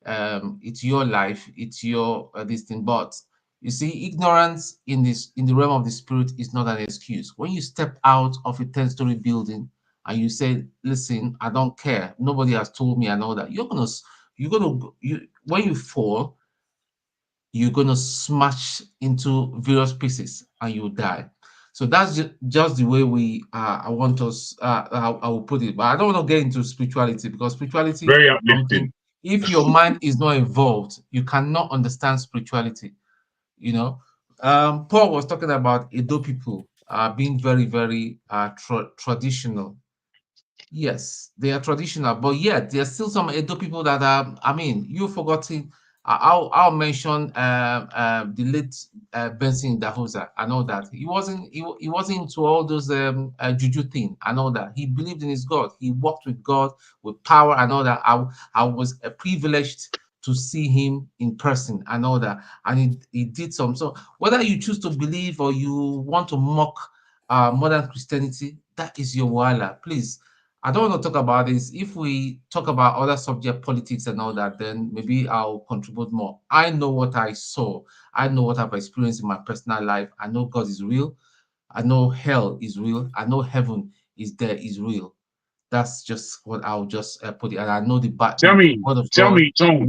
life, it's your this thing. But you see, ignorance in the realm of the spirit is not an excuse. When you step out of a 10-story building and you say, "Listen, I don't care. Nobody has told me," and all that, when you fall, you're gonna smash into various pieces and you die. So that's just the way I want us. I will put it, but I don't want to get into spirituality, because spirituality Very is something. uplifting. If your mind is not involved, you cannot understand spirituality. Paul was talking about Edo people being very, very traditional. Yes, they are traditional, but yet there are still some Edo people that are. I mean, you've forgotten. I'll mention the late Benson Dahosa and all that. He wasn't into all those juju thing and all that. He believed in his God. He walked with God with power and all that. I was privileged to see him in person and all that, and he did some. So whether you choose to believe or you want to mock modern Christianity, that is your wala. Please, I don't want to talk about this. If we talk about other subject, politics and all that, then maybe I'll contribute more. I know what I saw. I know what I've experienced in my personal life. I know God is real. I know hell is real. I know heaven is real. That's just what I'll just put it. And I know the word of God. Tom.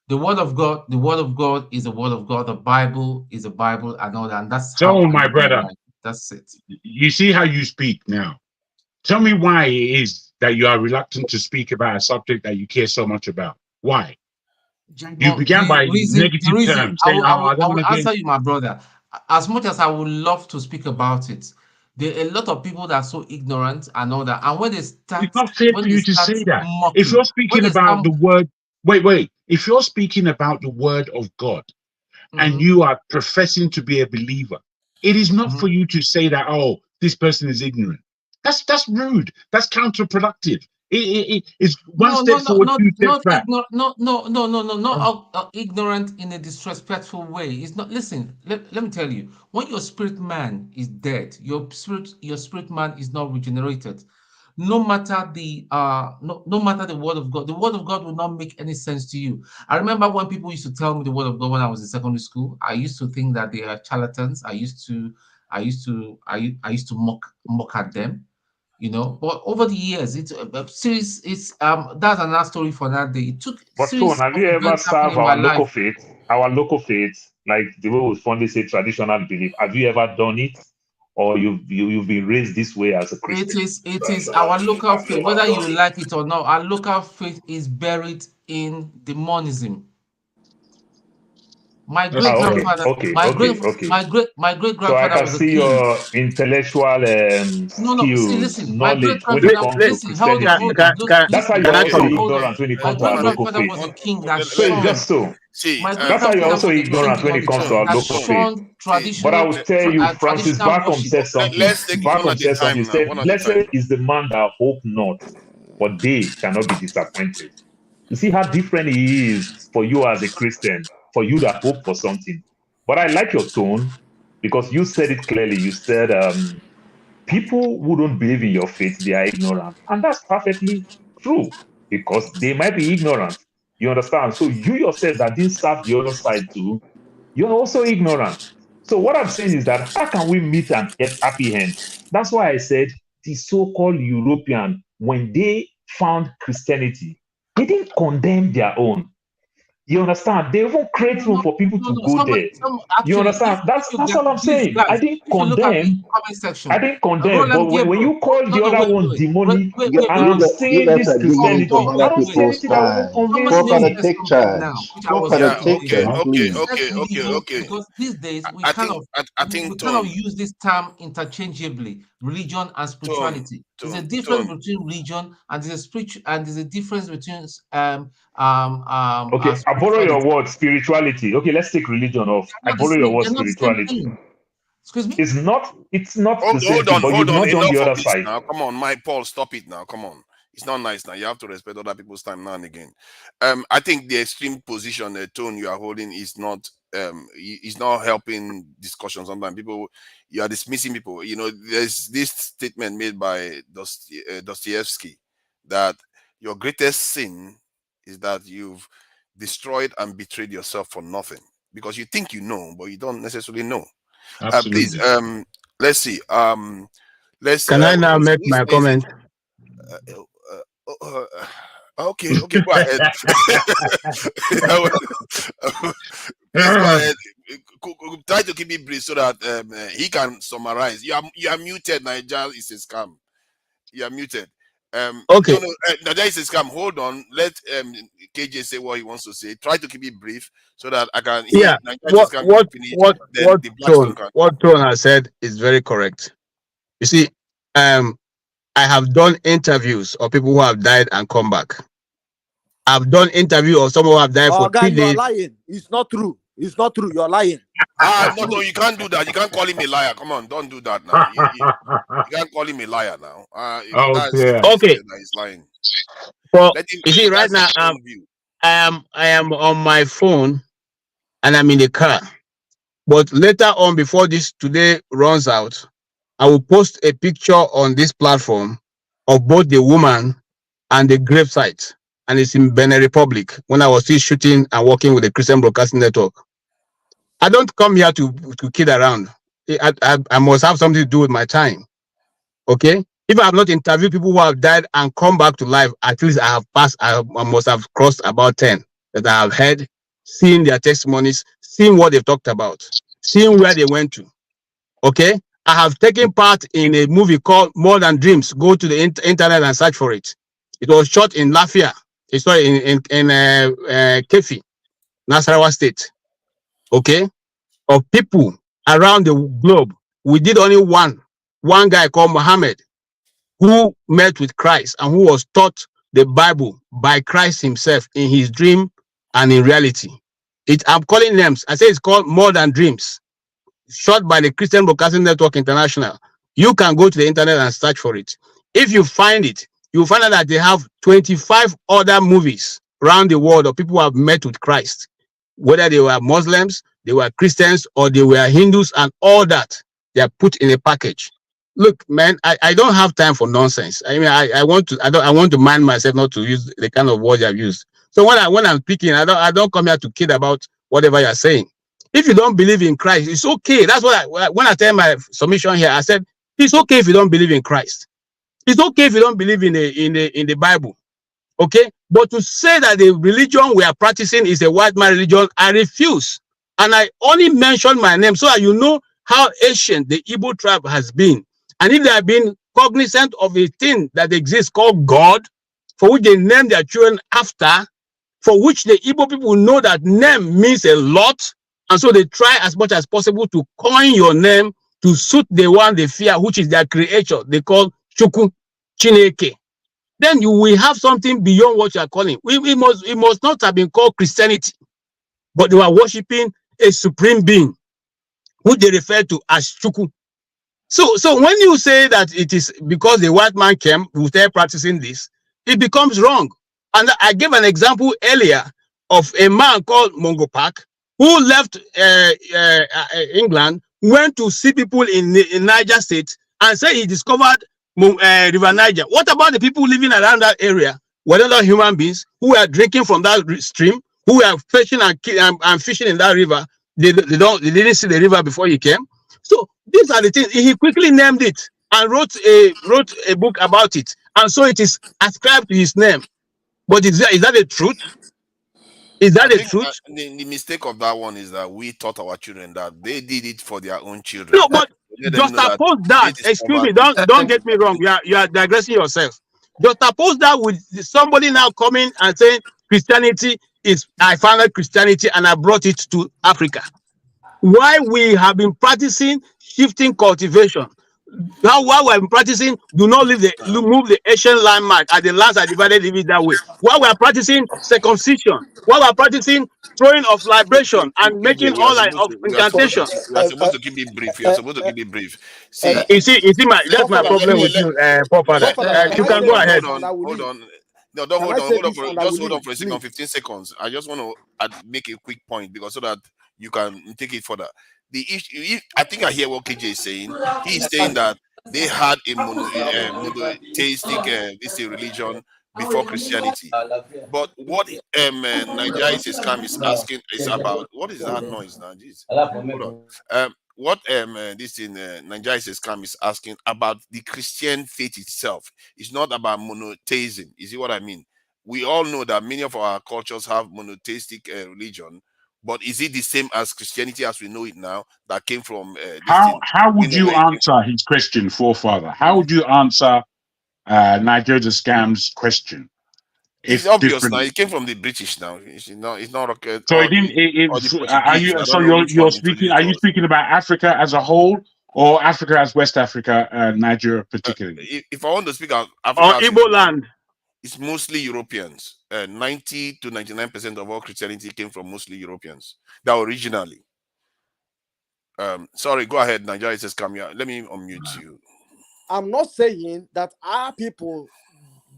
The word of God. The word of God is the word of God. The Bible is a Bible and all that. And that's how Tom, I my live brother. life. That's it. You see how you speak now. Tell me why it is that you are reluctant to speak about a subject that you care so much about. Why? You began by negative terms, saying, I don't will want to get. answer you, my brother. As much as I would love to speak about it, there are a lot of people that are so ignorant and all that. And when they start, It's not fair for you to say that. If you're speaking about the word, wait. If you're speaking about the word of God and you are professing to be a believer, it is not for you to say that, oh, this person is ignorant. That's rude. That's counterproductive. It's one step forward, two steps back. Not ignorant in a disrespectful way. It's not. Listen, let me tell you. When your spirit man is dead, your spirit man is not regenerated. No matter no matter the word of God will not make any sense to you. I remember when people used to tell me the word of God when I was in secondary school. I used to think that they are charlatans. I used to mock at them. But over the years, it's that's another story for that day. It took But Tone, series have of you ever events happening served in my our life. local faith, like the way we fondly say traditional belief? Have you ever done it, or you've been raised this way as a Christian? It is our local faith, whether you like it or not. Our local faith is buried in the monism. My great grandfather, Okay. my great So I grandfather can was a see king. your intellectual No. See, skills, listen. My great knowledge when it grandfather. comes to Listen. Hold on. Christianity. That's how Listen. you're also Hold on. ignorant when it My comes to great our local grandfather faith. was a king that So it's shunned. just so. See, My great That's how you're grandfather also was a king ignorant in when all it the comes to church our that local faith. shunned But I will tell you, Francis traditional Bacon worship. said something. let's take it one Bacon at a said something. time He now. said, One at a time. "Blessed is the man that hope not, for they shall not be disappointed." You see how different he is for you as a Christian, for you that hope for something. But I like your tone because you said it clearly. You said people who don't believe in your faith, they are ignorant. And that's perfectly true because they might be ignorant. You understand? So you yourself that didn't serve the other side too, you're also ignorant. So what I'm saying is that how can we meet an happy end? That's why I said the so-called European, when they found Christianity, they didn't condemn their own. You understand? They even create room for people to go there. You Actually, understand? That's all I'm please, saying. I guys, didn't if you look at the condemn. comment I section, didn't condemn. But Roland when Gabriel. you call the No, other wait, one demonic, wait. and I'm You saying guys this are leaning into Christianity, I other don't see people's anything that will even time. convince Folk Somebody are me. said take something now, charge. which I Folk was are happy to take hear. charge, He please. said to you, because these days we I think Tone, use this term interchangeably, religion and spirituality. There's a difference between religion and there's a difference between Okay, I borrow your spirituality. word spirituality. Okay, let's take religion off. I borrow your They're word not the same spirituality. thing. Excuse me? It's not the same Hold thing, on, but hold you've on. not done the Enough other of this side. now. Come on, Mike Paul, stop it now. Come on. It's not nice now. You have to respect other people's time now and again. I think the extreme position, the tone you are holding is not helping discussion. Sometimes you are dismissing people. You know, there's this statement made by Dostoevsky that your greatest sin is that you've destroyed and betrayed yourself for nothing because you think you know, but you don't necessarily know. Please, Absolutely. let's see. Let's. Can I now make my comment? Okay, go ahead. Please go ahead. Try to keep it brief so that he can summarize. You are muted. Nigeria is a scam. You are muted. Okay. No, Nigeria is a scam. Hold on. Let KJ say what he wants to say. Try to keep it brief so that I can. Yeah. Nigeria can finish. Then the Blackstone can. What Tone has said is very correct. You see, I have done interviews of people who have died and come back. I've done interview of someone who have died for 3 days. You're lying. It's not true. It's not true. You're lying. No, you can't do that. You can't call him a liar. Come on, don't do that now. You can't call him a liar now. Okay. He's lying. Well, you see, right now, I am on my phone and I'm in the car. But later on, before this today runs out, I will post a picture on this platform of both the woman and the gravesite. And it's in Benin Republic when I was still shooting and working with the Christian Broadcasting Network. I don't come here to kid around. I must have something to do with my time. Okay? If I have not interviewed people who have died and come back to life, at least I have passed, I must have crossed about 10 that I have heard, seen their testimonies, seen what they've talked about, seeing where they went to. Okay? I have taken part in a movie called More Than Dreams. Go to the internet and search for it. It was shot in Lafia. It's in Kefi, Nasarawa State. Okay? Of people around the globe. We did only one guy called Muhammad who met with Christ and who was taught the Bible by Christ himself in his dream and in reality. I'm calling names. I say it's called More Than Dreams, shot by the Christian Broadcasting Network International. You can go to the internet and search for it. If you find it, you'll find out that they have 25 other movies around the world of people who have met with Christ, whether they were Muslims, they were Christians, or they were Hindus, and all that. They are put in a package. Look, man, I don't have time for nonsense. I mean, I want to mind myself not to use the kind of words I've used. So when I'm speaking, I don't come here to kid about whatever you're saying. If you don't believe in Christ, it's okay. That's what when I tell my submission here, I said it's okay if you don't believe in Christ. It's okay if you don't believe in the Bible. Okay, but to say that the religion we are practicing is a white man religion, I refuse. And I only mention my name so that you know how ancient the Igbo tribe has been. And if they have been cognizant of a thing that exists called God, for which they name their children after, for which the Igbo people know that name means a lot, and so they try as much as possible to coin your name to suit the one they fear, which is their creator. They call Chukwu, Chineke. Then you will have something beyond what you are calling. It must not have been called Christianity, but they were worshiping a supreme being, who they refer to as Chukwu. So when you say that it is because the white man came, who started practicing this, it becomes wrong. And I gave an example earlier of a man called Mongo Park who left England, went to see people in Niger State, and said he discovered River Niger. What about the people living around that area? Were they not human beings who were drinking from that stream, who were fishing and fishing in that river? They didn't see the river before he came. So these are the things. He quickly named it and wrote a book about it, and so it is ascribed to his name. But is that the truth? Is that the truth? The mistake of that one is that we taught our children that they did it for their own children. No, but just oppose that. Excuse me, don't get me wrong. You are digressing yourself. Just oppose that with somebody now coming and saying Christianity is, I founded Christianity and I brought it to Africa. Why we have been practicing shifting cultivation. Now, while we're practicing, do not move the ancient landmark at the lands are divided, leave it that way. While we're practicing circumcision, while we're practicing throwing of libration and making KJ, all like of we are supposed incantation. to keep it brief. We are supposed to keep it brief. See, You see, that's my problem with you, Papa. You can go ahead. Hold on. No, don't hold on. Just hold on for a second, 15 seconds. I just want to make a quick point because so that you can take it further. The issue, I think I hear what KJ is saying. He is saying that they had a monotheistic religion before Christianity. But what Nigeria is asking is about what is that noise now? Jeez. Hold on. What this in Nigeria is asking about the Christian faith itself. It's not about monotheism. You see what I mean? We all know that many of our cultures have monotheistic religion, but is it the same as Christianity as we know it now that came from how would you answer his question, forefather? How would you answer Nigeria the Scam's question? It's obvious now. It came from the British now. It's not rocket. So it didn't. Are you? So you're speaking. Are you speaking about Africa as a whole, or Africa as West Africa, Nigeria particularly? If I want to speak about Africa, or Igbo land, it's mostly Europeans. 90 to 99% of all Christianity came from mostly Europeans. That originally. Sorry, go ahead, Nigeria says come here. Let me unmute you. I'm not saying that our people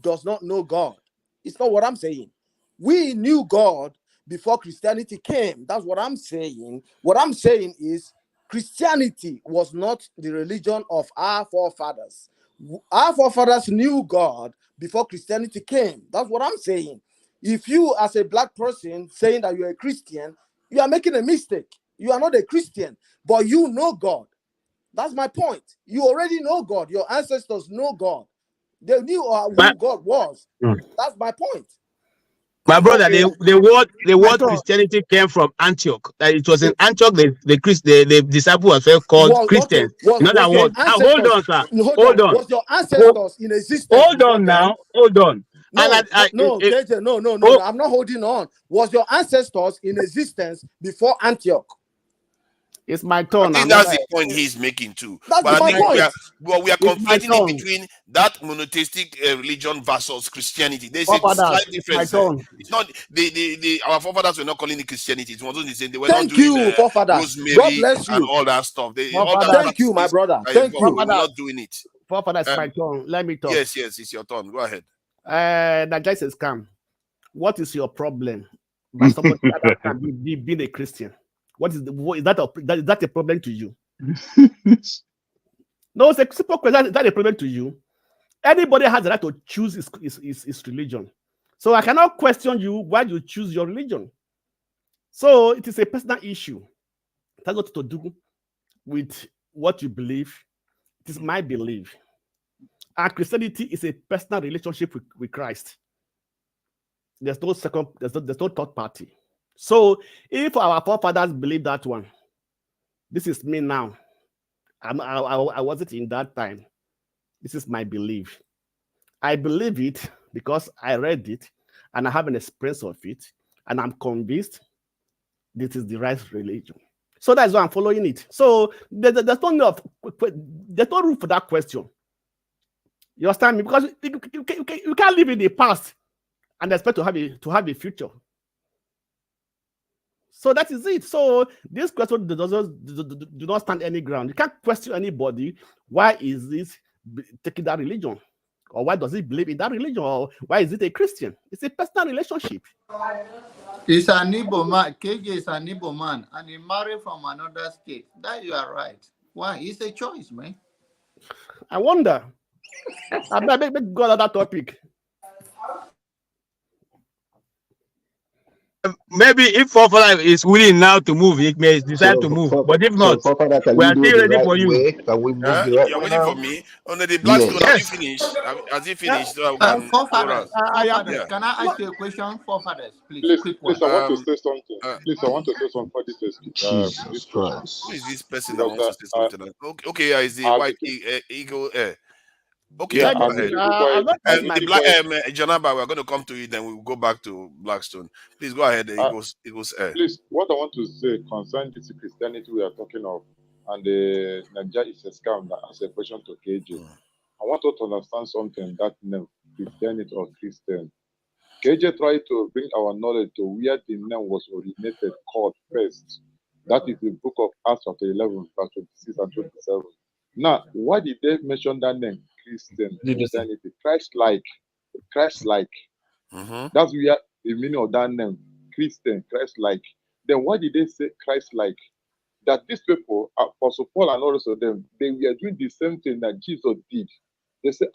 does not know God. It's not what I'm saying. We knew God before Christianity came. That's what I'm saying. What I'm saying is Christianity was not the religion of our forefathers. Our forefathers knew God before Christianity came. That's what I'm saying. If you, as a black person, saying that you're a Christian, you are making a mistake. You are not a Christian, but you know God. That's my point. You already know God. Your ancestors know God. They knew who God was. That's my point. My brother, the word Christianity came from Antioch. That it was in Antioch the disciples were called Christians. In other words, hold on, sir. Hold on. Was your ancestors in existence? Hold on now. Hold on. No, KJ, no. I'm not holding on. Was your ancestors in existence before Antioch? It's my turn. I think that's the point he's making too. That's but my point. We are conflating it between that monotheistic religion versus Christianity. There's a slight difference. It's not our forefathers were not calling it Christianity. It wasn't the same. They were not doing Rosemary and all that stuff. Thank you, my brother. Thank you. We're not doing it. Forefather, it's my turn. Let me talk. Yes, it's your turn. Go ahead. Nigeria says come. What is your problem? By somebody that can be being a Christian. Is that a problem to you? No, it's a simple question. Is that a problem to you? Anybody has the right to choose his religion. So I cannot question you why you choose your religion. So it is a personal issue. It has nothing to do with what you believe. It is my belief. And Christianity is a personal relationship with Christ. There's no third party. So if our forefathers believe that one, this is me now. I wasn't in that time. This is my belief. I believe it because I read it and I have an experience of it, and I'm convinced this is the right religion. So that's why I'm following it. So there's no room for that question. You understand me? Because you can't live in the past and expect to have a future. So that is it. So this question do not stand any ground. You can't question anybody. Why is this taking that religion? Or why does he believe in that religion? Or why is it a Christian? It's a personal relationship. He's an Igbo man. KJ is an Igbo man. And he married from another state. That you are right. Why? It's a choice, man. I wonder. I better go on that topic. Maybe if forefather is willing now to move, he may decide to move. But if not, we are still ready for you. You're waiting for me. Under the black stone, have you finished? Has he finished? Forefathers, can I ask you a question? Forefathers, please. Please, I want to say something. Please, I want to say something for this. Jesus Christ. Who is this person that wants to say something? Okay, is the white eagle air? Okay, yeah, go ahead. The black Janaba, we're going to come to you, then we'll go back to Blackstone. Please go ahead. It goes air. Please, what I want to say concerning this Christianity we are talking of, and Nigeria is a scam. That as a question to KJ. I want you to understand something that name, Christianity or Christian. KJ tried to bring our knowledge to where the name was originated, called first. That is the book of Acts chapter 11, verse 26 and 27. Now, why did they mention that name? Christianity. Christ-like. Christ-like. That's where the meaning of that name. Christian, Christ-like. Then why did they say Christ-like? That these people, Apostle Paul and all of them, they were doing the same thing that Jesus did. They say,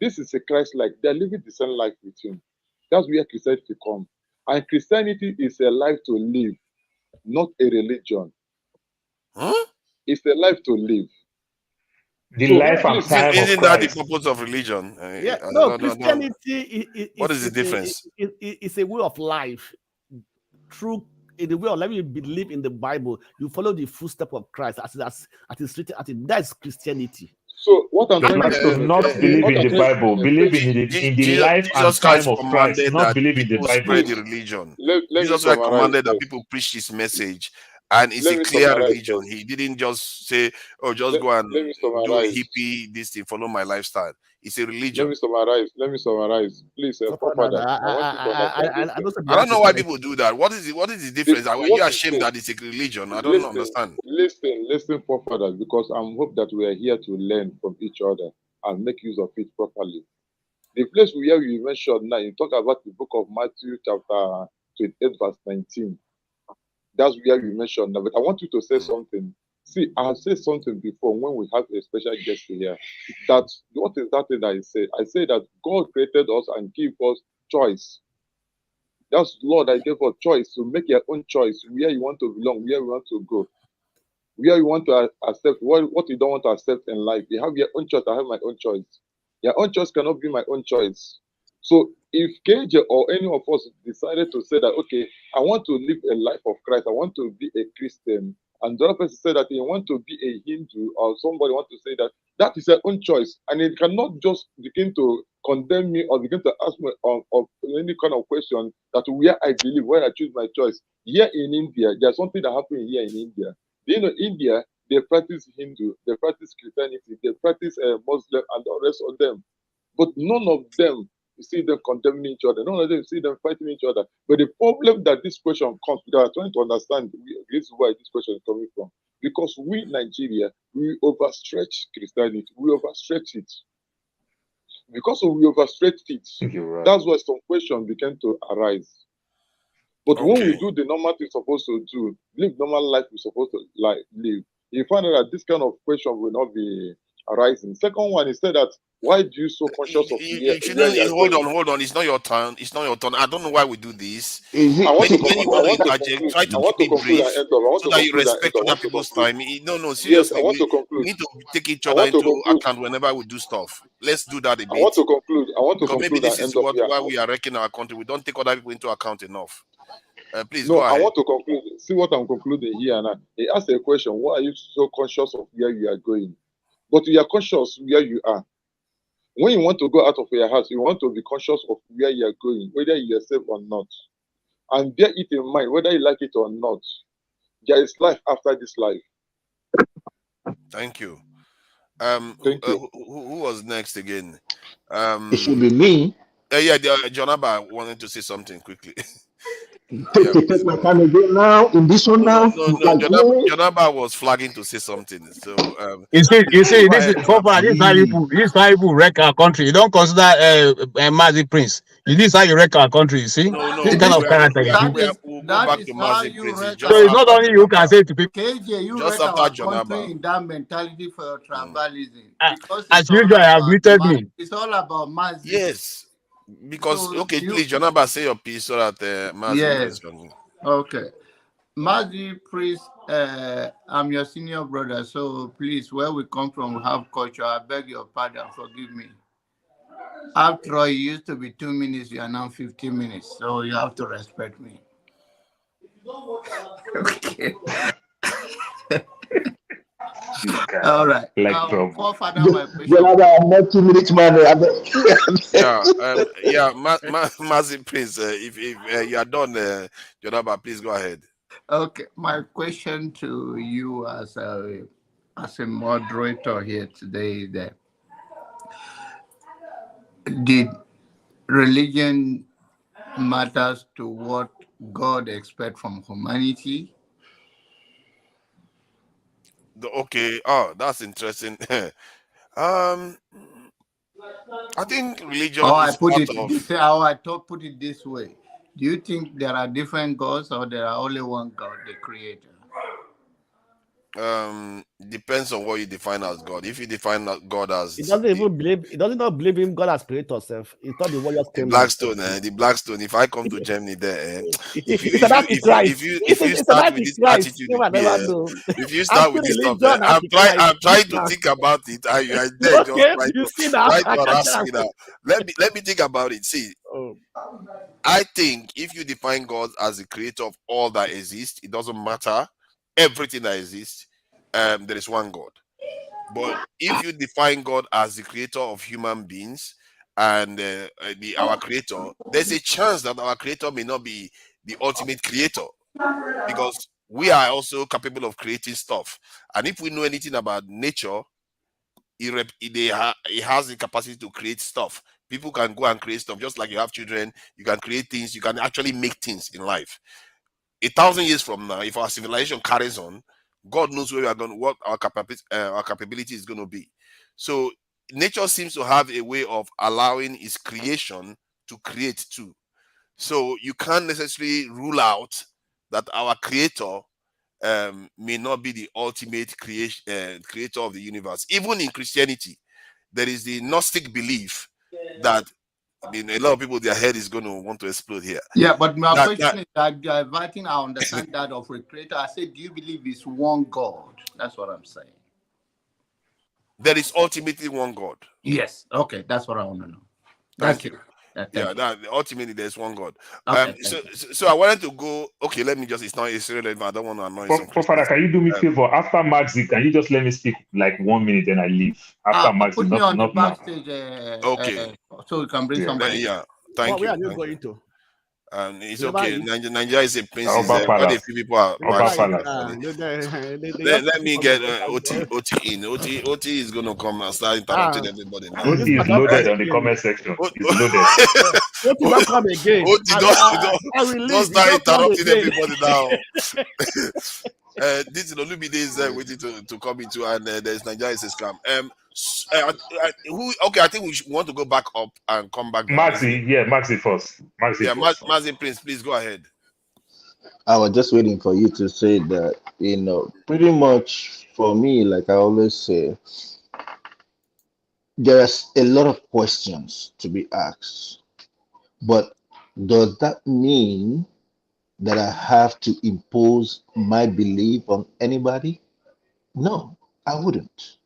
this is a Christ-like. They're living the same life with him. That's where Christianity comes. And Christianity is a life to live, not a religion. It's a life to live. Isn't that the purpose of religion? Christianity what is the difference? It's a way of life. True, in the way of life, you believe in the Bible. You follow the footsteps of Christ as it's written. That's Christianity. So what I'm trying to not believe in the Bible, believe in the life and time of Christ, not believe in the Bible. Spread the religion. Jesus Christ commanded that people preach his message, and it's a clear religion. He didn't just say, "Oh, just go and do hippie this thing, follow my lifestyle." It's a religion. Let me summarize. Please, I don't know why people do that. What is the difference? Are you ashamed that it's a religion? I don't understand. Listen, forefathers, because I'm hope that we are here to learn from each other and make use of it properly. The place where you mentioned now, you talk about the book of Matthew chapter 28, verse 19. That's where you mentioned now. But I want you to say something. See, I have said something before when we have a special guest here. That what is that thing that I say? I say that God created us and gave us choice. That's Lord, I gave us choice to make your own choice where you want to belong, where you want to go, where you want to accept, what you don't want to accept in life. You have your own choice. I have my own choice. Your own choice cannot be my own choice. So if KJ or any of us decided to say that, okay, I want to live a life of Christ, I want to be a Christian, and the other person said that he want to be a Hindu, or somebody want to say that, that is their own choice. And it cannot just begin to condemn me or begin to ask me of any kind of question that where I believe, where I choose my choice. Here in India, there's something that happened here in India. You know, India, they practice Hindu, they practice Christianity, they practice Muslim and the rest of them. But none of them, you see them condemning each other. None of them see them fighting each other. But the problem that this question comes, we are trying to understand, this is why this question is coming from. Because we, Nigeria, we overstretch Christianity. We overstretch it. Because we overstretch it, that's why some questions began to arise. But when we do the normal thing we're supposed to do, live normal life we're supposed to live, you find out that this kind of question will not be arising. Second one is that why do you so conscious of hold on, it's not your turn. It's not your turn. I don't know why we do this. I want to conclude. Try to keep it brief so that you respect other people's time. No, seriously. I want to conclude. We need to take each other into account whenever we do stuff. Let's do that a bit. I want to conclude. Because maybe this is why we are wrecking our country. We don't take other people into account enough. Please go ahead. I want to conclude. See what I'm concluding here now. He asked a question: why are you so conscious of where you are going? But you are conscious where you are. When you want to go out of your house, you want to be conscious of where you are going, whether you are safe or not. And bear it in mind, whether you like it or not. There is life after this life. Thank you. Who was next again? It should be me. Jonaba wanted to say something quickly. Take my time again now. In this one now. Jonaba was flagging to say something. So you see, this is how people wreck our country. You don't consider Mazi Prince. This is how you wreck our country. You see, this kind of character. That is how you wreck. So it's not only you can say to people. KJ, you wreck our country in that mentality for your tribalism. As usual, I have muted me. It's all about Mazi. Yes. Because please, Jonaba, say your piece so that Mazi is coming. Okay, Mazi, please. I'm your senior brother, so please, where we come from, we have culture. I beg your pardon, forgive me. After all, it used to be 2 minutes, you are now 15 minutes, so you have to respect me. Okay. All right. Forefather, my question. I'm not 2 minutes, man. Mazi, please, if you are done, Jonaba, please go ahead. Okay, my question to you as a moderator here today is that did religion matters to what God expects from humanity? Okay, that's interesting. I think religion Or I is put part it of. this how I thought put it this way. Do you think there are different gods or there are only one God, the creator? Depends on what you define as God. If you define God as He doesn't even believe. He doesn't not believe in God as creator self. He thought the warriors the came by Blackstone, the Blackstone. If I come to Germany, there, if you It's an antichrist. if you It's an start with this antichrist. attitude You with might me, never know. if you start with this stuff, Anti-religion, antichrist. I'm trying to think about it. I there just Okay, you see now. try I to can harass tell. me now. Let me think about it. See, Oh. I think if you define God as the creator of all that exists, it doesn't matter everything that exists. There is one God. But if you define God as the creator of human beings and our creator, there's a chance that our creator may not be the ultimate creator because we are also capable of creating stuff. And if we know anything about nature, it has the capacity to create stuff. People can go and create stuff just like you have children. You can create things. You can actually make things in life. 1,000 years from now, if our civilization carries on, God knows where we are going, what our capability is going to be. So nature seems to have a way of allowing its creation to create too. So you can't necessarily rule out that our creator may not be the ultimate creator of the universe. Even in Christianity, there is the Gnostic belief that a lot of people, their head is going to want to explode here. Yeah, but my question is that diverting I understand that of a creator. I said, do you believe it's one God? That's what I'm saying. There is ultimately one God. Yes. Okay, that's what I want to know. Thank you. Ultimately there's one God. Okay, so I wanted to go. Okay, let me just. It's irrelevant. I don't want to annoy some Father, can you do me a favor? After Maxi, can you just let me speak like 1 minute and I leave? After Maxi, put me on the not now. backstage. Okay. So we can bring somebody. Yeah. Thank you. Where are you going to? It's okay. Nigeria is a princess. Quite a few people are backstage. Let me get OT in. OT is going to come and start interrupting everybody now. OT is loaded on the comment section. It's loaded. OT don't come again. Don't start interrupting everybody now. This is Olumide is waiting to come into, and there's Nigeria is a scam. I think we want to go back up and come back down. Maxi first. Maxi Prince, please go ahead. I was just waiting for you to say that, pretty much for me, like I always say, there's a lot of questions to be asked. But does that mean that I have to impose my belief on anybody? No, I wouldn't.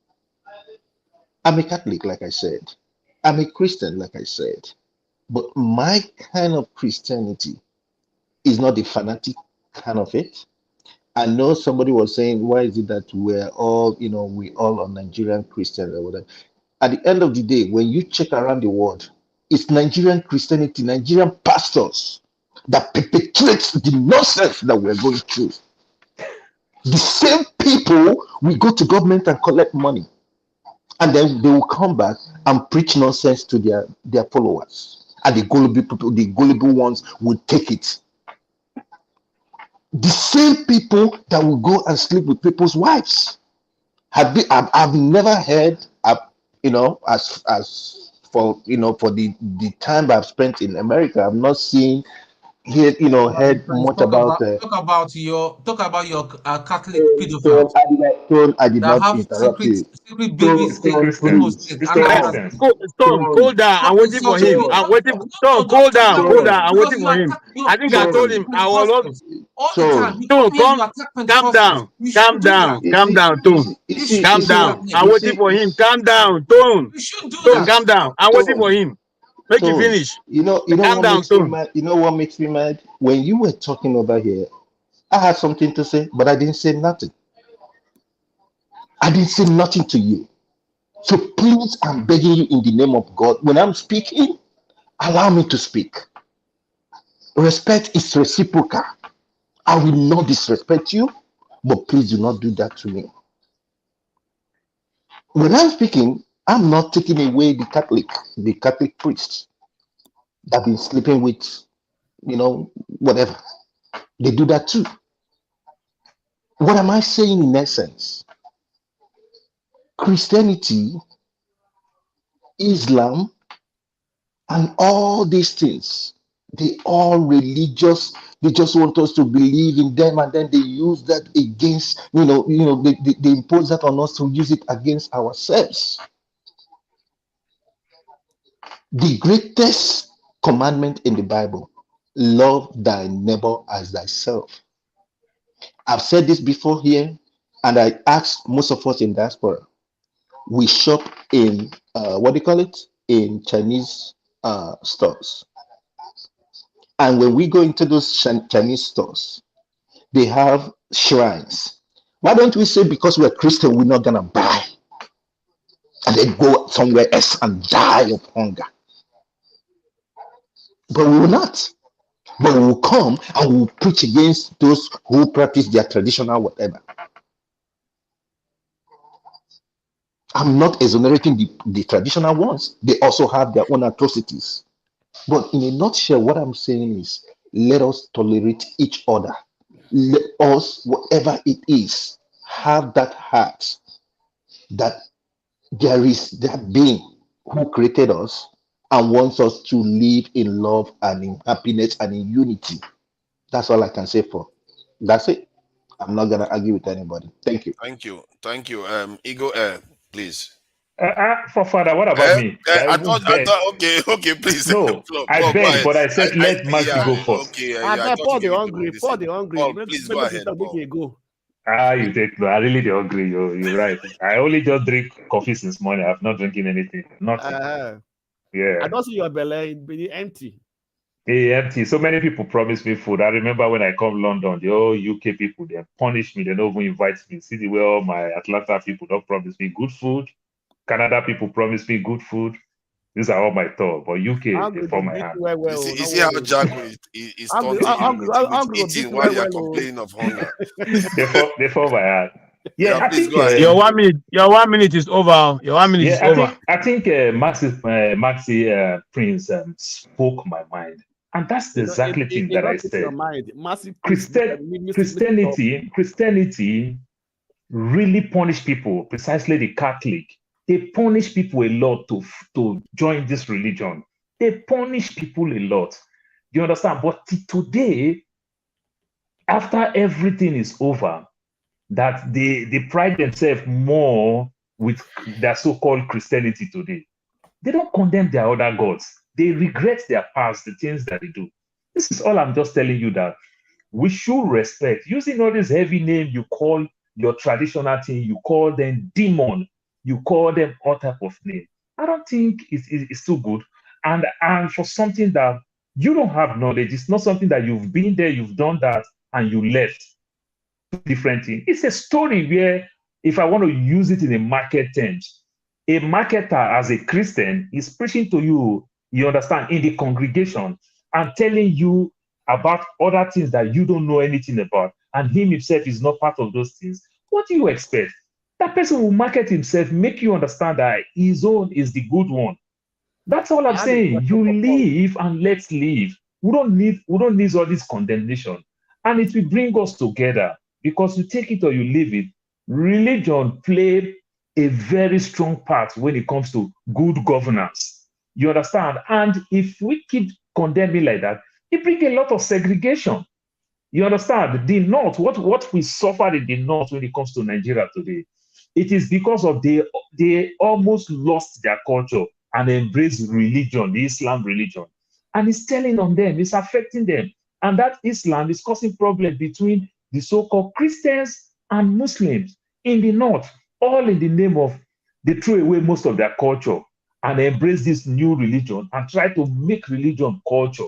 I'm a Catholic, like I said. I'm a Christian, like I said. But my kind of Christianity is not the fanatic kind of it. I know somebody was saying, why is it that we're all, we all are Nigerian Christians or whatever. At the end of the day, when you check around the world, it's Nigerian Christianity, Nigerian pastors that perpetuates the nonsense that we're going through. The same people will go to government and collect money, and then they will come back and preach nonsense to their followers. And the gullible people, the gullible ones will take it. The same people that will go and sleep with people's wives. I've never heard, as for the time I've spent in America, I've not seen heard much about. Talk about your Catholic pedophiles. I did that not have interrupt you. secret babies. Stone, cool down. I'm waiting for him. I'm waiting. Stone, cool down. Cool down. I'm waiting for him. I think I told him I was not. All the time. You Stone, come here, you attack calm down. Calm down. Calm down, Tone. Calm down. I'm waiting for him. Calm down, Tone. You shouldn't do Tone, that. calm down. I'm waiting for him. Make you finish. You know calm what down, makes me mad? You know what makes me mad? When you were talking over here, I had something to say, but I didn't say nothing. I didn't say nothing to you. So please, I'm begging you in the name of God, when I'm speaking, allow me to speak. Respect is reciprocal. I will not disrespect you, but please do not do that to me. When I'm speaking, I'm not taking away the Catholic priests that have been sleeping with, whatever. They do that too. What am I saying in essence? Christianity, Islam, and all these things, they all religious. They just want us to believe in them, and then they use that against, they impose that on us to use it against ourselves. The greatest commandment in the Bible, love thy neighbor as thyself. I've said this before here, and I asked most of us in diaspora. We shop in in Chinese stores, and when we go into those Chinese stores, they have shrines. Why don't we say because we're Christian, we're not gonna buy, and then go somewhere else and die of hunger? But we will not. But we will come and we will preach against those who practice their traditional whatever. I'm not exonerating the traditional ones. They also have their own atrocities. But in a nutshell, what I'm saying is, let us tolerate each other. Let us, whatever it is, have that heart that there is that being who created us and wants us to live in love and in happiness and in unity. That's all I can say for. That's it. I'm not gonna argue with anybody. Thank you. Thank you. Ego, please. For Father, what about me? I thought, okay, please. No, I beg, but I said let Maxi go first. Okay, I I thought Paul you the gave it hungry. to Paul the hungry. Paul, please go ahead, Paul. Go. You take no. I really the hungry. You're right. I only just drink coffee since morning. I've not drinking anything. Nothing. Yeah. I don't see your belly be empty. Empty. So many people promise me food. I remember when I come London, the whole UK people, they punish me. They don't even invite me. See the way all my Atlanta people don't promise me good food. Canada people promise me good food. These are all my thoughts. But UK, they fall my hand. You see how Jack is taunting you with eating while you're complaining of hunger. they fall my hand. Yeah, I please think go ahead. Your 1 minute is over. Your 1 minute is over. I think Maxi Prince spoke my mind, and that's the exactly thing that I said. Christianity really punish people. Precisely the Catholic, they punish people a lot to join this religion. They punish people a lot. You understand? But today, after everything is over, that they pride themselves more with their so-called Christianity today. They don't condemn their other gods. They regret their past, the things that they do. This is all I'm just telling you, that we should respect. Using all this heavy name you call your traditional thing, you call them demon, you call them all type of name. I don't think it's too good. And for something that you don't have knowledge, it's not something that you've been there, you've done that, and you left. Different thing. It's a story where, if I want to use it in a market terms, a marketer as a Christian is preaching to you, you understand, in the congregation and telling you about other things that you don't know anything about, and him himself is not part of those things. What do you expect? That person will market himself, make you understand that his own is the good one. That's all I'm saying. You live and let's live. We don't need all this condemnation, and it will bring us together. Because you take it or you leave it, religion played a very strong part when it comes to good governance. You understand? And if we keep condemning like that, it brings a lot of segregation. You understand? The North, what we suffer in the North when it comes to Nigeria today, it is because of they almost lost their culture and embraced religion, the Islam religion. And it's telling on them, it's affecting them. And that Islam is causing problems between the so-called Christians and Muslims in the North, all in the name of they throw away most of their culture and embrace this new religion and try to make religion culture.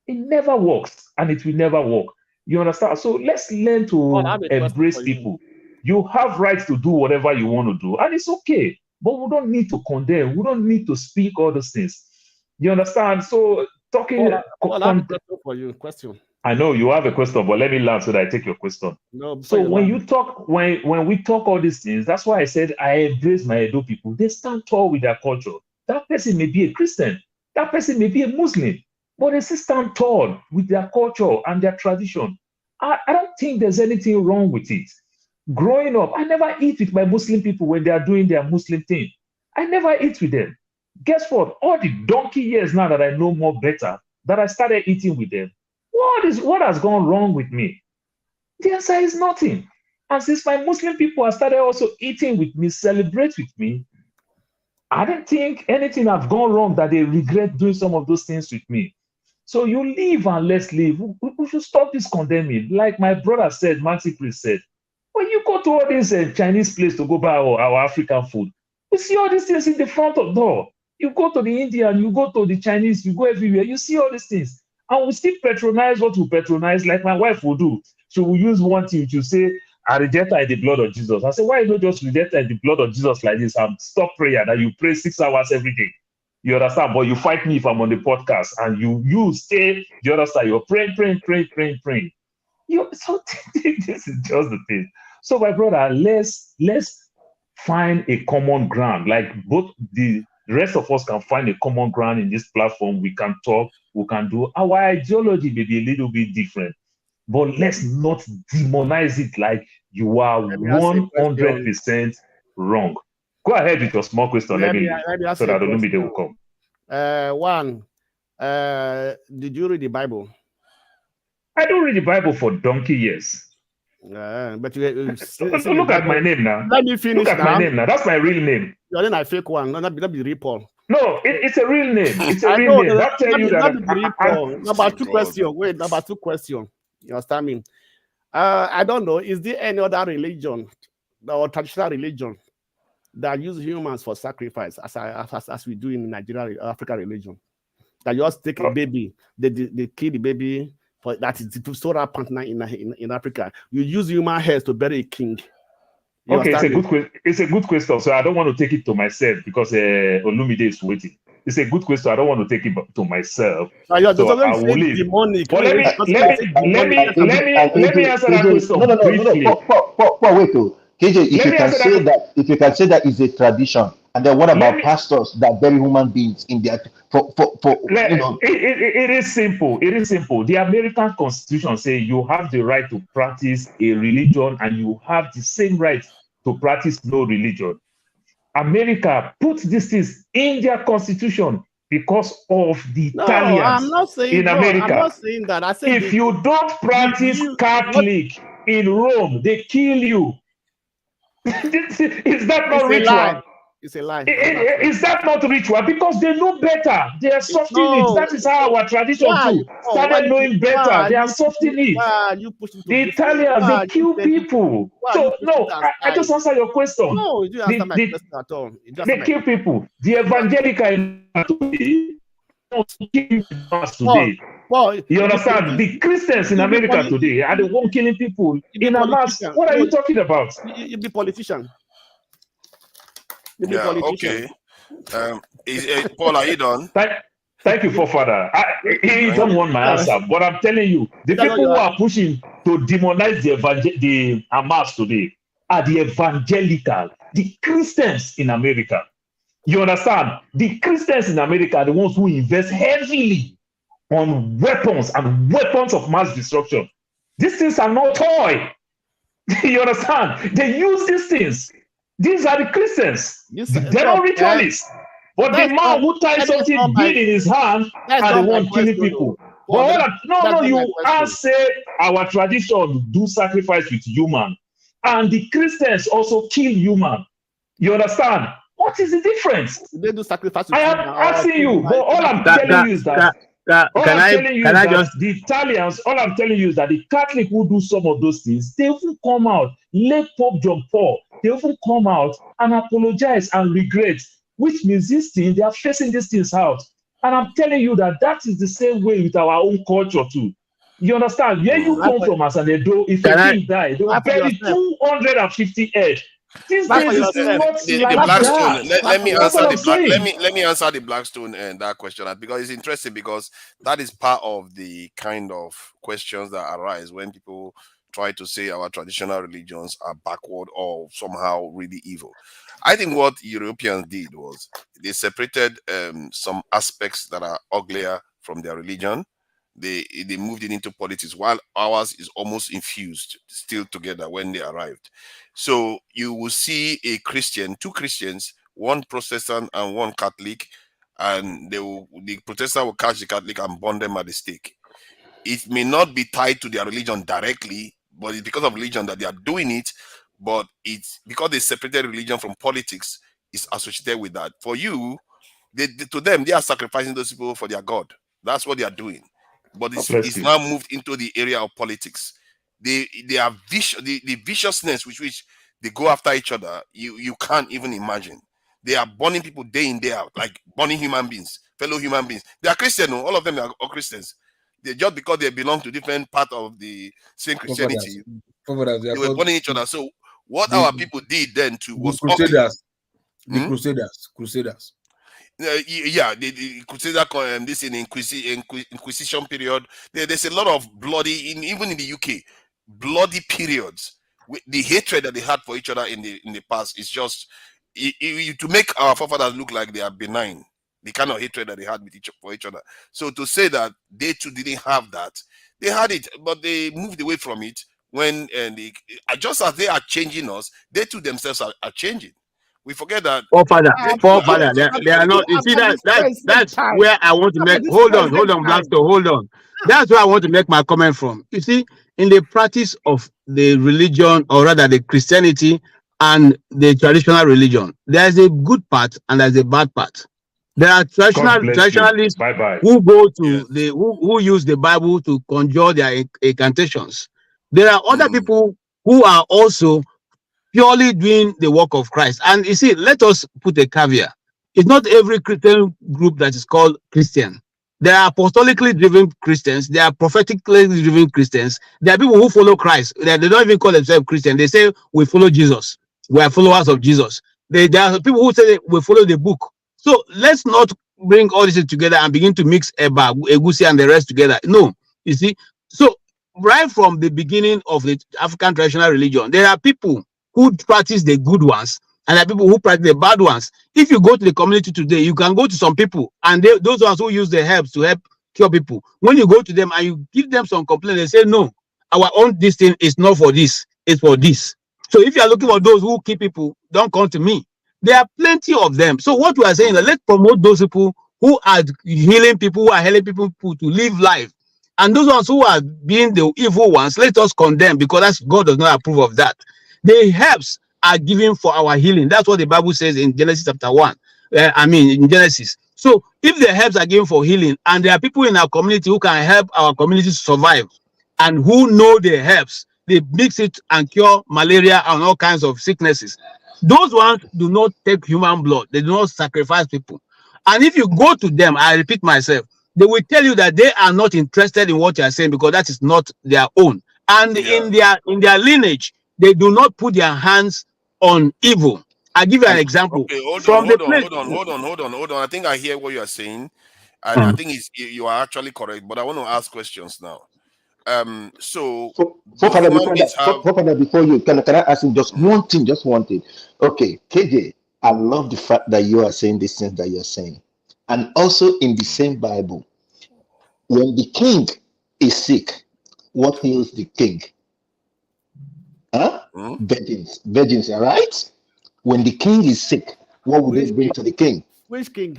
It never works, and it will never work. You understand? So let's learn to embrace people. You have rights to do whatever you want to do, and it's okay. But we don't need to condemn. We don't need to speak all those things. You understand? So talking. I have a question for you. Question. I know you have a question, but let me learn so that I take your question. No, so when you talk, when we talk all these things, that's why I said I embrace my Edo people. They stand tall with their culture. That person may be a Christian, that person may be a Muslim, but they still stand tall with their culture and their tradition. I don't think there's anything wrong with it. Growing up, I never eat with my Muslim people when they are doing their Muslim thing. I never eat with them. Guess what? All the donkey years now that I know more better, that I started eating with them, what has gone wrong with me? The answer is nothing. And since my Muslim people have started also eating with me, celebrate with me, I don't think anything has gone wrong that they regret doing some of those things with me. So you live and let's live. We should stop this condemning. Like my brother said, Maxi Priest said, when you go to all these Chinese place to go buy our African food, you see all these things in the front of the door. You go to the Indian, you go to the Chinese, you go everywhere, you see all these things. And we still patronize what we patronize, like my wife will do. So we use one thing to say, I reject her in the blood of Jesus. I say, why not just reject her in the blood of Jesus like this and stop prayer that you pray 6 hours every day? You understand? But you fight me if I'm on the podcast and you stay the other side. You're praying. So this is just the thing. So my brother, let's find a common ground. Like both the rest of us can find a common ground in this platform. We can talk, we can do. Our ideology may be a little bit different, but let's not demonize it like you are 100% wrong. Go ahead with your small question. Let me so that Olumide will come. Did you read the Bible? I don't read the Bible for donkey years. But you look at my name now. Let me finish. Look at my name now. That's my real name. You're in a fake one. Not be real Paul. No, it's a real name. It's a real name. That tell you that. Number two question. Wait, number two question. You understand me? I don't know. Is there any other religion or traditional religion that use humans for sacrifice, as we do in Nigeria, African religion? That you just take a baby, they kill the baby. For that is the solar partner in Africa. You use human hairs to bury a king. Okay, it's a good question. So I don't want to take it to myself because Olumide is waiting. It's a good question. I don't want to take it to myself. So I will leave. Demonic. But let me answer that question briefly. Wait, KJ, if you can say that is a tradition, and then what about pastors that bury human beings in their It is simple. It is simple. The American Constitution says you have the right to practice a religion, and you have the same right to practice no religion. America puts these things in their constitution because of the Italians I'm not saying, in America. I'm not saying that. I said if you don't practice Catholic in Rome, they kill you. Is that not ritual? It's a lie. Is that not ritual? Because they know better. They are softening it. That is how our tradition too started knowing better. They are softening it. The Italians, they kill people. So no, I just answer your question. No, you didn't answer my question at all. They kill people. The evangelical today. You understand? The Christians in America today are the one killing people in a mass. What are you talking about? You be politician. Yeah, okay. Paul, are you done? Thank you, Father. He don't want my answer, but I'm telling you, the people who are pushing to demonize the Hamas today are the evangelical, the Christians in America. You understand? The Christians in America are the ones who invest heavily on weapons and weapons of mass destruction. These things are not toy. You understand? They use these things. These are the Christians. They're not ritualists. But the man who ties something big in his hand are the one killing people. But you can't say our tradition do sacrifice with human. And the Christians also kill human. You understand? What is the difference? They do sacrifice with I am asking you, but all I'm telling you is that the Italians, all I'm telling you is that the Catholic who do some of those things, they will come out, like Pope John Paul, they will come out and apologize and regret, which means this thing, they are facing these things out. And I'm telling you that is the same way with our own culture too. You understand? Where you come from as an Edo, if a king died, they will bury 250 head The Blackstone. Let me answer the black. Let me answer the Blackstone and that question, because it's interesting, because that is part of the kind of questions that arise when people try to say our traditional religions are backward or somehow really evil. I think what Europeans did was they separated some aspects that are uglier from their religion. They moved it into politics, while ours is almost infused still together when they arrived. So you will see a Christian, two Christians, one Protestant and one Catholic, and the Protestant will catch the Catholic and burn them at the stake. It may not be tied to their religion directly, but it's because of religion that they are doing it. But it's because they separated religion from politics, is associated with that. For you, to them, they are sacrificing those people for their God. That's what they are doing. But it's now moved into the area of politics. They are vicious. The viciousness with which they go after each other, you can't even imagine. They are burning people day in, day out, like burning human beings, fellow human beings. They are Christian. All of them are all Christians. They just because they belong to different part of the same Christianity, they were burning each other. So what our people did then too was Crusaders. The Crusaders. Yeah, the Crusader, this in Inquisition period. There's a lot of bloody, even in the UK, bloody periods. The hatred that they had for each other in the past is just to make our forefathers look like they are benign. The kind of hatred that they had for each other. So to say that they too didn't have that, they had it, but they moved away from it when just as they are changing us, they too themselves are changing. We forget that. Forefather, they are not. You see that's where I want to make. Hold on, Blackstone, hold on. That's where I want to make my comment from. You see, in the practice of the religion, or rather the Christianity and the traditional religion, there's a good part and there's a bad part. There are traditionalists who go to who use the Bible to conjure their incantations. There are other people who are also purely doing the work of Christ. And you see, let us put a caveat. It's not every Christian group that is called Christian. There are apostolically driven Christians. There are prophetically driven Christians. There are people who follow Christ. They don't even call themselves Christian. They say, we follow Jesus. We are followers of Jesus. There are people who say we follow the book. So let's not bring all this together and begin to mix Egusi and the rest together. No, you see. So right from the beginning of the African traditional religion, there are people who practice the good ones and there are people who practice the bad ones. If you go to the community today, you can go to some people and those ones who use the herbs to help cure people. When you go to them and you give them some complaint, they say, no, our own this thing is not for this, it's for this. So if you are looking for those who keep people, don't come to me. There are plenty of them. So what we are saying is, let's promote those people who are healing people, who are helping people to live life. And those ones who are being the evil ones, let us condemn, because God does not approve of that. The herbs are given for our healing. That's what the Bible says in Genesis chapter 1. In Genesis. So if the herbs are given for healing, and there are people in our community who can help our community survive, and who know the herbs, they mix it and cure malaria and all kinds of sicknesses. Those ones do not take human blood. They do not sacrifice people. And if you go to them, I repeat myself, they will tell you that they are not interested in what you are saying, because that is not their own. And in their lineage, they do not put their hands on evil. I'll give you an example. Okay, hold on. I think I hear what you are saying, and I think you are actually correct. But I want to ask questions now. So Father, before you can I ask him just one thing? Okay, KJ, I love the fact that you are saying these things that you're saying, and also in the same Bible, when the king is sick, what heals the king? Virgins, all right? When the king is sick, what would they bring to the king? Which king?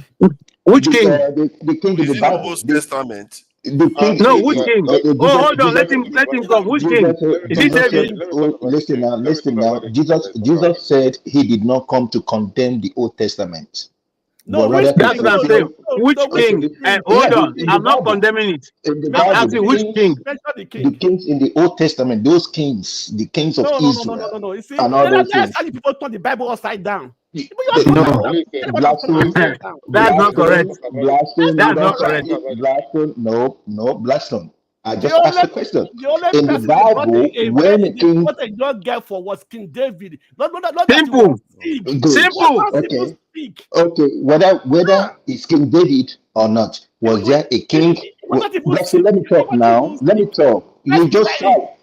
Which king? The king in the Bible. Old Testament. The king. No, which king? Hold on. Let him come. Which king? Is he David? Listen now. Jesus said he did not come to condemn the Old Testament. No, that's what I'm saying. Which king? Hold on. I'm not condemning it. I'm asking which king? The kings in the Old Testament, those kings, the kings of Israel. No. You see, and all those things. how people turn the Bible upside down. No, that's not correct. Blackstone, that's not correct. Blackstone, no, Blackstone. I just asked the question. The only In the person Bible, when a king, what a young girl for was King David. Not that he Simple. was sick. good. Simple. Okay. Okay. Whether it's King David or not, was there a king? Bless you, let me talk now. Let me talk. You just shout.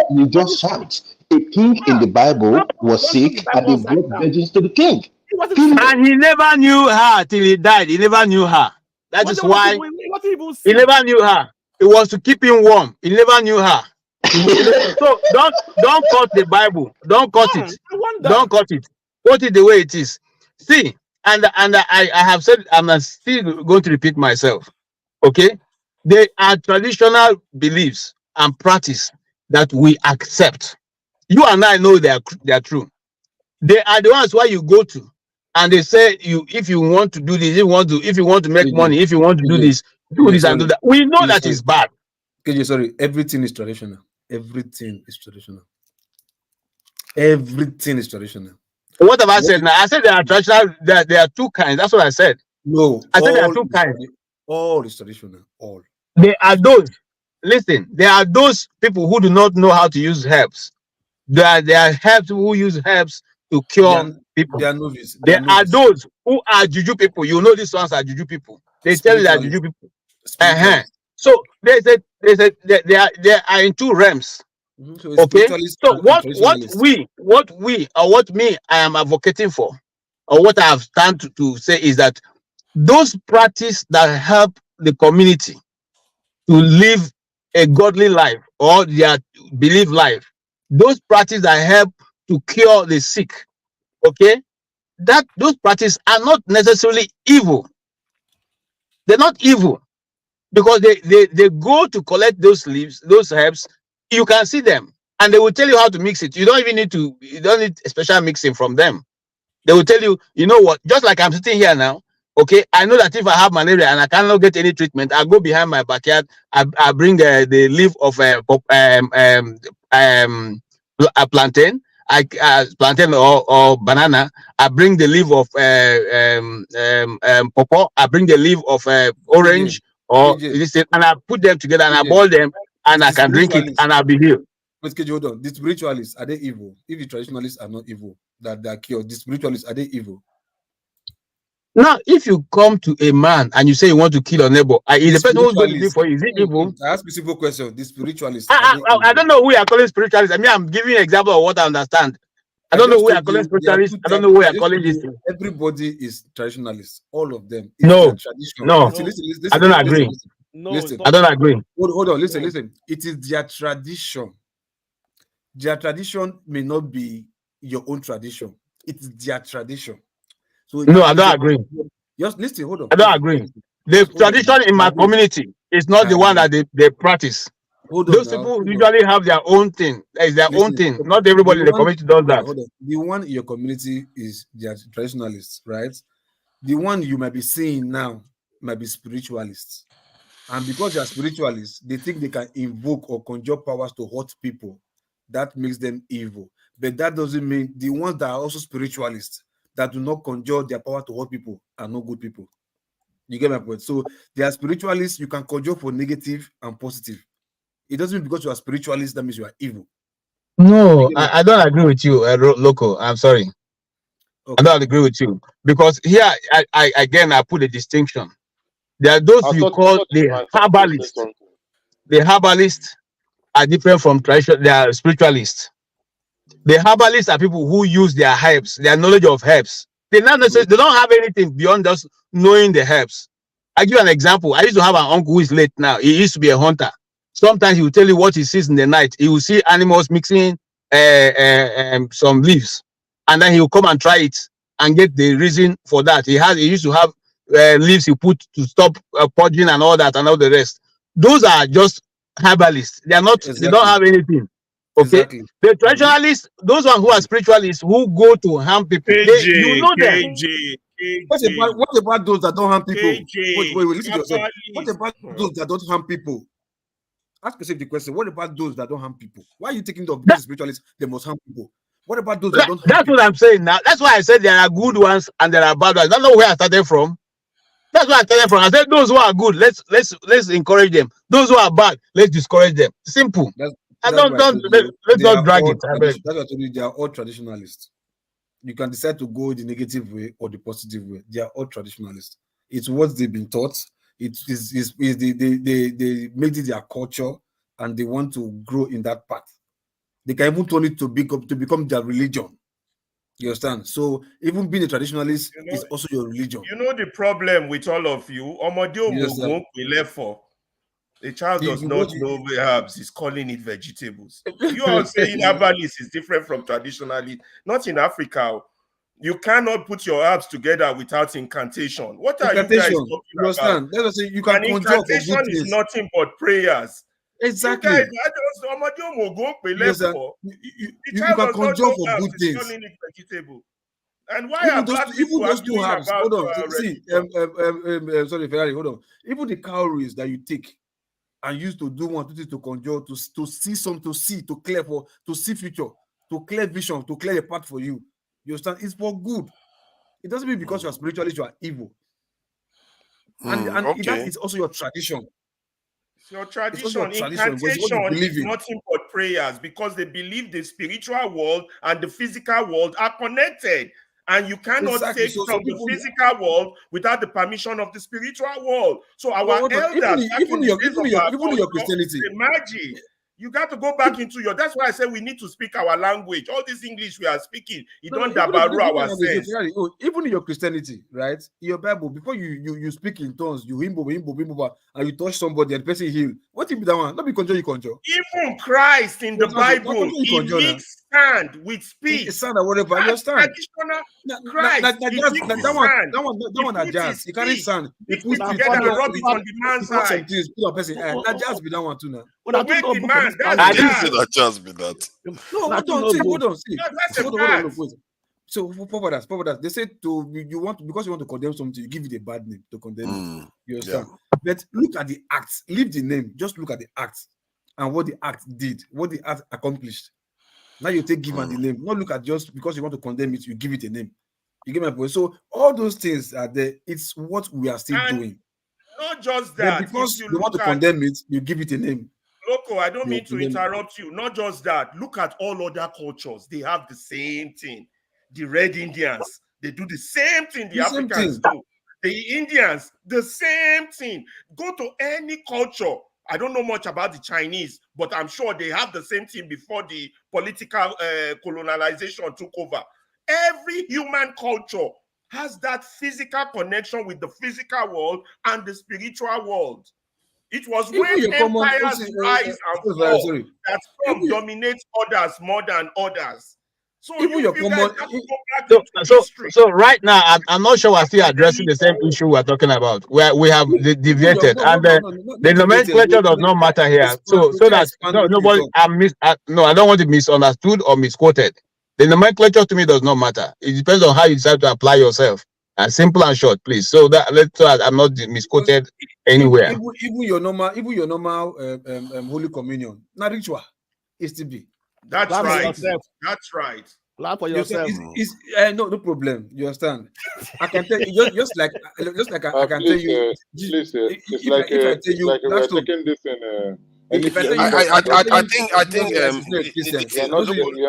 You just shout. A king in the Bible was sick, and they brought virgins to the king. And he never knew her till he died. He never knew her. That is why he never knew her. It was to keep him warm. He never knew her. So don't cut the Bible. Don't cut it. Don't cut it. Put it the way it is. See, and I have said, I'm still going to repeat myself. Okay, they are traditional beliefs and practice that we accept. You and I know they are true. They are the ones where you go to, and they say if you want to do this, if you want to make money, if you want to do this, do this and do that. We know that is bad. KJ, sorry, everything is traditional. Everything is traditional. Everything is traditional. What have I said now? I said there are traditional. There are two kinds. That's what I said. No, I said there are two kinds. All is traditional. All. There are those. Listen, there are those people who do not know how to use herbs. There are herbs who use herbs to cure people. They are novice. There are those who are juju people. You know these ones are juju people. They tell you they are juju people. So they are in two realms. So okay. So what me I am advocating for, or what I have stand to say is that those practices that help the community to live a godly life or their belief life, those practices that help to cure the sick, okay, that those practices are not necessarily evil. They're not evil because they go to collect those leaves, those herbs. You can see them and they will tell you how to mix it. You don't need a special mixing from them. They will tell you, you know what, just like I'm sitting here now, okay, I know that if I have malaria and I cannot get any treatment, I go behind my backyard, I bring the leaf of a plantain, plantain or banana, I bring the leaf of pawpaw, I bring the leaf of orange or this, and I put them together and I boil them and I can drink it and I'll be healed. But hold on, the spiritualists, are they evil? If the traditionalists are not evil, that they are cured, the spiritualists, are they evil? Now, if you come to a man and you say you want to kill your neighbor, is the person who's going to do for you, is it evil? I ask a simple question. The spiritualists. I don't know who you are calling spiritualists. I mean, I'm giving you an example of what I understand. I don't know who you are calling spiritualists. I don't know who you are calling this. Everybody is traditionalists. All of them. No, tradition. no, listen, I don't agree. Listen. I don't agree. Hold on, listen. It is their tradition. Their tradition may not be your own tradition. It is their tradition. So no, I don't agree. Just listen, hold on. I don't agree. The tradition in my community is not the one that they practice. Those people usually have their own thing. It's their own thing. Not everybody in the community does that. The one in your community is their traditionalists, right? The one you might be seeing now might be spiritualists. And because they are spiritualists, they think they can invoke or conjure powers to hurt people. That makes them evil. But that doesn't mean the ones that are also spiritualists that do not conjure their power to hurt people are not good people. You get my point? So they are spiritualists, you can conjure for negative and positive. It doesn't mean because you are spiritualist that means you are evil. No, I don't agree with you, Loco. I'm sorry. Okay. I don't agree with you. Because here, I put a distinction. There are those you call the herbalists. The herbalists are different from traditional. They are spiritualists. The herbalists are people who use their herbs, their knowledge of herbs. They don't have anything beyond just knowing the herbs. I give you an example. I used to have an uncle who is late now. He used to be a hunter. Sometimes he will tell you what he sees in the night. He will see animals mixing some leaves, and then he will come and try it and get the reason for that. He used to have leaves he put to stop purging and all that and all the rest. Those are just herbalists. They are not. Exactly. They don't have anything. Okay. Exactly. The traditionalists, those ones who are spiritualists who go to harm people, you know them. What about those that don't harm people? Wait, listen to yourself. What about those that don't harm people? Ask yourself the question. What about those that don't harm people? Why are you taking the spiritualists? They must harm people. What about those that don't harm people? That's what I'm saying now. That's why I said there are good ones and there are bad ones. I don't know where I started from. That's why I tell them from. I said those who are good, let's encourage them. Those who are bad, let's discourage them. Simple. That's And why I told you let's they not are drag all it. I beg. that's why I told you they are all traditionalists. You can decide to go the negative way or the positive way. They are all traditionalists. It's what they've been taught. It is they made it their culture and they want to grow in that path. They can even turn it to become their religion. You understand? So even being a traditionalist is also your religion. You know the problem with all of you. Yes, sir. The child does not know herbs. He's calling it vegetables. You are saying herbalist is different from traditionalist. Not in Africa. You cannot put your herbs together without incantation. What are you guys talking about? That's what I say. You can conjure for good incantation is nothing but prayers. Exactly. You guys, the child can does not conjure know for herbs. good He's things. calling it vegetable. And why are black people those two arguing herbs? about Hold on. Sorry, Ferrari. Hold on. Even the cowries that you take and use to do one thing to conjure, to see something, to clear for, to see future, to clear vision, to clear a path for you. You understand? It's for good. It doesn't mean because you are spiritualist you are evil. And that is also your tradition. Your tradition, incantation is nothing but prayers because they believe the spiritual world and the physical world are connected. And you cannot take from the physical world without the permission of the spiritual world. So our elders, even your Christianity, the magic. You got to go back into your. That's why I said we need to speak our language. All this English we are speaking, don't dabaru our sense. Even in your Christianity, right? In your Bible, before you speak in tongues, you himbo, and you touch somebody and the person heal. What if that one? Not be conjure, you conjure. Even Christ in the Bible, he mixed sand with speech. Sand or whatever. You understand? Christ, that one are jazz. You carry sand. You put it together and rub it on the man's eye. That jazz be that one too now. To make the man. I didn't say that just be that. No, hold on. See. Hold on. So for that, they say you want to condemn something, you give it a bad name to condemn it. You understand? Yeah. But look at the acts. Leave the name. Just look at the acts and what the act did, what the act accomplished. Now you give the name. Not look at just because you want to condemn it, you give it a name. You get my point? So all those things are there. It's what we are still doing. Not just that. But because you want to condemn it, you give it a name. Loco, I don't mean to interrupt you. Not just that. Look at all other cultures. They have the same thing. The Red Indians, they do the same thing the Africans do. The Indians, the same thing. Go to any culture. I don't know much about the Chinese, but I'm sure they have the same thing before the political colonization took over. Every human culture has that physical connection with the physical world and the spiritual world. It was when empires rise and fall that some dominate others more than others. So so right now, I'm not sure we're still addressing the same issue we're talking about, where we have deviated, and the nomenclature does not matter here. So that nobody, I don't want to be misunderstood or misquoted. The nomenclature to me does not matter. It depends on how you decide to apply yourself. Simple and short, please. So I'm not misquoted anywhere. Even your normal Holy Communion, not ritual, is to be. That's right. That's right. Laugh for yourself. No problem. You understand? I can tell you just like I can tell you. Please, it's like we're taking this in. I think we are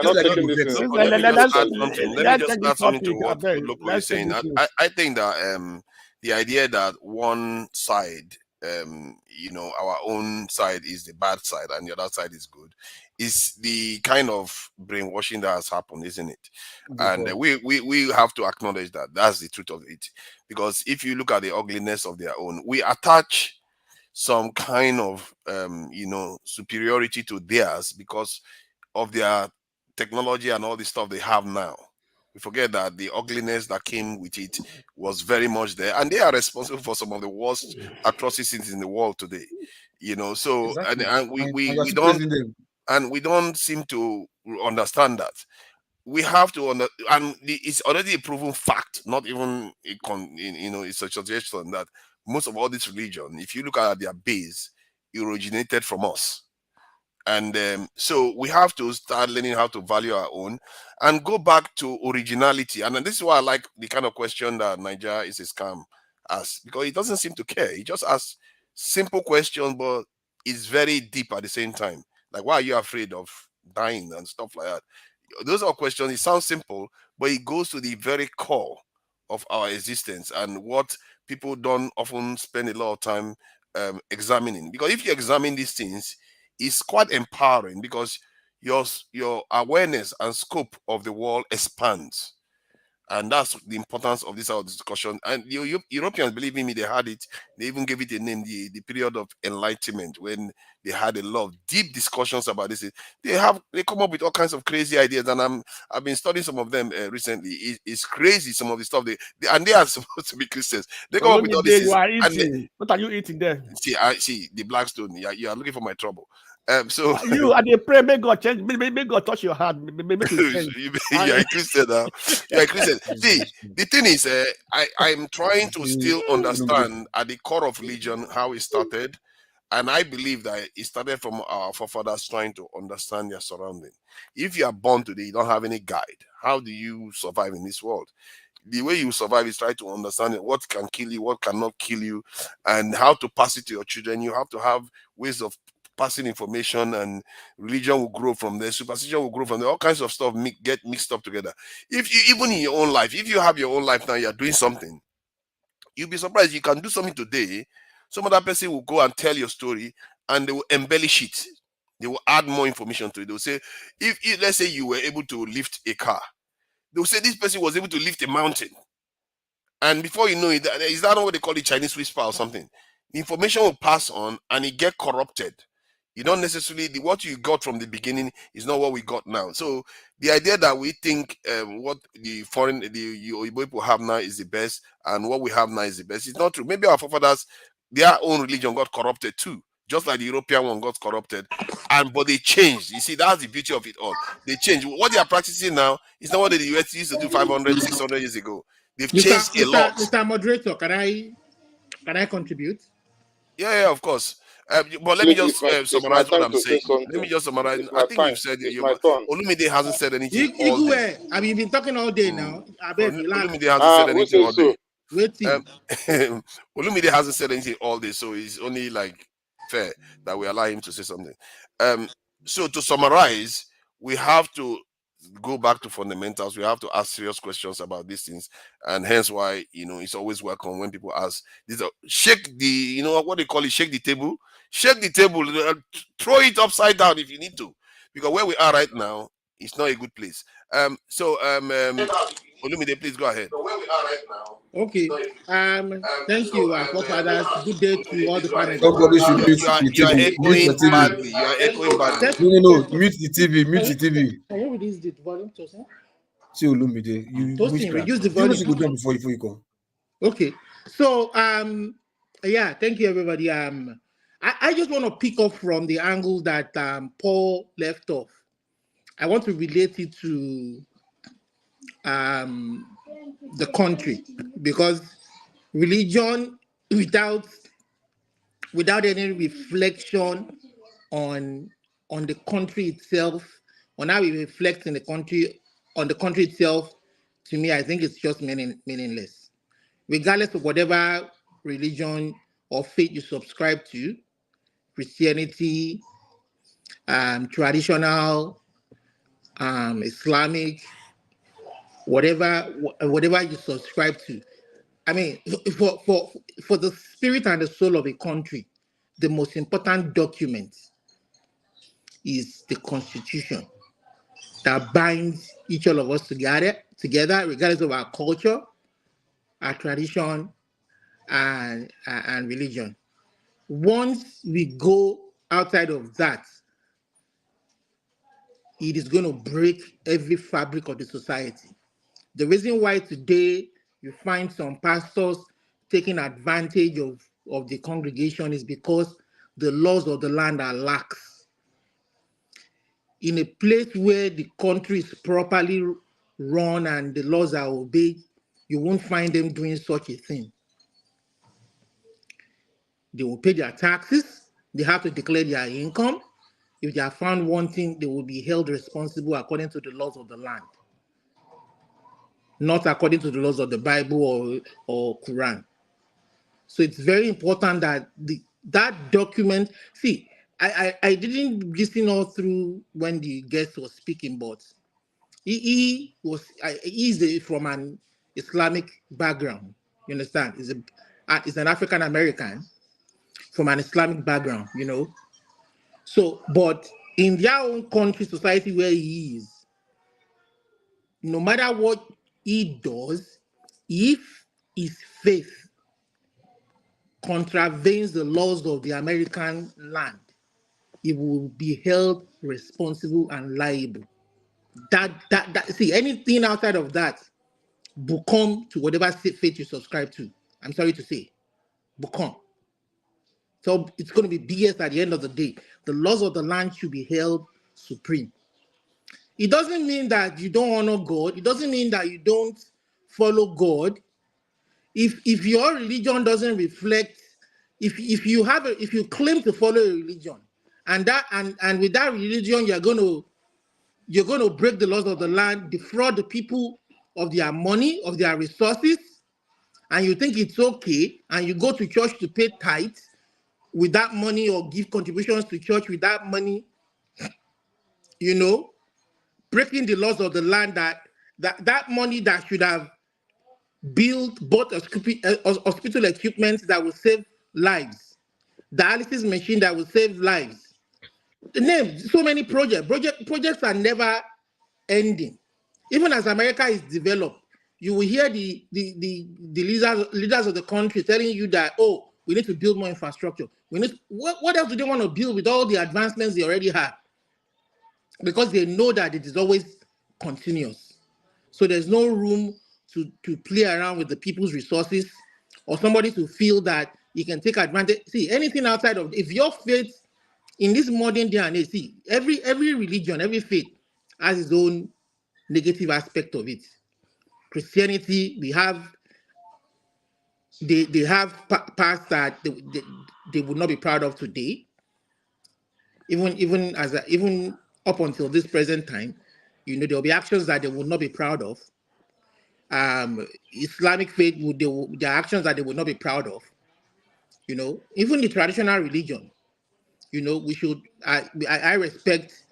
not taking this in. Let me just add something to what Loco is saying. I think that the idea that one side, our own side is the bad side and the other side is good, is the kind of brainwashing that has happened, isn't it? And we have to acknowledge that that's the truth of it. Because if you look at the ugliness of their own, we attach some kind of superiority to theirs because of their technology and all the stuff they have now. We forget that the ugliness that came with it was very much there, and they are responsible for some of the worst atrocities in the world today. So exactly. and we don't seem to understand that. We have to and it's already a proven fact, not even it's a suggestion that most of all this religion, if you look at their base, it originated from us. And so we have to start learning how to value our own and go back to originality. And this is why I like the kind of question that Nigeria is a scam asks, because he doesn't seem to care. He just asks simple questions, but it's very deep at the same time. Like, why are you afraid of dying and stuff like that? Those are questions. It sounds simple, but it goes to the very core of our existence and what people don't often spend a lot of time examining. Because if you examine these things, it's quite empowering because your awareness and scope of the world expands. And that's the importance of this our discussion. And Europeans, believe me, they had it. They even gave it a name, the period of enlightenment, when they had a lot of deep discussions about this. They come up with all kinds of crazy ideas, and I've been studying some of them recently. It's crazy, some of the stuff and they are supposed to be Christians. They come up with all this. You are eating. What are you eating there? See the Blackstone. You are looking for my trouble. So you are the prayer, may God change, may God touch your heart, make it change. You're a Christian now. You're a Christian. See, the thing is, I'm trying to still understand at the core of religion how it started, and I believe that it started from our forefathers trying to understand their surrounding. If you are born today, you don't have any guide. How do you survive in this world? The way you survive is try to understand what can kill you, what cannot kill you, and how to pass it to your children. You have to have ways of passing information, and religion will grow from there, superstition will grow from there, all kinds of stuff get mixed up together. If you, even in your own life, if you have your own life now, you're doing something, you'll be surprised. You can do something today, some other person will go and tell your story, and they will embellish it. They will add more information to it. They'll say, if let's say you were able to lift a car, they'll say this person was able to lift a mountain. And before you know it, is that not what they call it, Chinese whisper or something? The information will pass on and it get corrupted. You don't necessarily, what you got from the beginning is not what we got now. So the idea that we think what the Igbo people have now is the best and what we have now is the best, it's not true. Maybe our forefathers, their own religion got corrupted too, just like the European one got corrupted, but they changed. You see, that's the beauty of it all. They changed. What they are practicing now is not what the US used to do 500, 600 years ago. They've changed a lot. Mr. Moderator, can I contribute? Yeah, of course. But let me just summarize what I'm saying. Let me just summarize. I think you've said Olumide hasn't said anything all day. I mean, you've been talking all day now. Olumide hasn't said anything all day. Olumide hasn't said anything all day, so it's only like fair that we allow him to say something. So to summarize, we have to go back to fundamentals. We have to ask serious questions about these things, and hence why it's always welcome when people ask this. Shake the what they call it, shake the table, throw it upside down if you need to, because where we are right now, it's not a good place. Olumide, please go ahead. Okay. Thank you, forefathers. Good day to all the panelists. Somebody should mute the You are TV. echoing badly. You are echoing badly. No, mute the TV. Mute the TV. Can you reduce the volume, Tosin? See Olumide, Tosin, reduce the volume. You go before you come. Okay. So yeah, thank you everybody. I just want to pick up from the angle that Paul left off. I want to relate it to the country, because religion without any reflection on the country itself, on how we reflect in the country, on the country itself, to me, I think it's just meaningless. Regardless of whatever religion or faith you subscribe to, Christianity, traditional, Islamic, whatever you subscribe to. I mean, for the spirit and the soul of a country, the most important document is the Constitution that binds each of us together, regardless of our culture, our tradition, and religion. Once we go outside of that, it is going to break every fabric of the society. The reason why today you find some pastors taking advantage of the congregation is because the laws of the land are lax. In a place where the country is properly run and the laws are obeyed, you won't find them doing such a thing. They will pay their taxes. They have to declare their income. If they are found wanting, they will be held responsible according to the laws of the land, not according to the laws of the Bible or Quran. So it's very important that that document. See, I didn't listen all through when the guest was speaking, but he's from an Islamic background. You understand? He's an African American from an Islamic background. So, but in their own country, society where he is, no matter what he does, if his faith contravenes the laws of the American land, he will be held responsible and liable. See, anything outside of that will come to whatever faith you subscribe to. I'm sorry to say, will come. So it's going to be BS at the end of the day. The laws of the land should be held supreme. It doesn't mean that you don't honor God. It doesn't mean that you don't follow God. If your religion doesn't reflect, if you claim to follow a religion, and with that religion you're going to break the laws of the land, defraud the people of their money, of their resources, and you think it's okay, and you go to church to pay tithes with that money or give contributions to church with that money, breaking the laws of the land, that money that should have bought hospital equipment that will save lives, dialysis machine that will save lives. Name so many projects are never ending. Even as America is developed, you will hear the leaders of the country telling you that, oh, we need to build more infrastructure. What else do they want to build with all the advancements they already have? Because they know that it is always continuous. So there's no room to play around with the people's resources, or somebody to feel that you can take advantage. See, anything outside of, if your faith in this modern day and age, see, every religion, every faith has its own negative aspect of it. Christianity, they have parts that they would not be proud of today. Even up until this present time, there'll be actions that they will not be proud of. Islamic faith, there are actions that they will not be proud of. Even the traditional religion, we should. I respect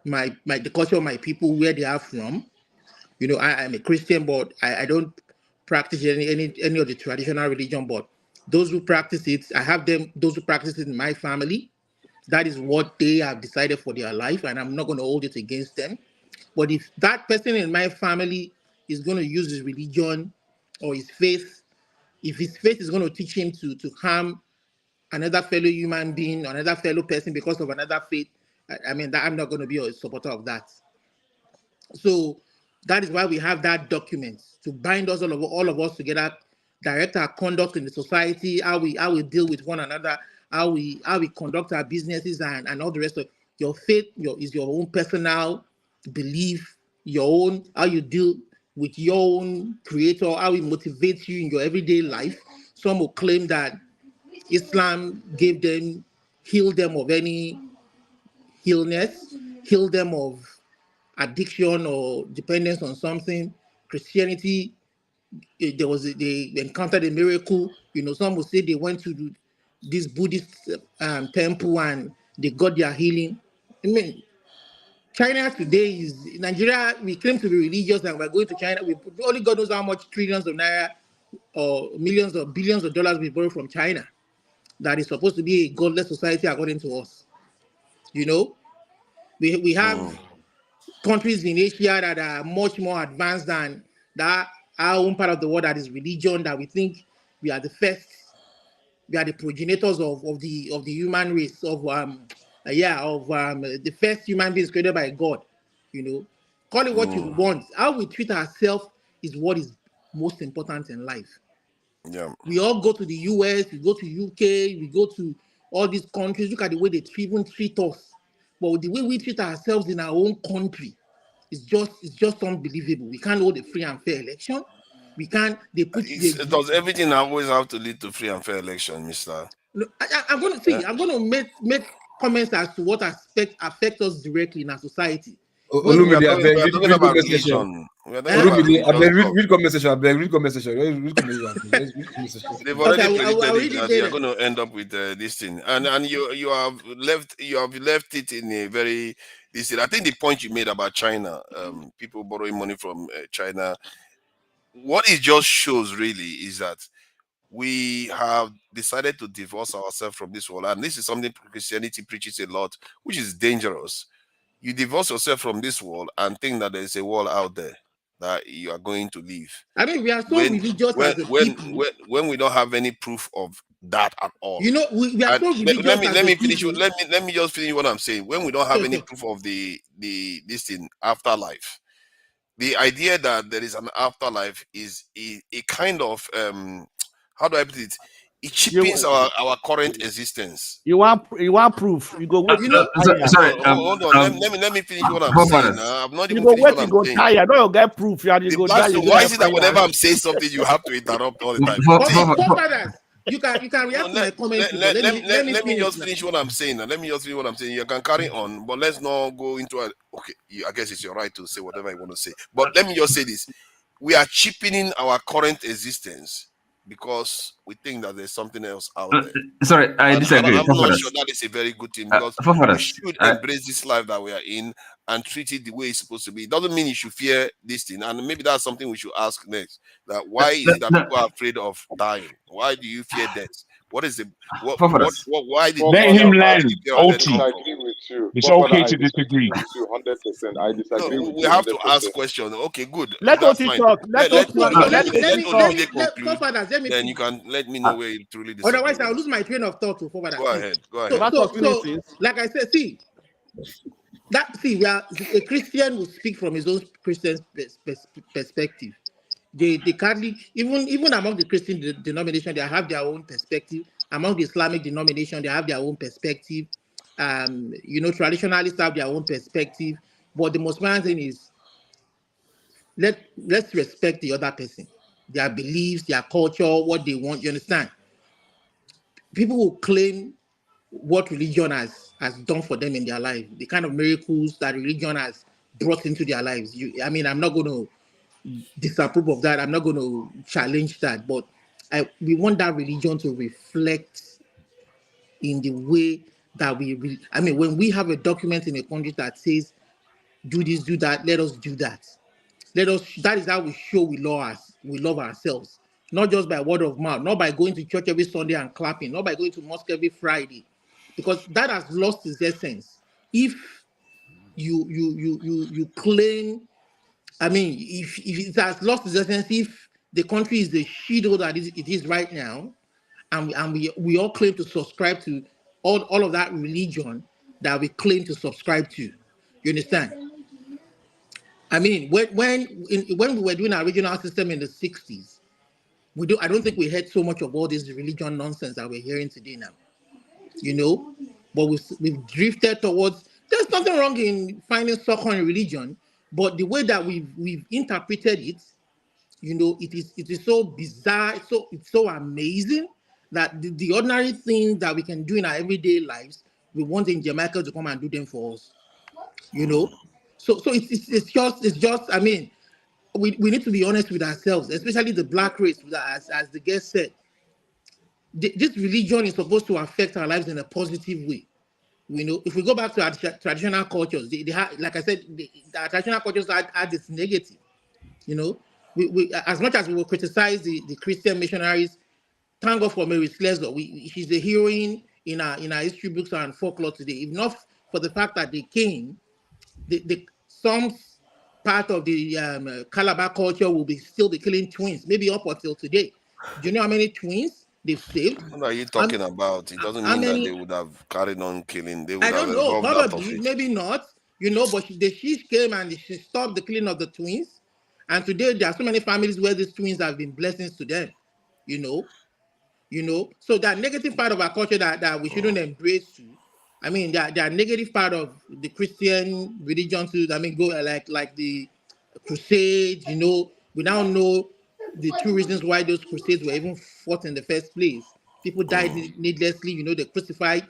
the culture of my people, where they are from. I'm a Christian, but I don't practice any of the traditional religion. But those who practice it, I have those who practice it in my family. That is what they have decided for their life, and I'm not going to hold it against them. But if that person in my family is going to use his religion or his faith, if his faith is going to teach him to harm another fellow human being, another fellow person because of another faith, I'm not going to be a supporter of that. So that is why we have that document to bind us, all of us together, direct our conduct in the society, how we deal with one another, how we conduct our businesses, and all the rest of your faith. Is your own personal belief, your own, how you deal with your own creator, how it motivates you in your everyday life. Some will claim that Islam healed them of any illness, healed them of addiction or dependence on something. Christianity, they encountered a miracle. Some will say they went to this Buddhist temple and they got their healing. China today is Nigeria. We claim to be religious and we're going to China. Only God knows how much trillions of naira or millions or billions of dollars we borrow from China. That is supposed to be a godless society according to us. We have countries in Asia that are much more advanced than that. Our own part of the world that is religion, that we think we are the first, we are the progenitors of the human race, of the first human beings created by God. Call it what you want. How we treat ourselves is what is most important in life. Yeah. We all go to the US, we go to UK, we go to all these countries. Look at the way they even treat us. But the way we treat ourselves in our own country is just unbelievable. We can't hold a free and fair election. We can't. Does everything always have to lead to free and fair election, Mister? I'm going to make comments as to what affect us directly in our society. Olumide, I beg, we are read talking about comment section. religion. We are talking about Olumide, I beg, religion. read comment section. I beg, read comment section. Read comment section. They've already predicted it that you are going to end up with this thing, and you have left it in a very this. I think the point you made about China, people borrowing money from China, what it just shows really is that we have decided to divorce ourselves from this world, and this is something Christianity preaches a lot, which is dangerous. You divorce yourself from this world and think that there is a world out there that you are going to live. I mean, we are so religious as a people. When we don't have any proof of that at all. You know, we are so religious. Let me finish. Let me just finish what I'm saying. When we don't have any proof of this thing afterlife, the idea that there is an afterlife is a kind of how do I put it? It cheapens our current existence. You want proof? You go wait. Sorry, hold on. Let me finish what I'm saying. I'm not even finished what I'm saying. Tired. Don't get proof. You go die. Why is it that whenever I'm saying something, you have to interrupt all the time? You can react to my comment. Let me just finish what I'm saying. You can carry on, but let's not go into it. Okay, I guess it's your right to say whatever you want to say. But let me just say this: we are cheapening our current existence because we think that there's something else out there. Sorry, I disagree. I'm not sure that is a very good thing because we should embrace this life that we are in and treat it the way it's supposed to be. It doesn't mean you should fear this thing, and maybe that's something we should ask next. That why is it that people are afraid of dying? Why do you fear death? What is it? Why did let him learn? OT. It's okay to disagree. 100%. I disagree with you. We have to ask questions. Okay, good. Let OT talk. Let then you can let me know where you truly disagree. Otherwise, I'll lose my train of thought. Go ahead. So, like I said, we are a Christian will speak from his own Christian perspective. They can't even among the Christian denomination, they have their own perspective. Among the Islamic denomination, they have their own perspective. Traditionalists have their own perspective. But the most important thing is let's respect the other person, their beliefs, their culture, what they want. You understand? People will claim what religion has done for them in their life, the kind of miracles that religion has brought into their lives. I'm not going to disapprove of that. I'm not going to challenge that, but we want that religion to reflect in the way that when we have a document in a country that says do this, do that, let us do that. That is how we show we love ourselves, not just by word of mouth, not by going to church every Sunday and clapping, not by going to mosque every Friday, because that has lost its essence. If you claim, if it has lost its essence, if the country is the shithole that it is right now, and we all claim to subscribe to all of that religion that we claim to subscribe to. You understand? When we were doing our regional system in the 60s, I don't think we heard so much of all this religion nonsense that we're hearing today now. But we've drifted towards. There's nothing wrong in finding succor in religion, but the way that we've interpreted it, it is so bizarre, it's so amazing that the ordinary things that we can do in our everyday lives, we want in Jamaica to come and do them for us. So it's just. We need to be honest with ourselves, especially the black race, as the guest said. This religion is supposed to affect our lives in a positive way. If we go back to our traditional cultures, they have, like I said, our traditional cultures are this negative. We as much as we will criticize the Christian missionaries, thank God for Mary Slessor. She's the heroine in our history books and folklore today. If not for the fact that they came, some part of the Calabar culture will still be killing twins, maybe up until today. Do you know how many twins they've saved? What are you talking about? It doesn't mean that they would have carried on killing. They would I don't know, probably, maybe not. But the Shish came and she stopped the killing of the twins. And today there are so many families where these twins have been blessings to them. So that negative part of our culture that we shouldn't embrace too. There are negative part of the Christian religion too. Go like the Crusades. We now know the two reasons why those Crusades were even fought in the first place. People died needlessly. They crucified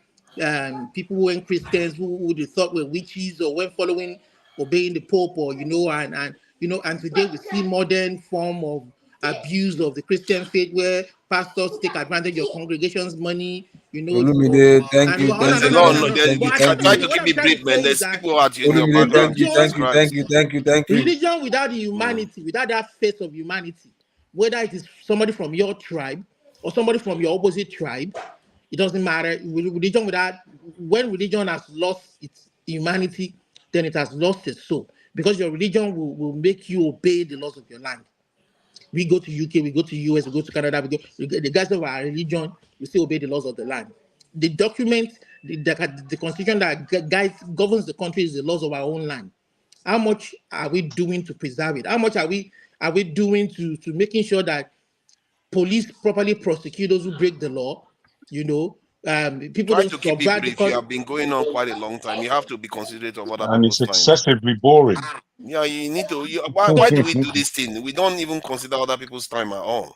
people who weren't Christians, who they thought were witches or weren't following obeying the Pope, or and today we see modern form of abuse of the Christian faith where pastors take advantage of congregations' money, Olumide, thank and you, hold on, thank no, you, no, no, thank no, you, no. thank you, But thank at the end you. of the day, what Keep I'm it trying brief, to man. say is There's that people out in your Olumide, background. thank you, Jesus thank you, thank Christ. you, thank you, thank you. religion without the humanity, without that face of humanity, whether it is somebody from your tribe or somebody from your opposite tribe, it doesn't matter. Religion without, when religion has lost its humanity, then it has lost its soul, because your religion will make you obey the laws of your land. We go to UK, we go to US, we go to Canada, the guys of our religion, we still obey the laws of the land. The document, the constitution that governs the country is the laws of our own land. How much are we doing to preserve it? How much are we doing to making sure that police properly prosecute those who break the law? People Try don't to keep it subvert brief. You because have been going on quite a long time. You have to be considerate of other And it's people's time. excessively boring. Yeah, you need to. Why do we do this thing? We don't even consider other people's time at all.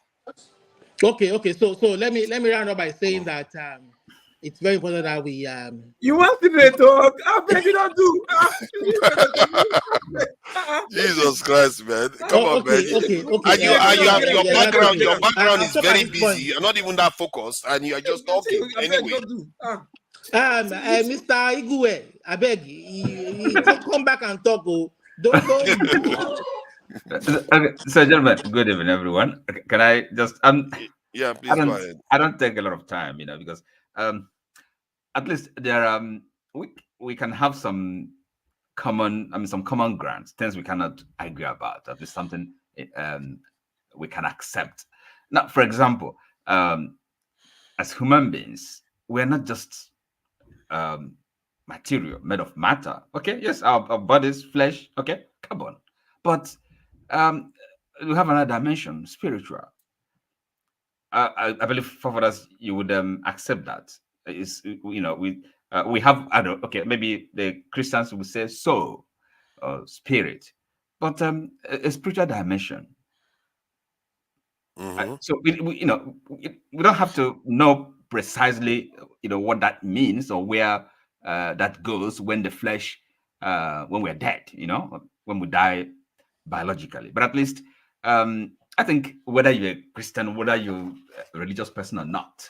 Okay. So let me round up by saying that it's very important that we You want to talk? I beg you don't do. Jesus Christ, man! Come on, man! Okay. And your Yeah, that's background, okay. your background I'll is stop at very this busy. point. You're not even that focused, and you are just talking anyway. Mr. Igwe, I beg you, come back and talk. Oh, don't. Okay, so gentlemen, good evening, everyone. Okay, can I just yeah, please go ahead. I don't take a lot of time, because at least there we can have some common grounds, things we cannot argue about, at least something we can accept. Now, for example, as human beings, we're not just material made of matter. Okay, yes, our bodies, flesh, okay, carbon, but we have another dimension, spiritual. I believe, forefathers, you would accept that. We have okay, maybe the Christians would say soul or spirit, but a spiritual dimension. So we don't have to know precisely what that means or where that goes when the flesh when we're dead, when we die biologically. But at least I think whether you're a Christian, whether you're a religious person or not,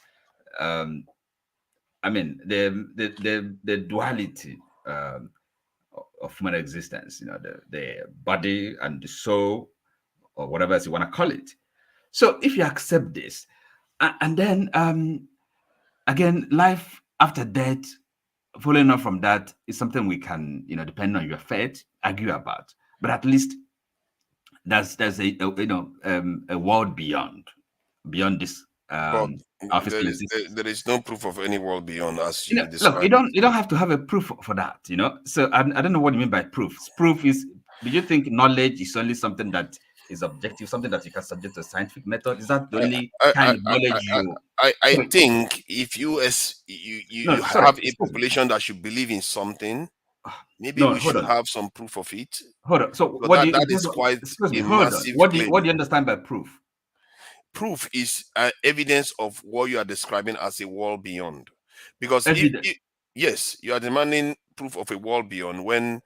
I mean the duality of human existence, the body and the soul, or whatever else you want to call it. So if you accept this, and then again, life after death, following on from that, is something we can, depending on your faith, argue about. But at least there's a world beyond this. But there is no proof of any world beyond, as you described. Look, you don't have to have a proof for that, So I don't know what you mean by proof. Proof is, do you think knowledge is only something that is objective, something that you can subject to a scientific method? Is that the only kind of knowledge you? I think if you have a population that should believe in something, maybe we should have some proof of it. Hold on. So that is quite a massive claim. What do you understand by proof? Proof is evidence of what you are describing as a world beyond. Because yes, you are demanding proof of a world beyond when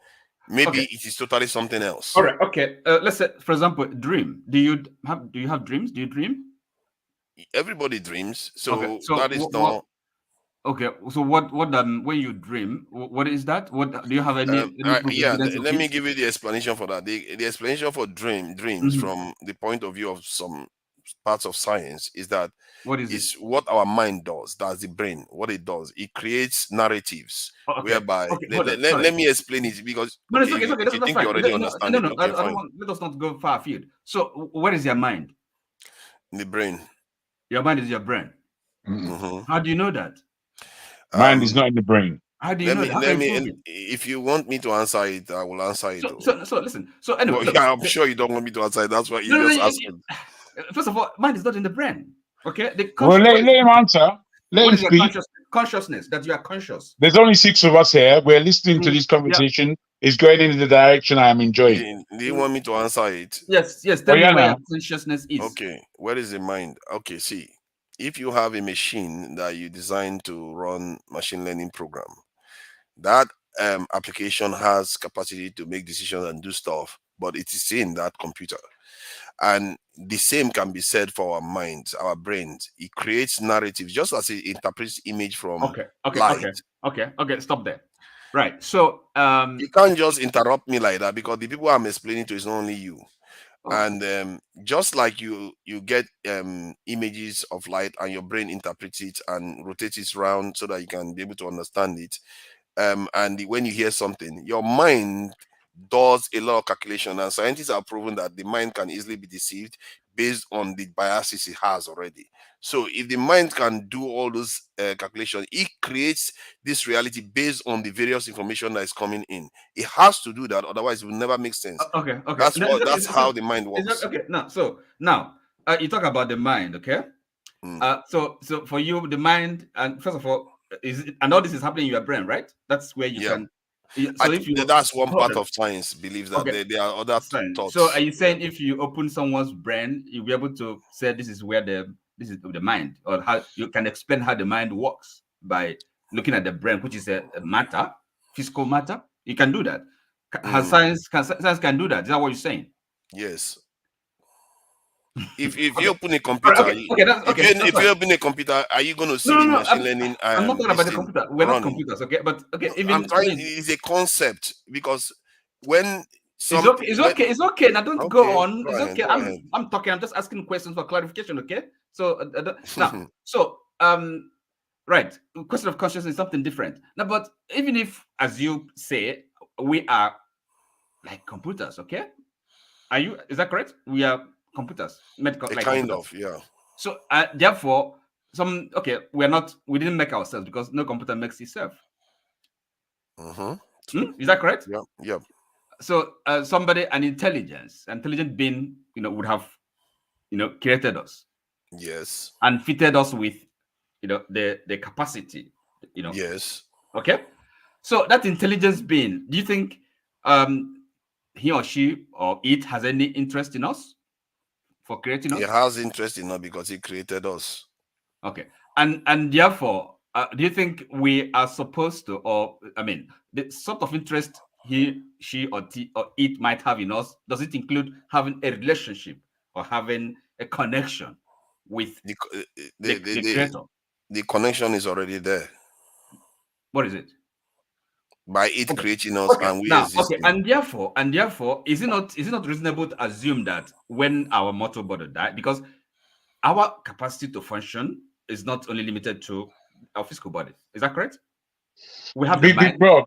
maybe it is totally something else. All right. Okay. Let's say, for example, dream. Do you have dreams? Do you dream? Everybody dreams. So, so that is not. Okay. So what when you dream, what is that? What do you have any let me give you the explanation for that. The explanation for dreams from the point of view of some parts of science is that what our mind does. That's the brain. What it does, it creates narratives whereby. Let me explain it, because it's okay. you think you already understand it. Okay, fine. Let us not go far afield. So what is your mind? The brain. Your mind is your brain. How do you know that? Mind is not in the brain. How do you know that? If you want me to answer it, I will answer it. So listen. So anyway, look, I'm sure you don't want me to answer it. That's why you just asked me. First of all, mind is not in the brain. Okay. Well, let him answer. Let him speak. Consciousness, that you are conscious. There's only 6 of us here. We're listening to this conversation. Yeah. It's going in the direction I am enjoying. Do you want me to answer it? Yes. Tell me where your consciousness is. Okay. Where is the mind? Okay. See, if you have a machine that you designed to run machine learning program, that application has capacity to make decisions and do stuff, but it is in that computer. And the same can be said for our minds, our brains. It creates narratives, just as it interprets image from light. Okay. Stop there. Right. So you can't just interrupt me like that, because the people I'm explaining to is not only you. And just like you get images of light and your brain interprets it and rotates it around so that you can be able to understand it. And when you hear something, your mind does a lot of calculation, and scientists have proven that the mind can easily be deceived based on the biases it has already. So if the mind can do all those calculations, it creates this reality based on the various information that is coming in. It has to do that, otherwise it will never make sense. Okay. That's how the mind works. Okay. Now you talk about the mind. Okay. So for you, the mind, and first of all, and all this is happening in your brain, right? That's where you can. So that's one part of science believes that there are other thoughts. So are you saying if you open someone's brain, you'll be able to say this is where this is the mind, or how you can explain how the mind works by looking at the brain, which is a matter, physical matter? You can do that. Science can do that. Is that what you're saying? Yes. If you open a computer, if you open a computer, are you going to see the machine learning? I'm not talking about the computer. We're not computers, okay? But okay, even it's a concept, because when it's okay. Now don't go on. It's okay. I'm talking. I'm just asking questions for clarification, okay? So now, right. Question of consciousness is something different. Now, but even if, as you say, we are like computers, okay? Is that correct? We are computers, medical, like kind computers. of, yeah. So therefore, we didn't make ourselves, because no computer makes itself. Is that correct? Yeah. So an intelligent being, would have, created us. Yes. And fitted us with, the capacity, Yes. Okay. So that intelligence being, do you think he or she or it has any interest in us for creating us? It has interest in us because he created us. Okay. And therefore, do you think we are supposed to, or the sort of interest he, she, or it might have in us, does it include having a relationship or having a connection with the creator? The connection is already there. What is it? By it creating us and we existing. And therefore, is it not reasonable to assume that when our mortal body dies, because our capacity to function is not only limited to our physical body. Is that correct? We have the mind. Bro.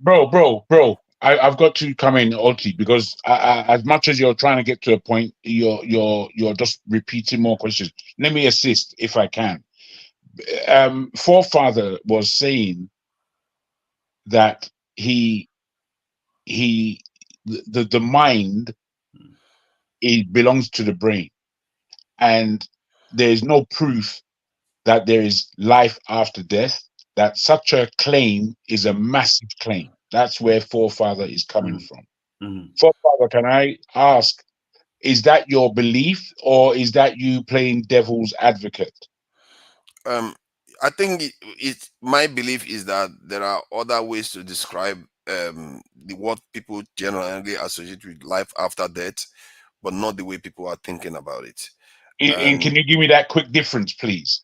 I've got to come in, Oti, because as much as you're trying to get to a point, you're just repeating more questions. Let me assist if I can. Forefather was saying that the mind, it belongs to the brain, and there's no proof that there is life after death. That such a claim is a massive claim. That's where Forefather is coming from. Forefather, can I ask, is that your belief, or is that you playing devil's advocate? I think my belief is that there are other ways to describe what people generally associate with life after death, but not the way people are thinking about it. And can you give me that quick difference, please?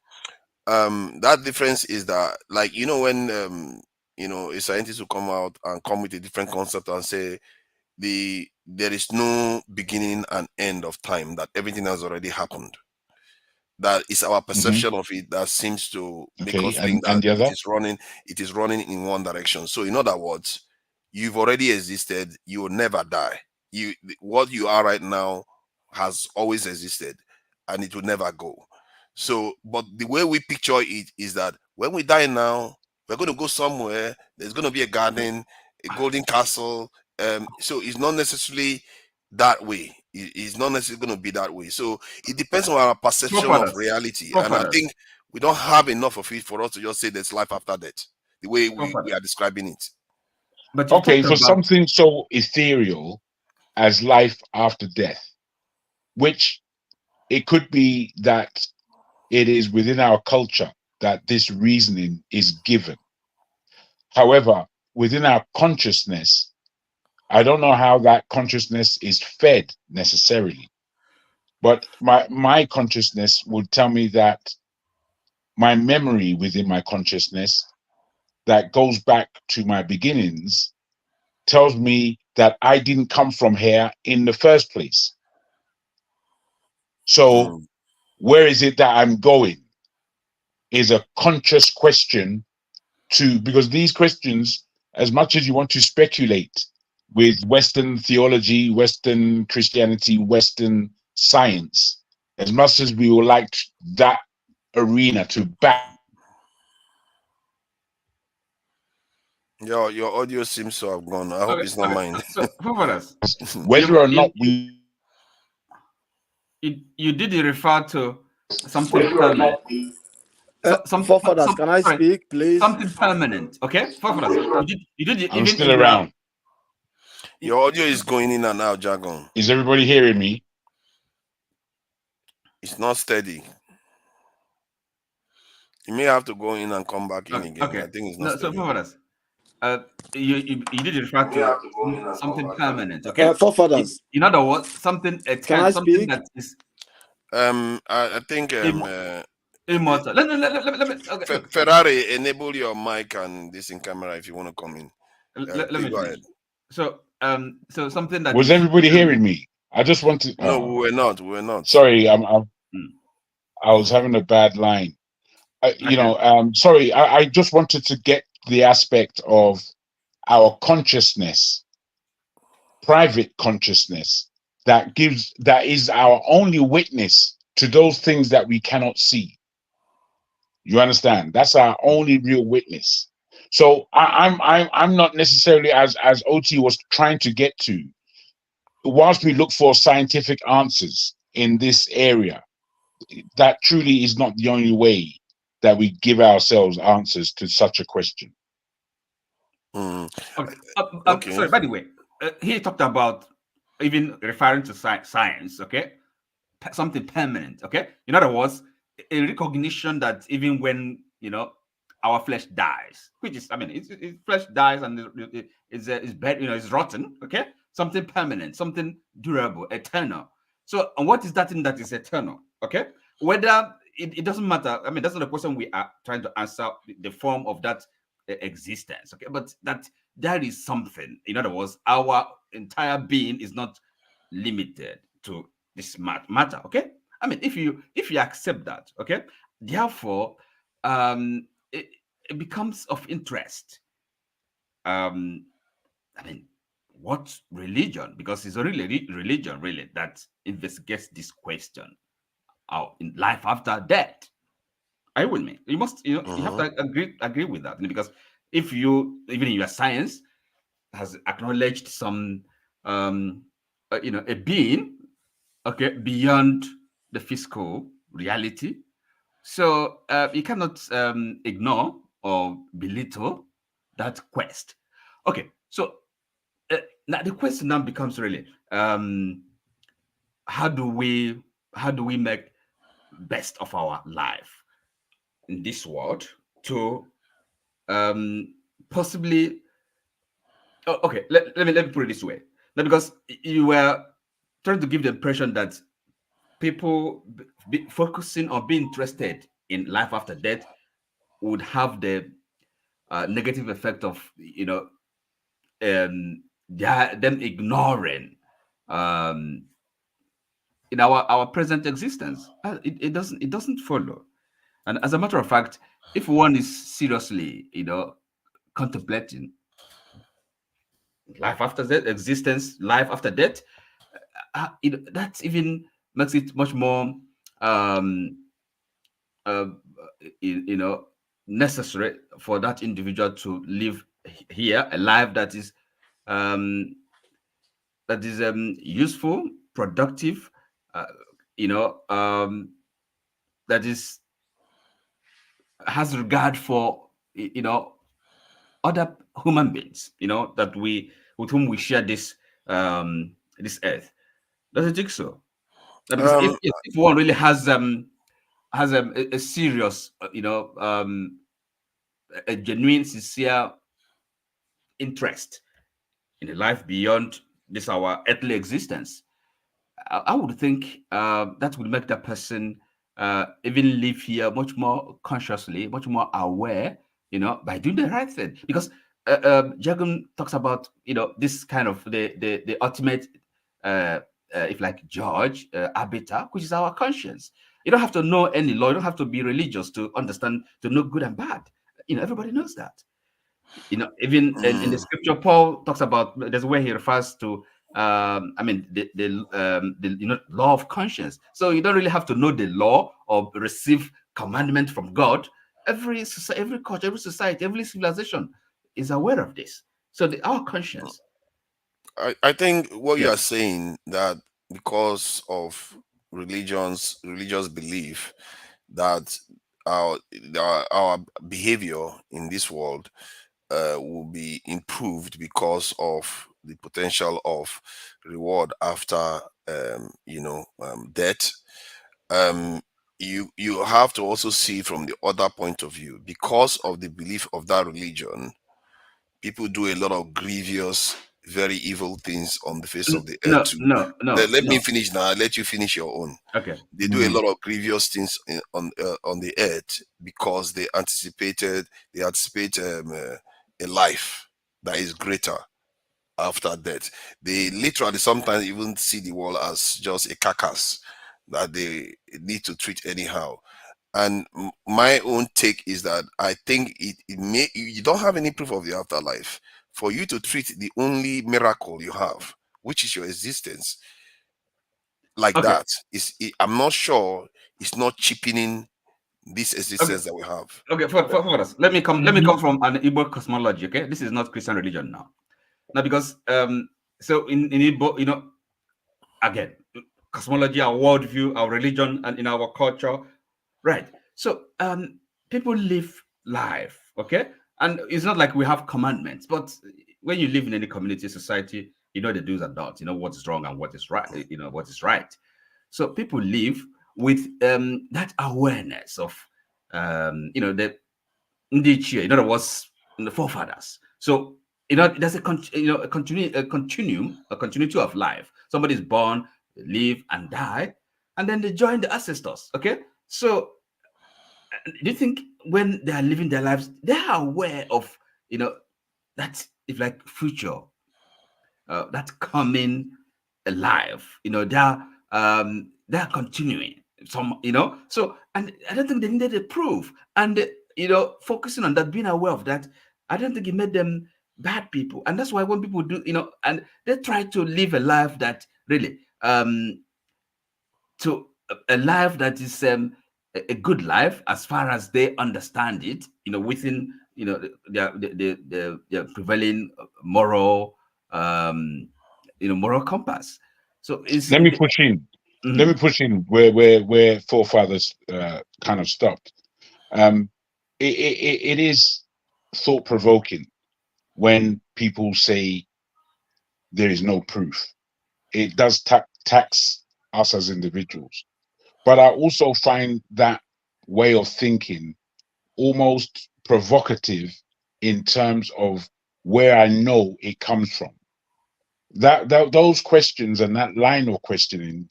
That difference is that, like, when a scientist will come out and come with a different concept and say there is no beginning and end of time, that everything has already happened. That is our perception of it that seems to make us think that it is running in one direction. So in other words, you've already existed, you will never die. What you are right now has always existed and it will never go. So, but the way we picture it is that when we die now, we're going to go somewhere, there's going to be a garden, a golden castle. So it's not necessarily that way. It's not necessarily going to be that way. So it depends on our perception of reality. And I think we don't have enough of it for us to just say there's life after death, the way we are describing it. But okay, for something so ethereal as life after death, which it could be that it is within our culture that this reasoning is given. However, within our consciousness, I don't know how that consciousness is fed necessarily, but my consciousness would tell me that my memory within my consciousness that goes back to my beginnings tells me that I didn't come from here in the first place. So where is it that I'm going is a conscious question because these questions, as much as you want to speculate with Western theology, Western Christianity, Western science, as much as we would like that arena to back. Your audio seems to have gone. I hope it's not mine. So, us, whether or not we, you did refer to something permanent. Forefathers, can I speak, please? Something permanent, okay? Forefathers, you did I'm still around. Your audio is going in and out, Jargon. Is everybody hearing me? It's not steady. You may have to go in and come back in again. Okay. I think it's not steady. So, forefathers, you did refer to something permanent, okay? Forefathers. In other words, something something that is. I think immortal. Let me. Okay. Ferrari, enable your mic and this in camera if you want to come in. Let me go ahead. So something that was everybody hearing me? I just wanted. No, we were not. Sorry, I was having a bad line. Sorry, I just wanted to get the aspect of our consciousness, private consciousness, that is our only witness to those things that we cannot see. You understand? That's our only real witness. So I'm not necessarily as OT was trying to get to. Whilst we look for scientific answers in this area, that truly is not the only way that we give ourselves answers to such a question. Okay. Sorry, by the way, he talked about even referring to science, okay? Something permanent, okay? In other words, a recognition that even when, our flesh dies, which is, flesh dies and it's bad, it's rotten, okay? Something permanent, something durable, eternal. So, and what is that thing that is eternal, okay? Whether it doesn't matter. That's not the question we are trying to answer, the form of that existence, okay? But that there is something. In other words, our entire being is not limited to this matter, okay? If you accept that, okay, therefore, it becomes of interest. What religion? Because it's a religion, really, that investigates this question in life after death. Are you with me? You must, you have to agree with that, because if you, even in your science, has acknowledged some, a being, okay, beyond the physical reality, so you cannot ignore or belittle that quest. Okay, so now the question now becomes really, how do we make best of our life in this world to possibly let me put it this way. Now, because you were trying to give the impression that people focusing or being interested in life after death would have the negative effect of them ignoring in our present existence. It doesn't follow. And as a matter of fact, if one is seriously contemplating life after death, existence, life after death, that even makes it much more necessary for that individual to live here a life that is useful, productive, that has regard for other human beings, that with whom we share this this earth. Does it think so? If one really has a serious, a genuine, sincere interest in a life beyond this our earthly existence, I would think that would make that person even live here much more consciously, much more aware, by doing the right thing. Because Jagan talks about, this kind of the ultimate, if like judge, arbiter, which is our conscience. You don't have to know any law. You don't have to be religious to understand, to know good and bad. Everybody knows that. Even in the scripture, Paul talks about, there's a way he refers to, the law of conscience. So you don't really have to know the law or receive commandment from God. Every culture, every society, every civilization is aware of this. So our conscience. I think what you Yeah. are saying, that because of religious belief, that our behavior in this world will be improved because of the potential of reward after death. You have to also see from the other point of view. Because of the belief of that religion, people do a lot of grievous, very evil things on the face of the earth too. Let me finish now. I'll let you finish your own. Okay. They do a lot of grievous things on the earth because they anticipate a life that is greater after death. They literally sometimes even see the world as just a carcass that they need to treat anyhow. And my own take is that I think you don't have any proof of the afterlife. For you to treat the only miracle you have, which is your existence, like that, I'm not sure it's not cheapening this existence that we have. Okay, for us, let me come from an Igbo cosmology. Okay, this is not Christian religion now. Now, because so in Igbo, again, cosmology, our worldview, our religion, and in our culture, right? So people live life, okay, and it's not like we have commandments, but when you live in any community, society, you know the do's and don'ts, you know what is wrong and what is right, what is right. So people live with that awareness of the indicia, in other words, the forefathers. So there's a continuum, a continuity of life. Somebody's born, they live and die, and then they join the ancestors. Okay, so do you think when they are living their lives, they are aware of that if like future, that coming alive? They're continuing some, so, and I don't think they needed a proof. And focusing on that, being aware of that, I don't think it made them bad people. And that's why when people do, and they try to live a life that really to a life that is a good life as far as they understand it, within their prevailing moral moral compass. So let me push in. Let me push in where forefathers kind of stopped. It is thought provoking when people say there is no proof. It does tax us as individuals, but I also find that way of thinking almost provocative in terms of where I know it comes from. Those questions and that line of questioning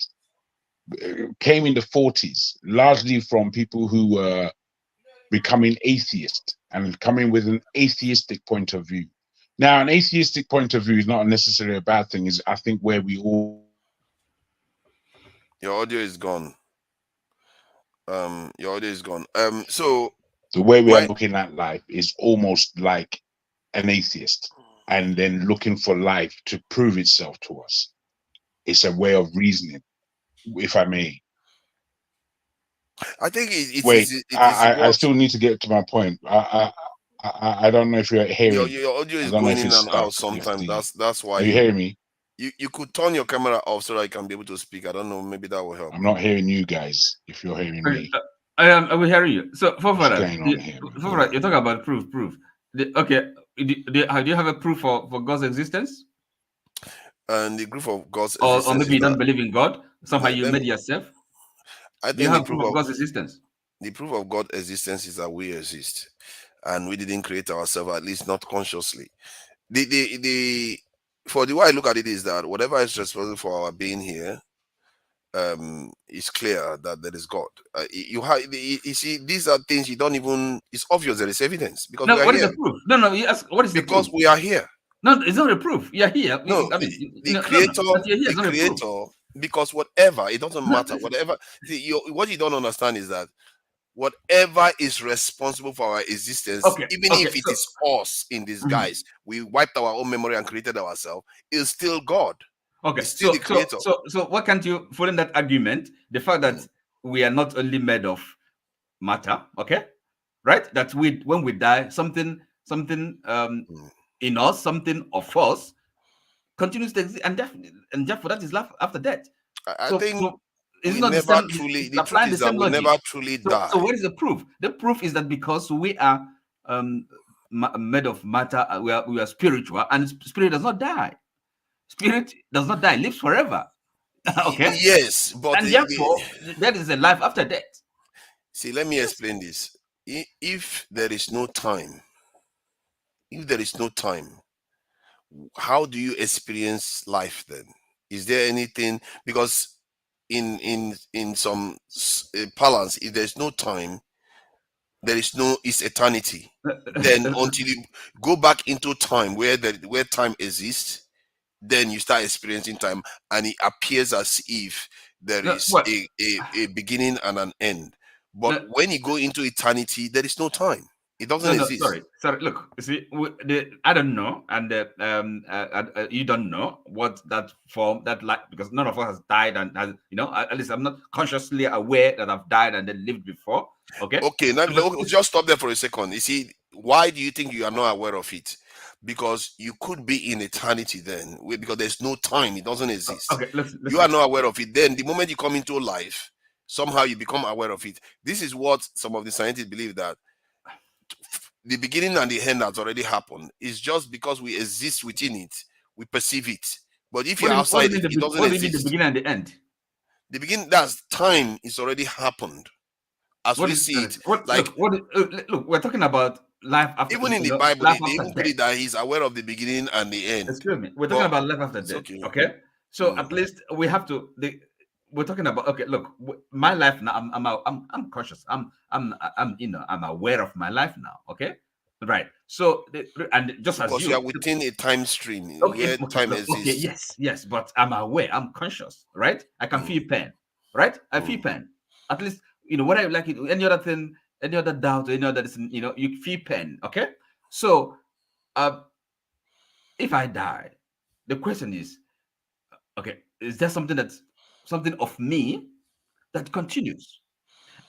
came in the 40s, largely from people who were becoming atheist and coming with an atheistic point of view. Now, an atheistic point of view is not necessarily a bad thing. Is I think where we all. Your audio is gone. Your audio is gone. So the way we are looking at life is almost like an atheist, and then looking for life to prove itself to us. It's a way of reasoning, if I may. I think I still need to get to my point. I don't know if you're hearing. Your audio is going in and out sometimes. That's why. Are you hearing me? You could turn your camera off so that I can be able to speak. I don't know. Maybe that will help. I'm not hearing you guys. If you're hearing me, I will hearing you. So, for you talk about proof. Okay, do you have a proof for God's existence? And the proof of God's existence, or maybe you don't believe in God. Somehow you made yourself. I think you have proof of God's existence. The proof of God's existence is that we exist, and we didn't create ourselves, at least not consciously. for the way I look at it is that whatever is responsible for our being here, it's clear that there is God. You see, these are things you don't even. It's obvious there is evidence because No, we are what is here. the proof? No. You ask, what is the proof? Because we are here. No, it's not a proof. You're here. No, I mean, the creator, but you're here, it's the not a proof. creator. Because whatever, it doesn't matter. Whatever. See, what you don't understand is that whatever is responsible for our existence, even if it is us in disguise, we wiped our own memory and created ourselves, is still God. Okay, it's still the creator. So why can't you follow that argument? The fact that we are not only made of matter, okay, right? That when we die, something in us, something of us, continues to exist, and therefore that is life after death. I think it's we not never the same. truly. It's The truth applying is the that same we logic. never truly die. So what is the proof? The proof is that because we are made of matter, we are spiritual, and spirit does not die. Spirit does not die; lives forever. Okay. Yes, but and therefore there is a life after death. See, let me explain this. If there is no time, how do you experience life then? Is there anything? Because in some balance, if there's no time, there is no it's eternity. Then until you go back into time where time exists, then you start experiencing time, and it appears as if there is a beginning and an end. But when you go into eternity, there is no time. It doesn't exist. Sorry. Look, you see, I don't know, and you don't know what that form, that life, because none of us has died, and has, at least I'm not consciously aware that I've died and then lived before. Okay. Okay. Now just stop there for a second. You see, why do you think you are not aware of it? Because you could be in eternity then, because there's no time. It doesn't exist. Okay. You are not aware of it. Then the moment you come into life, somehow you become aware of it. This is what some of the scientists believe, that the beginning and the end has already happened. It's just because we exist within it, we perceive it. But if you're outside it, it doesn't exist. What do you mean the beginning and the end? The beginning, that's time, is already happened. As we see it, look, we're talking about life after. Even in the Bible, they even put it that he's aware of the beginning and the end. Excuse me, we're talking about life after death. Okay, so at least we have to. We're talking about, okay, look, my life now. I'm conscious. I'm aware of my life now. Okay, right. So and just as you are within a time stream where time exists. Okay, yes, but I'm aware. I'm conscious, right? I can feel pain, right? I feel pain. At least what I like it. Any other thing, any other doubt, any other you feel pain. Okay, so if I die, the question is, okay, is there something of me that continues?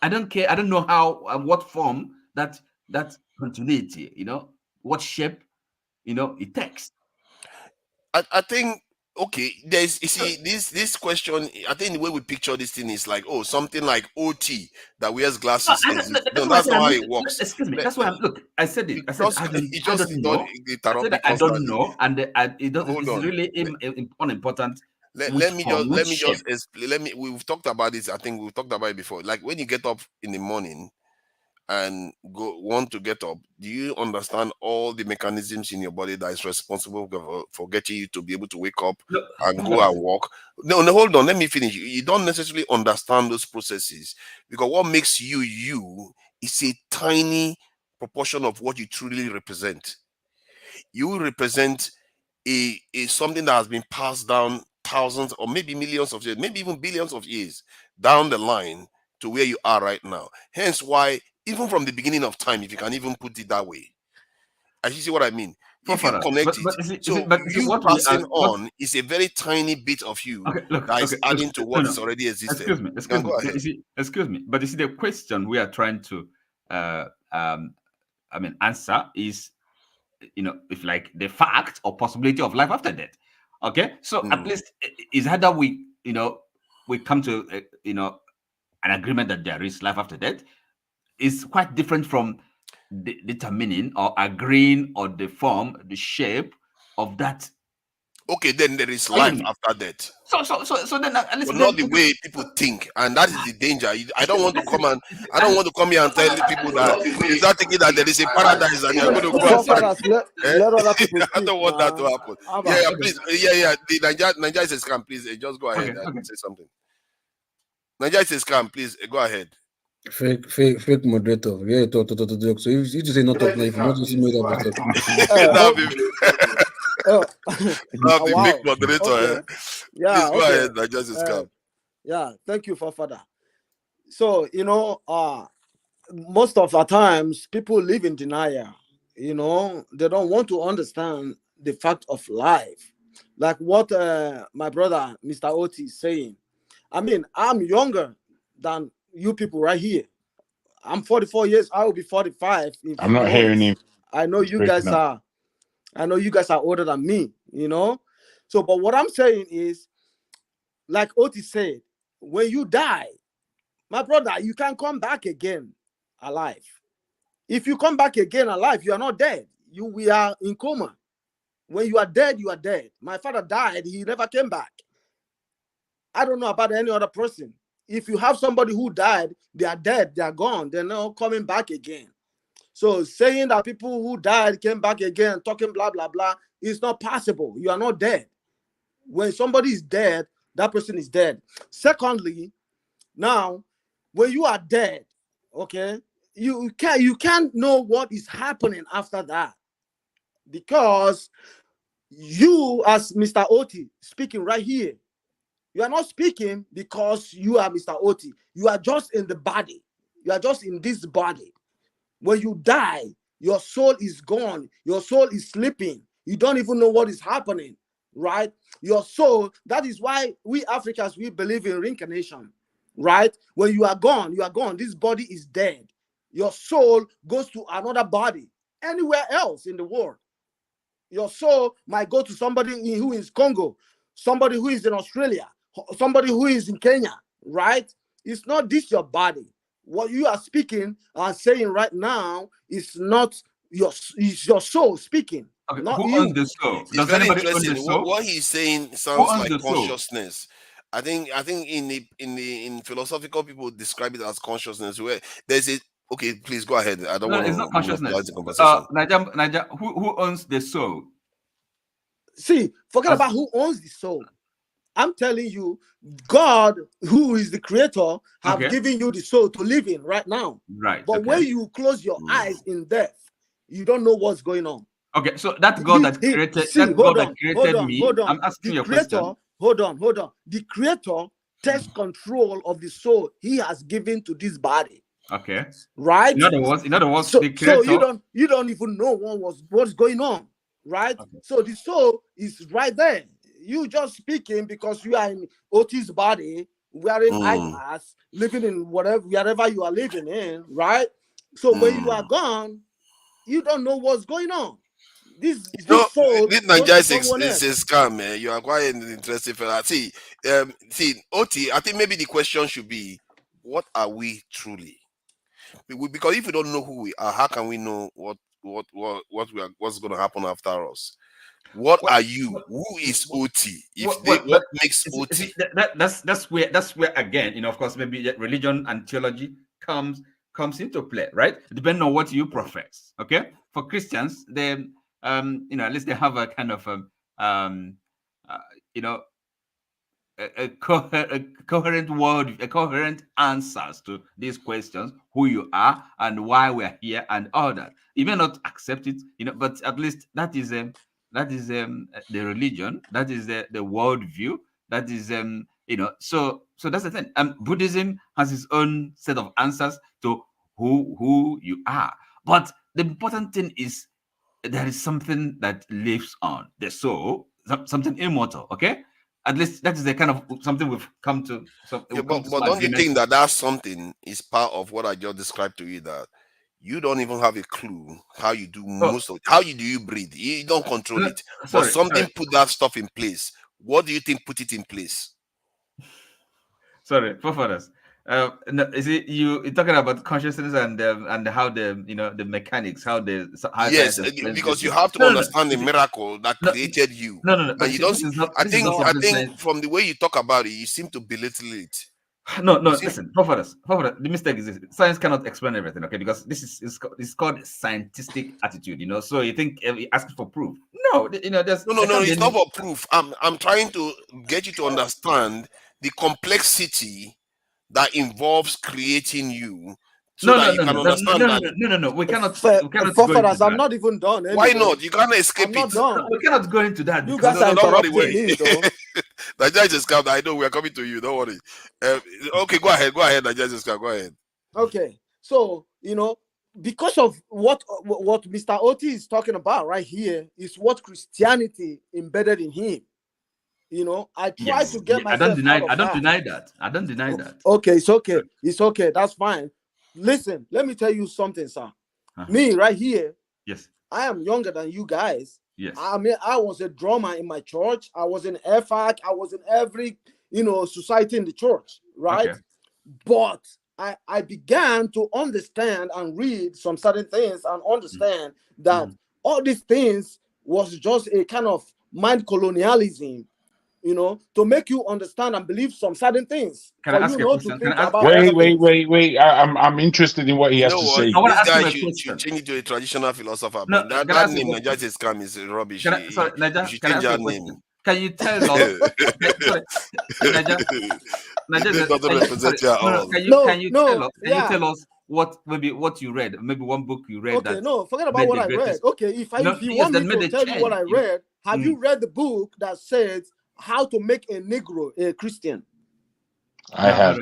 I don't care. I don't know how, what form that continuity, what shape, it takes. I think, okay, you see, this question, I think the way we picture this thing is like, something like OT that wears glasses. No, that's not how it works. Excuse me. That's why I said it. I said I don't know. I don't know, and it's really unimportant. Let me just explain. We've talked about this. I think we've talked about it before. Like when you get up in the morning and want to get up, do you understand all the mechanisms in your body that is responsible for getting you to be able to wake up and go and walk? No, hold on, let me finish. You don't necessarily understand those processes, because what makes you is a tiny proportion of what you truly represent. You represent a something that has been passed down thousands or maybe millions of years, maybe even billions of years down the line to where you are right now. Hence why, even from the beginning of time, if you can even put it that way, I see what I mean. If you connect you passing on is a very tiny bit of you that is adding to what is already existing. Excuse me. But you see, the question we are trying to answer is, if like the fact or possibility of life after death. Okay, so at least is either we come to an agreement that there is life after death is quite different from determining or agreeing on the form, the shape of that Okay, then there is life after death. So then at least but not the way people think, and that is the danger. I don't want to come here and tell people that you start thinking that there is a paradise and you're going to go and start. Let other people speak. I don't want that to happen. Yeah, please. Yeah. The Nigeria is a scam. Please, just go ahead and say something. Nigeria is a scam. Please, go ahead. Fake moderator. Yeah, talk. So if you say not talk now, if you not just made up talk. The fake moderator. Okay. Yeah. Please go ahead. Nigeria is a scam. Yeah. Thank you, Father. So most of the times people live in denial. They don't want to understand the fact of life, like what my brother Mr. Oti is saying. I mean, I'm younger than you people right here. I'm 44 years. I will be 45. I'm not hearing him. I know you guys are. I know you guys are older than me. So, but what I'm saying is, like Oti said, when you die, my brother, you can come back again alive. If you come back again alive, you are not dead. We are in coma. When you are dead, you are dead. My father died. He never came back. I don't know about any other person. If you have somebody who died, they are dead, they are gone, they're not coming back again. So saying that people who died came back again, talking blah, blah, blah, is not possible. You are not dead. When somebody is dead, that person is dead. Secondly, now, when you are dead, okay, you can't know what is happening after that. Because you, as Mr. Oti, speaking right here, you are not speaking because you are Mr. Oti. You are just in the body. You are just in this body. When you die, your soul is gone. Your soul is sleeping. You don't even know what is happening, right? Your soul, that is why we Africans, we believe in reincarnation, right? When you are gone, you are gone. This body is dead. Your soul goes to another body, anywhere else in the world. Your soul might go to somebody who is Congo, somebody who is in Australia, somebody who is in Kenya, right? It's not this your body. What you are speaking and saying right now is not it's your soul speaking. Okay, not who you. owns the soul? It's Does very anybody own the interesting. soul? What he's saying Who sounds owns like the soul? consciousness. I think in philosophical people describe it as consciousness. Where there's a okay, please go ahead. I don't want It's to not consciousness. monopolize the conversation. Naija, who owns the soul? See, forget about who owns the soul. I'm telling you, God, who is the creator, have given you the soul to live in right now. Right. But when you close your eyes in death, you don't know what's going on. Okay, so that God that created me. Hold on. I'm asking you a creator, question. Hold on. The creator takes control of the soul he has given to this body. Okay. Right? In other words, the creator. So you don't even know what's going on, right? Okay. So the soul is right there. You just speaking because you are in Otis' body, wearing eyeglass, living in wherever you are living in, right? So when you are gone, you don't know what's going on. This soul this Nigeria is a scam, man. You are quite interested for that. See, Oti, I think maybe the question should be, what are we truly? Because if we don't know who we are, how can we know what's going to happen after us? What are you? Who is OT? What makes OT? That's where again, of course, maybe religion and theology comes into play, right? Depending on what you profess. Okay, for Christians, they at least they have a kind of a coherent word, a coherent answers to these questions: who you are and why we're here, and all that. You may not accept it, but at least that is the religion, that is the worldview, that is so that's the thing. Buddhism has its own set of answers to who you are, but the important thing is there is something that lives on, the soul, something immortal. Okay, at least that is the kind of something we've come to. But don't you think that something is part of what I just described to you, that you don't even have a clue how you do how do you breathe? You don't control it. But something put that stuff in place. What do you think put it in place? Sorry, forefathers. No, is it you're talking about consciousness and how the the mechanics, how yes, because you have to understand the miracle that created you. No. And you don't. I think Science. from the way you talk about it, you seem to belittle it. No. Listen, forefathers. The mistake is this: science cannot explain everything, okay? Because this is called scientific attitude, So you think asking for proof? No, there's no. It's not for proof. I'm trying to get you to understand the complexity that involves creating you, so that you can understand that. No. We cannot. Forefathers, I'm not even done. Anyway. Why not? You can't escape I'm not done. We cannot go into that. You guys are interrupting me, though. Nigeria is scam. I know we are coming to you. Don't worry. Okay, go ahead. Nigeria is scam. Go ahead. Okay, so because of what Mr. Oti is talking about right here is what Christianity embedded in him. I try to get myself. I don't deny that. I don't deny that. Okay, it's okay. It's okay. That's fine. Listen, let me tell you something, sir. Me right here. Yes. I am younger than you guys. Yes. I mean, I was a drummer in my church. I was in FAC. I was in every, society in the church, right? Okay. But I began to understand and read some certain things and understand that all these things was just a kind of mind colonialism, to make you understand and believe some certain things. Can I ask you a question? Wait. I'm interested in what he has to say. I want to ask him a question. Change it to a traditional philosopher. No, that name, Naija scam, is rubbish. Naija, you change that name. Can you tell us? Can you tell us what you read? Maybe one book you read. Okay, forget about what I read. Okay, if you want me to tell you what I read, have you read the book that says how to make a Negro a Christian? I have.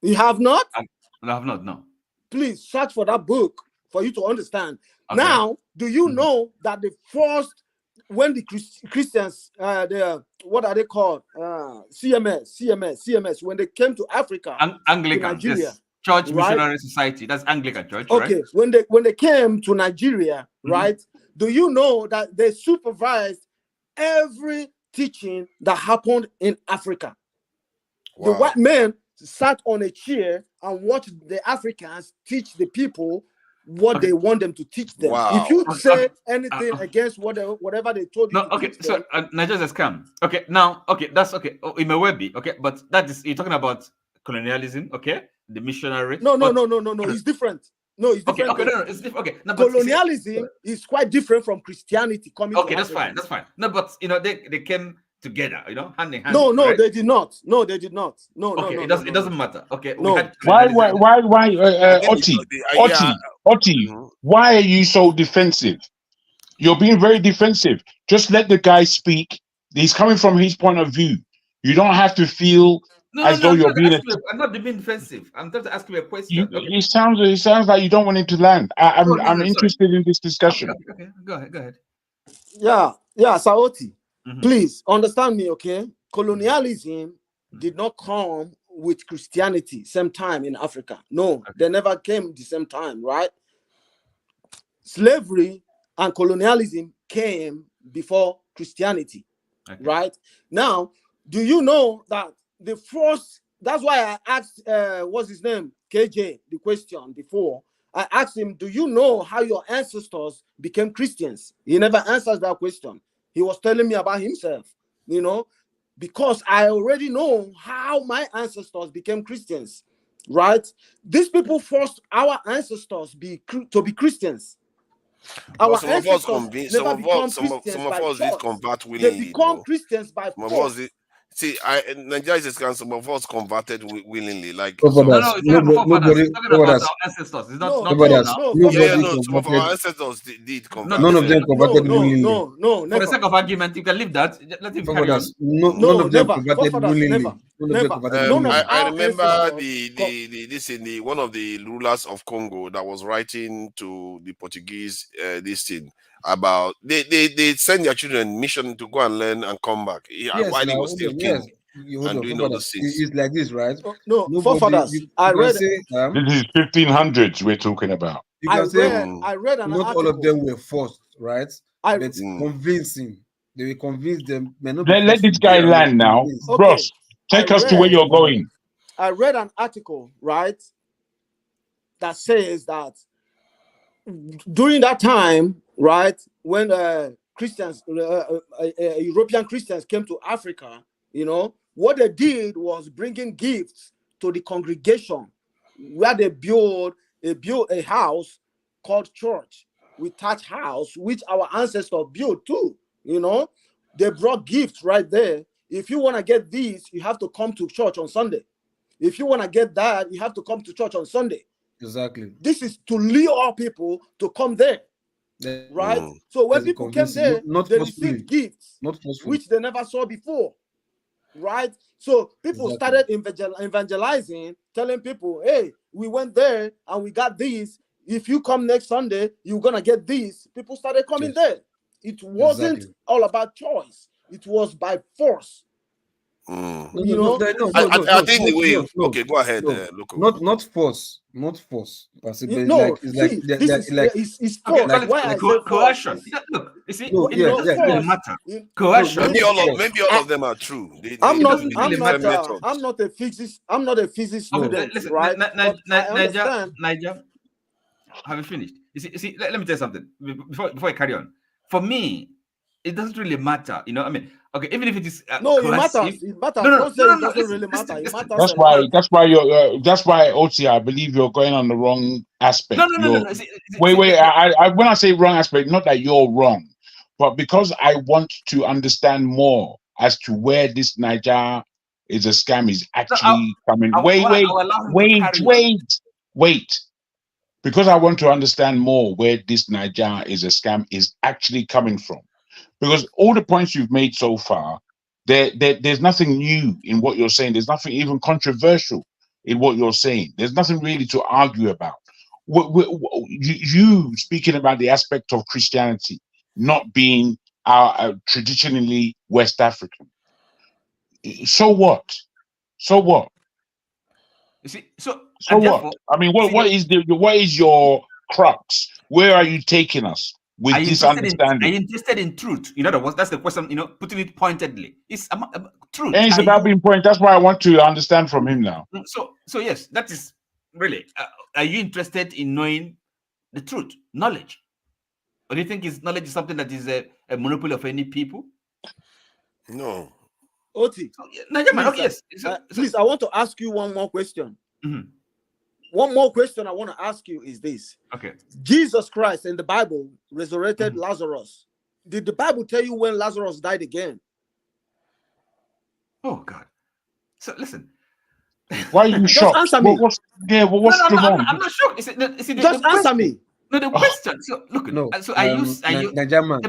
You have not? I have not. No. Please search for that book for you to understand. Okay. Now, do you know that the first, when the Christians, what are they called? CMS, when they came to Africa, Anglican, to Nigeria, yes. Church Missionary Society, that's Anglican Church, okay, right? When they came to Nigeria, right? Do you know that they supervised every teaching that happened in Africa? Wow. The white men sat on a chair and watched the Africans teach the people what they want them to teach them. Wow. If you say anything against whatever they told you, so Nigeria's a scam. Okay, now, that's okay. It may well be okay, but that is you're talking about colonialism, okay? The missionary. No. It's different. No, it's different. Okay, no, it's different. Okay, no, colonialism is quite different from Christianity coming. Okay, that's fine. No, but they came together, hand in hand. No, right? they did not. No, they did not. No, okay, it doesn't matter. Okay, no. Why, Oti? Why are you so defensive? You're being very defensive. Just let the guy speak. He's coming from his point of view. You don't have to feel as though you're being. I'm not being defensive. I'm trying to ask you a question. It sounds like you don't want him to land. I'm interested in this discussion. Okay. Go ahead. Yeah, Saoti. Please understand me, okay? Colonialism did not come with Christianity same time in Africa. No, they never came the same time, right? Slavery and colonialism came before Christianity, right? Now, do you know that the first, that's why I asked, what's his name? KJ, the question before. I asked him, do you know how your ancestors became Christians? He never answers that question. He was telling me about himself, because I already know how my ancestors became Christians, right? These people forced our ancestors to be Christians. Our some of us did convert willingly. They become Christians by force. See, Nigeria is scam. Some of us converted willingly. Like nobody. Ancestors. It's some of our ancestors did convert. None of them converted willingly. No. For the sake of argument, you can leave that. Let him carry on. None of them converted willingly. I remember one of the rulers of Congo that was writing to the Portuguese this thing about they send their children mission to go and learn and come back while he was still king and doing all those things. It's like this, right? No, forefathers. I read. This is 1500s we're talking about. I read an not article. all of them were forced, right? But convincing. They will convince them. Let this guy land now. Bros, take us to where you're going. I read an article, right, that says that during that time, right, when Christians, European Christians came to Africa, what they did was bringing gifts to the congregation, where they built a house called church, with thatched house, which our ancestors built too. They brought gifts right there. If you want to get these, you have to come to church on Sunday. If you want to get that, you have to come to church on Sunday. Exactly. This is to lure people to come there, right? So when people came there, they received gifts, which they never saw before, right? So people started evangelizing, telling people, hey, we went there and we got these. If you come next Sunday, you're going to get these. People started coming there. It wasn't all about choice. It was by force. I think the way okay, go ahead, Loco. Not force. No, it's coercion. Look, you see, it doesn't really matter. Coercion. Maybe all of them are true. I'm not a physicist. I'm not a physicist student, listen, right? Niger, have you finished? You see, let me tell you something before I carry on. For me, it doesn't really matter. I mean, okay, even if it is it matters. It matters. No, it doesn't really matter. It matters. That's why OT, I believe you're going on the wrong aspect. No. Wait. When I say wrong aspect, not that you're wrong, but because I want to understand more as to where this Niger is a scam is actually coming. Wait. Because I want to understand more where this Niger is a scam is actually coming from. Because all the points you've made so far, there's nothing new in what you're saying. There's nothing even controversial in what you're saying. There's nothing really to argue about. You speaking about the aspect of Christianity not being traditionally West African. So what? You see, so what? I mean, what is your crux? Where are you taking us with this understanding? Are you interested in truth? In other words, that's the question. Putting it pointedly, it's truth. And it's about being pointed. That's why I want to understand from him now. So yes, that is really. Are you interested in knowing the truth, knowledge, or do you think knowledge is something that is a monopoly of any people? No. Oti, please, I want to ask you one more question. Mm-hmm. One more question I want to ask you is this. Okay. Jesus Christ in the Bible resurrected Lazarus. Did the Bible tell you when Lazarus died again? Oh, God. So, listen. Why are you shocked? Just answer me. I'm not shocked. Just answer me. No, the question. So, look. No. So, Najaman,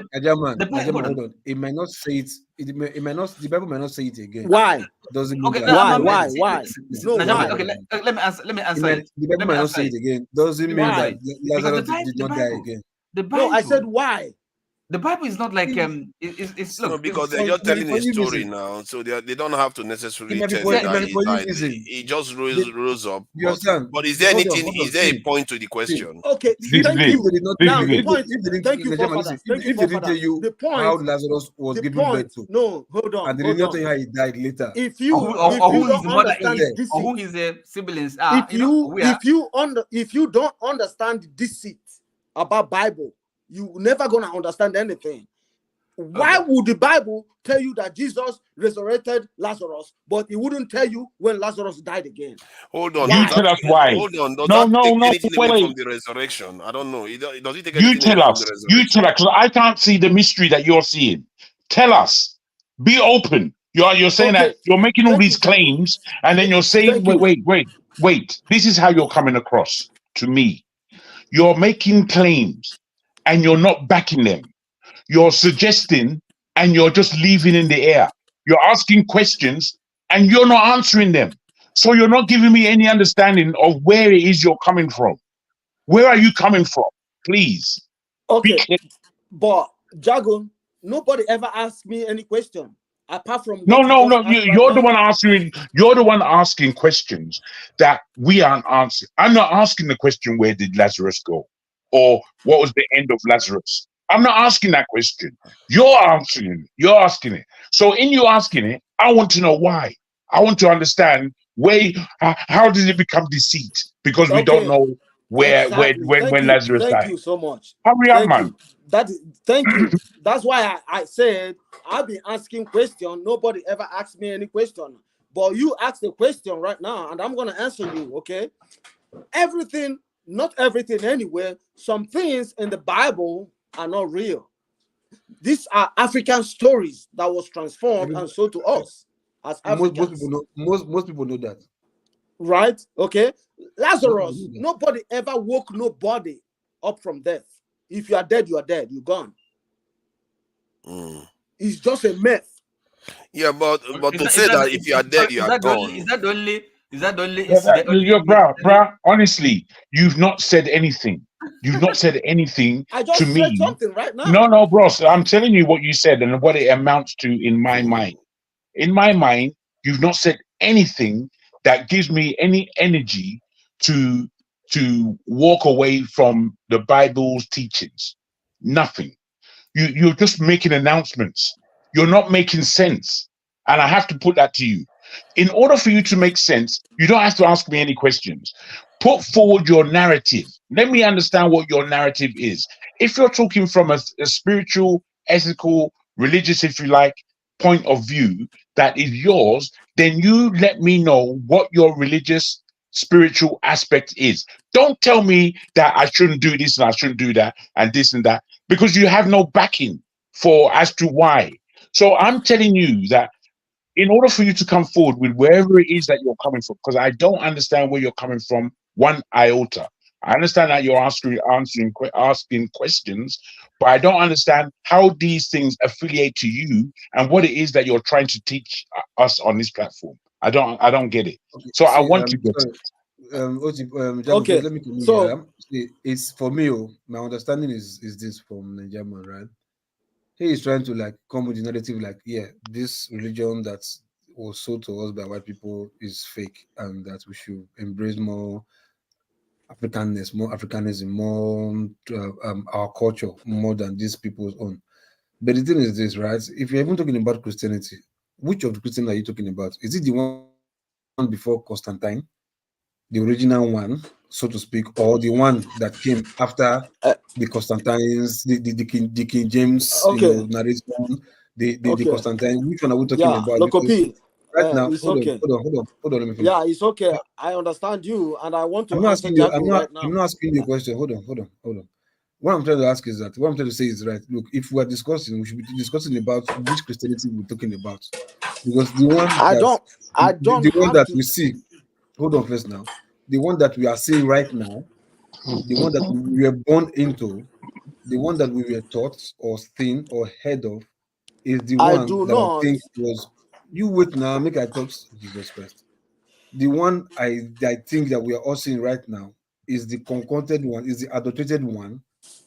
hold on. It might not say it. It might not. The Bible might not say it again. Why? Doesn't mean why? No, why? Okay, let me answer. The Bible might not say it again. Doesn't mean that Lazarus did not die again. No, I said why. The Bible is not like it's no, because they're just telling a story now, so they don't have to necessarily tell that he just rose up. But is there anything? Is there a point to the question? Okay, thank you. Now the point. Thank you for that. If they didn't tell you how Lazarus was given birth to, no, hold on. And they didn't tell you how he died later. If you don't understand this, or who his siblings are, if you don't understand this about Bible, you're never gonna understand anything. Why would the Bible tell you that Jesus resurrected Lazarus, but it wouldn't tell you when Lazarus died again? Hold on. You tell us why. Hold on. Does that take anything away from the resurrection? I don't know. Does it take anything away from the resurrection? You tell us, because I can't see the mystery that you're seeing. Tell us. Be open. You're saying that you're making all these claims, and then you're saying, wait. This is how you're coming across to me. You're making claims, and you're not backing them. You're suggesting, and you're just leaving in the air. You're asking questions, and you're not answering them. So you're not giving me any understanding of where it is you're coming from. Where are you coming from? Please. Okay, but Jago, nobody ever asked me any question apart from no. You're the one asking. You're the one asking questions that we aren't answering. I'm not asking the question, where did Lazarus go, or what was the end of Lazarus? I'm not asking that question. You're answering it. You're asking it. So in you asking it, I want to know why. I want to understand How does it become deceit? Because we don't know Exactly. when Lazarus Thank died. you so much. Hurry up, Thank man. you. Thank you. That's why I said I've been asking questions. Nobody ever asked me any question. But you asked the question right now, and I'm gonna answer you, okay? Everything, not everything anyway. Some things in the Bible are not real. These are African stories that was transformed and sold to us as Africans. Most people know that. Right? Okay. Lazarus, nobody ever woke nobody up from death. If you are dead, you are dead. You're gone. It's just a myth. Yeah, but to say that if you are dead, you are gone. Is that the only? Is that the only? Bruh, honestly, you've not said anything. You've not said anything I just to said me. something right now. No, bro. So I'm telling you what you said and what it amounts to in my mind. In my mind, you've not said anything that gives me any energy to walk away from the Bible's teachings. Nothing. You're just making announcements. You're not making sense. And I have to put that to you. In order for you to make sense, you don't have to ask me any questions. Put forward your narrative. Let me understand what your narrative is. If you're talking from a spiritual, ethical, religious, if you like, point of view that is yours, then you let me know what your religious, spiritual aspect is. Don't tell me that I shouldn't do this and I shouldn't do that and this and that, because you have no backing for as to why. So I'm telling you that in order for you to come forward with wherever it is that you're coming from, because I don't understand where you're coming from one iota. I understand that you're asking questions, but I don't understand how these things affiliate to you and what it is that you're trying to teach us on this platform. I don't get it. Okay, So I see, want to get sorry. it. Okay, Let me come in so here. See, it's for me. My understanding is this from Nigerian, right? He is trying to like come with the narrative, like, yeah, this religion that was sold to us by white people is fake, and that we should embrace more Africanism, more our culture more than these people's own. But the thing is this, right? If you're even talking about Christianity, which of the Christian are you talking about? Is it the one before Constantine, the original one, so to speak, or the one that came after the Constantines, the King James, okay, narration, the okay, Constantine? Which one are we talking yeah, about? Because Lokopi, right now, it's hold on, okay. let me finish. Yeah, it's okay. I understand you, and I want to I'm not answer asking you. Jago right I'm now. not asking you a question. Hold on. What I'm trying to ask is that what I'm trying to say is right. Look, if we are discussing, we should be discussing about which Christianity we're talking about, because the one I that don't the one have that to. we see. Hold on first now. The one that we are seeing right now, the one that we were born into, the one that we were taught or seen or heard of, is the I one do that I not. think was. You wait now. Make I talk. Jesus Christ. The one I think that we are all seeing right now is the concocted one, is the adulterated one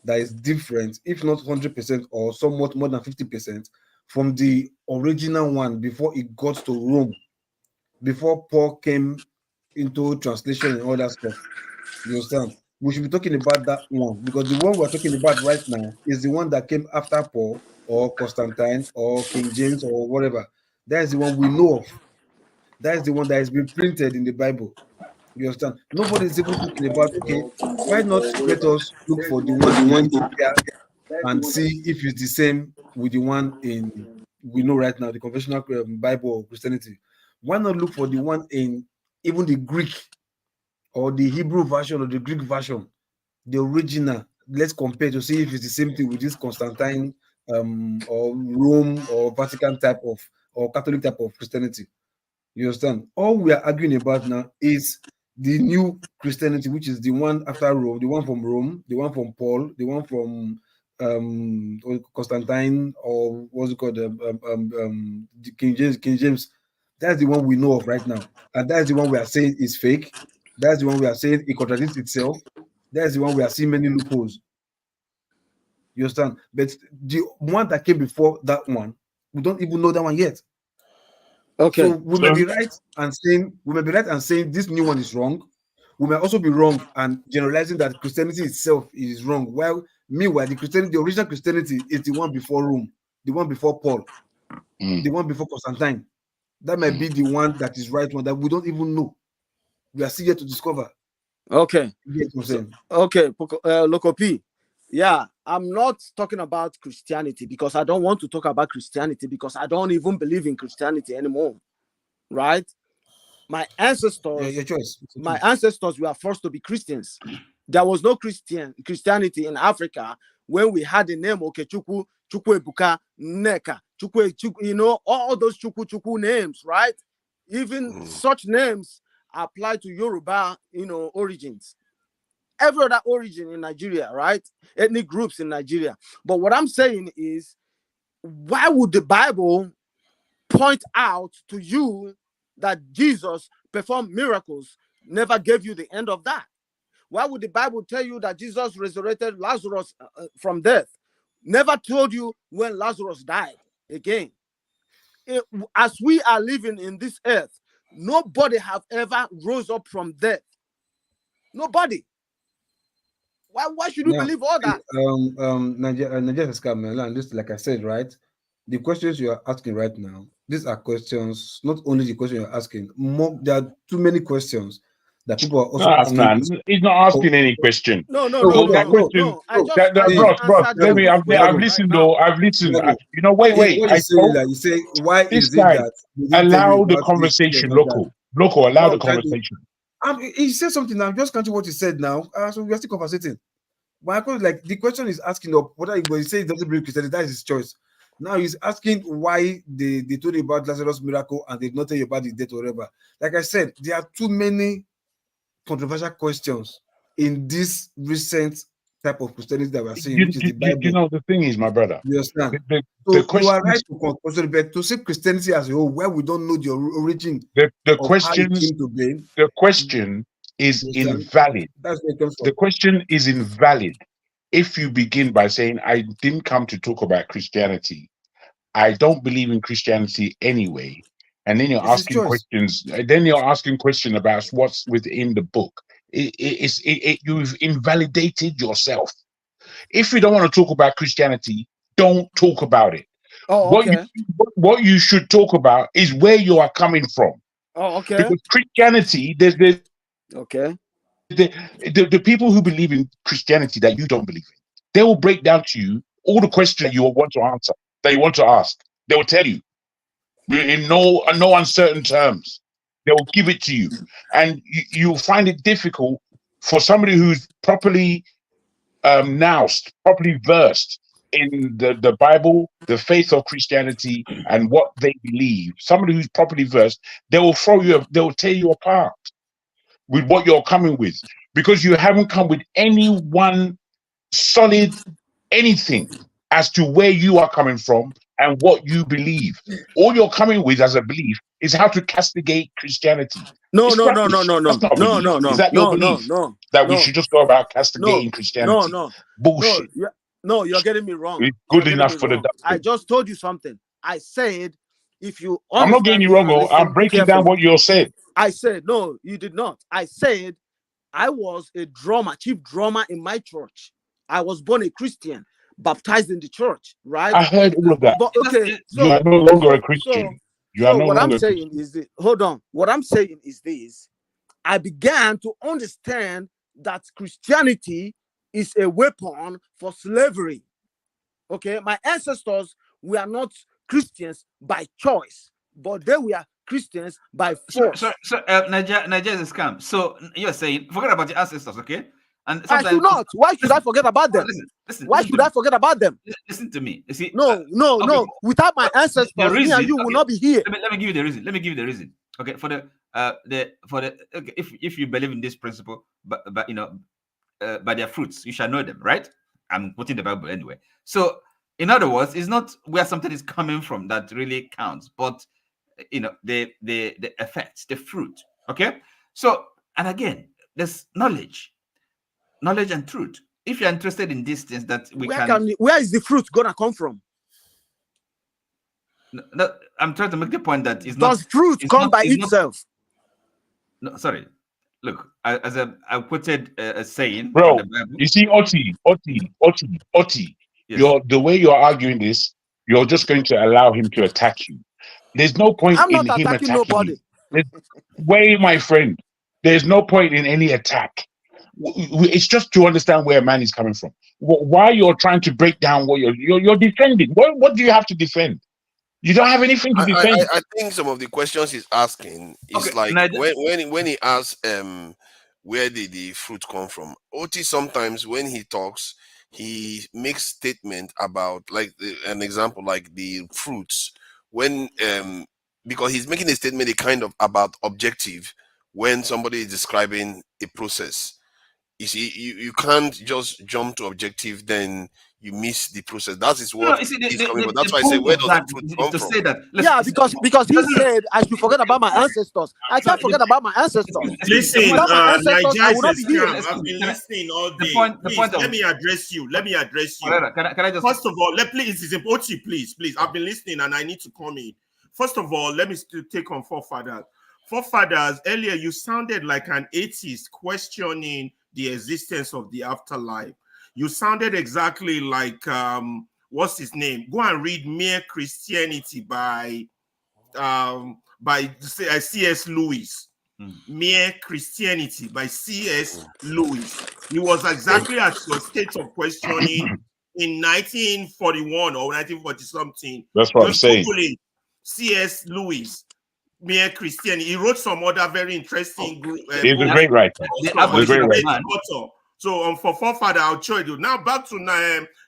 that is different, if not 100% or somewhat more than 50% from the original one before it got to Rome, before Paul came into translation and all that stuff. You understand? We should be talking about that one, because the one we're talking about right now is the one that came after Paul or Constantine or King James or whatever. That is the one we know of. That is the one that has been printed in the Bible. You understand? Nobody is even talking about, okay, why not let us look for the one in Ethiopia and see if it's the same with the one in we know right now, the conventional Bible or Christianity. Why not look for the one in even the Greek or the Hebrew version or the Greek version, the original? Let's compare to see if it's the same thing with this Constantine or Rome or Vatican type of or Catholic type of Christianity. You understand? All we are arguing about now is the new Christianity, which is the one after Rome, the one from Rome, the one from Paul, the one from Constantine, or what's it called, the King James. King James. That's the one we know of right now, and that's the one we are saying is fake. That's the one we are saying it contradicts itself. That's the one we are seeing many loopholes. You understand? But the one that came before that one, we don't even know that one yet. So Okay. we may be right and saying this new one is wrong. We may also be wrong and generalizing that Christianity itself is wrong. While meanwhile, the original Christianity is the one before Rome, the one before Paul, the one before Constantine. That might be the one that is right one that we don't even know. We are still yet to discover. Okay. So, okay, Loco P. Yeah, I'm not talking about Christianity because I don't want to talk about Christianity because I don't even believe in Christianity anymore. Right? My ancestors, your choice. my ancestors were forced to be Christians. There was no Christianity in Africa when we had the name Okechukwu, Chukwu Neka, you know, all those Chukwu names, right? Even such names apply to Yoruba, you know, origins. Every other origin in Nigeria, right? Ethnic groups in Nigeria. But what I'm saying is, why would the Bible point out to you that Jesus performed miracles, never gave you the end of that? Why would the Bible tell you that Jesus resurrected Lazarus from death, never told you when Lazarus died again? As we are living in this earth, nobody have ever rose up from death. Nobody. Why should you believe all that? Nigeria scam, just like I said, right? The questions you are asking right now, these are questions, not only the question you're asking, there are too many questions that people are also asking. He's not asking any question. No. I've listened though. I've listened. You know, wait. You say, why is it that allow the conversation, Loco, allow the conversation. He said something. I'm just counting what he said now. So we are still conversating. Like the question is asking up whether he says he doesn't believe Christianity, that is his choice. Now he's asking why they told you about Lazarus' miracle and they did not tell you about the death or whatever. Like I said, there are too many controversial questions in this recent type of Christianity that we're seeing, which is the Bible. You know, the thing is, my brother. You understand? The question you are right to say Christianity as a whole, where we don't know the origin. The question is invalid. That's where it comes from. The question is invalid if you begin by saying, I didn't come to talk about Christianity. I don't believe in Christianity anyway. And then you're asking questions. Then you're asking questions about what's within the book. You've invalidated yourself. If you don't want to talk about Christianity, don't talk about it. What you should talk about is where you are coming from. Because Christianity, there's the people who believe in Christianity that you don't believe in, they will break down to you all the questions you want to answer, that you want to ask. They will tell you in no uncertain terms. They will give it to you, and you'll find it difficult for somebody who's properly noused, properly versed in the Bible, the faith of Christianity, and what they believe. Somebody who's properly versed, they will tear you apart with what you're coming with, because you haven't come with any one solid anything as to where you are coming from and what you believe. All you're coming with as a belief is how to castigate Christianity. No. That's not belief. Is that your belief? That we should just go about castigating Christianity? Bullshit. No, you're getting me wrong. It's good enough for the doctor. I just told you something. I said, if you I'm not getting you wrong. I'm breaking down what you said. I said, no, you did not. I said, I was a chief drummer in my church. I was born a Christian, baptized in the church, right? I heard all of that. But you are no longer a Christian. What I'm saying is this. Hold on. What I'm saying is this. I began to understand that Christianity is a weapon for slavery. Okay, my ancestors were not Christians by choice, but they were Christians by force. So Nigeria is a scam. So you're saying, forget about your ancestors, okay? And I should not. Why should I forget about them? Why should I forget about them? Listen to me. You see, no. Without my ancestors, me and you will not be here. Let me give you the reason. Let me give you the reason. Okay, if you believe in this principle, but you know, by their fruits you shall know them, right? I'm quoting the Bible anyway. So in other words, it's not where something is coming from that really counts, but you know, the effects, the fruit. Okay. So, and again, there's knowledge and truth. If you're interested in these things, that where is the fruit gonna come from? No, I'm trying to make the point that does fruit come by itself? No, sorry. Look, as I quoted a saying, bro. You see, Oti. Yes. The way you're arguing this, you're just going to allow him to attack you. There's no point I'm in not him attacking attacking nobody. you. Wait, my friend. There's no point in any attack. It's just to understand where a man is coming from. Why you're trying to break down what you're defending? What do you have to defend? You don't have anything to defend. I think some of the questions he's asking is like when he asks where did the fruit come from? Oti sometimes when he talks, he makes statement about like an example like the fruits when because he's making a statement a kind of about objective when somebody is describing a process. You see, you can't just jump to objective, then you miss the process. That is what he's coming from. That's why I say, where does the fruit come from? Say that, yeah, because he said I should forget about my ancestors. I can't forget about my ancestors. Listen, Without my ancestors, I Nigeria will not be is here. I've been listening all day. The point Let me address you. Let me address you. Can I just... First of all, please, Oti, please. I've been listening and I need to come in. First of all, let me take on forefathers. Forefathers, earlier you sounded like an atheist questioning the existence of the afterlife. You sounded exactly like what's his name? Go and read Mere Christianity by C.S. Lewis. Mere Christianity by C.S. Lewis. He was exactly at your state of questioning in 1941 or 1940 something. That's what I'm saying. C.S. Lewis. Mere Christian. He wrote some other very interesting group. He's a great writer. So for forefather, I'll show you. Now back to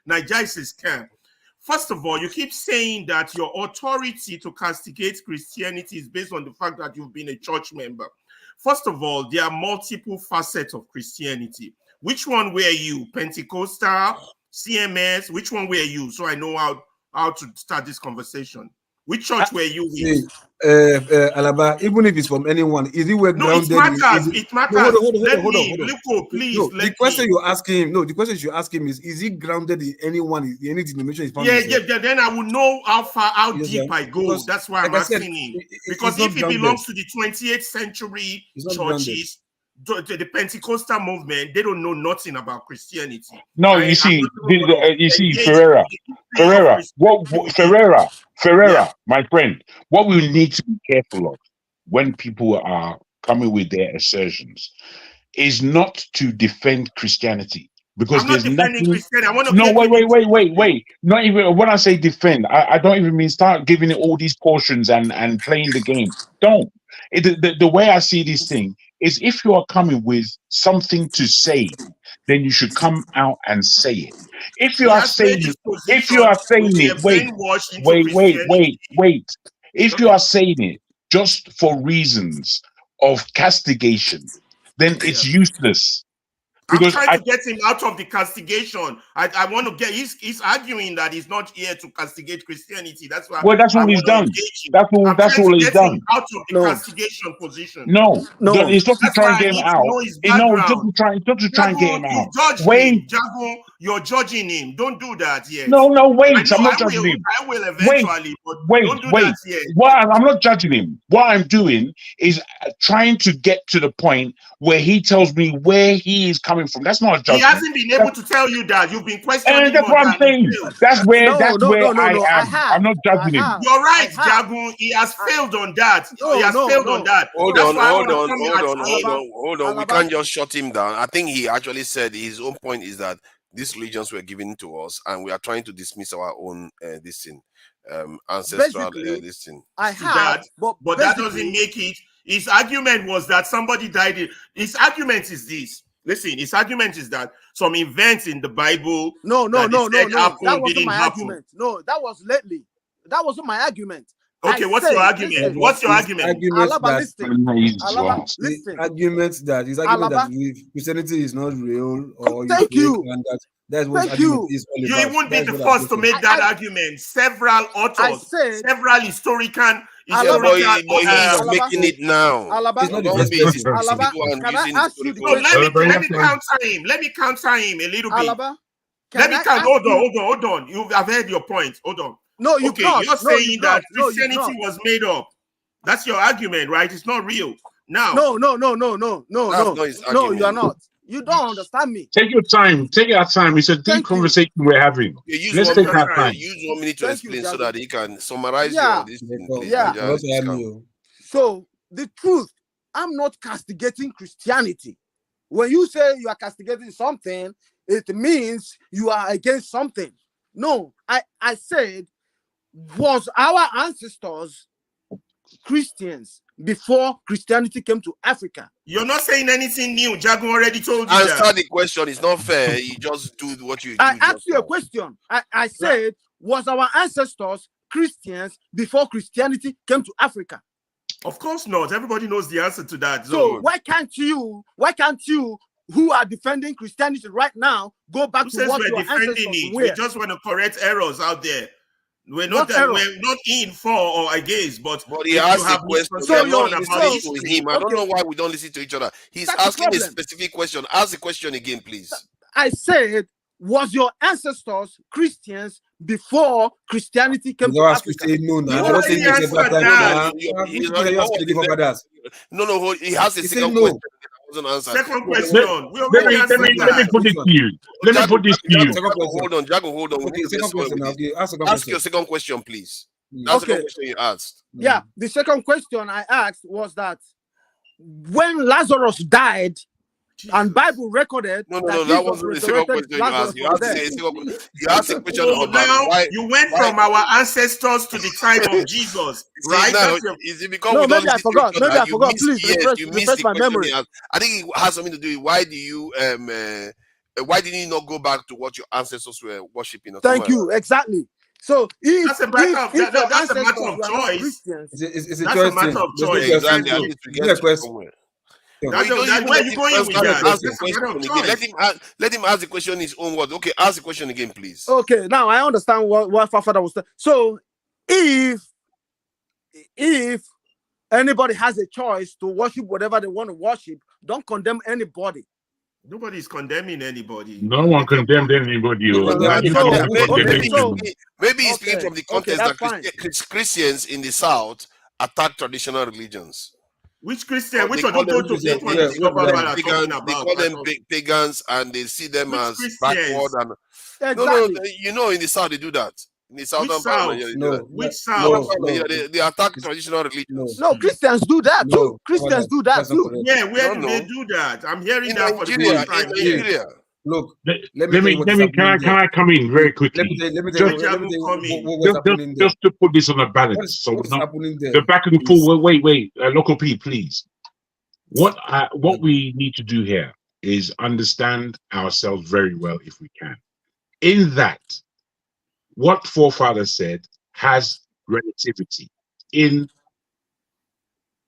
Nigeria's camp. First of all, you keep saying that your authority to castigate Christianity is based on the fact that you've been a church member. First of all, there are multiple facets of Christianity. Which one were you? Pentecostal, CMS? Which one were you? So I know how to start this conversation. Which church were you with? Alaba, even if it's from anyone, is it well grounded? No, it matters. It matters. No, hold on. Luko, please. No, the question you ask him. No, the question you ask him is it grounded in anyone, in any denomination? Yeah. Then I will know how deep I go. Because, that's why I'm asking him. Because if it belongs to the 28th century churches, the Pentecostal movement, they don't know nothing about Christianity. No, you see, Ferreira, my friend, what we need to be careful of when people are coming with their assertions is not to defend Christianity. Because there's nothing. Wait. Not even when I say defend, I don't even mean start giving it all these portions and playing the game. Don't. The way I see this thing is if you are coming with something to say, then you should come out and say it. If you are saying it, If you are saying it just for reasons of castigation, then it's useless. Because I'm trying to get him out of the castigation. I want to get. He's arguing that he's not here to castigate Christianity. That's why. Well, that's what he's done. That's all he's done. Out of the castigation position. No. It's not to try and get him out. It's not to try and get him out. Wait, Jago, you're judging him. Don't do that yet. No, wait. I'm not judging him. I will eventually. Wait. That yet. I'm not judging him. What I'm doing is trying to get to the point where he tells me where he is coming from. That's not a judgment. He hasn't been able to tell you that. You've been questioning. And that's what I'm saying. That's where I am. I'm not judging him. You're right, Jagu. He has failed on that. He has failed on that. Hold on. We can't just shut him down. I think he actually said his own point is that these religions were given to us, and we are trying to dismiss our own ancestral this thing. I have, but that doesn't make it. His argument was that somebody died. His argument is this. Listen, his argument is that some events in the Bible. No. That wasn't my argument. No, that was lately. That wasn't my argument. Okay, what's your argument? What's your argument? Alaba, listen. Listen. Argument that Christianity is not real, or thank you. And that's what argument is all about. You won't be the first to make that argument. Several authors, several historians. He's making it now. Alaba, can I ask you the question? Let me counter him. Let me counter him a little bit. Alaba, hold on. I've heard your point. Hold on. No, you can't. You're saying that Christianity was made up. That's your argument, right? It's not real. Now. No, you are not. You don't understand me. Take your time. Take your time. It's a deep conversation we're having. Let's take our time. Use 1 minute to explain so that he can summarize your this thing, please. So the truth, I'm not castigating Christianity. When you say you are castigating something, it means you are against something. No, I said, was our ancestors Christians before Christianity came to Africa? You're not saying anything new. Jago already told you Answer the question. It's not fair. You just do what you do. I asked you a question. I said, was our ancestors Christians before Christianity came to Africa? Of course not. Everybody knows the answer to that. So why can't you, who are defending Christianity right now, go back to what your ancestors were? We just want to correct errors out there. We're not in for or against, but he asked a question. I don't know why we don't listen to each other. He's asking a specific question. Ask the question again, please. I said, was your ancestors Christians before Christianity came to Africa? No, he has a second question. Second question. Let me put it to you. Hold on, Jago, hold on. Ask your second question, please. That's the second question you asked. Yeah, the second question I asked was that when Lazarus died, and Bible recorded that wasn't the second question you asked. You asked a question about why you went from our ancestors to the time of Jesus, right? Is it because maybe I forgot. Please refresh my memory. I think it has something to do with why didn't you not go back to what your ancestors were worshiping? Thank you. Exactly. So that's a matter of choice. It's a matter of choice. Exactly. Where you going with that? Let him ask the question in his own words. Okay, ask the question again, please. Okay, now I understand what Father was saying. So, if anybody has a choice to worship whatever they want to worship, don't condemn anybody. Nobody's condemning anybody. No one condemned anybody. Maybe he's speaking from the context that Christians in the South attack traditional religions. Which Christian? Which one? Don't go to that one. They call them pagans, and they see them as backward. And exactly. In the South they do that. In the Southern Which South? They attack traditional religions. No, Christians do that too. Christians do that too. Yeah, where do they do that? I'm hearing that for the first time. Nigeria. Look, can I come in very quickly? Just to put this on a balance. So the back and forth. Wait, local P, please. What we need to do here is understand ourselves very well if we can. In that, what forefathers said has relativity. In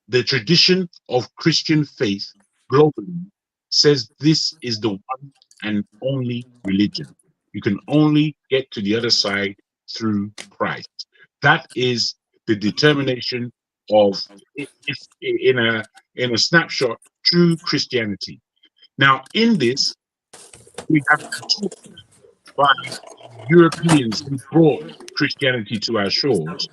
the tradition of Christian faith globally says this is the one and only religion. You can only get to the other side through Christ. That is the determination of, in a snapshot, true Christianity. Now, in this, we have been taught by Europeans who brought Christianity to our shores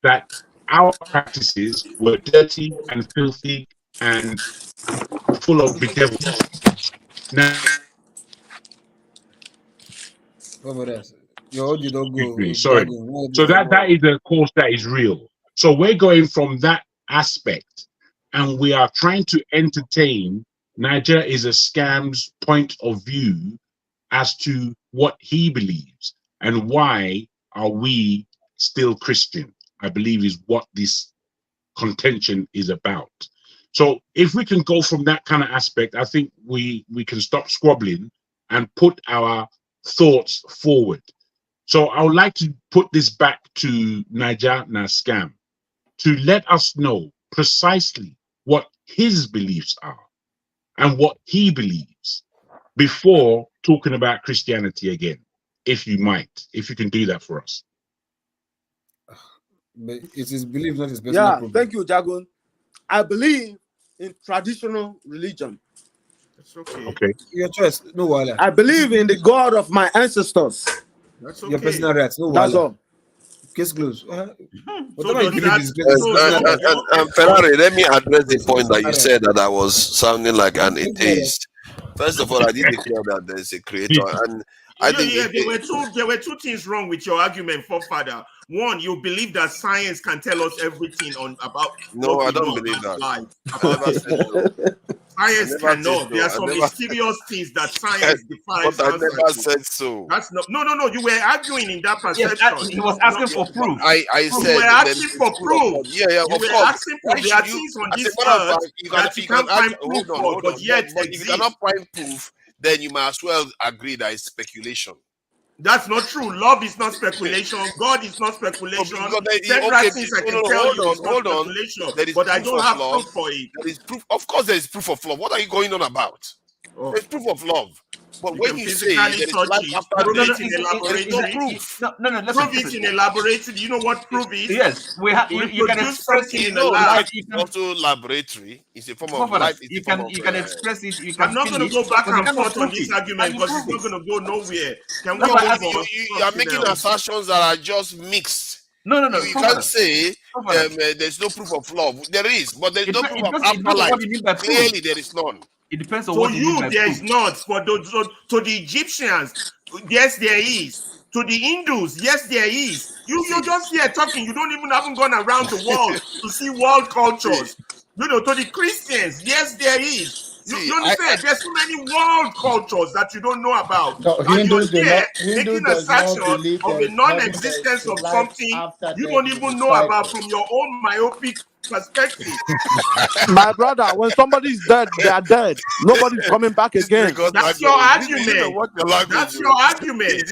that our practices were dirty and filthy and full of bedevilment. Now, sorry. So that is a course that is real. So we're going from that aspect, and we are trying to entertain Niger is a scam's point of view as to what he believes and why are we still Christian, I believe is what this contention is about. So if we can go from that kind of aspect, I think we can stop squabbling and put our thoughts forward. So I would like to put this back to Nassar Rahmaan to let us know precisely what his beliefs are and what he believes before talking about Christianity again, if you can do that for us. But it's his belief, not his personal problem. Thank you, Jagun. I believe in traditional religion. That's okay. Okay. Your choice. No wala. I believe in the God of my ancestors. That's okay. Your personal rights. No That's wala. all. Case closed. Whatever you believe is Ferrari, let me address the point that you said that I was sounding like an atheist. First of all, I did declare that there's a creator, and I think there were two things wrong with your argument, forefather. One, you believe that science can tell us everything about. No, I don't believe that. I never said so. Science cannot. There are some mysterious things that science defines. But I never said so. That's not. No. You were arguing in that perception. Yes, he was asking for proof. I said you were asking for proof. Yeah, you of were course. Asking for, there are things on this earth that you can't find proof for, but yet if you cannot find proof, then you might as well agree that it's speculation. That's not true. Love is not speculation. God is not speculation. Several things I can tell you is not speculation, but I don't have proof for it. There is proof. Of course, there is proof of love. What are you going on about? There's proof of love. But when you say there is life after death, there is no proof. No. Prove it in a laboratory. Do you know what proof is? Yes, we have. You can express it in a lab. Life is also laboratory. It's a form of life. You can express it. You can. I'm not going to go back and forth on this argument because it's not going to go nowhere. Can we move on? You are making assertions that are just mixed. No. You can't say there's no proof of love. There is, but there's no proof of afterlife. Clearly, there is none. It depends on what you mean by there is not. For to the Egyptians, yes, there is. To the Hindus, yes, there is. You're just here talking. You haven't gone around the world to see world cultures. To the Christians, yes, there is. You understand? There's so many world cultures that you don't know about. No, Hindus do not. Hindus making assertion of the non-existence of something you don't even know about from your own myopic perspective. My brother, when somebody's dead, they are dead. Nobody's coming back again. That's your argument. That's your argument.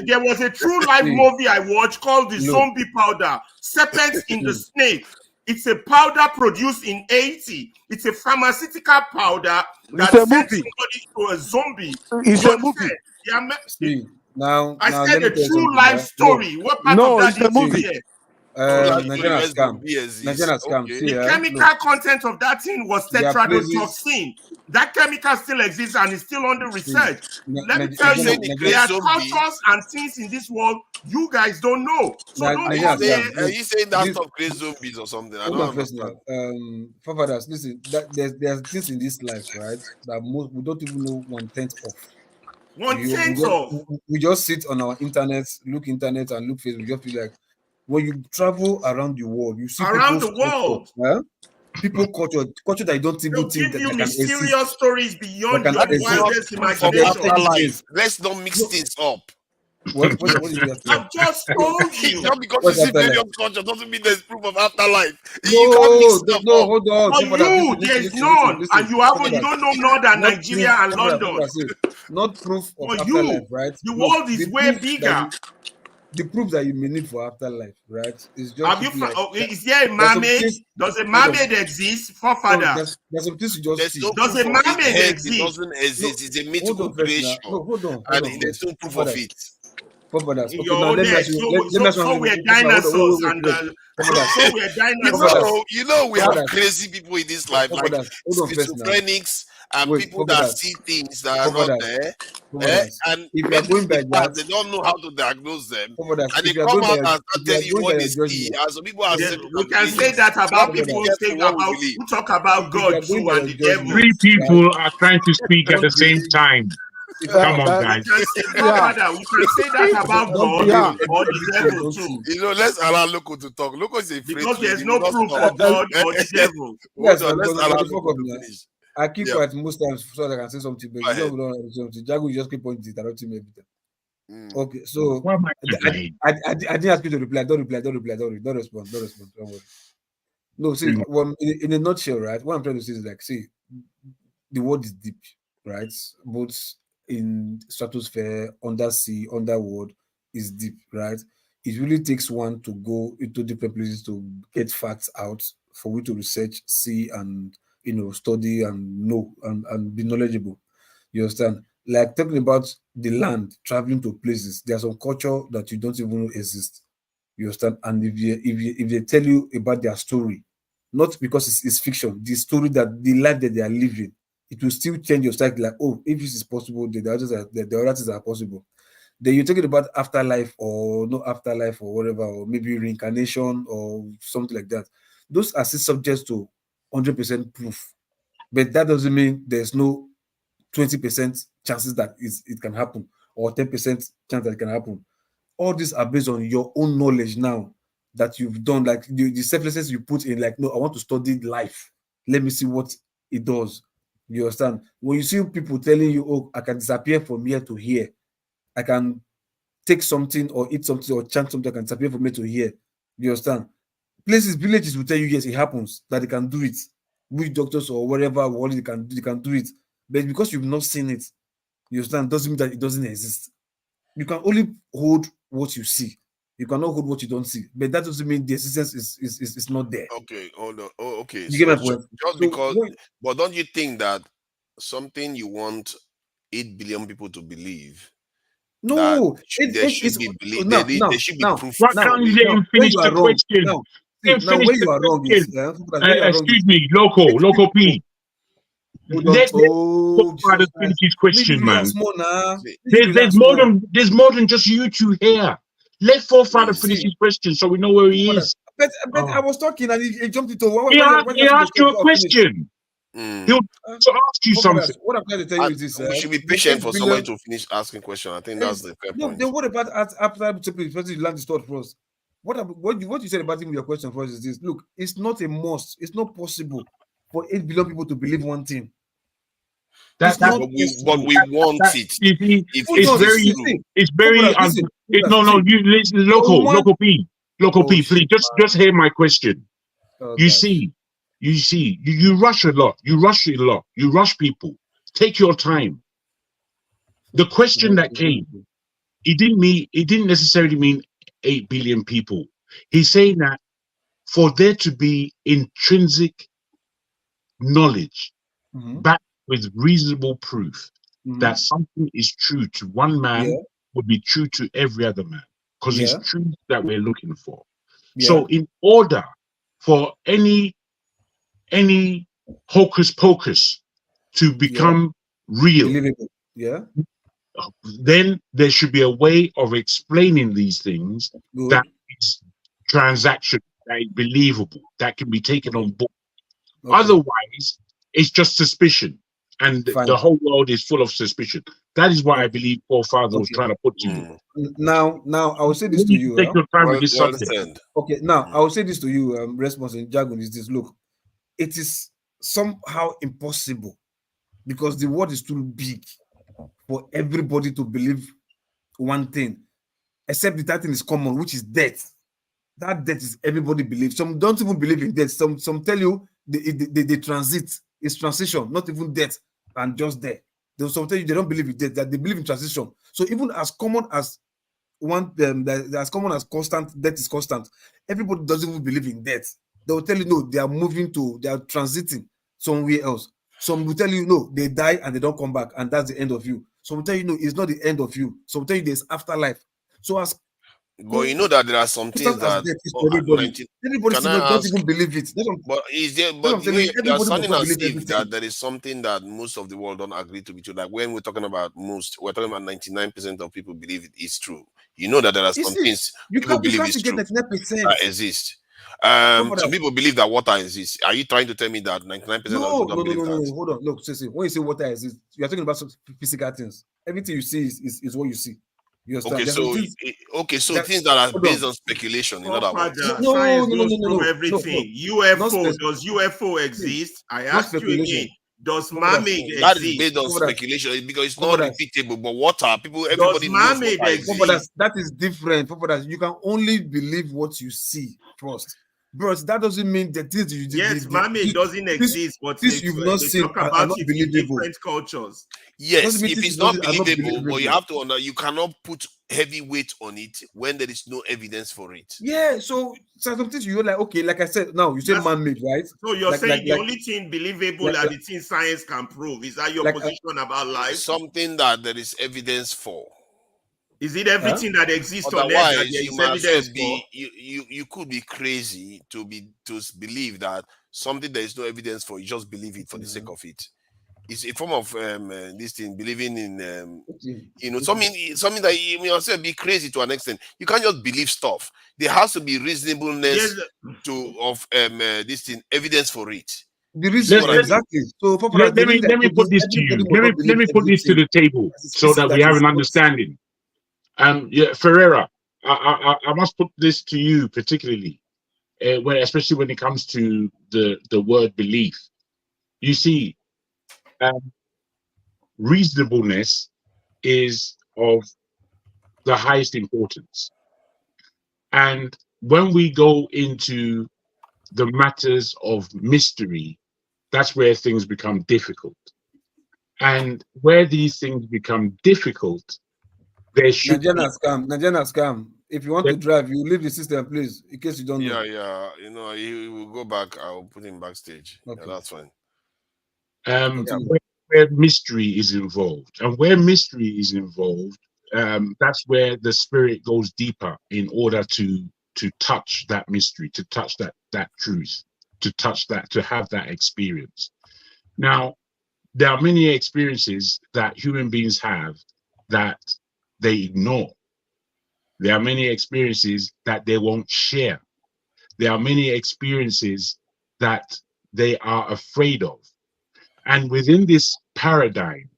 There was a true life movie I watched called The Zombie Powder, Serpents in the Snake. It's a powder produced in 80. It's a pharmaceutical powder that sends somebody to a zombie. It's a movie. I said a true life story. What part of that it's a movie. Nigerian scam. The chemical content of that thing was tetrodotoxin. That chemical still exists and is still under research. Let me tell you, there are cultures and things in this world you guys don't know. So are you saying that stuff creates zombies or something? I don't understand. Forefathers, listen, there are things in this life, right, that we don't even know 1/10 of. 1/10 of. We just sit on our internet and look Facebook. We just feel like when you travel around the world, you see people culture that you don't even think that you can mysterious exist. stories beyond your wildest imagination. Let's not mix things up. What I've just told you. Not because you see various culture doesn't mean there's proof of afterlife. No, hold on. For you, there's none, and you don't know more than Nigeria and London. Not proof of for afterlife, you, right? The world is way bigger. The proof that you may need for afterlife, right? Is just. Is there a mermaid? Does a mermaid exist, forefather? There's some things you just see. Does a mermaid exist? It doesn't exist. It's a mythical creation. Hold on. And there's no proof of it. So we're dinosaurs and we have crazy people in this life, like schizophrenics and people that see things that are not there. And if you're going by that, they don't know how to diagnose them. And they come out and tell you what they see. And some people are we can say that about people who talk about God too and the devil. 3 people are trying to speak at the same time. Come on, guys. We can say that about God or the devil too. Let's allow Loco to talk. Loco is afraid because there's no proof for God or the devil. Let's allow Loco to finish. I keep quiet most times so that I can say something, but you don't say something. Jago just keep pointing, interrupting me every time. Okay, so I didn't ask you to reply. Don't respond. Don't worry. No, see, in a nutshell, right? What I'm trying to say is like, see, the world is deep, right? Both in stratosphere, undersea, underworld is deep, right? It really takes one to go into different places to get facts out for we to research, see, and study and know and be knowledgeable. You understand? Like talking about the land, traveling to places, there's some culture that you don't even know exist. You understand? And if they tell you about their story, not because it's fiction, the story that the life that they are living, it will still change your psyche. Like, oh, if this is possible, the other things are possible. Then you're talking about afterlife or no afterlife or whatever, or maybe reincarnation or something like that. Those are still subject to 100% proof, but that doesn't mean there's no 20% chances that it can happen, or 10% chance that it can happen. All these are based on your own knowledge now that you've done, like the selflessness you put in, like, no, I want to study life. Let me see what it does. You understand? When you see people telling you, oh, I can disappear from here to here, I can take something or eat something or chant something, I can disappear from here to here. You understand? Places, villages will tell you, yes, it happens, that they can do it. Witch doctors or whatever, what they can do it. But because you've not seen it, you understand, doesn't mean that it doesn't exist. You can only hold what you see. You cannot hold what you don't see. But that doesn't mean the existence is not there. Okay, hold on. Oh, okay. You get So my point? just because, but don't you think that something you want 8 billion people to believe, no, there should be there should be proof? Why can't you let him finish the question? Now, where you are wrong is, excuse me, local P. Let Father finish his question, man. There's more than just you two here. Let Forefather finish his question so we know where he is. But I was talking and he jumped into. He asked you a question. He'll ask you something. What I'm trying to tell you is this: we should be patient for somebody to finish asking questions. I think that's the fair point. Then what about after you land the thought first? What you said about him? Your question first is this: look, it's not a must. It's not possible for 8 billion people to believe one thing. But we want it. It's very. No. You listen, local P, please just hear my question. You see, you rush a lot. You rush people. Take your time. The question that came, it didn't necessarily mean 8 billion people. He's saying that for there to be intrinsic knowledge backed with reasonable proof that something is true to one man would be true to every other man, because it's truth that we're looking for. So in order for any hocus pocus to become real, then there should be a way of explaining these things that is transaction, that is believable, that can be taken on board. Otherwise, it's just suspicion, and the whole world is full of suspicion. That is what I believe Forefather was trying to put to you. Now, I will say this to you. Take your time with this subject. Okay, now I will say this to you. Response in jargon is this: look, it is somehow impossible because the world is too big for everybody to believe one thing, except that thing is common, which is death. That death is everybody believes. Some don't even believe in death. Some tell you they transit. It's transition, not even death, and just there. Some tell you they don't believe in death, that they believe in transition. So even as common as as common as constant, death is constant. Everybody doesn't even believe in death. They will tell you no, they are transiting somewhere else. Some will tell you no, they die and they don't come back, and that's the end of you. Some will tell you no, it's not the end of you. Some will tell you there's afterlife. So as but you know that there are some things that everybody don't even believe it. But is there? But you are sounding as if that there is something that most of the world don't agree to be true. Like when we're talking about most, we're talking about 99% of people believe it is true. You know that there are some things people believe is true that exist. Some people believe that water exists. Are you trying to tell me that 99% of people don't believe that? No. Hold on. Look, see, when you say water exists, you are talking about some physical things. Everything you see is what you see. You understand? So things that are based on speculation. In other words, science don't prove everything. UFO, does UFO exist? I ask you again. Does mermaid exist? That is based on speculation because it's not repeatable. But water, everybody knows water exists. That is different. You can only believe what you see first. Bros, that doesn't mean that things you mermaid doesn't exist, but this you've not seen talk about it in different cultures. Yes, if it's not believable, but you have to understand, you cannot put heavy weight on it when there is no evidence for it. Yeah, so some things you're like, okay, like I said, now you say man-made, right? So you're saying the only thing believable and the thing science can prove, is that your position about life? Something that there is evidence for. Is it everything that exists on Earth that there is evidence for? You could be crazy to believe that something there is no evidence for, you just believe it for the sake of it. It's a form of this thing, believing in something that you yourself be crazy to an extent. You can't just believe stuff. There has to be reasonableness of this thing, evidence for it. The reason exactly. So let me put this to you. Let me put this to the table so that we have an understanding. Yeah, Ferreira, I must put this to you particularly, especially when it comes to the word belief. You see, reasonableness is of the highest importance. And when we go into the matters of mystery, that's where things become difficult. And where these things become difficult, there should Nigerian scam. If you want to drive, you leave the system, please, in case you don't know. Yeah. You know, he will go back. I'll put him backstage. Okay. Yeah, that's fine. Where mystery is involved, and where mystery is involved, that's where the spirit goes deeper in order to touch that mystery, to touch that truth, to touch that, to have that experience. Now, there are many experiences that human beings have that they ignore. There are many experiences that they won't share. There are many experiences that they are afraid of. And within this paradigm,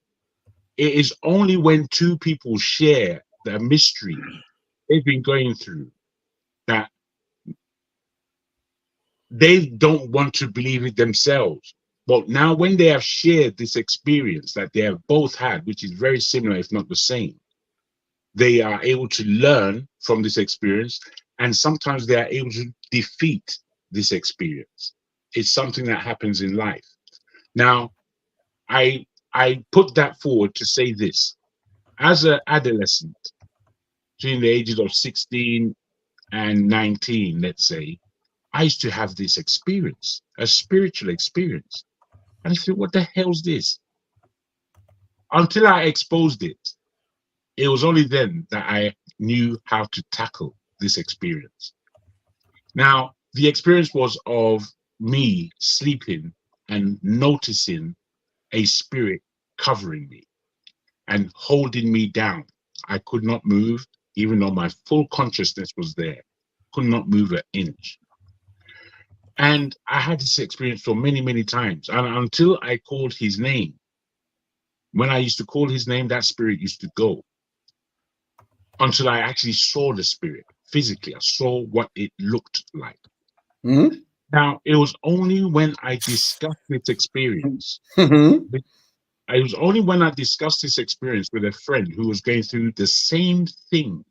it is only when two people share the mystery they've been going through that they don't want to believe it themselves. But now when they have shared this experience that they have both had, which is very similar, if not the same, they are able to learn from this experience, and sometimes they are able to defeat this experience. It's something that happens in life. Now, I put that forward to say this. As an adolescent, between the ages of 16 and 19, let's say, I used to have this experience, a spiritual experience. And I said, what the hell's this? Until I exposed it, it was only then that I knew how to tackle this experience. Now, the experience was of me sleeping and noticing a spirit covering me and holding me down. I could not move, even though my full consciousness was there. Could not move an inch. And I had this experience for many, many times. And until I called his name, when I used to call his name, that spirit used to go. Until I actually saw the spirit physically. I saw what it looked like. Mm-hmm. Now, it was only when I discussed this experience. Mm-hmm. It was only when I discussed this experience with a friend who was going through the same thing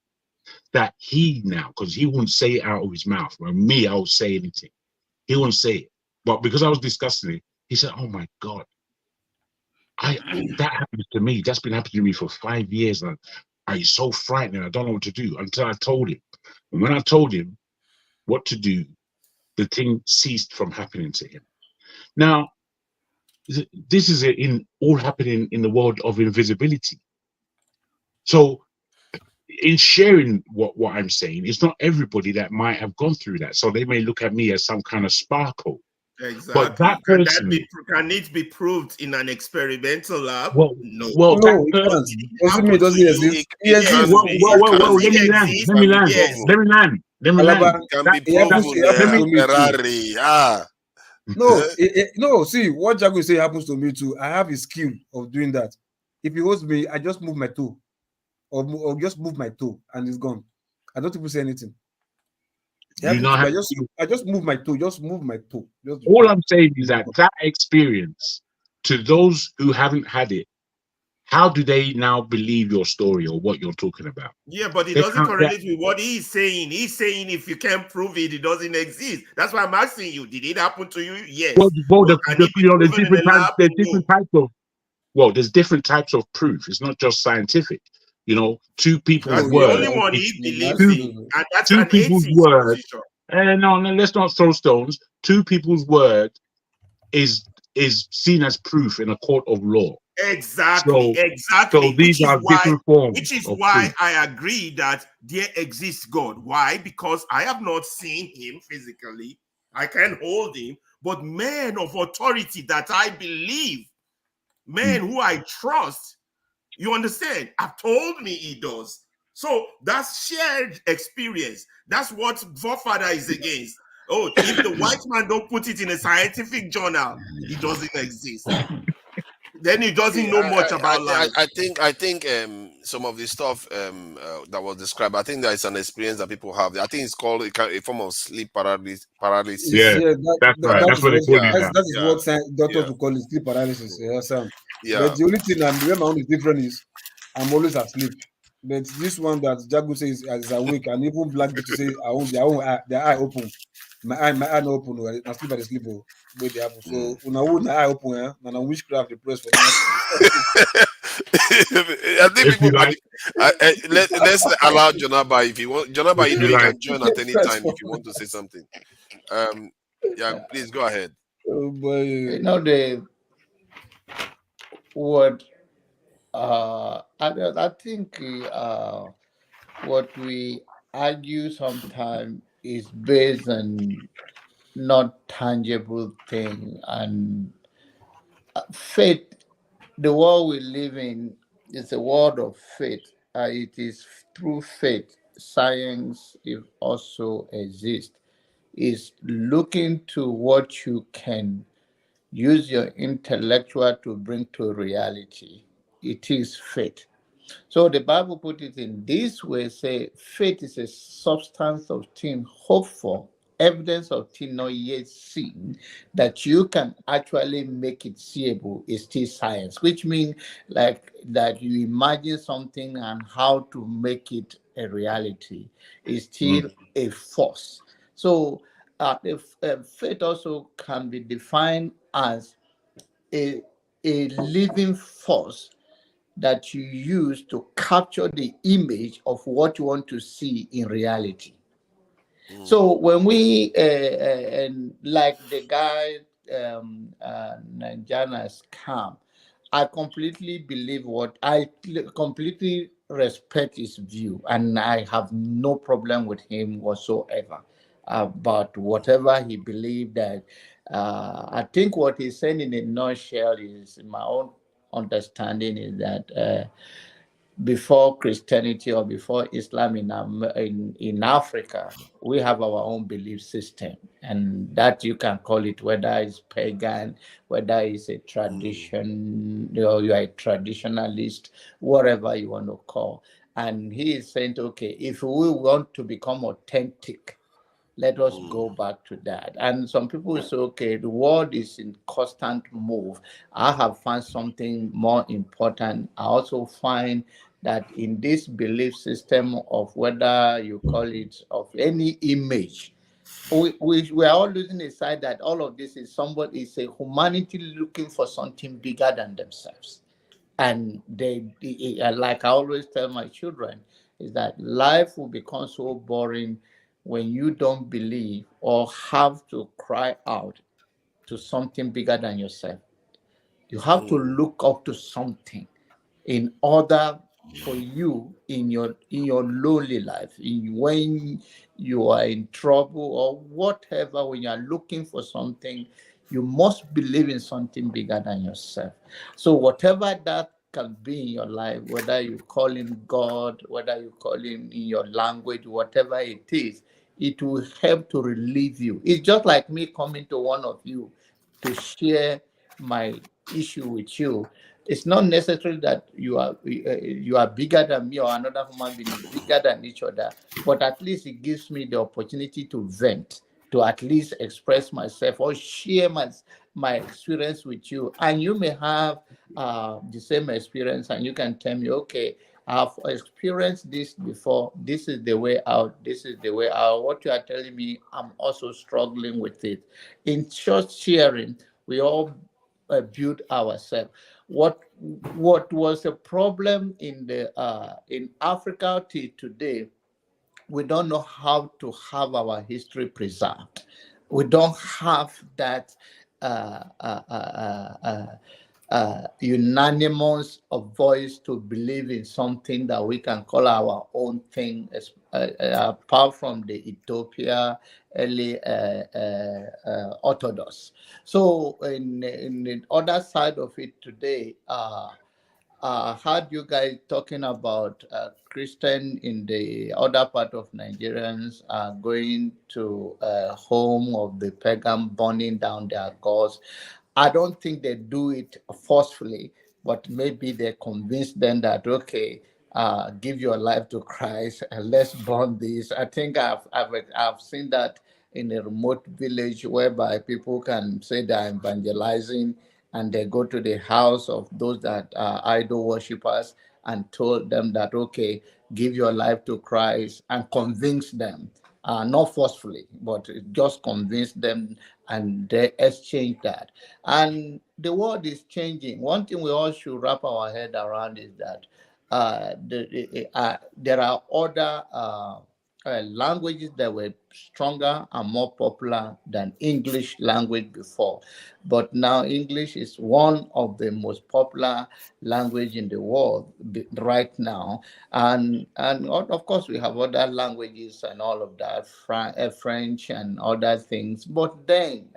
that he now, because he wouldn't say it out of his mouth. Well, me, I would say anything. He wouldn't say it. But because I was discussing it, he said, oh my God, that happened to me. That's been happening to me for 5 years. And I'm so frightened. I don't know what to do until I told him. And when I told him what to do, the thing ceased from happening to him. Now, this is all happening in the world of invisibility. So in sharing what I'm saying, it's not everybody that might have gone through that. So they may look at me as some kind of sparkle. Exactly. But that person, can it be proved in an experimental lab? No. No, it can't. It doesn't exist. Let me land. Can be proven. Ferrari. No, see, what Jago say happens to me too. I have a skill of doing that. If he holds me, I just move my toe. Or just move my toe and it's gone. I don't even say anything. I just move my toe. Just move my toe. All I'm saying is that experience, to those who haven't had it, how do they now believe your story or what you're talking about? Yeah, but it doesn't correlate with what he's saying. He's saying if you can't prove it, it doesn't exist. That's why I'm asking you. Did it happen to you? Yes. There's different types of proof. It's not just scientific. Two people's that's word. The only one he believes in, and that's two people's word. No, let's not throw stones. Two people's word is seen as proof in a court of law. Exactly. So these are different forms. Which is why I agree that there exists God. Why? Because I have not seen him physically. I can hold him, but men of authority that I believe, men who I trust, you understand, have told me he does. So that's shared experience. That's what forefather is against. Oh, if the white man don't put it in a scientific journal, it doesn't exist. Then he doesn't know much about life. I think some of the stuff that was described, I think there is an experience that people have. I think it's called a form of sleep paralysis. Yeah, that's right. That's what they call it now. That is what doctors will call it, sleep paralysis. Yeah, Sam. But the only thing where my own is different is I'm always asleep. But this one that Jagu says is awake, and even Black Beauty say their eye open. My eye not open. I sleep at the sleep. Where they happen. So when I eye open, and I witchcraft the press for that. I think people let's allow Jonaba if you want. Jonaba, you know you can join at any time if you want to say something. Yeah, please go ahead. Oh boy. You know I think what we argue sometimes is based on not tangible thing, and faith. The world we live in is a world of faith. It is through faith science also exists. Is looking to what you can use your intellectual to bring to reality. It is faith. So the Bible put it in this way, say faith is a substance of things hoped for, evidence of things not yet seen, that you can actually make it seeable is still science, which means like that you imagine something and how to make it a reality is still a force. So if faith also can be defined as a living force that you use to capture the image of what you want to see in reality. So when we and like the guy Nigeria's camp, I completely believe completely respect his view, and I have no problem with him whatsoever. But whatever he believed that, I think what he's saying in a nutshell is my own understanding is that before Christianity or before Islam in Africa, we have our own belief system, and that you can call it whether it's pagan, whether it's a tradition, you are a traditionalist, whatever you want to call. And he is saying, okay, if we want to become authentic, let us go back to that. And some people say, okay, the world is in constant move. I have found something more important. I also find that in this belief system of whether you call it of any image, we are all losing aside that all of this is is a humanity looking for something bigger than themselves. And they like I always tell my children, is that life will become so boring when you don't believe or have to cry out to something bigger than yourself. You have to look up to something in order for you in your lonely life, when you are in trouble or whatever, when you are looking for something, you must believe in something bigger than yourself. So whatever that can be in your life, whether you call him God, whether you call him in your language, whatever it is, it will help to relieve you. It's just like me coming to one of you to share my issue with you. It's not necessary that you are bigger than me or another human being is bigger than each other, but at least it gives me the opportunity to vent, to at least express myself or share my experience with you. And you may have the same experience, and you can tell me, okay, I've experienced this before. This is the way out. This is the way out. What you are telling me, I'm also struggling with it. In short sharing, we all build ourselves. What was a problem in Africa till today? We don't know how to have our history preserved. We don't have that unanimous of voice to believe in something that we can call our own thing, apart from the Ethiopia early Orthodox. So in the other side of it today, heard you guys talking about Christian in the other part of Nigerians going to home of the pagan, burning down their gods. I don't think they do it forcefully, but maybe they convince them that, okay, give your life to Christ and let's burn this. I think I've seen that in a remote village whereby people can say they're evangelizing and they go to the house of those that are idol worshippers and told them that, okay, give your life to Christ, and convince them, not forcefully, but just convince them, and they exchange that. And the world is changing. One thing we all should wrap our head around is that there are other languages that were stronger and more popular than English language before. But now English is one of the most popular language in the world right now. And of course, we have other languages and all of that, French and other things. But then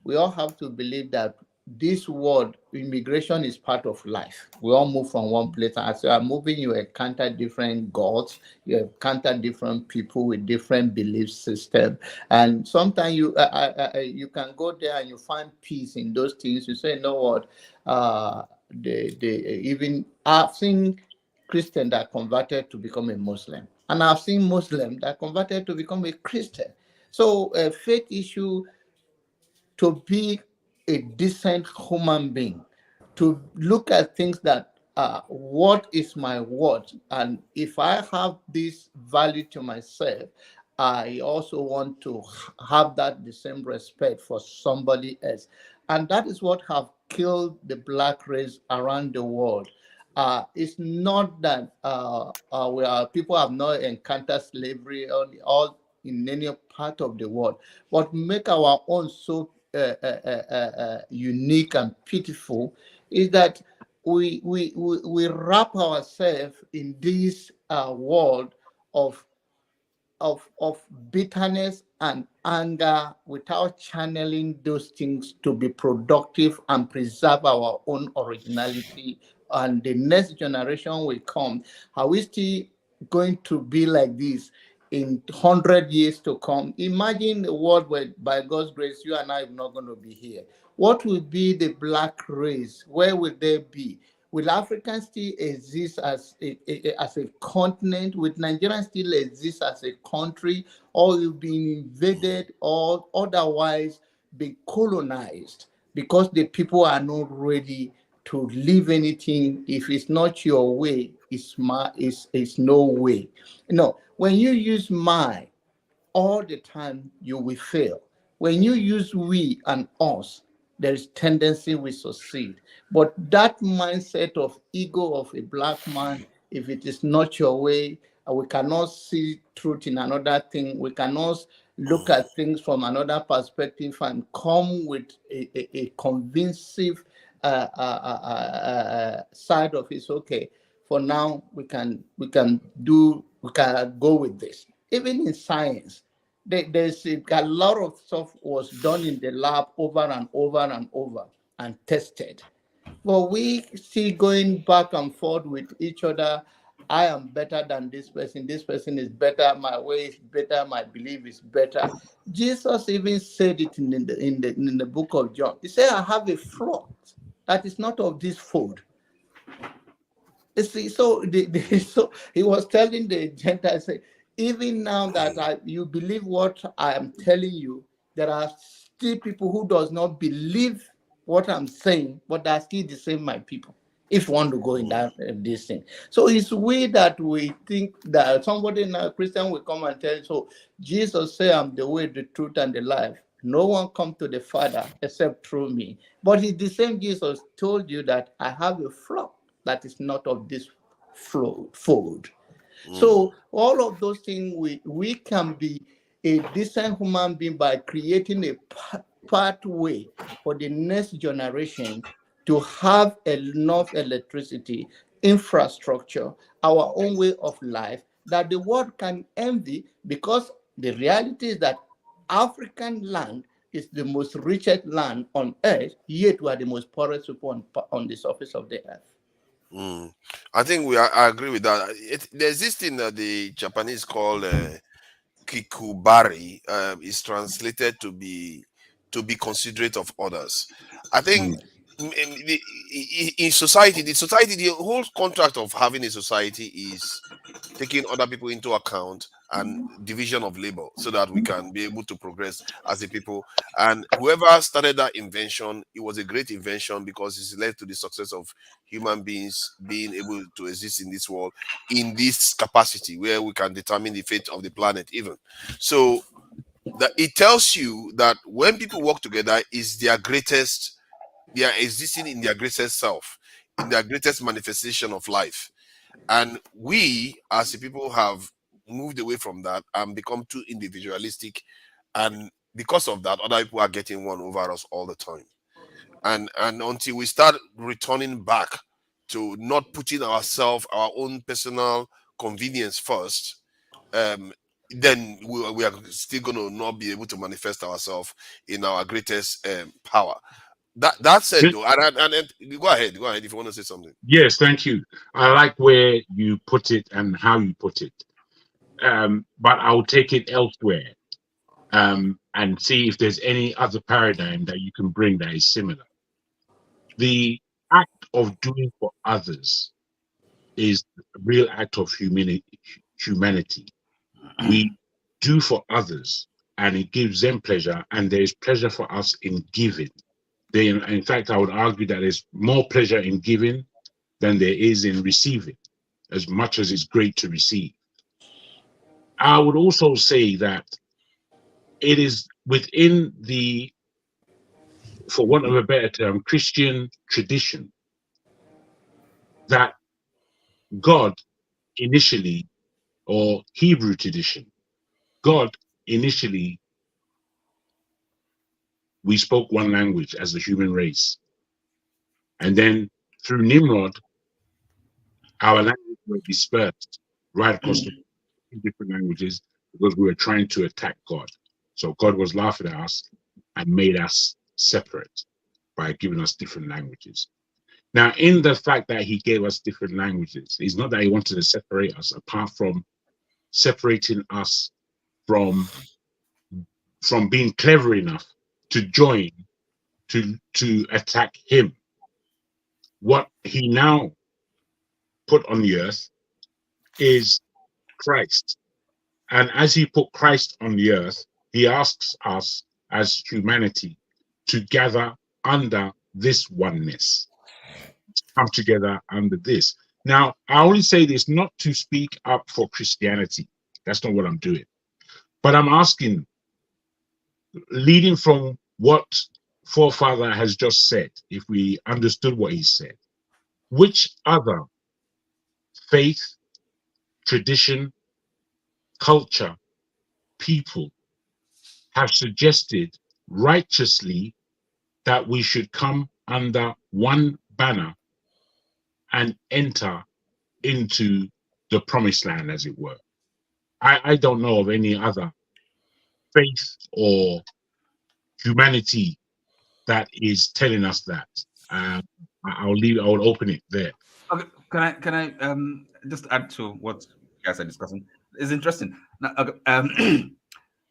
we all have to believe that this world, immigration is part of life. We all move from one place. As you are moving, you encounter different gods, you encounter different people with different belief system, and sometimes you can go there and you find peace in those things. You say, you know what? Even I've seen Christian that converted to become a Muslim, and I've seen Muslim that converted to become a Christian. So a faith issue, to be a decent human being, to look at things that what is my worth, and if I have this value to myself, I also want to have that the same respect for somebody else. And that is what have killed the black race around the world. It's not that people have not encountered slavery all in any part of the world, but make our own so unique and pitiful is that we wrap ourselves in this world of bitterness and anger without channeling those things to be productive and preserve our own originality. And the next generation will come. Are we still going to be like this in 100 years to come? Imagine a world where, by God's grace, you and I are not going to be here. What will be the black race? Where will they be? Will Africans still exist as a continent? Will Nigeria still exist as a country? Or will be invaded or otherwise be colonized? Because the people are not ready to leave anything. If it's not your way, it's no way. No, when you use my all the time, you will fail. When you use we and us, there is tendency we succeed. But that mindset of ego of a black man, if it is not your way, we cannot see truth in another thing. We cannot look at things from another perspective and come with a convincing side of it. Okay, for now we can go with this. Even in science, there's a lot of stuff was done in the lab over and over and over and tested. But we see going back and forth with each other. I am better than this person. This person is better. My way is better. My belief is better. Jesus even said it in the book of John. He said, I have a flock that is not of this fold. You see, so he was telling the Gentiles, even now that you believe what I am telling you, there are still people who does not believe what I'm saying, but they are still the same my people. If you want to go in that this thing, so it's weird that we think that somebody in a Christian will come and tell you, so Jesus said, I'm the way, the truth, and the life. No one come to the Father except through me. But the same Jesus told you that I have a flock that is not of this fold. So all of those things, we can be a decent human being by creating a pathway for the next generation to have enough electricity, infrastructure, our own way of life that the world can envy, because the reality is that African land is the most richest land on earth, yet we are the most poorest people on the surface of the earth. I think I agree with that. There's this thing that the Japanese call kikubari. Is translated to be considerate of others. I think in society, the whole contract of having a society is taking other people into account and division of labor so that we can be able to progress as a people. And whoever started that invention, it was a great invention because it's led to the success of human beings being able to exist in this world in this capacity where we can determine the fate of the planet even. So that it tells you that when people work together is their greatest, they are existing in their greatest self, in their greatest manifestation of life. And we as a people have moved away from that and become too individualistic, and because of that other people are getting one over us all the time. And until we start returning back to not putting ourselves, our own personal convenience first, then we are still going to not be able to manifest ourselves in our greatest power. That said, though, and go ahead if you want to say something. Yes, thank you. I like where you put it and how you put it. But I'll take it elsewhere and see if there's any other paradigm that you can bring that is similar. The act of doing for others is a real act of humanity. We do for others and it gives them pleasure, and there is pleasure for us in giving. In fact, I would argue that there's more pleasure in giving than there is in receiving, as much as it's great to receive. I would also say that it is within the, for want of a better term, Christian tradition that God initially, or Hebrew tradition, God initially, we spoke one language as the human race. And then through Nimrod, our languages were dispersed right across the different languages because we were trying to attack God. So God was laughing at us and made us separate by giving us different languages. Now, in the fact that he gave us different languages, it's not that he wanted to separate us, apart from separating us from being clever enough to join to attack him. What he now put on the earth is Christ. And as he put Christ on the earth, he asks us as humanity to gather under this oneness, come together under this. Now, I only say this not to speak up for Christianity. That's not what I'm doing. But I'm asking, leading from what Forefather has just said, if we understood what he said, which other faith, tradition, culture, people have suggested righteously that we should come under one banner and enter into the promised land, as it were? I don't know of any other faith or humanity that is telling us that. I'll open it there. Okay, can I just add to what you guys are discussing? It's interesting. Now,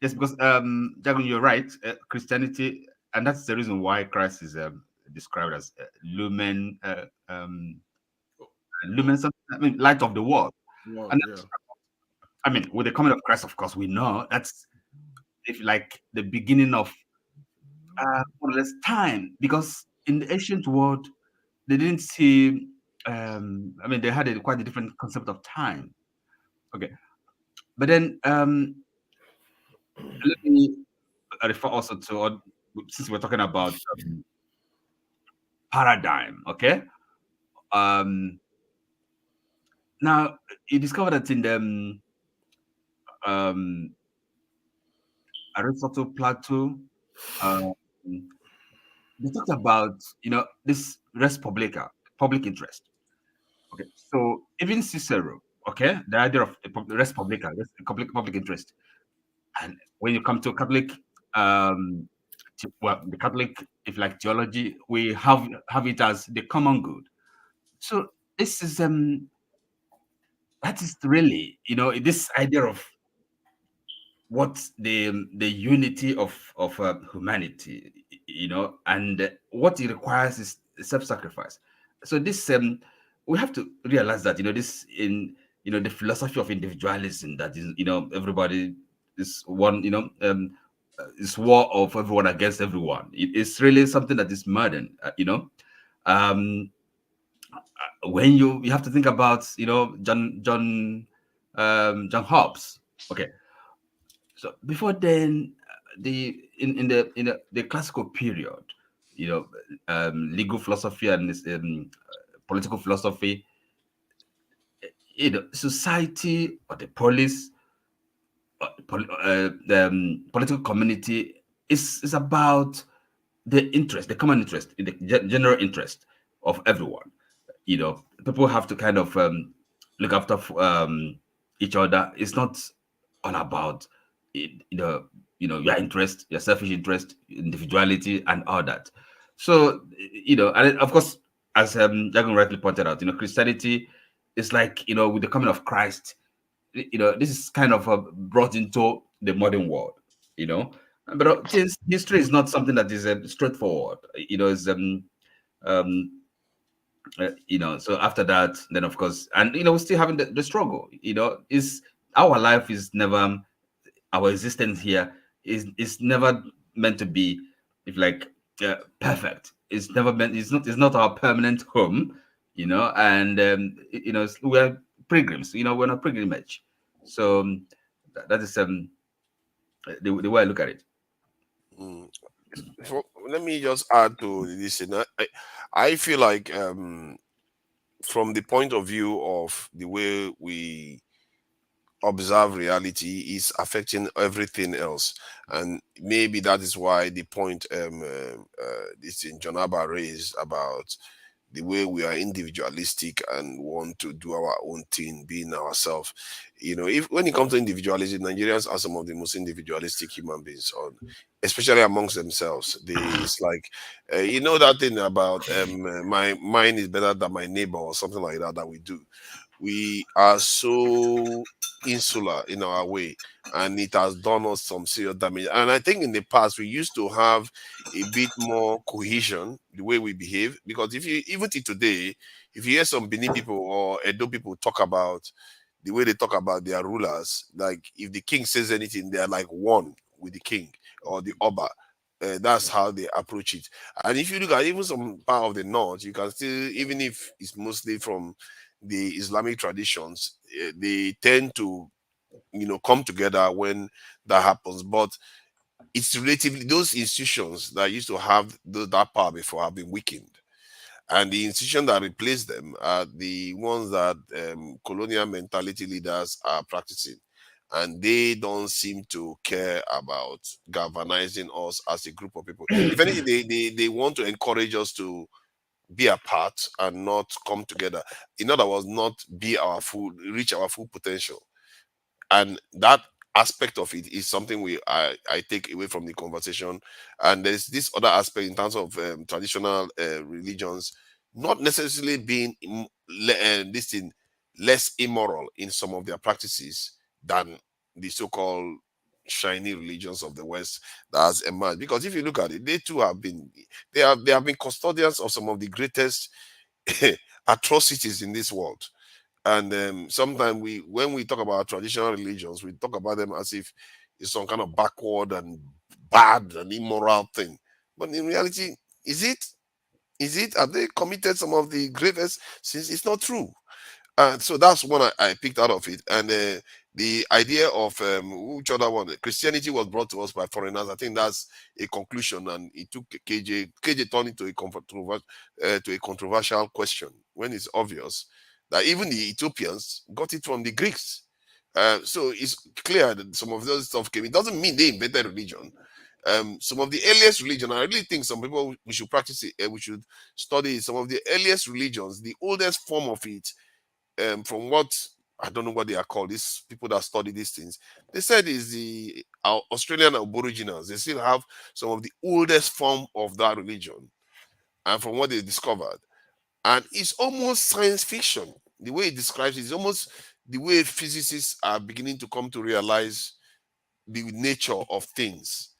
yes, because Jagun, you're right. Christianity, and that's the reason why Christ is described as lumen, light of the world. And I mean, with the coming of Christ, of course, we know that's, if like, the beginning of more or less time, because in the ancient world they didn't see. I mean, they had quite a different concept of time. Okay, but then let me refer also to, since we're talking about paradigm. Okay, now you discover that in the Aristotle, Plato, they talked about, this res publica, public interest. Okay, so even Cicero, okay, the idea of res publica, public interest. And when you come to Catholic, the Catholic, if like theology, we have it as the common good. So this is that is really, this idea of what the unity of humanity, and what it requires is self-sacrifice. So this we have to realize that this in the philosophy of individualism, that is everybody is one, is war of everyone against everyone. It's really something that is modern, um when you have to think about John Hobbes. Okay, so before then, the classical period, legal philosophy and political philosophy, society or the police, the political community is about the interest, the common interest, the general interest of everyone. People have to kind of look after each other. It's not all about your interest, your selfish interest, individuality, and all that. So and of course, as Jagan rightly pointed out, Christianity is like, with the coming of Christ, this is kind of brought into the modern world. But since history is not something that is straightforward, is so after that, then of course, and we're still having the struggle. Is our life is never, our existence here is never meant to be, if like perfect. It's never meant. It's not our permanent home. And we're pilgrims. We're on a pilgrimage. So that is the way I look at it. Let me just add to this. I feel like from the point of view of the way we observe reality is affecting everything else, and maybe that is why the point this in John Abba raised about the way we are individualistic and want to do our own thing, being ourselves. If when it comes to individualism, Nigerians are some of the most individualistic human beings, especially amongst themselves. It's like that thing about my mine is better than my neighbor, or something like that we do. We are so insular in our way, and it has done us some serious damage. And I think in the past we used to have a bit more cohesion the way we behave, because if you even till today, if you hear some Benin people or Edo people talk about the way they talk about their rulers, like if the king says anything, they are like one with the king or the Oba. That's how they approach it. And if you look at even some part of the north, you can still, even if it's mostly from the Islamic traditions, they tend to come together when that happens. But it's relatively, those institutions that used to have that power before have been weakened, and the institutions that replace them are the ones that colonial mentality leaders are practicing, and they don't seem to care about galvanizing us as a group of people. If anything, they want to encourage us to be apart and not come together. In other words, not reach our full potential. And that aspect of it is something I take away from the conversation. And there's this other aspect in terms of traditional religions not necessarily being this thing less immoral in some of their practices than the so-called shiny religions of the West that has emerged. Because if you look at it, they too have been they have been custodians of some of the greatest atrocities in this world. And sometimes when we talk about traditional religions, we talk about them as if it's some kind of backward and bad and immoral thing. But in reality, is it? Is it? Have they committed some of the gravest sins? It's not true. So that's one I picked out of it. And the idea of which other one? Christianity was brought to us by foreigners. I think that's a conclusion, and it took KJ turned into a controversial question when it's obvious that even the Ethiopians got it from the Greeks. So it's clear that some of those stuff came. It doesn't mean they invented religion. Some of the earliest religion, I really think some people we should practice it. We should study some of the earliest religions. The oldest form of it, from what I don't know what they are called, these people that study these things, they said is the Australian Aboriginals. They still have some of the oldest form of that religion, and from what they discovered. And it's almost science fiction. The way it describes it is almost the way physicists are beginning to come to realize the nature of things.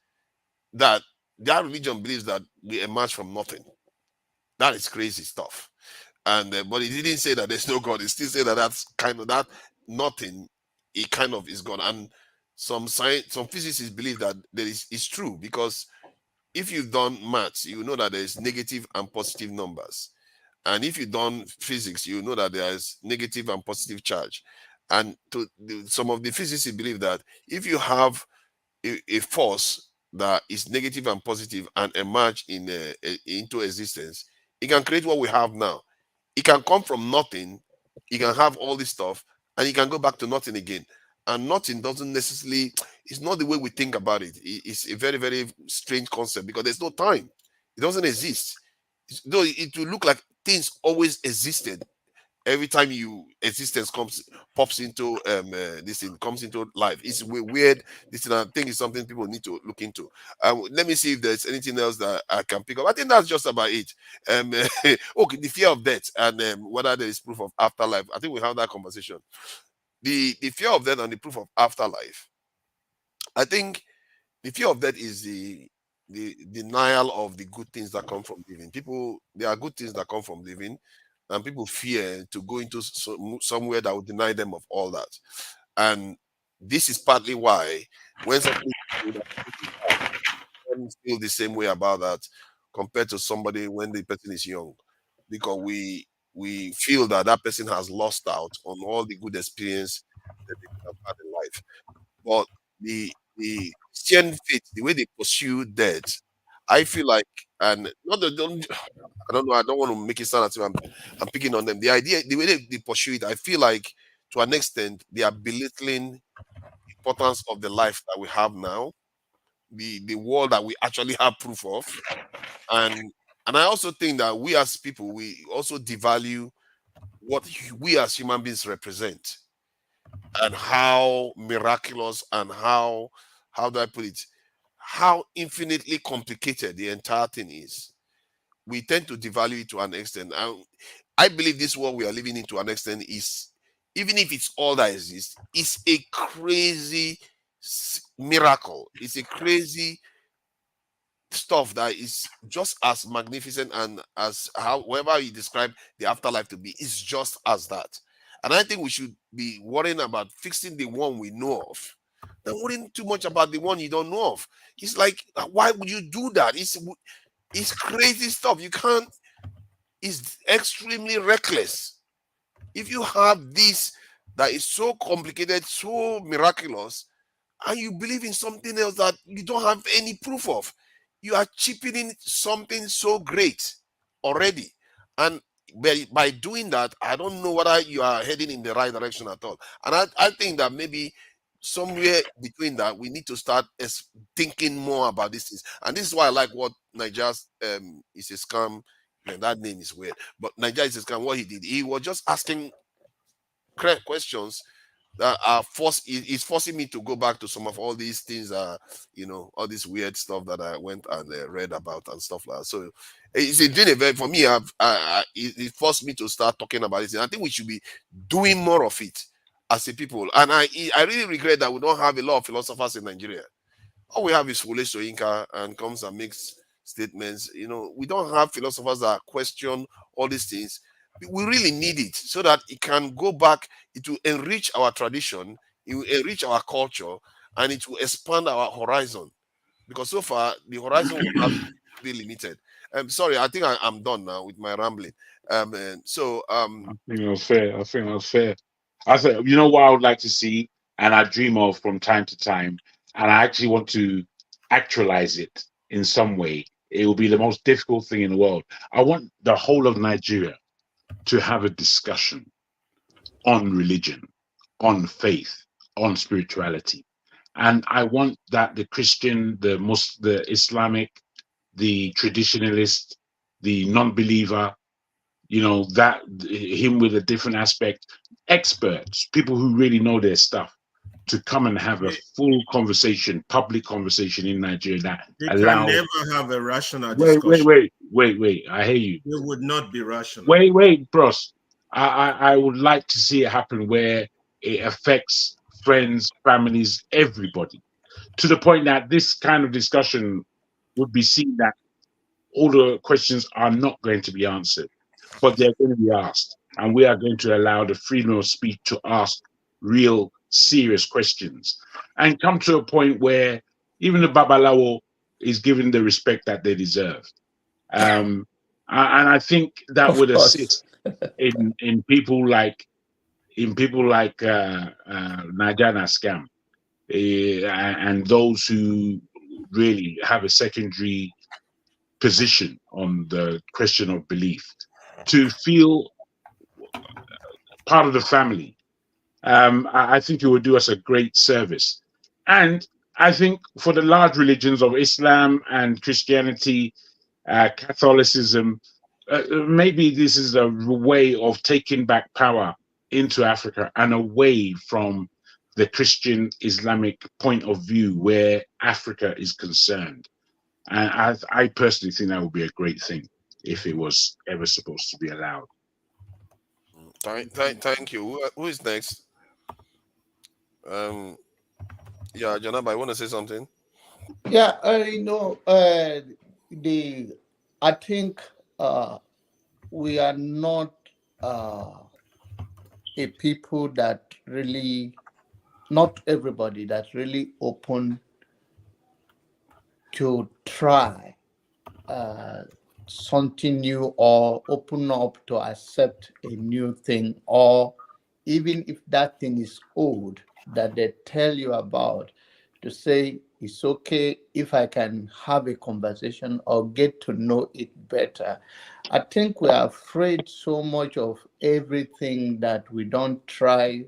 That their religion believes that we emerge from nothing. That is crazy stuff. And but it didn't say that there's no God. It still said that that's kind of that nothing. It kind of is God. And some physicists believe that there is it's true, because if you've done maths, you know that there's negative and positive numbers. And if you've done physics, you know that there's negative and positive charge. And some of the physicists believe that if you have a force that is negative and positive and emerge into existence, it can create what we have now. It can come from nothing, it can have all this stuff, and it can go back to nothing again. And nothing doesn't necessarily, it's not the way we think about it. It's a very, very strange concept, because there's no time. It doesn't exist. Though it will look like things always existed. Every time existence pops into this thing comes into life, it's weird. This thing, I think, is something people need to look into. Let me see if there's anything else that I can pick up. I think that's just about it. Okay, the fear of death and whether there is proof of afterlife. I think we have that conversation. The fear of death and the proof of afterlife. I think the fear of death is the denial of the good things that come from living. There are good things that come from living, and people fear to go into somewhere that will deny them of all that. And this is partly why when somebody feel the same way about that compared to somebody when the person is young, because we feel that that person has lost out on all the good experience that they have had in life. But the Christian faith, the way they pursue death, I feel like, and not the don't I don't know, I don't want to make it sound as if I'm picking on them. The idea, the way they pursue it, I feel like to an extent they are belittling the importance of the life that we have now, the world that we actually have proof of. And I also think that we as people, we also devalue what we as human beings represent, and how miraculous and how do I put it, how infinitely complicated the entire thing is. We tend to devalue it to an extent. And I believe this world we are living in to an extent is, even if it's all that exists, it's a crazy miracle. It's a crazy stuff that is just as magnificent, and as however you describe the afterlife to be, is just as that. And I think we should be worrying about fixing the one we know of, than worrying too much about the one you don't know of. It's like, why would you do that? It's crazy stuff. You can't. It's extremely reckless. If you have this that is so complicated, so miraculous, and you believe in something else that you don't have any proof of, you are cheapening something so great already. And by doing that, I don't know whether you are heading in the right direction at all. And I think that maybe somewhere between that, we need to start thinking more about these things. And this is why I like what Nigeria's is a scam. Man, that name is weird. But Nigeria is a scam. What he did, he was just asking correct questions that are is forcing me to go back to some of all these things, all this weird stuff that I went and read about and stuff like that. So it's a doing event for me. It forced me to start talking about it. And I think we should be doing more of it as a people. And I really regret that we don't have a lot of philosophers in Nigeria. All we have is Wole Soyinka, and comes and makes statements. We don't have philosophers that question all these things. We really need it so that it can go back. It will enrich our tradition, it will enrich our culture, and it will expand our horizon. Because so far the horizon we have be limited. I'm sorry, I think I'm done now with my rambling. I think that's fair. I think that's fair. I said, you know what I would like to see, and I dream of from time to time, and I actually want to actualize it in some way. It will be the most difficult thing in the world. I want the whole of Nigeria to have a discussion on religion, on faith, on spirituality. And I want that the Christian, the Muslim, the Islamic, the traditionalist, the non-believer, that him with a different aspect, experts, people who really know their stuff, to come and have a full conversation, public conversation in Nigeria that They allows. can never have a rational discussion. Wait. I hear you. They would not be rational. Wait, bros. I would like to see it happen where it affects friends, families, everybody, to the point that this kind of discussion would be seen that all the questions are not going to be answered, but they're going to be asked. And we are going to allow the freedom of speech to ask real, serious questions and come to a point where even the Babalawo is given the respect that they deserve. And I think that Of would course. assist in people like Najana Scam, and those who really have a secondary position on the question of belief, to feel part of the family. I think it would do us a great service. And I think for the large religions of Islam and Christianity, Catholicism, maybe this is a way of taking back power into Africa and away from the Christian Islamic point of view where Africa is concerned. And I personally think that would be a great thing if it was ever supposed to be allowed. Thank you. Who is next? Yeah, Janab, I want to say something. Yeah, I think we are not a people that really, not everybody that's really open to try something new or open up to accept a new thing, or even if that thing is old that they tell you about, to say it's okay if I can have a conversation or get to know it better. I think we are afraid so much of everything that we don't try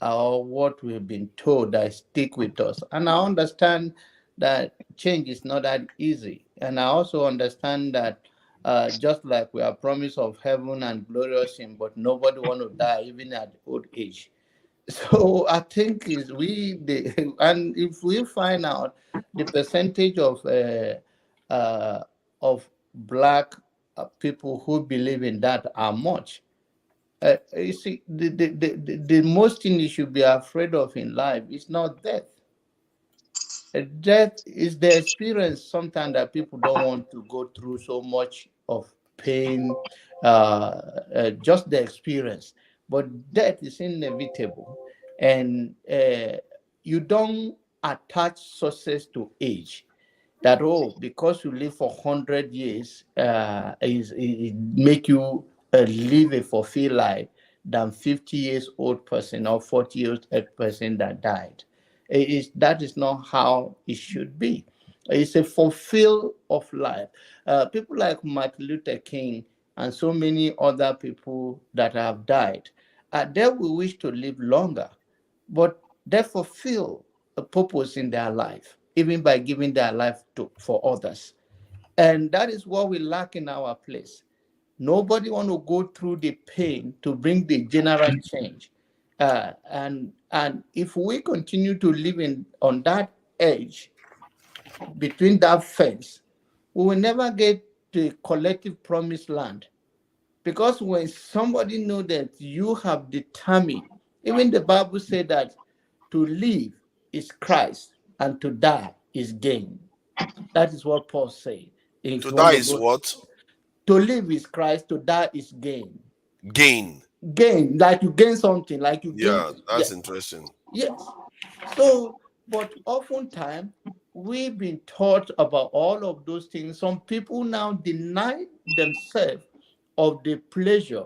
or what we've been told that stick with us. And I understand that change is not that easy. And I also understand that just like we are promised of heaven and glorious in, but nobody want to die even at old age. So I think is and if we find out the percentage of black people who believe in that are much, you see, the most thing you should be afraid of in life is not death. Death is the experience sometimes that people don't want to go through so much of pain, just the experience. But death is inevitable, and you don't attach success to age. That because you live for 100 years, it make you live a fulfilled life than 50 years old person or 40 years old person that died. That is not how it should be. It's a fulfill of life. People like Martin Luther King and so many other people that have died, they will wish to live longer, but they fulfill a purpose in their life, even by giving their life for others. And that is what we lack in our place. Nobody want to go through the pain to bring the general change. And if we continue to live on that edge, between that fence, we will never get to a collective promised land. Because when somebody know that you have determined, even the Bible said that to live is Christ and to die is gain. That is what Paul said. To die is what? To live is Christ, to die is gain. Gain. Gain, like you gain something, like you gain. Yeah, that's interesting. Yes. So, but oftentimes we've been taught about all of those things. Some people now deny themselves of the pleasure,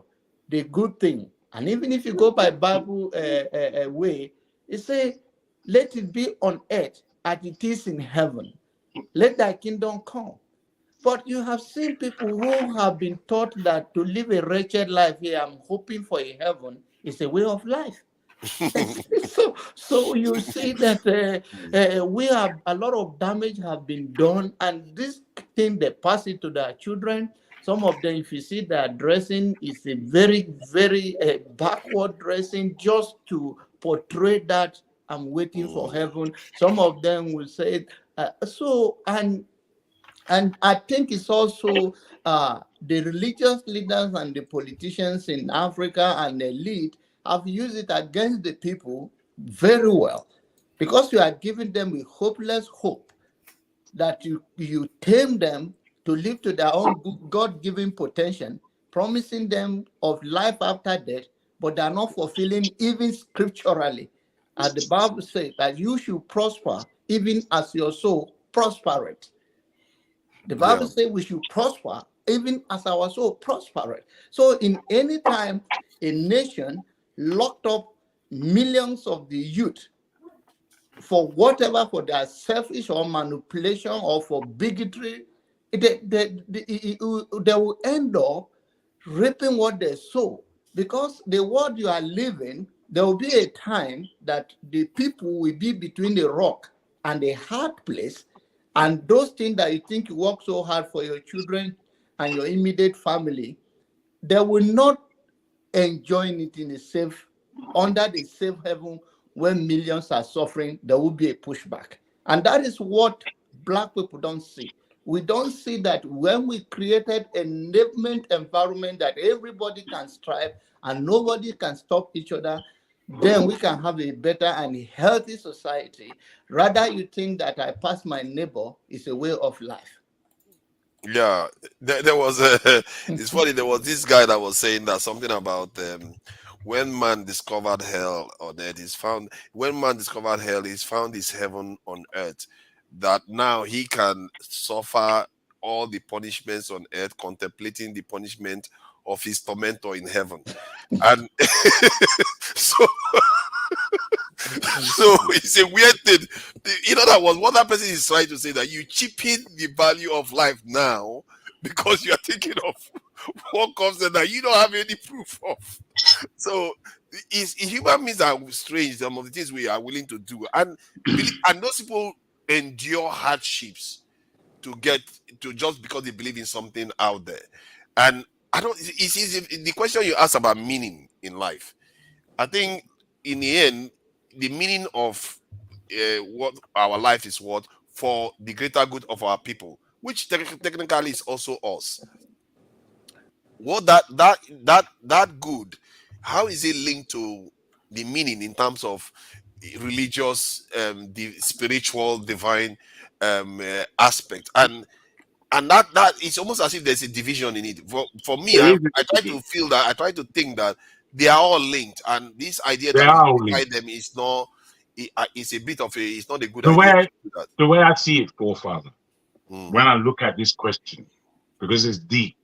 the good thing. And even if you go by Bible way, it says, let it be on earth as it is in heaven. Let thy kingdom come. But you have seen people who have been taught that to live a wretched life here, I'm hoping for a heaven, is a way of life. so you see that we have a lot of damage have been done, and this thing they pass it to their children. Some of them, if you see their dressing, is a very, very backward dressing just to portray that I'm waiting for heaven. Some of them will say, and And I think it's also the religious leaders and the politicians in Africa and the elite have used it against the people very well, because you are giving them a hopeless hope that you tame them to live to their own God-given potential, promising them of life after death, but they are not fulfilling even scripturally. As the Bible says, that you should prosper even as your soul prospereth. The Bible says we should prosper even as our soul prospereth. So in any time a nation locked up millions of the youth for whatever, for their selfish or manipulation or for bigotry, they will end up reaping what they sow. Because the world you are living, there will be a time that the people will be between the rock and the hard place, and those things that you think you work so hard for your children and your immediate family, they will not enjoy it in a safe, under the safe heaven. When millions are suffering, there will be a pushback. And that is what Black people don't see. We don't see that when we created a enablement environment that everybody can strive and nobody can stop each other, then we can have a better and healthy society. Rather, you think that I pass my neighbor is a way of life. Yeah, there was it's funny, there was this guy that was saying that something about when man discovered hell on earth, when man discovered hell, he's found his heaven on earth. That now he can suffer all the punishments on earth, contemplating the punishment of his tormentor in heaven. And so so it's a weird thing. In other words, what that person is trying to say, that you cheapen the value of life now because you are thinking of what comes and that you don't have any proof of. So human beings are strange, some of the things we are willing to do. And those people endure hardships to get to, just because they believe in something out there. And I don't the question you asked about meaning in life, I think in the end, the meaning of what our life is worth for the greater good of our people, which technically is also us. What that good, how is it linked to the meaning in terms of religious, the spiritual, divine aspect, and that it's almost as if there's a division in it. For me, I try to feel that, I try to think that they are all linked, and this idea that we divide them is not. It's a bit of it's not a good idea to do that. The way I see it, forefather, when I look at this question, because it's deep.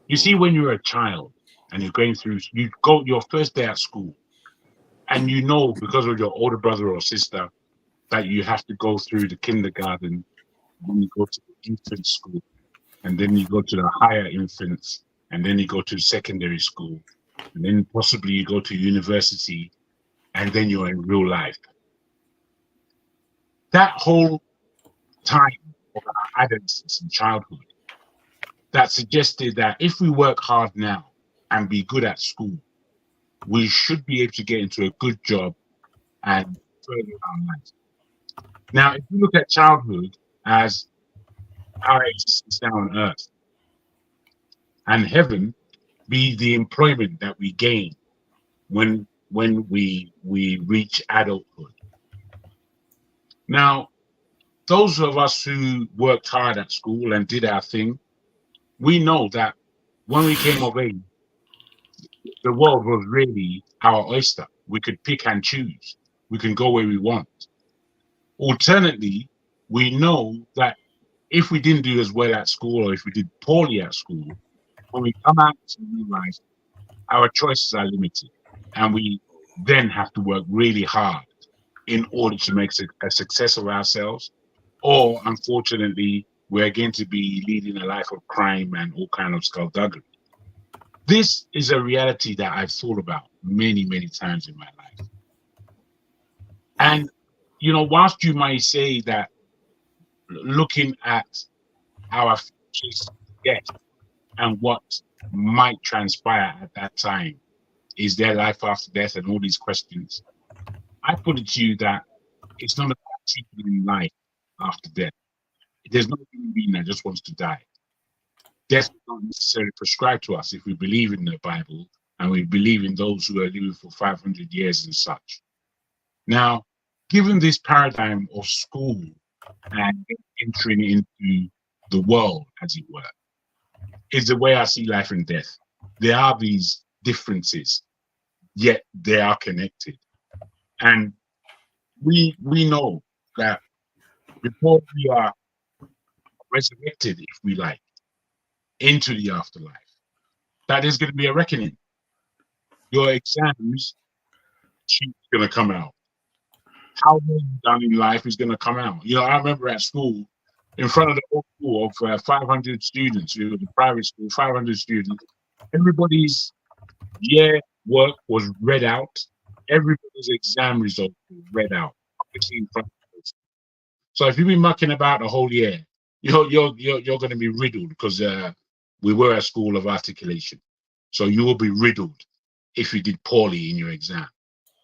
You see, when you're a child and you're going through, you go your first day at school, and you know because of your older brother or sister that you have to go through the kindergarten, then you go to the infant school, and then you go to the higher infants, and then you go to secondary school, and then possibly you go to university, and then you're in real life. That whole time of our adolescence and childhood, that suggested that if we work hard now and be good at school, we should be able to get into a good job and further our lives. Now, if you look at childhood as our existence down on earth, and heaven be the employment that we gain when we reach adulthood. Now, those of us who worked hard at school and did our thing, we know that when we came of age, the world was really our oyster. We could pick and choose. We can go where we want. Alternately, we know that if we didn't do as well at school, or if we did poorly at school, when we come out to realize our choices are limited, and we then have to work really hard in order to make a success of ourselves, or unfortunately, we're going to be leading a life of crime and all kind of skullduggery. This is a reality that I've thought about many, many times in my life. And, you know, whilst you might say that looking at our futures, yes, and what might transpire at that time, is there life after death and all these questions, I put it to you that it's not about treatment in life after death. There's no human being that just wants to die. Death is not necessarily prescribed to us if we believe in the Bible and we believe in those who are living for 500 years and such. Now, given this paradigm of school and entering into the world, as it were, is the way I see life and death. There are these differences, yet they are connected. And we know that before we are resurrected, if we like, into the afterlife, that is going to be a reckoning. Your exams are going to come out. How well you've done in life is going to come out. You know, I remember at school, in front of the whole school of 500 students, you know, the private school, 500 students, everybody's year work was read out. Everybody's exam result was read out. In front of us. So if you've been mucking about the whole year, you're going to be riddled because we were a school of articulation. So you will be riddled if you did poorly in your exam.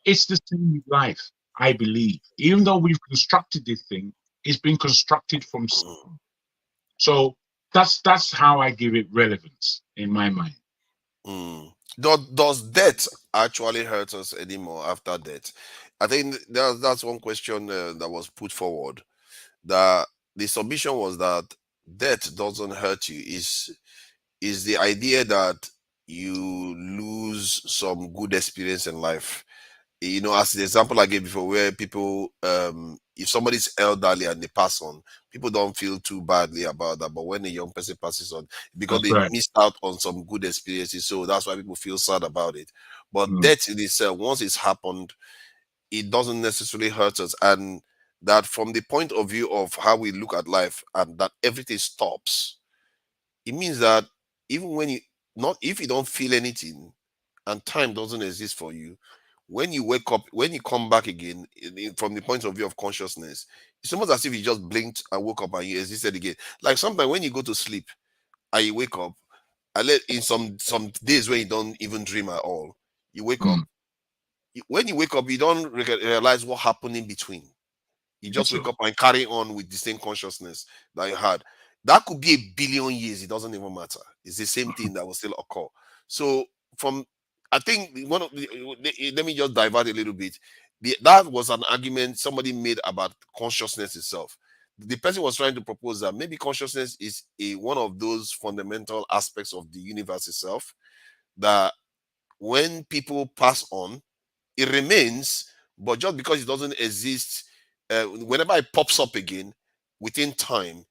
It's the same with life, I believe. Even though we've constructed this thing, it's been constructed from something. So that's how I give it relevance in my mind. Does death actually hurt us anymore after death? I think that's one question that was put forward. That the submission was that death doesn't hurt you. Is the idea that you lose some good experience in life. You know, as the example I gave before, where people, if somebody's elderly and they pass on, people don't feel too badly about that. But when a young person passes on, because That's they right. missed out on some good experiences, so that's why people feel sad about it. But death in itself, once it's happened, it doesn't necessarily hurt us. And that from the point of view of how we look at life and that everything stops, it means that even when if you don't feel anything and time doesn't exist for you, when you wake up, when you come back again, from the point of view of consciousness, it's almost as if you just blinked and woke up and you existed again. Like sometimes when you go to sleep and you wake up, in some days when you don't even dream at all, you wake up. When you wake up, you don't realize what happened in between. You just wake up and carry on with the same consciousness that you had. That could be 1 billion years. It doesn't even matter. It's the same thing that will still occur. So I think let me just divert a little bit. That was an argument somebody made about consciousness itself. The person was trying to propose that maybe consciousness is one of those fundamental aspects of the universe itself, that when people pass on, it remains, but just because it doesn't exist, whenever it pops up again within time,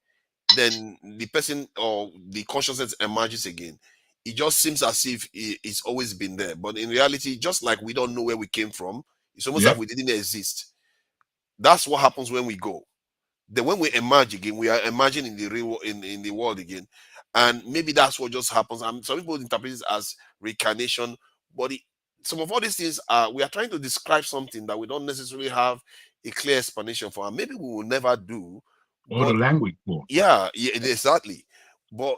then the person or the consciousness emerges again. It just seems as if it's always been there, but in reality, just like we don't know where we came from, it's almost like we didn't exist. That's what happens when we go. Then when we emerge again, we are emerging in the real in the world again, and maybe that's what just happens. Some people interpret it as reincarnation, but some of all these things we are trying to describe something that we don't necessarily have a clear explanation for, and maybe we will never do. Or the language for. Yeah, exactly. But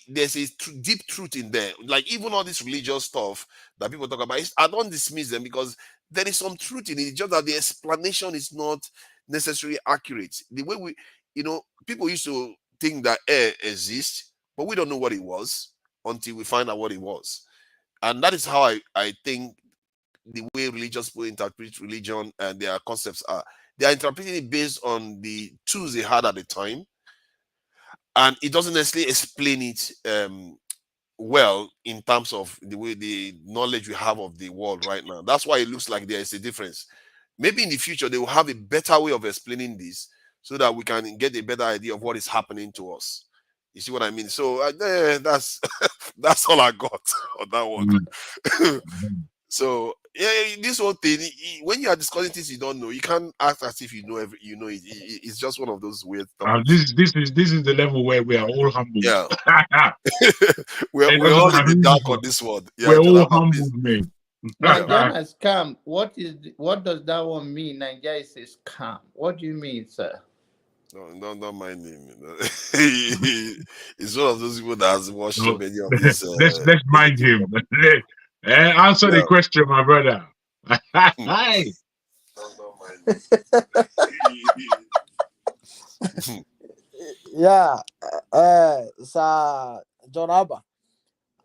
there's a deep truth in there. Like even all this religious stuff that people talk about, I don't dismiss them because there is some truth in it. It's just that the explanation is not necessarily accurate. The way people used to think that air exists, but we don't know what it was until we find out what it was. And that is how I think the way religious people interpret religion and their concepts are. They are interpreting it based on the tools they had at the time, and it doesn't necessarily explain it well in terms of the knowledge we have of the world right now. That's why it looks like there is a difference. Maybe in the future they will have a better way of explaining this so that we can get a better idea of what is happening to us. You see what I mean? So that's that's all I got on that one. So yeah, this whole thing, when you are discussing things you don't know, you can't act as if you know it. It's just one of those weird topics. This is the level where we are all humble. Yeah. we're all in the dark on this one. Yeah, we're all humble, man. Nigeria is scam. What does that one mean? Nigeria is a scam. What do you mean, sir? No, don't mind him. He's one of those people that has watched so many of these. Let's mind him. Answer the question, my brother. Hi. Yeah, Sir John Abba.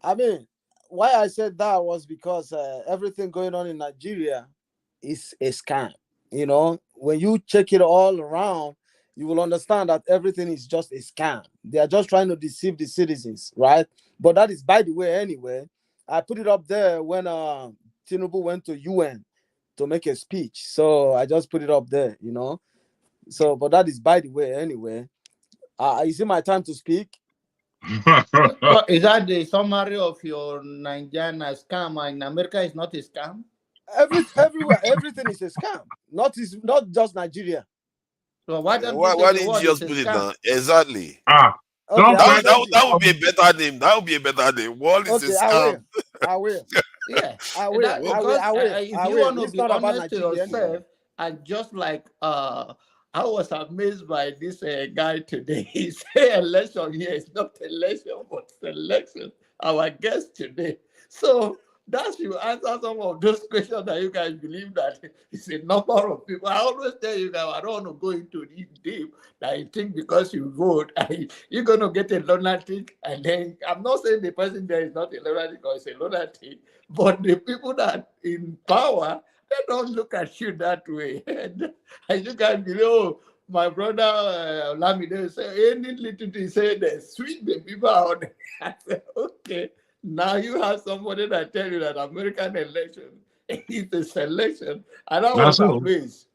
I mean, why I said that was because everything going on in Nigeria is a scam. You know, when you check it all around, you will understand that everything is just a scam. They are just trying to deceive the citizens, right? But that is by the way, anyway. I put it up there when Tinubu went to UN to make a speech. So I just put it up there, you know. So, but that is by the way, anyway. Is it my time to speak? So is that the summary of your Nigerian scam? In America, is not a scam. Everywhere, everything is a scam. Not just Nigeria. So why don't Why, you say why the didn't word you is just a put it scam? down? Exactly. Okay, That would be a better name. That would be a better name. What is okay, a I will. scam? I will. Yeah, I will. that I will. because I will. if I you will. want to This is be not about honest to Nigeria anyway. yourself, and just like I was amazed by this guy today. He said election here is not election but selection. Our guest today. So that should answer some of those questions that you guys believe that it's a number of people. I always tell you guys, I don't want to go into deep that you think because you vote, you're going to get a lunatic. And then I'm not saying the person there is not a lunatic or is a lunatic, but the people that in power, they don't look at you that way. And you can be, oh, my brother Lamide say any little thing say they sweet the people out there. I said, okay. Now you have somebody that tell you that American election is a selection. And I was amazed.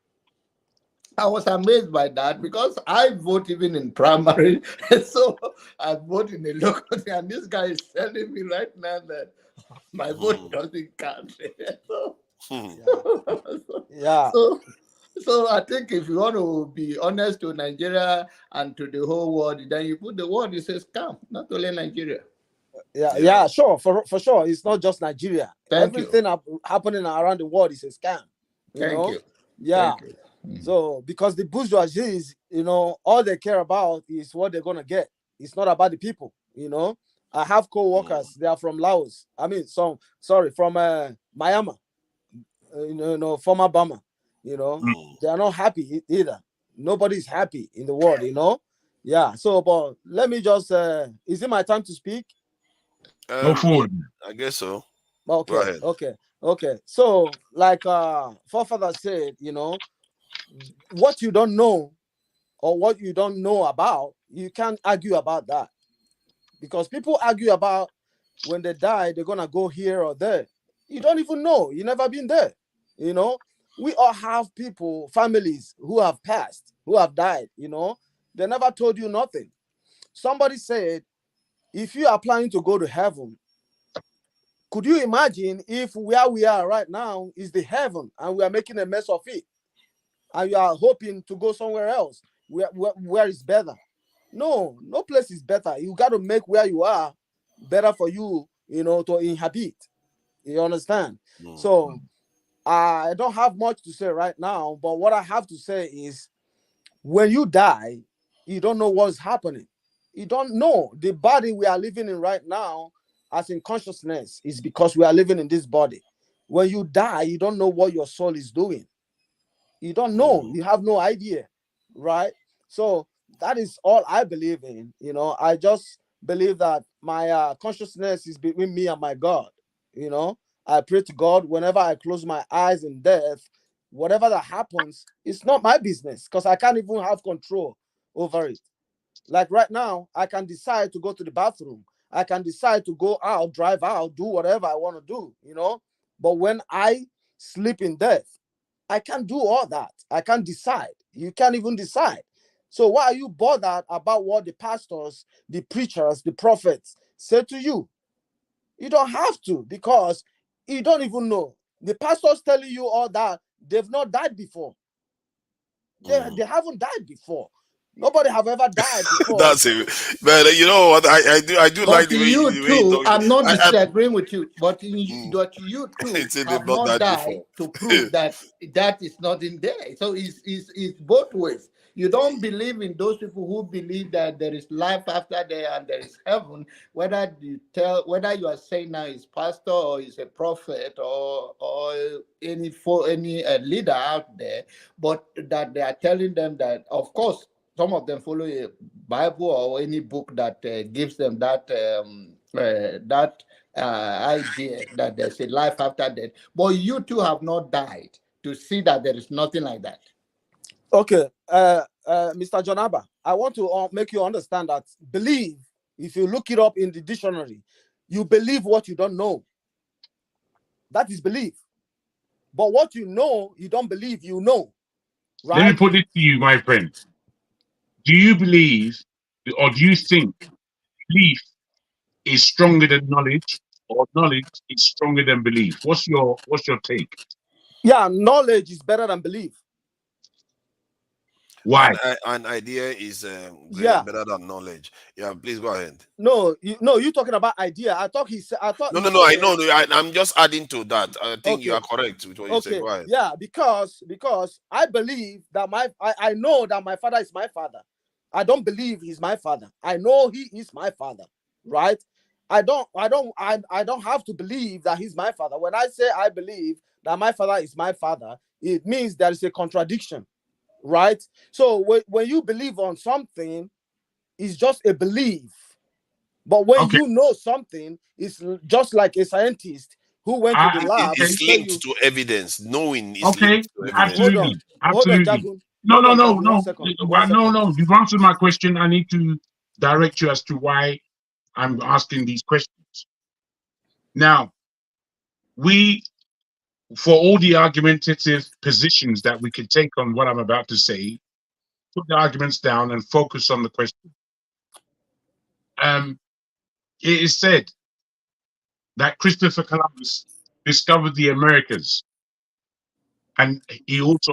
I was amazed by that because I vote even in primary. So I vote in the local thing, and this guy is telling me right now that my vote doesn't count. Yeah. So I think if you want to be honest to Nigeria and to the whole world, then you put the word, it says scam, not only Nigeria. Yeah, sure, for sure. It's not just Nigeria. Thank you. Everything happening around the world is a scam. Thank you. Yeah. Thank you. So because the bourgeoisie is, all they care about is what they're gonna get. It's not about the people. I have co-workers. They are from Laos. I mean, from Myanmar. Former Burma. They are not happy either. Nobody's happy in the world. Yeah. So, but let me just. Is it my time to speak? No food. I guess so. Okay. Go ahead. Okay. So, like forefather said, what you don't know or what you don't know about, you can't argue about that. Because people argue about when they die, they're gonna go here or there. You don't even know. You never been there. We all have people, families who have passed, who have died. They never told you nothing. Somebody said, if you are planning to go to heaven, could you imagine if where we are right now is the heaven and we are making a mess of it, and you are hoping to go somewhere else where is better? No place is better. You got to make where you are better for you, to inhabit. You understand? So I don't have much to say right now, but what I have to say is when you die, you don't know what's happening. You don't know. The body we are living in right now, as in consciousness, is because we are living in this body. When you die, you don't know what your soul is doing. You don't know. You have no idea, right? So that is all I believe in. I just believe that my consciousness is between me and my God. I pray to God whenever I close my eyes in death. Whatever that happens, it's not my business because I can't even have control over it. Like right now, I can decide to go to the bathroom. I can decide to go out, drive out, do whatever I want to do, But when I sleep in death, I can't do all that. I can't decide. You can't even decide. So why are you bothered about what the pastors, the preachers, the prophets say to you? You don't have to, because you don't even know. The pastors telling you all that, they've not died before. They haven't died before. Nobody have ever died before. That's it. But you know what? I do But like the way you you too, talk. I'm not disagreeing with you, but you too It's they've have not not died died before. to prove that is not in there. So it's both ways. You don't believe in those people who believe that there is life after there and there is heaven. Whether you are saying now is pastor or is a prophet or any leader out there, but that they are telling them that, of course, some of them follow a Bible or any book that gives them that idea that there's a life after death. But you two have not died to see that there is nothing like that. Okay, Mr. Jonaba, I want to make you understand that believe, if you look it up in the dictionary, you believe what you don't know. That is belief. But what you know, you don't believe you know. Right? Let me put it to you, my friend. Do you believe, or do you think belief is stronger than knowledge, or knowledge is stronger than belief? What's your take? Yeah, knowledge is better than belief. Why? An idea is better than knowledge. Yeah, please go ahead. No, you're talking about idea. I thought he said. No. I know. I'm just adding to that. I think you are correct with what you said. Go ahead. Yeah, because I believe that I know that my father is my father. I don't believe he's my father. I know he is my father, right? I don't have to believe that he's my father. When I say I believe that my father is my father, it means there is a contradiction, right? So when you believe on something, it's just a belief. But when you know something, it's just like a scientist who went to the lab. It's linked to evidence. Knowing is linked to evidence. Absolutely. Absolutely. No. You've answered my question. I need to direct you as to why I'm asking these questions. Now, for all the argumentative positions that we can take on what I'm about to say, put the arguments down and focus on the question. It is said that Christopher Columbus discovered the Americas, and he also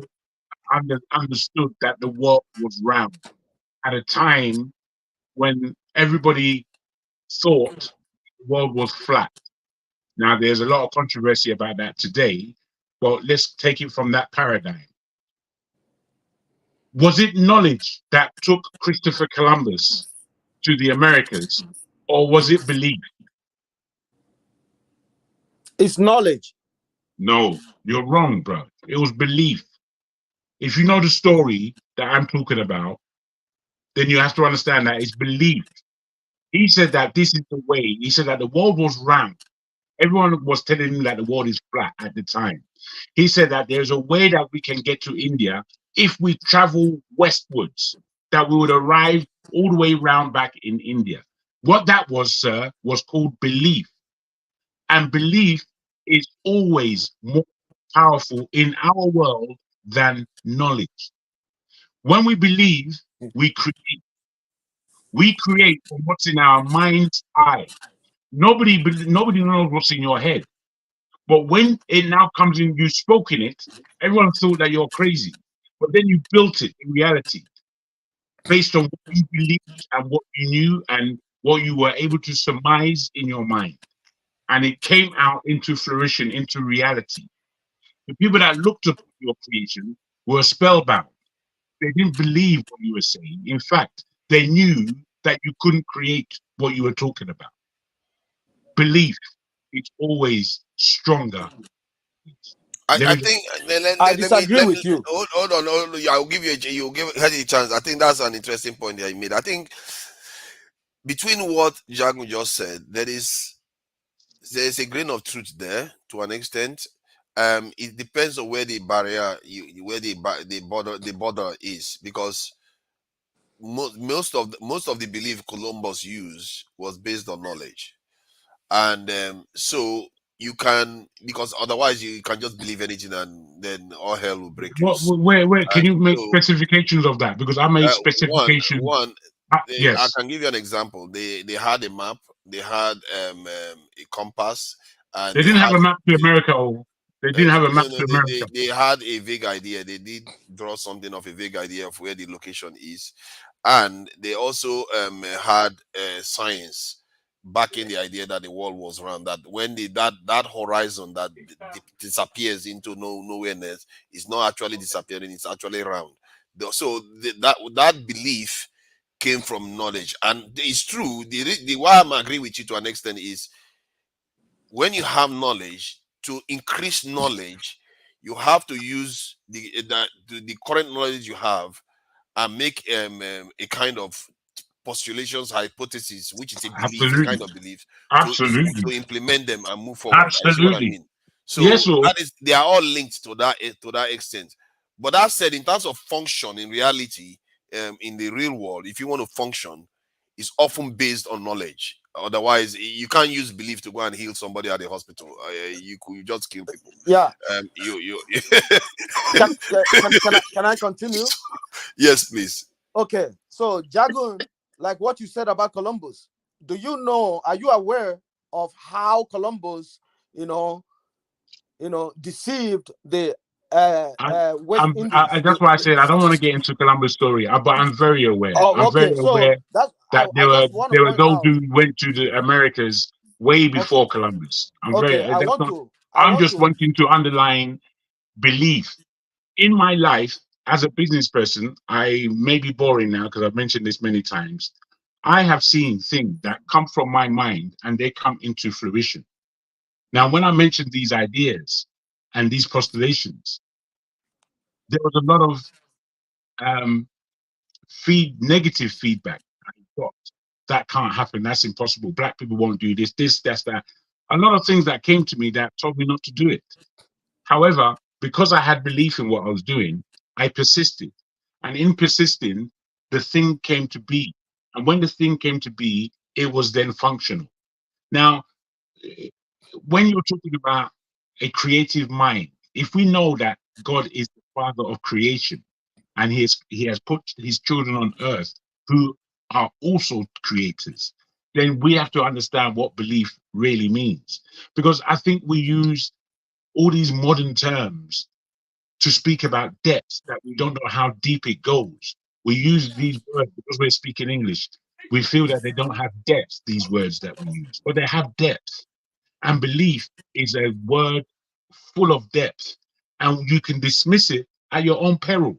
understood that the world was round at a time when everybody thought the world was flat. Now, there's a lot of controversy about that today, but let's take it from that paradigm. Was it knowledge that took Christopher Columbus to the Americas, or was it belief? It's knowledge. No, you're wrong, bro. It was belief. If you know the story that I'm talking about, then you have to understand that it's belief. He said that this is the way. He said that the world was round. Everyone was telling him that the world is flat at the time. He said that there's a way that we can get to India if we travel westwards, that we would arrive all the way round back in India. What that was, sir, was called belief. And belief is always more powerful in our world than knowledge. When we believe, we create. We create from what's in our mind's eye. Nobody knows what's in your head. But when it now comes in, you've spoken it, everyone thought that you're crazy. But then you built it in reality based on what you believed and what you knew and what you were able to surmise in your mind. And it came out into fruition, into reality. The people that looked upon your creation were spellbound. They didn't believe what you were saying. In fact, they knew that you couldn't create what you were talking about. Belief is always stronger. I think. I disagree with you. Hold on. I'll give you a chance. I think that's an interesting point that you made. I think between what Jagun just said, there's a grain of truth there to an extent. It depends on where the barrier, where the border is, because most of the belief Columbus used was based on knowledge, and so you can, because otherwise you can just believe anything and then all hell will break loose. Where can you make specifications of that? Because I made specifications. Yes, I can give you an example. They had a map, they had a compass, and they didn't have a map to America. They didn't have a map to America. They had a vague idea. They did draw something of a vague idea of where the location is, and they also had science backing the idea that the world was round. That when that horizon that disappears into nowhereness is not actually disappearing; it's actually round. So that belief came from knowledge, and it's true. The why I'm agreeing with you to an extent is when you have knowledge, to increase knowledge, you have to use the current knowledge you have and make a kind of postulations, hypotheses, which is a belief, a Absolutely. kind of belief, Absolutely. to implement them and move forward. You see what I Absolutely. mean? So Yes, sir. that is, they are all linked to that extent. But that said, in terms of function in reality, in the real world, if you want to function, it's often based on knowledge. Otherwise, you can't use belief to go and heal somebody at the hospital. You just kill people. Yeah. Can I continue? Yes, please. Okay. So, Jagun, like what you said about Columbus, do you know? Are you aware of how Columbus, deceived the West Indies? That's why I said I don't want to get into Columbus' story, but I'm very aware. Oh, I'm very aware that I just want to there were point those out. who went to the Americas way before Columbus. I'm just wanting to underline belief. In my life, as a business person, I may be boring now because I've mentioned this many times. I have seen things that come from my mind and they come into fruition. Now, when I mentioned these ideas and these postulations, there was a lot of negative feedback. I thought that can't happen. That's impossible. Black people won't do this, that's that. A lot of things that came to me that told me not to do it. However, because I had belief in what I was doing, I persisted. And in persisting, the thing came to be. And when the thing came to be, it was then functional. Now, when you're talking about a creative mind, if we know that God is the father of creation, and he has put his children on earth who are also creators, then we have to understand what belief really means. Because I think we use all these modern terms to speak about depths that we don't know how deep it goes. We use these words because we're speaking English. We feel that they don't have depth, these words that we use, but they have depth. And belief is a word full of depth. And you can dismiss it at your own peril,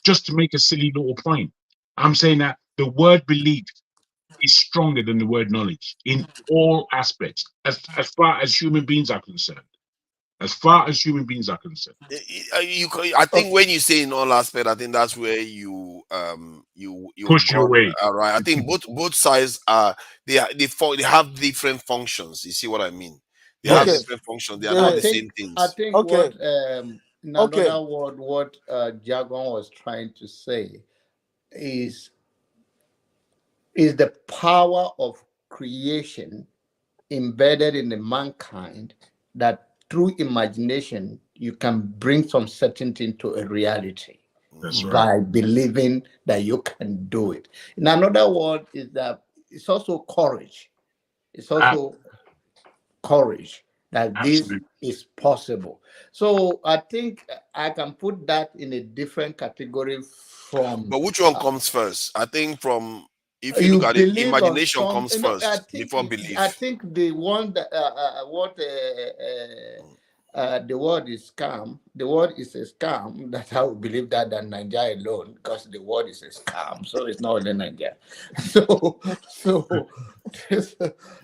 just to make a silly little point. I'm saying that the word belief is stronger than the word knowledge in all aspects, as far as human beings are concerned. As far as human beings are concerned. I think when you say in all aspects, I think that's where you push your way. Right. I think both sides are they have different functions. You see what I mean? They have different functions. They are not the same things. I think what in another word, what Jagon was trying to say is the power of creation embedded in the mankind, that through imagination you can bring some certainty into a reality. That's right. By believing that you can do it. In another word, is that it's also courage. It's also courage that Absolutely. This is possible. So I think I can put that in a different category from. But which one comes first? I think from. If you look at it, imagination comes first before belief. I think the one that the word is scam. The word is a scam. That I would believe that than Nigeria alone, because the word is a scam. So it's not only Nigeria. So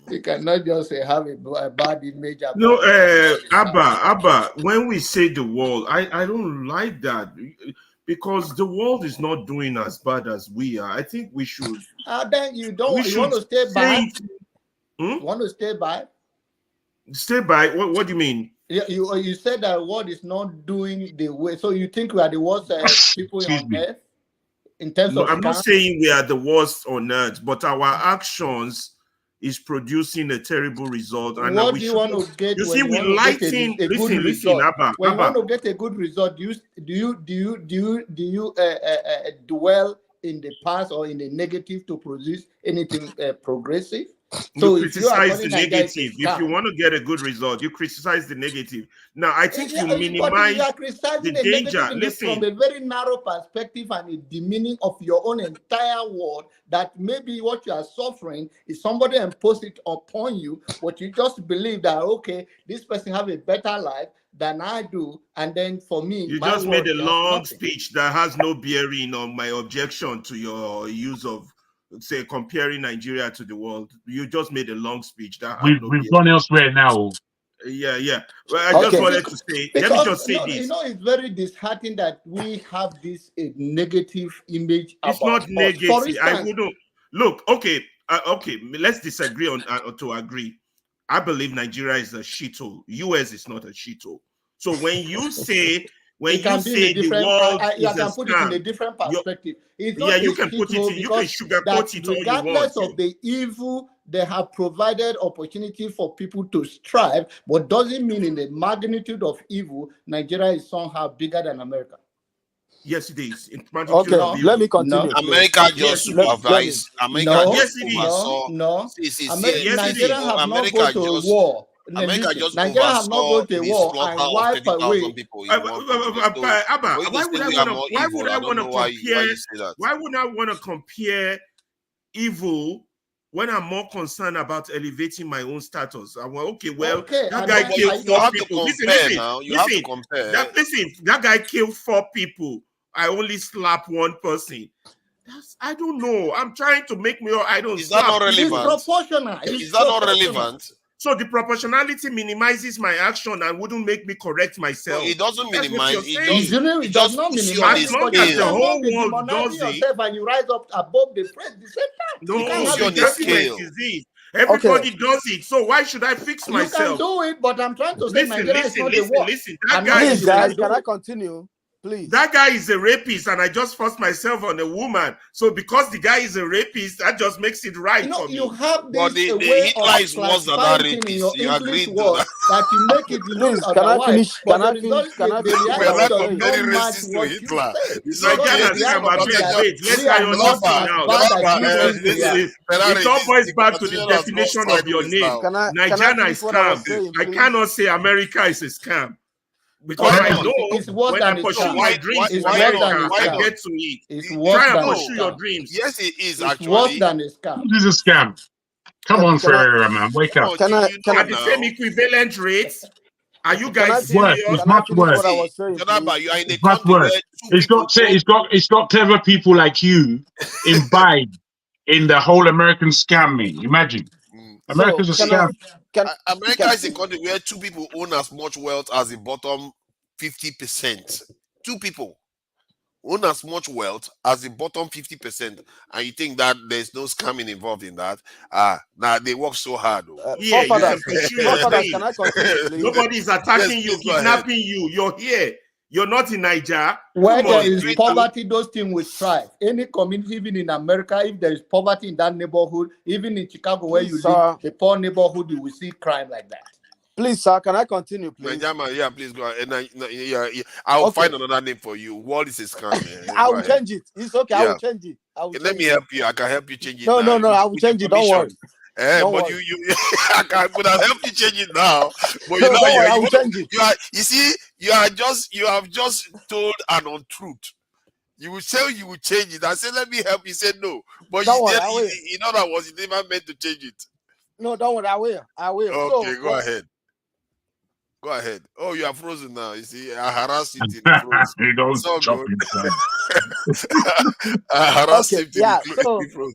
you cannot just have a bad image. No, Abba. When we say the world, I don't like that, because the world is not doing as bad as we are. I think we should. Then you don't. You want to stay by? You want to stay by? Stay by? What do you mean? Yeah, you said that the world is not doing the way. So you think we are the worst people on earth in terms of? I'm not saying we are the worst on earth, but our actions is producing a terrible result. And what do you want to get? You see, we lighten. Listen, Abba. When you want to get a good result, do you dwell in the past or in the negative to produce anything progressive? So you criticize the negative. If you want to get a good result, you criticize the negative. Now, I think you minimize the danger. Listen, from a very narrow perspective and a demeaning of your own entire world, that maybe what you are suffering is somebody imposed it upon you, but you just believe that, okay, this person have a better life than I do, and then for me, you just made a long speech that has no bearing on my objection to your use of, say, comparing Nigeria to the world. You just made a long speech that we've gone elsewhere now. Yeah. Well, I just wanted to say, let me just say this. You know, it's very disheartening that we have this negative image. It's not negative. I wouldn't. Look, okay, okay, let's disagree on to agree. I believe Nigeria is a shithole. US is not a shithole. So when you say it can be in a different, is I can put it in a different perspective. It's not you a can put it shithole in, you can because sugarcoat it all you want. regardless of the evil, they have provided opportunity for people to strive, but doesn't mean in the magnitude of evil, Nigeria is somehow bigger than America. Yes, it is. Okay, let me continue. America just supervised. America just oversaw. Nigeria have not gone to a war. America just Nigeria have not gone to a war and wipe away. Why would I want to compare evil when I'm more concerned about elevating my own status? I'm like, okay, well, that guy killed 4 people. Listen, that guy killed 4 people. I only slap 1 person. I don't know. I'm trying to make me. I don't. Is that not relevant? It's proportional. Is that not relevant? So the proportionality minimizes my action and wouldn't make me correct myself. No, it doesn't minimize. It does not minimize. As long as the whole world does it, and you rise up above the press the same time. No, everybody does it. So why should I fix myself? You can do it, but I'm trying to say Nigeria is not the war. Listen. That guy can I continue? Please. That guy is a rapist, and I just forced myself on a woman. So because the guy is a rapist, that just makes it right for me. You have this way of classifying in your English word that you make it look otherwise. Can I finish? It all boils back to the definition of your name. Nigeria is scam. I cannot say America is a scam. Because I know when I pursue my dreams in America, I get to it. Try and pursue your dreams. Yes, it is actually. Worse than a scam. This is a scam. Come on, Ferreira, man. Wake up. At the same equivalent rates, are you guys serious? It's much worse. It's much worse. It's got clever people like you imbibed in the whole American scam, man. Imagine. America's a scam. America is a country where 2 people own as much wealth as the bottom 50%. 2 people own as much wealth as the bottom 50%, and you think that there's no scamming involved in that? Nah, they work so hard. Can I continue? Nobody's attacking you, kidnapping you. You're here. You're not in Nigeria. Where there is poverty, those things will thrive. Any community, even in America, if there is poverty in that neighborhood, even in Chicago where you live, the poor neighborhood, you will see crime like that. Please, sir, can I continue, please? Yeah, please go ahead. I'll find another name for you. What is a scam? I will change it. It's okay. I will change it. Let me help you. I can help you change it. No, I will change it. Don't worry. But you I could have helped you change it now. But you see, you have just told an untruth. You will say you will change it. I said, let me help you. Say no. But in other words, you never meant to change it. No, don't worry, I will. Okay, go ahead. Go ahead. Oh, you are frozen now. You see, I harassed you till you froze. You don't so jump I harassed you till you froze.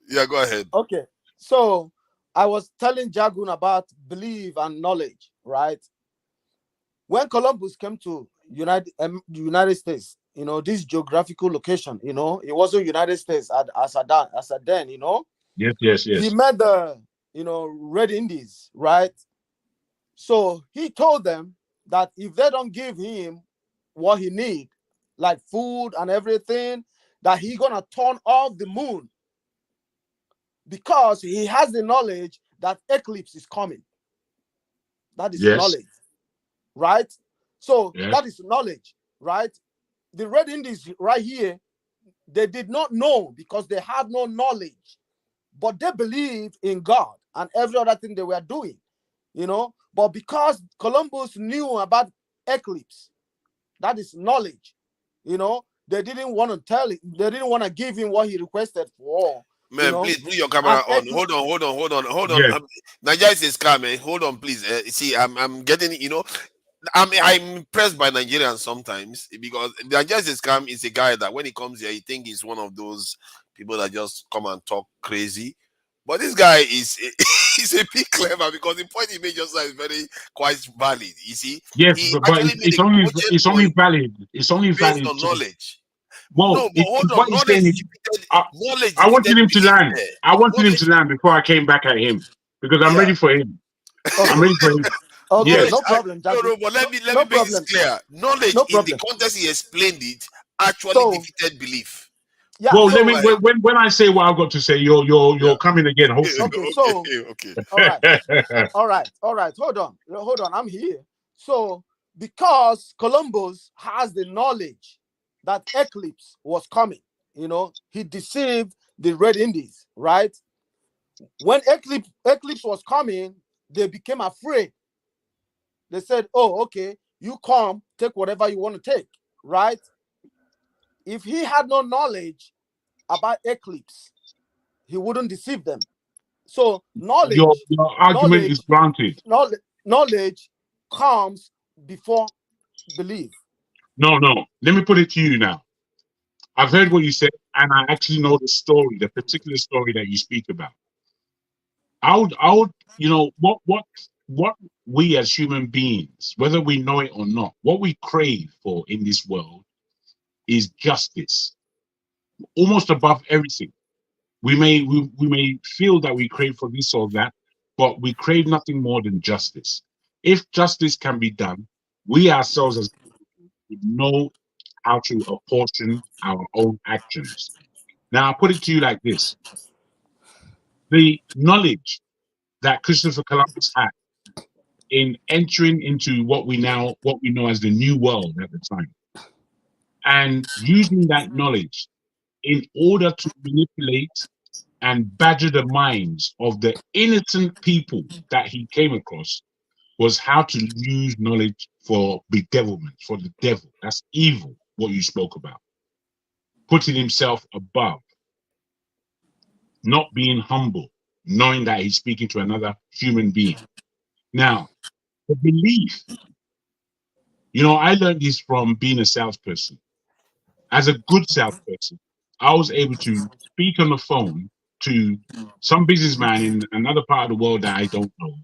Yeah, go ahead. Okay. So I was telling Jagun about belief and knowledge, right? When Columbus came to United States, this geographical location, it wasn't United States as a then, Yes. He met the, Red Indies, right? So he told them that if they don't give him what he need, like food and everything, that he's gonna turn off the moon, because he has the knowledge that eclipse is coming. That is knowledge, right? So that is knowledge, right? The Red Indies right here, they did not know because they had no knowledge, but they believed in God and every other thing they were doing, But because Columbus knew about eclipse, that is knowledge, they didn't want to tell it. They didn't want to give him what he requested for. Man, please put your camera on. Hold on. Yeah. Nigeria is a scam, man. Hold on, please. See, I'm getting, I'm impressed by Nigerians sometimes, because Nigeria is a scam is a guy that when he comes here, he thinks he's one of those people that just come and talk crazy. But this guy is he's a bit clever, because the point he made just now is very quite valid. You see, yes, but it's only valid. It's only valid based on knowledge. Well, No, but hold what on. he's Knowledge saying is, defeated, I, knowledge I wanted defeated him to belief land. there. I wanted him Knowledge, to land before I came back at him because I'm yeah. ready for him. I'm Okay. ready for him. Okay, Yes. Knowledge, no problem, no, Jaggi. no, but let me No make this problem. clear. Knowledge, No in the problem. context he explained it, actually So defeated belief. yeah, Well, let so me when I say what I've got to say, you're coming again. Okay, Hopefully. okay, so okay. all right. All right. Hold on. I'm here. So because Columbus has the knowledge that eclipse was coming, he deceived the Red Indies, right? When eclipse was coming, they became afraid. They said, "Oh, okay, you come, take whatever you want to take," right? If he had no knowledge about eclipse, he wouldn't deceive them. So your argument is granted. knowledge comes before belief. No. Let me put it to you now. I've heard what you said, and I actually know the story, the particular story that you speak about. I would, what we as human beings, whether we know it or not, what we crave for in this world is justice, almost above everything. We may feel that we crave for this or that, but we crave nothing more than justice. If justice can be done, we ourselves as we know how to apportion our own actions. Now, I'll put it to you like this: the knowledge that Christopher Columbus had in entering into what we know as the New World at the time, and using that knowledge in order to manipulate and badger the minds of the innocent people that he came across, was how to use knowledge for bedevilment, for the devil. That's evil, what you spoke about. Putting himself above, not being humble, knowing that he's speaking to another human being. Now, the belief, I learned this from being a salesperson. As a good salesperson, I was able to speak on the phone to some businessman in another part of the world that I don't know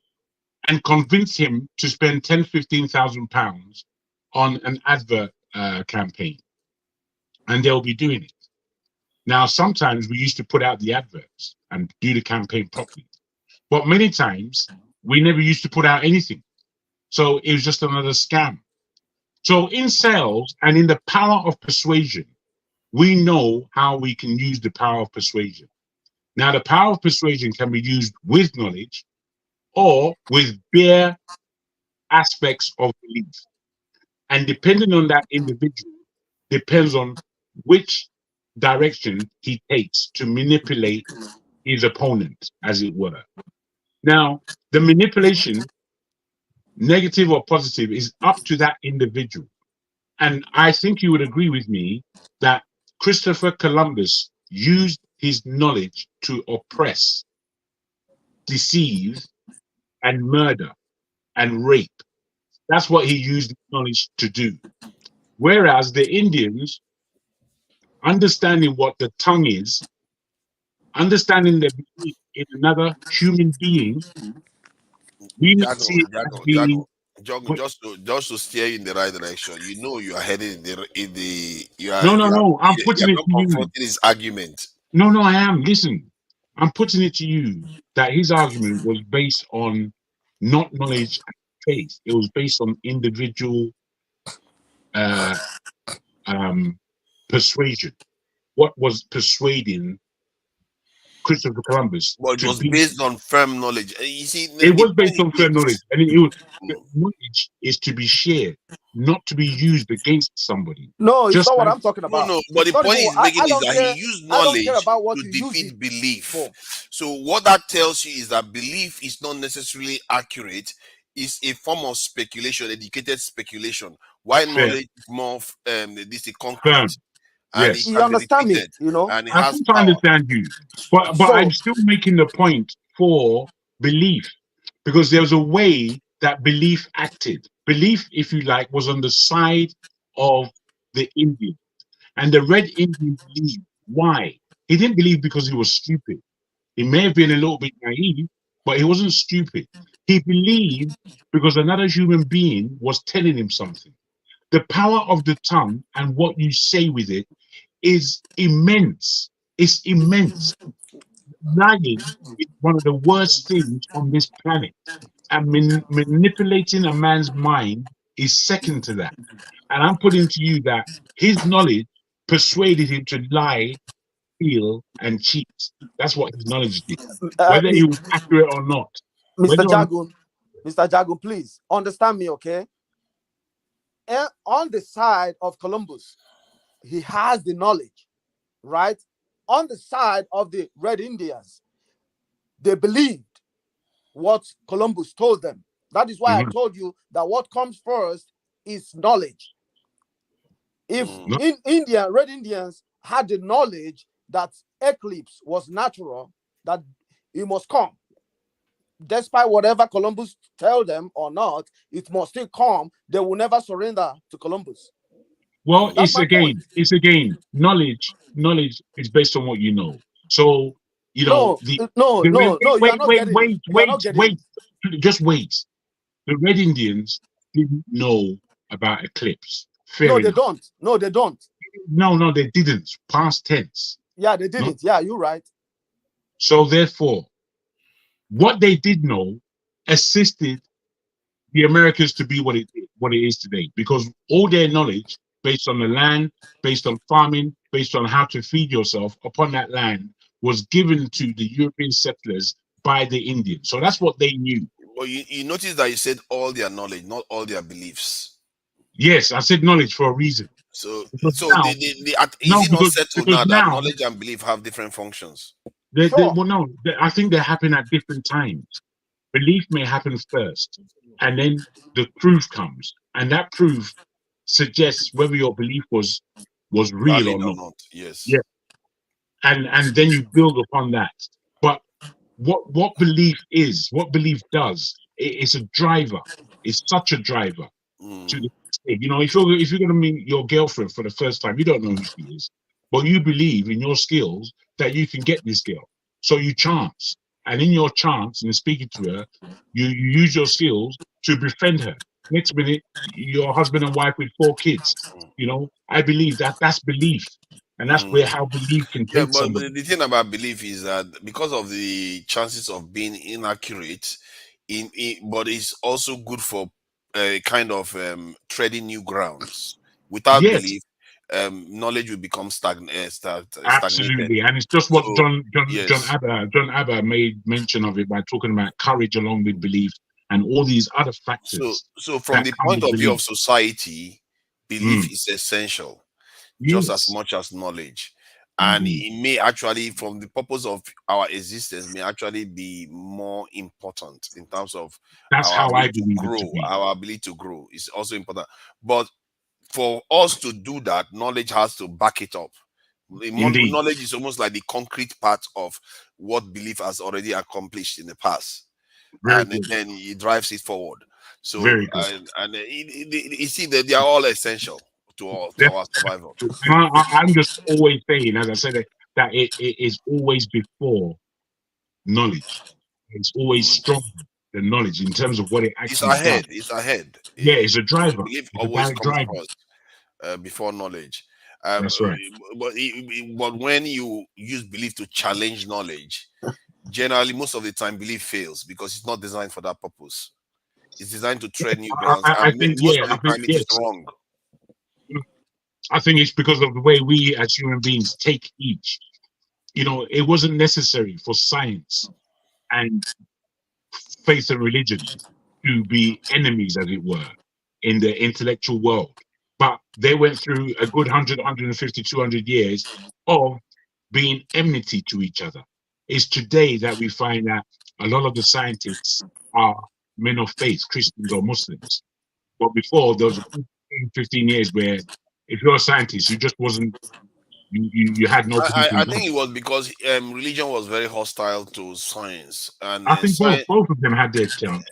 and convince him to spend 10, 15,000 pounds on an advert campaign, and they'll be doing it. Now, sometimes we used to put out the adverts and do the campaign properly, but many times we never used to put out anything. So it was just another scam. So in sales and in the power of persuasion, we know how we can use the power of persuasion. Now, the power of persuasion can be used with knowledge or with bare aspects of belief. And depending on that individual, depends on which direction he takes to manipulate his opponent, as it were. Now, the manipulation, negative or positive, is up to that individual. And I think you would agree with me that Christopher Columbus used his knowledge to oppress, deceive, and murder and rape. That's what he used knowledge to do. Whereas the Indians, understanding what the tongue is, understanding their belief in another human being, we would see it as being. Just to steer you in the right direction. You are heading No. I'm you're putting it not to you. confronting his argument. No, I am. Listen, I'm putting it to you that his argument was based on not knowledge and faith. It was based on individual uh, persuasion. What was persuading Christopher Columbus But it to was be? based on firm knowledge. You see, It the was based point on fair knowledge, is, and the knowledge is to be shared, not to be used against somebody. No, it's Just not what like I'm talking about. no, but It's the not point even. he's making I is don't that he care. used I don't care knowledge about what to you use it defeat belief. for. So what that tells you is that belief is not necessarily accurate. It's a form of speculation, educated speculation. Why fair, knowledge is more this is firm. concrete and it Yes, You can be understand me? repeated and it I has think I power. understand you, but I'm So still making the point for belief, because there's a way that belief acted. Belief, if you like, was on the side of the Indian, and the Red Indian believed. Why? He didn't believe because he was stupid. He may have been a little bit naive, but he wasn't stupid. He believed because another human being was telling him something. The power of the tongue and what you say with it is immense. It's immense. Lying is one of the worst things on this planet. And manipulating a man's mind is second to that. And I'm putting to you that his knowledge persuaded him to lie, steal, and cheat. That's what his knowledge did. Whether he was accurate or not. Mr. Jagun, please understand me, okay? And on the side of Columbus, he has the knowledge, right? On the side of the Red Indians, they believed what Columbus told them. That is why I told you that what comes first is knowledge. If Red Indians had the knowledge that eclipse was natural, that it must come, despite whatever Columbus tell them or not, it must still come. They will never surrender to Columbus. Well, it's again, knowledge is based on what you know. So, you know, wait, just wait. The Red Indians didn't know about eclipse. No, they don't. No, they don't. No, they didn't. Past tense. Yeah, they didn't. Yeah, you're right. So therefore, what they did know assisted the Americans to be what it is today, because all their knowledge based on the land, based on farming, based on how to feed yourself upon that land was given to the European settlers by the Indians. So that's what they knew. Well, you notice that you said all their knowledge, not all their beliefs. Yes, I said knowledge for a reason. So is it not settled now that knowledge and belief have different functions? I think they happen at different times. Belief may happen first, and then the proof comes, and that proof suggests whether your belief was real or not. Yes. Yeah. And then you build upon that. But what belief is, what belief does, it's a driver. It's such a driver to the state. You know, if you're gonna meet your girlfriend for the first time, you don't know who she is, but you believe in your skills that you can get this girl. So you chance. And in your chance, in speaking to her, you use your skills to befriend her. Next minute, your husband and wife with 4 kids. You know, I believe that's belief. And that's where how belief can take somebody. But the thing about belief is that because of the chances of being inaccurate, but it's also good for kind of treading new grounds. Without belief, knowledge will become stagnated. Absolutely, and it's just what John Abba made mention of it by talking about courage along with belief and all these other factors. So from the point of view of society, belief is essential, just as much as knowledge. And it may actually, from the purpose of our existence, may actually be more important in terms of our ability to grow is also important. But for us to do that, knowledge has to back it up. Knowledge is almost like the concrete part of what belief has already accomplished in the past. Then it drives it forward. So, you see that they are all essential to our survival. I'm just always saying, as I said, that it is always before knowledge. It's always stronger than knowledge in terms of what it actually does. It's ahead. Yeah, it's a driver. Belief always comes first before knowledge. That's right. But when you use belief to challenge knowledge, generally, most of the time, belief fails because it's not designed for that purpose. It's designed to tread new grounds. I think it is wrong. I think it's because of the way we as human beings take each. You know, it wasn't necessary for science and faith and religion to be enemies, as it were, in the intellectual world. But they went through a good 100, 150, 200 years of being enmity to each other. It's today that we find that a lot of the scientists are men of faith, Christians or Muslims. But before, there was 15 years where if you're a scientist, you just wasn't, you had no belief in I think it was because religion was very hostile to science. And I think both of them had their time.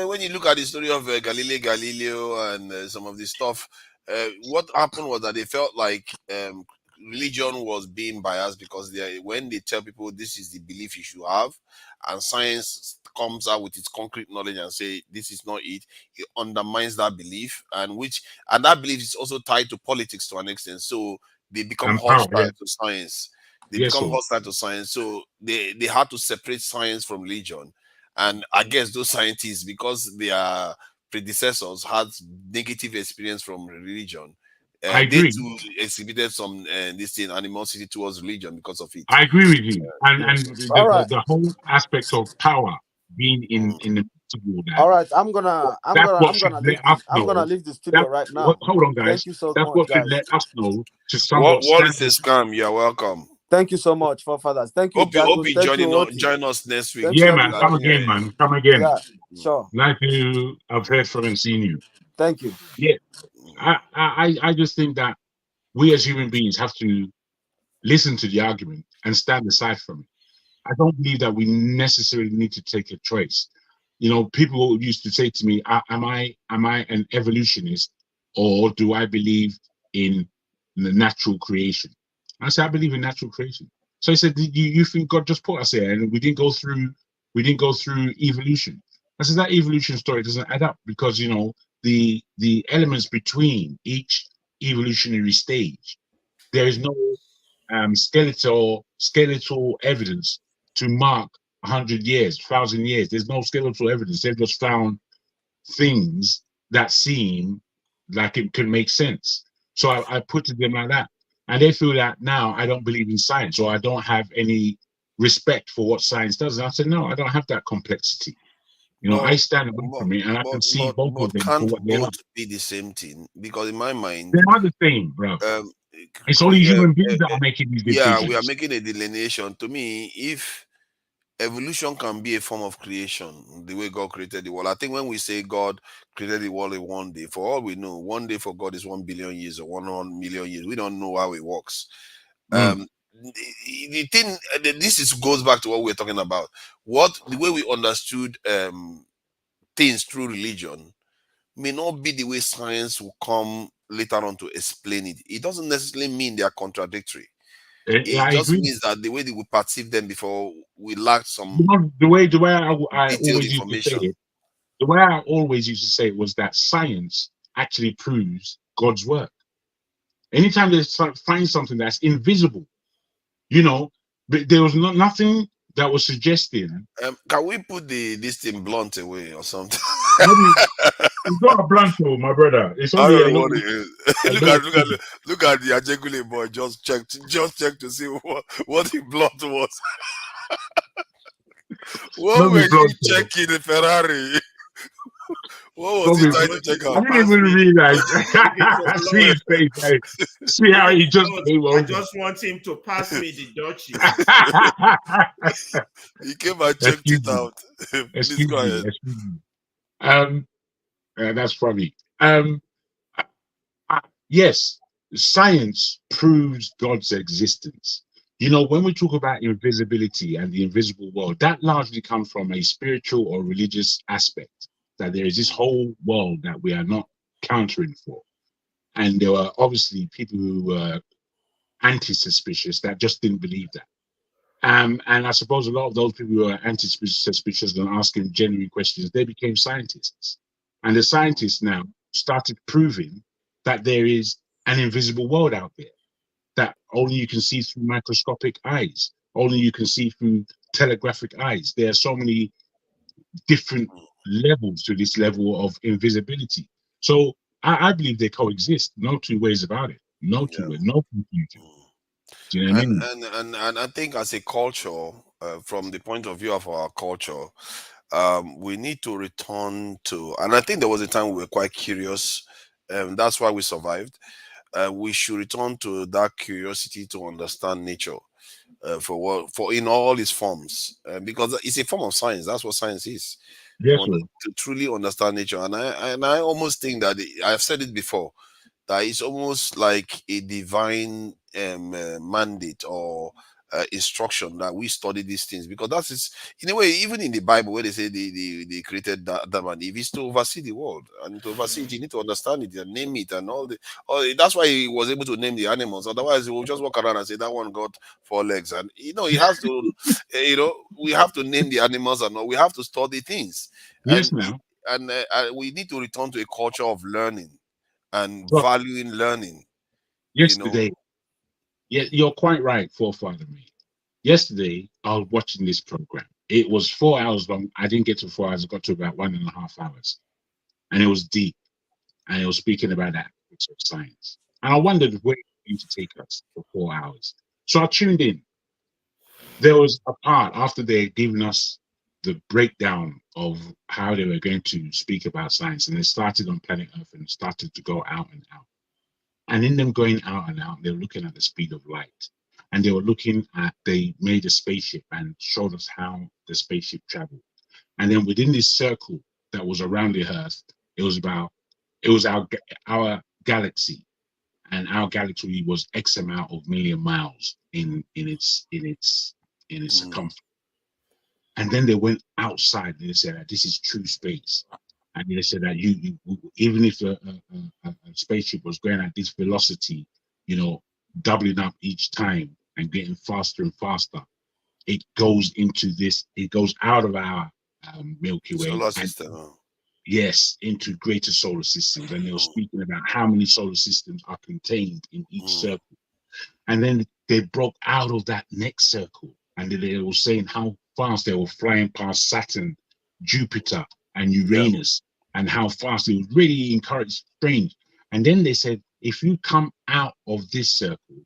When you look at the story of Galileo and some of this stuff, what happened was that they felt like religion was being biased because when they tell people this is the belief you should have, and science comes out with its concrete knowledge and say this is not it, it undermines that belief, and that belief is also tied to politics to an extent. So they become And power, hostile yeah. to science. They Yes, become sir. hostile to science. So they had to separate science from religion. And I guess those scientists, because their predecessors had negative experience from religion, I they agree. too exhibited some this thing, animosity towards religion because of it. I agree with you. And Yes. the whole aspect of power being in the principle All that right, I'm gonna that's what I'm should gonna let leave us I'm gonna know. leave the studio That right now. hold on, Thank guys. you so That's much, what should guys. let us know to somewhat stand. Wallace is calm. You're welcome. Thank you so much, forefathers. Thank you, Hope Jagun. you Thank you, Oti. join us next week. Thank you, Yeah, man. everybody. Come again, man. Come again. Yeah, sure. Nice to have heard from and seen you. Thank you. Yeah. I just think that we as human beings have to listen to the argument and stand aside from it. I don't believe that we necessarily need to take a choice. You know, people used to say to me, am I an evolutionist, or do I believe in the natural creation? I said, I believe in natural creation. So he said, you think God just put us here and we didn't go through evolution? I said, that evolution story doesn't add up, because you know the elements between each evolutionary stage, there is no skeletal evidence to mark 100 years, 1,000 years. There's no skeletal evidence. They've just found things that seem like it could make sense. So I put it to them like that, and they feel that now I don't believe in science, or I don't have any respect for what science does. And I said, no, I don't have that complexity. You know, I stand away from it, and I can see both of them for Can't what they are. both be the same thing? Because in my mind, They're not the same, bro. It's only human beings that are making these decisions. Yeah, we are making a delineation. To me, if evolution can be a form of creation, the way God created the world, I think when we say God created the world in one day, for all we know, one day for God is 1 billion years or 1 million years. We don't know how it works. The thing, this goes back to what we're talking about. The way we understood things through religion may not be the way science will come later on to explain it. It doesn't necessarily mean they are contradictory. It just means that the way they would perceive them before, we lacked some the way I detailed always used to say information. it, the way I always used to say it was that science actually proves God's work. Anytime they find something that's invisible, you know, but there was nothing that was suggesting. Can we put this thing blunt away or something? It's not a blunt, though, my brother. It's I only don't a know little. what it is. Look at the Ajegule boy. Just check to see what the blunt was. What were you checking the Ferrari? What was he trying to check out? I didn't even realize. See his face. See how he just came over. I just want him to pass me the Dutchie. He came and checked it out. Please go ahead. Excuse me. That's funny. Yes, science proves God's existence. You know, when we talk about invisibility and the invisible world, that largely comes from a spiritual or religious aspect, that there is this whole world that we are not countering for. And there were obviously people who were anti-suspicious that just didn't believe that. And I suppose a lot of those people who are anti-suspicious and asking genuine questions, they became scientists. And the scientists now started proving that there is an invisible world out there that only you can see through microscopic eyes, only you can see through telegraphic eyes. There are so many different levels to this level of invisibility. So I believe they coexist. No two ways about it. No two ways, no confusion. Do you know what I mean? And I think as a culture, from the point of view of our culture, we need to return to, and I think there was a time we were quite curious, that's why we survived. We should return to that curiosity to understand nature, for in all its forms, because it's a form of science. That's what science is. Yes, To truly understand nature, and I almost think that I've said it before, that it's almost like a divine mandate or instruction that we study these things, because that is, in a way, even in the Bible, where they say they created Adam and Eve, is to oversee the world, and to oversee it, you need to understand it and name it and all the. That's why he was able to name the animals. Otherwise, he will just walk around and say that one got 4 legs, and he has to, we have to name the animals and all. We have to study things, Yes, and now. we need to return to a culture of learning and But valuing learning. yesterday, yeah, you're quite right, forefather me. Yesterday, I was watching this program. It was 4 hours long. I didn't get to 4 hours. I got to about 1.5 hours, and it was deep. And it was speaking about that aspects of science. And I wondered where it was going to take us for 4 hours. So I tuned in. There was a part after they had given us the breakdown of how they were going to speak about science, and they started on planet Earth and started to go out and out. And in them going out and out, they were looking at the speed of light. And they were looking at, they made a spaceship and showed us how the spaceship traveled. And then within this circle that was around the Earth, it was our galaxy, and our galaxy was X amount of million miles in its circumference. And then they went outside and they said that this is true space. And they said that you even if a spaceship was going at this velocity, doubling up each time and getting faster and faster, it goes out of our Milky Way solar system. Yes, into greater solar systems. And they were speaking about how many solar systems are contained in each circle. And then they broke out of that next circle, and they were saying how fast they were flying past Saturn, Jupiter, and Uranus, and how fast it was really encouraged, strange. And then they said, if you come out of this circle,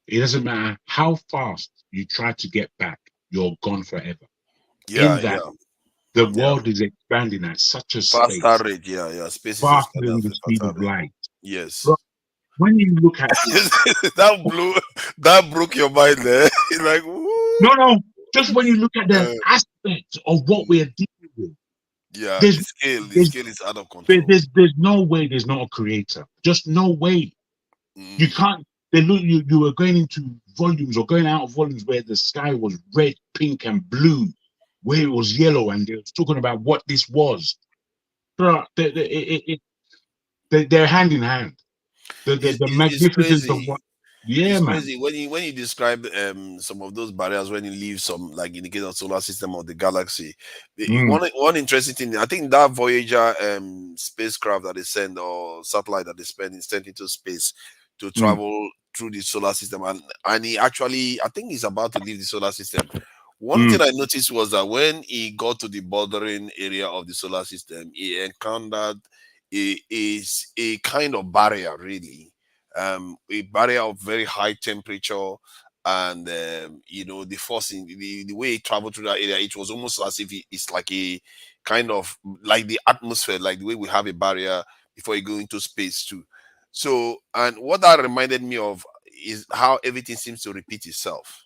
it doesn't matter how fast you try to get back, you're gone forever. The world is expanding at such a faster rate. Space is faster than the speed of rate. light. Yes. But when you look at that broke your mind there. Like, no, just when you look at the aspect of what we are dealing with. The scale is out of control. There's no way there's not a creator. Just no way. You can't. You were going into volumes or going out of volumes where the sky was red, pink, and blue, where it was yellow, and they were talking about what this was. They're hand in hand. The magnificence of what. Yeah, it's man. crazy when you describe some of those barriers, when you leave some, like in the case of solar system or the galaxy. One interesting thing, I think that Voyager spacecraft that they send, or satellite that they sent into space to travel through the solar system, and he actually, I think he's about to leave the solar system. One thing I noticed was that when he got to the bordering area of the solar system, he encountered a kind of barrier, really. A barrier of very high temperature, and the forcing, the way it traveled through that area, it was almost as if it's like a kind of like the atmosphere, like the way we have a barrier before you go into space too. So, and what that reminded me of is how everything seems to repeat itself.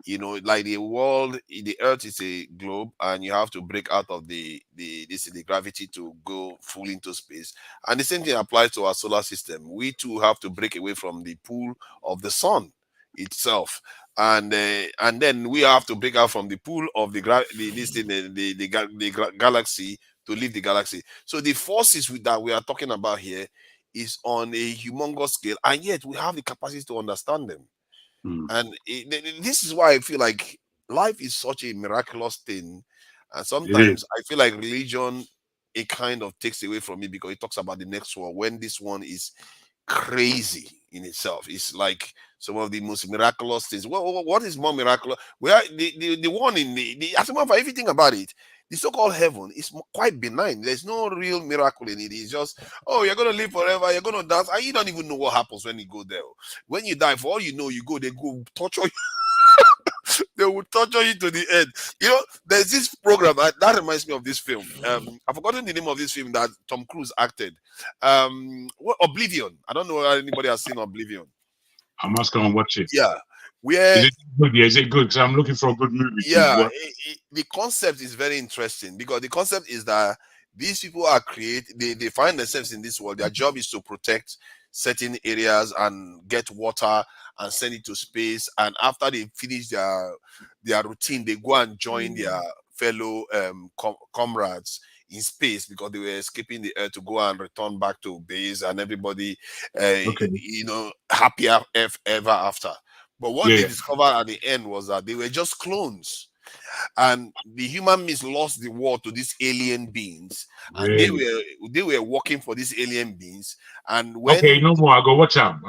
Like the world, the earth is a globe, and you have to break out of the gravity to go fully into space. And the same thing applies to our solar system. We too have to break away from the pull of the sun itself, and then we have to break out from the pull of the galaxy to leave the galaxy. So the forces that we are talking about here is on a humongous scale, and yet we have the capacity to understand them. And this is why I feel like life is such a miraculous thing. And sometimes I feel like religion, it kind of takes away from me, because it talks about the next one, when this one is crazy in itself. It's like some of the most miraculous things. Well, what is more miraculous? Well, the one in as a matter of fact, if you think about it, the so-called heaven is quite benign. There's no real miracle in it. It's just, oh, you're going to live forever, you're going to dance, and you don't even know what happens when you go there. When you die, for all you know, they go torture you. They will torture you to the end. There's this program that reminds me of this film. I've forgotten the name of this film that Tom Cruise acted. Oblivion. I don't know if anybody has seen Oblivion. I must go and watch it. Yeah. Where is it good? Yeah, is it good? Because I'm looking for a good movie. Yeah, the concept is very interesting, because the concept is that these people are they find themselves in this world. Their job is to protect certain areas and get water and send it to space. And after they finish their routine, they go and join their fellow comrades in space, because they were escaping the Earth to go and return back to base, and everybody, happier ever after. But what they discovered at the end was that they were just clones. And the human beings lost the war to these alien beings, and they were working for these alien beings. And when no more, I'll go watch them.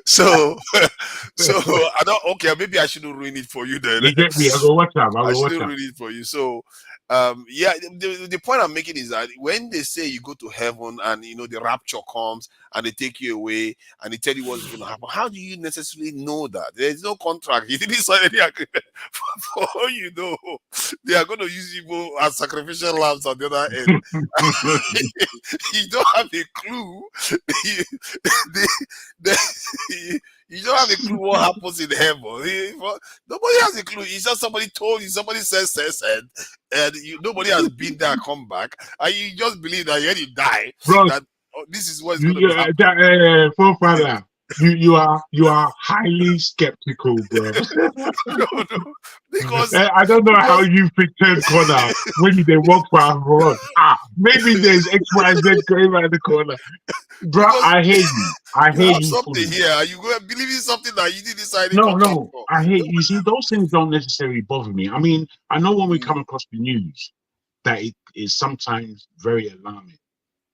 so I don't. Okay, maybe I shouldn't ruin it for you then. You get me? I'll go watch them. I shouldn't ruin it for you. So the point I'm making is that when they say you go to heaven and the rapture comes and they take you away and they tell you what's going to happen, how do you necessarily know that? There's no contract. You didn't sign any agreement. For all you know, they are going to use you as sacrificial lambs on the other end. You don't have a clue. You don't have a clue what happens in heaven. Nobody has a clue. It's just somebody told you, somebody says, and nobody has been there, come back, and you just believe that when you die, bro, that this is what's going to happen. Forefather, you are highly skeptical, bro. No, because I don't know how you pretend corner when they walk for maybe there's XYZ going around the corner. Bro, I hate you. I hate you. Something here. You go and believe in something that you didn't decide. No. I hate you. See, those things don't necessarily bother me. I mean, I know when we come across the news that it is sometimes very alarming.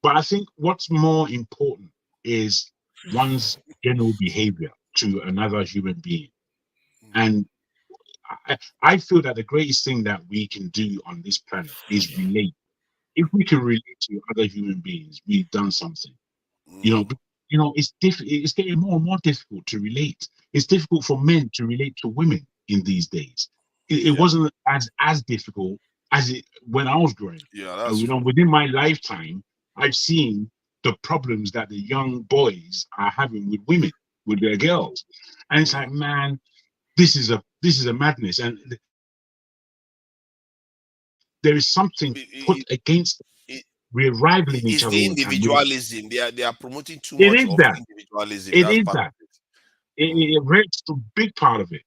But I think what's more important is one's general behavior to another human being. And I feel that the greatest thing that we can do on this planet is relate. If we can relate to other human beings, we've done something. It's getting more and more difficult to relate. It's difficult for men to relate to women in these days. It wasn't as difficult as it when I was growing. Yeah, that's true. Within my lifetime, I've seen the problems that the young boys are having with women, with their girls, and it's like, man, this is a madness, and there is something put against it. We're rivaling each other. It's the individualism. They are promoting too much of individualism. It is that. It rates a big part of it,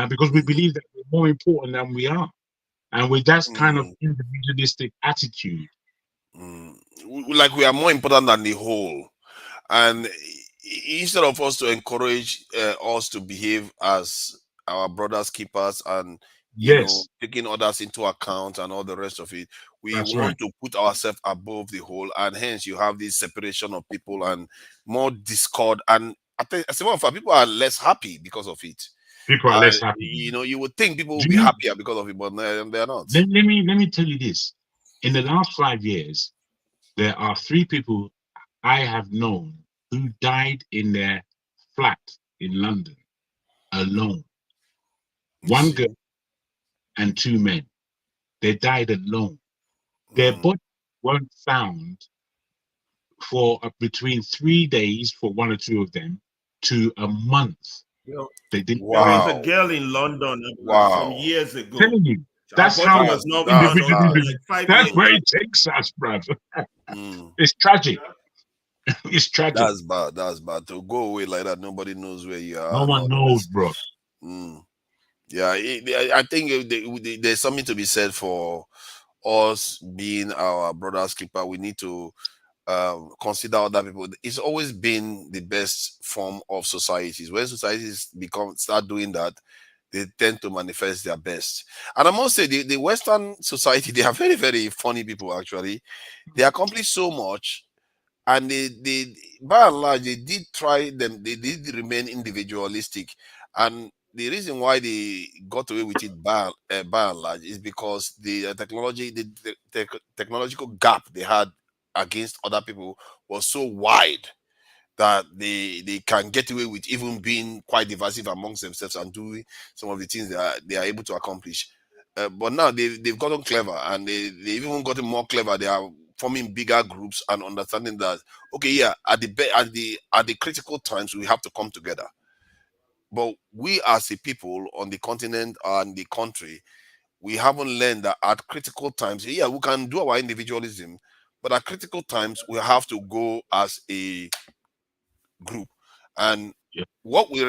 because we believe that we're more important than we are, and with that kind of individualistic attitude, like we are more important than the whole. And instead of us to encourage us to behave as our brothers keepers and taking others into account and all the rest of it, we want to put ourselves above the whole, and hence you have this separation of people and more discord. And I think as a matter of fact, people are less happy because of it. People are less happy. You would think people will be happier because of it, but they're not. Let me tell you this: in the last 5 years, there are 3 people I have known who died in their flat in London alone. 1 girl and 2 men. They died alone. Their bodies weren't found for between 3 days for 1 or 2 of them to a month. They didn't. There was a girl in London some years ago. I'm telling you, that's how that's where it takes us, brother. It's tragic. It's tragic. That's bad. That's bad. To go away like that, nobody knows where you are. No one knows, bro. Yeah, I think there's something to be said for us being our brother's keeper. We need to consider other people. It's always been the best form of societies. When societies start doing that, they tend to manifest their best. And I must say, the Western society, they are very, very funny people, actually. They accomplish so much, and they by and large, they did remain individualistic. And the reason why they got away with it by and large is because the technological gap they had against other people was so wide that they can get away with even being quite divisive amongst themselves and doing some of the things they are able to accomplish. But now they've gotten clever, and they've even gotten more clever. They are forming bigger groups and understanding that, okay, yeah, at the critical times we have to come together. But we as a people on the continent and the country, we haven't learned that at critical times, yeah, we can do our individualism, but at critical times we have to go as a group. And what we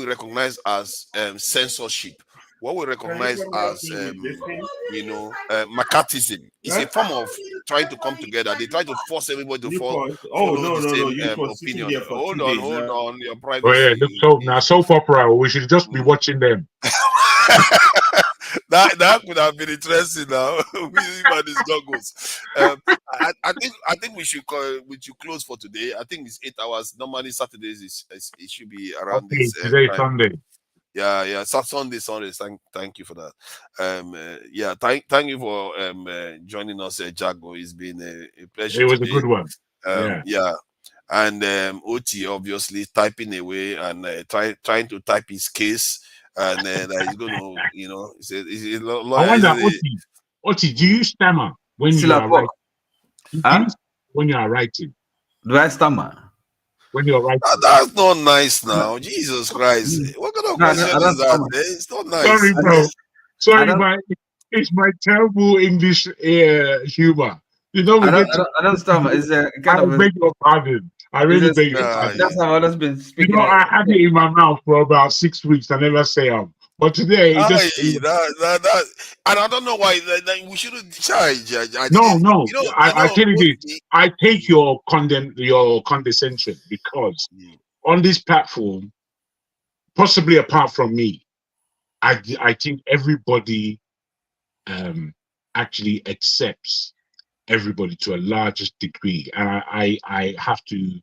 recognize as censorship, what we recognize as McCarthyism, is a form of trying to come together. They try to force everybody to follow the same opinion. Hold on, your Oh yeah, privacy. so now soap opera. We should just be watching them. that could have been interesting now. With these goggles. I think we should close for today. I think it's 8 hours. Normally Saturdays it should be around Okay, this today time. Sunday. Yeah. Sunday. Thank you for that. Thank you for joining us, Jago. It's been a pleasure. It was today. a good one. Yeah. And Oti obviously typing away and trying to type his case, and he's going to, I wonder, Oti, do you stammer when you are writing? When you are writing? Do I stammer? When you're writing? That's not nice now. Jesus Christ. What kind of question is that? It's not nice. Sorry, bro. Sorry, it's my terrible English humor. I don't stammer. It's a kind of. I beg your pardon. I really beg your pardon. That's how I've always been speaking. I had it in my mouth for about 6 weeks. I never say but today, and I don't know why we shouldn't charge. No. I tell you this. I take your condescension because on this platform, possibly apart from me, I think everybody actually accepts everybody to a largest degree, and I have to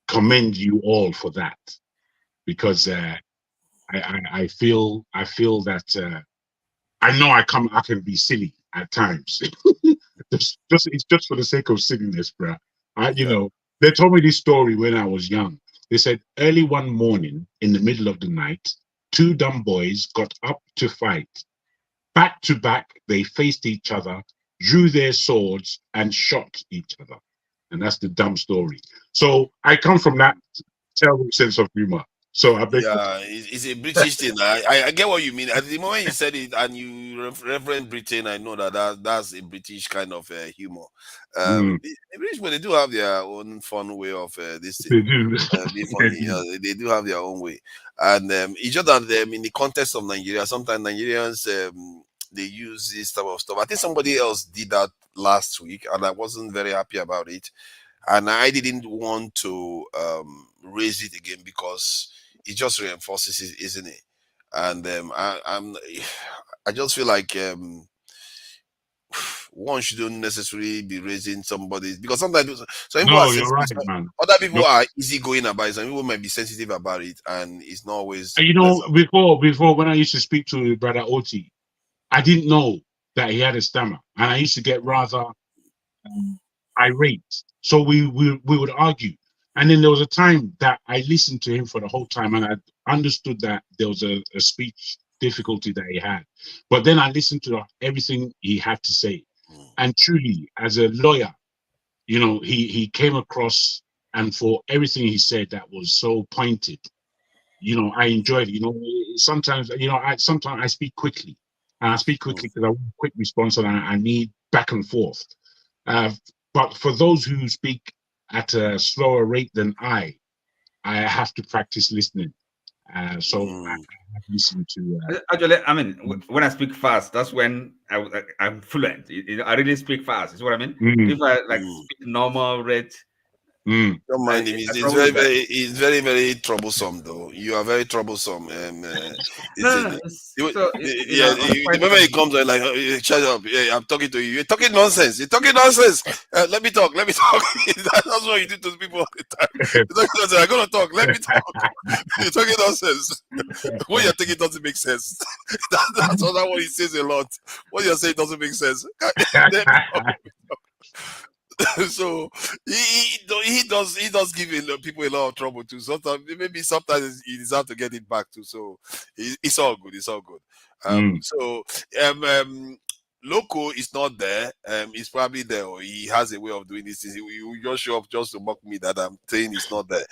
commend you all for that, because I feel that I know I can be silly at times. it's just for the sake of silliness, bro. They told me this story when I was young. They said early one morning in the middle of the night, 2 dumb boys got up to fight. Back to back, they faced each other, drew their swords, and shot each other. And that's the dumb story. So I come from that terrible sense of humor. So I beg. Yeah, it's a British thing. I get what you mean. At the moment you said it and you reference Britain, I know that's a British kind of humor. The British, but they do have their own fun way of this thing. They do. Be funny. They do have their own way. And it's just that in the context of Nigeria, sometimes Nigerians they use this type of stuff. I think somebody else did that last week, and I wasn't very happy about it. And I didn't want to raise it again because it just reinforces it, isn't it? And I just feel like one shouldn't necessarily be raising somebody, because sometimes you're right, man. Other people are easygoing about it. Some people might be sensitive about it, and it's not always. Before when I used to speak to Brother Oti, I didn't know that he had a stammer, and I used to get rather irate. So we would argue. And then there was a time that I listened to him for the whole time, and I understood that there was a speech difficulty that he had. But then I listened to everything he had to say. And truly, as a lawyer, he came across, and for everything he said that was so pointed, I enjoyed it. Sometimes I speak quickly. And I speak quickly because I want a quick response, and I need back and forth. But for those who speak at a slower rate than I have to practice listening. I have listened to. Actually, I mean, when I speak fast, that's when I'm fluent. I really speak fast. Is what I mean. If I speak normal rate. Don't mind him. It's very, very troublesome, though. You are very troublesome. The moment he comes like, shut up. Yeah, I'm talking to you. You're talking nonsense. Let me talk. That's what you do to people all the time. I'm gonna talk. Let me talk. You're talking nonsense. What you're thinking doesn't make sense. That's what he says a lot. What you're saying doesn't make sense. So he does give people a lot of trouble too. Sometimes he deserves to get it back too. So it's all good. Loco is not there. He's probably there, or he has a way of doing this. He just show up just to mock me that I'm saying he's not there.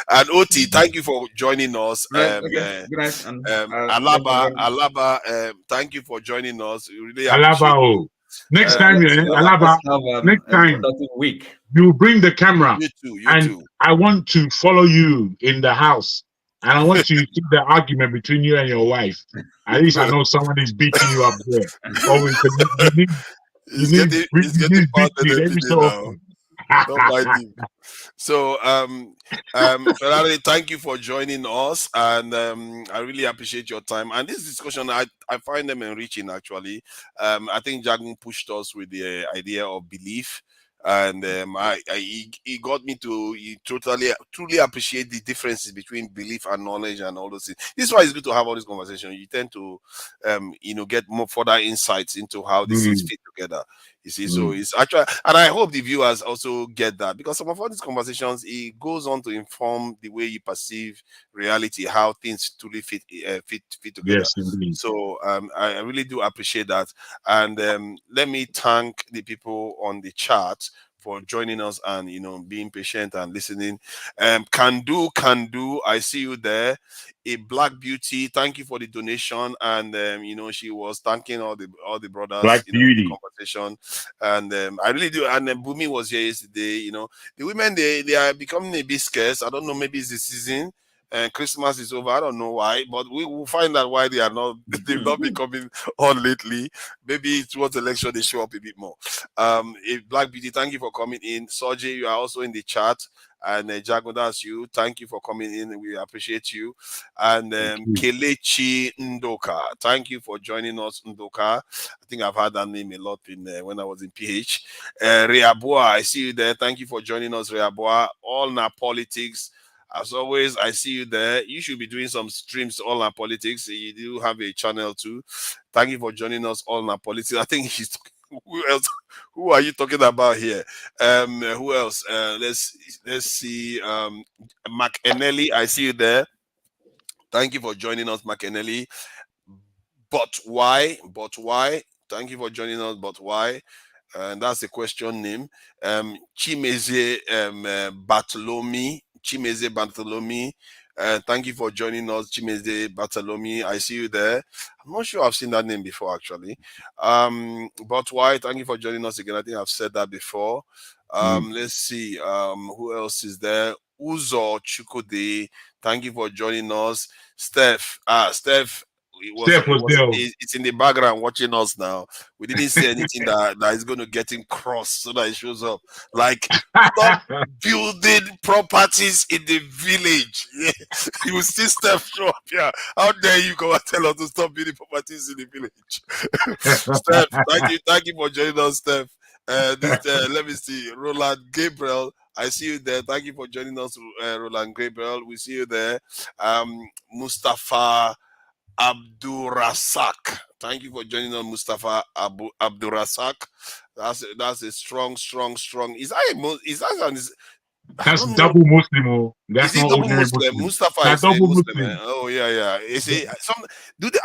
And Oti, thank you for joining us. Good night. Alaba, thank you for joining us. We really appreciate it. Next time, Alaba, next time, week. you bring the camera. You too. And I want to follow you in the house. And I want to see the argument between you and your wife. At least I know someone is beating you up there. Always, you need beating every so often. Don't mind him. So, Ferrari, thank you for joining us, and I really appreciate your time. And this discussion, I find them enriching. Actually, I think Jagun pushed us with the idea of belief, and he got me to truly appreciate the differences between belief and knowledge and all those things. This is why it's good to have all this conversation. You tend to get more further insights into how these things fit together. You see, so it's actually, and I hope the viewers also get that, because some of all these conversations, it goes on to inform the way you perceive reality, how things truly fit together. Yes, indeed. So I really do appreciate that, and let me thank the people on the chat for joining us and being patient and listening. Can do, I see you there. A Black Beauty, thank you for the donation, and she was thanking all the brothers, Black Beauty, the conversation, and I really do. And Bumi was here yesterday. The women, they are becoming a bit scarce. I don't know, maybe it's the season. And Christmas is over. I don't know why, but we will find out why they've not been coming on lately. Maybe towards election they show up a bit more. A Black Beauty, thank you for coming in. Soji, you are also in the chat. And Jago, that's you. Thank you for coming in. We appreciate you. And Kelechi Ndoka, thank you for joining us, Ndoka. I think I've had that name a lot when I was in PH. Reabua, I see you there. Thank you for joining us, Reabua. All Na Politics. As always, I see you there. You should be doing some streams, All Our Politics. You do have a channel too. Thank you for joining us, All Our Politics. I think he's talking. Who else? Who are you talking about here? Who else? Let's see. McEnelly, I see you there. Thank you for joining us, McEnelly. But why? Thank you for joining us, but why? And that's the question name. Chimeze Bartholomew. Thank you for joining us, Chimeze Bartholomew. I see you there. I'm not sure I've seen that name before, actually. But why? Thank you for joining us again. I think I've said that before. Let's see. Who else is there? Uzo Chukwudi. Thank you for joining us. Steph. Steph. It's in the background watching us now. We didn't see anything that is going to get him cross so that it shows up. Like, stop building properties in the village. Yeah. You will see Steph show up here. How dare you go and tell us to stop building properties in the village? Steph, thank you for joining us, Steph. Let me see. Roland Gabriel, I see you there. Thank you for joining us, Roland Gabriel. We see you there. Mustafa Abdurasak. Thank you for joining us, Mustafa Abdurasak. That's a strong. That's double Muslim. That's not double Muslim. Mustafa that's is a double Muslim. Oh yeah.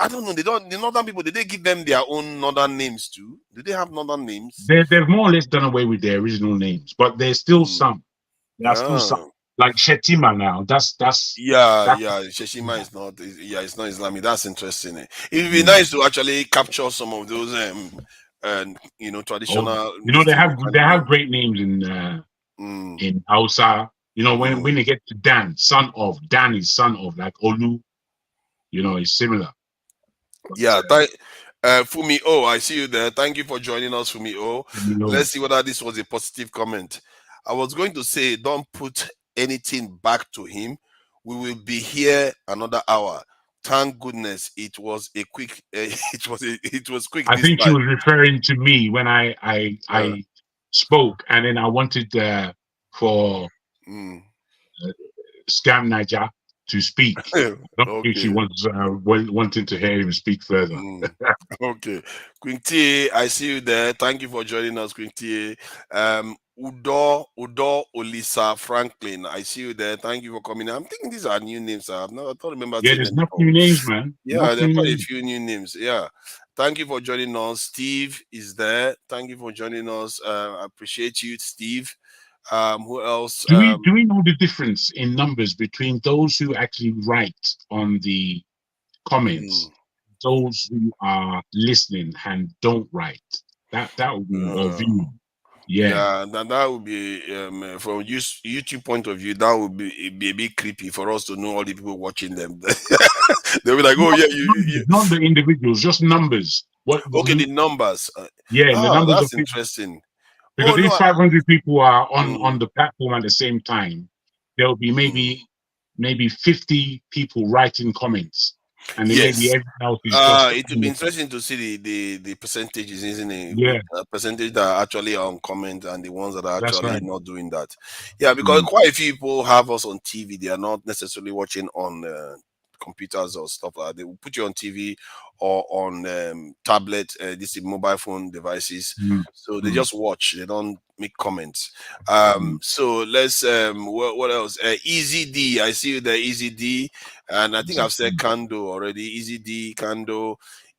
I don't know. The northern people, did they give them their own northern names too? Do they have northern names? They've more or less done away with their original names, but there's still some. There's still some. Like Shetima now. That's Sheshima is not. Yeah, it's not Islamic. That's interesting. It would be nice to actually capture some of those, traditional. They have great names in Hausa. When they get to Dan is son of, like Olu. It's similar. Yeah. Fumi O, I see you there. Thank you for joining us, Fumi O. Let's see whether this was a positive comment. I was going to say, don't put anything back to him. We will be here another hour. Thank goodness it was a quick. It was quick. I think she was referring to me when I spoke, and then I wanted for Scam Niger to speak. I don't think she wants wanting to hear him speak further. Okay, Quinty, I see you there. Thank you for joining us, Quinty. Udo Olisa Franklin, I see you there. Thank you for coming. I'm thinking these are new names. I don't remember. Yeah, there's not new names, man. Yeah, there are quite a few new names. Yeah. Thank you for joining us. Steve is there. Thank you for joining us. I appreciate you, Steve. Who else? Do we know the difference in numbers between those who actually write on the comments, those who are listening and don't write? That would be a view. Yeah, that would be from YouTube point of view. That would be a bit creepy for us to know all the people watching them. They'll be like, "Oh yeah, you." Not the individuals, just numbers. What? Okay, the numbers. Yeah, the numbers of That's people. interesting. Because if 500 people are on Mm. the platform at the same time, there will be maybe 50 people writing comments, and then maybe Yes. everyone else is just. It would be interesting to see the percentages, isn't it? Yeah. Percentage that are actually on comment and the ones that are That's actually right. not doing that. Yeah, because quite a few people have us on TV. They are not necessarily watching on computers or stuff like that. They will put you on TV or on tablet, this is mobile phone devices. So they just watch. They don't make comments. So let's what else? Easy D. I see you there, Easy D. And I think I've said Kando already. Easy D, Kando.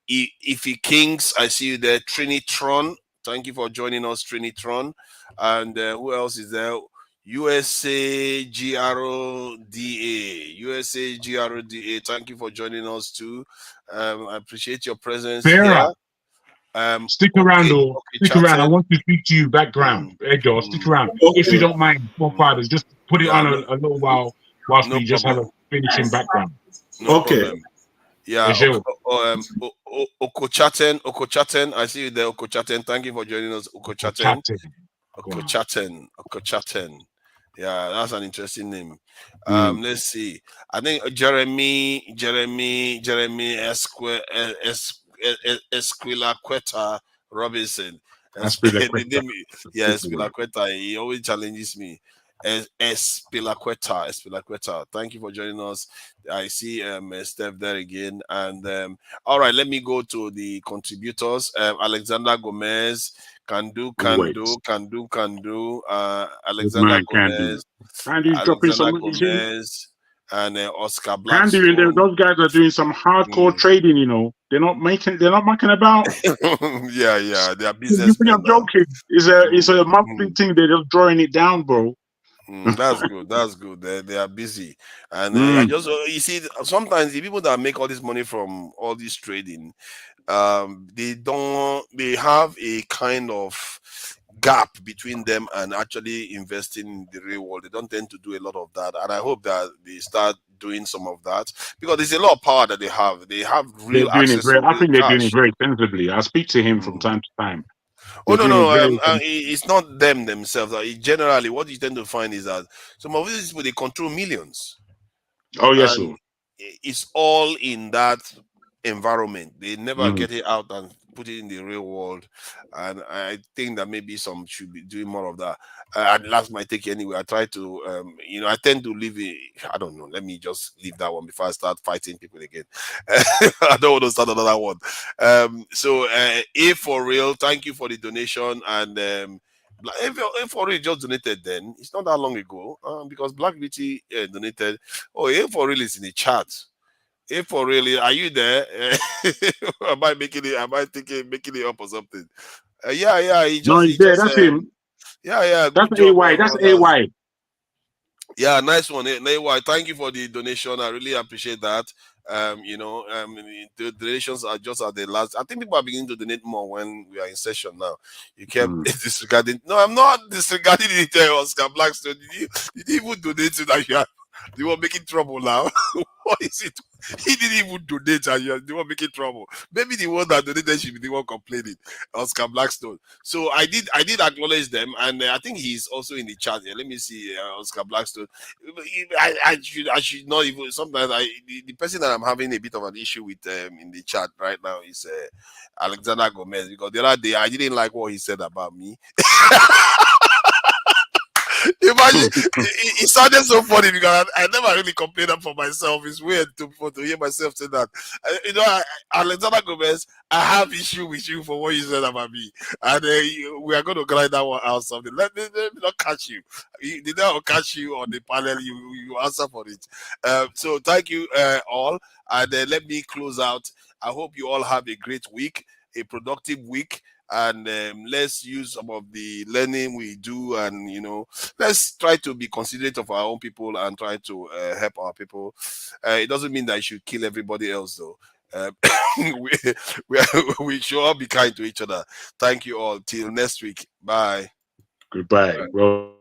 Ify Kings, I see you there. Trinitron. Thank you for joining us, Trinitron. And who else is there? USA GRODA. USA GRODA. Thank you for joining us too. I appreciate your presence here. Stick around, or stick around. I want to speak to you background. Edgar, stick around. If you don't mind, small fathers, just put it on a little while whilst we just have a finishing background. No problem. Yeah, Okochaten, I see you there, Okochaten. Thank you for joining us, Okochaten. Okochaten. Yeah, that's an interesting name. Let's see. I think Jeremy Esquilaqueta Robinson. Esquilaqueta. He always challenges me. Espilaqueta. Thank you for joining us. I see Steph there again. And all right, let me go to the contributors. Alexander Gomez, can do. Alexander Gomez, and Oscar Blackstone. Those guys are doing some hardcore trading. You know, they're not mucking about. yeah, they are business. I'm joking. It's a monthly thing. They're just drawing it down, bro. That's good. They are busy, and I just you see sometimes the people that make all this money from all this trading, they have a kind of gap between them and actually investing in the real world. They don't tend to do a lot of that, and I hope that they start doing some of that because there's a lot of power that they have. They have real access. I think they're doing it very sensibly. I speak to him from time to time. Oh no, it's not them themselves. Generally, what you tend to find is that some of these people they control millions. Oh yes, sir. It's all in that environment. They never get it out and put it in the real world. And I think that maybe some should be doing more of that. And that's my take anyway. I try to, I tend to leave it. I don't know. Let me just leave that one before I start fighting people again. I don't want to start another one. So, A for real, thank you for the donation. And if for real just donated, then it's not that long ago because Black Beauty donated. Oh, A for real is in the chat. If for really, are you there? Am I making it up or something? Yeah. He just, that's him. Yeah. That's AY. That's AY. Yeah, nice one, AY. Thank you for the donation. I really appreciate that. The donations are just at the last. I think people are beginning to donate more when we are in session now. You kept disregarding. No, I'm not disregarding it, Oscar Blackstone. Did you even donate to that? You were making trouble now. What is it? He didn't even donate and you were making trouble. Maybe the one that donated should be the one complaining. Oscar Blackstone. So I did acknowledge them, and I think he's also in the chat here. Let me see, Oscar Blackstone. I should not even. Sometimes the person that I'm having a bit of an issue with in the chat right now is Alexander Gomez, because the other day I didn't like what he said about me. Imagine, it sounded so funny because I never really complained for myself. It's weird to hear myself say that. Alexander Gomez, I have issue with you for what you said about me, and we are going to grind that one out something. Let me not catch you. Did I catch you on the panel? You answer for it. So thank you all, and let me close out. I hope you all have a great week, a productive week. And let's use some of the learning we do, and let's try to be considerate of our own people and try to help our people. It doesn't mean that you should kill everybody else, though. we, we should all be kind to each other. Thank you all. Till next week. Bye. Goodbye. Well.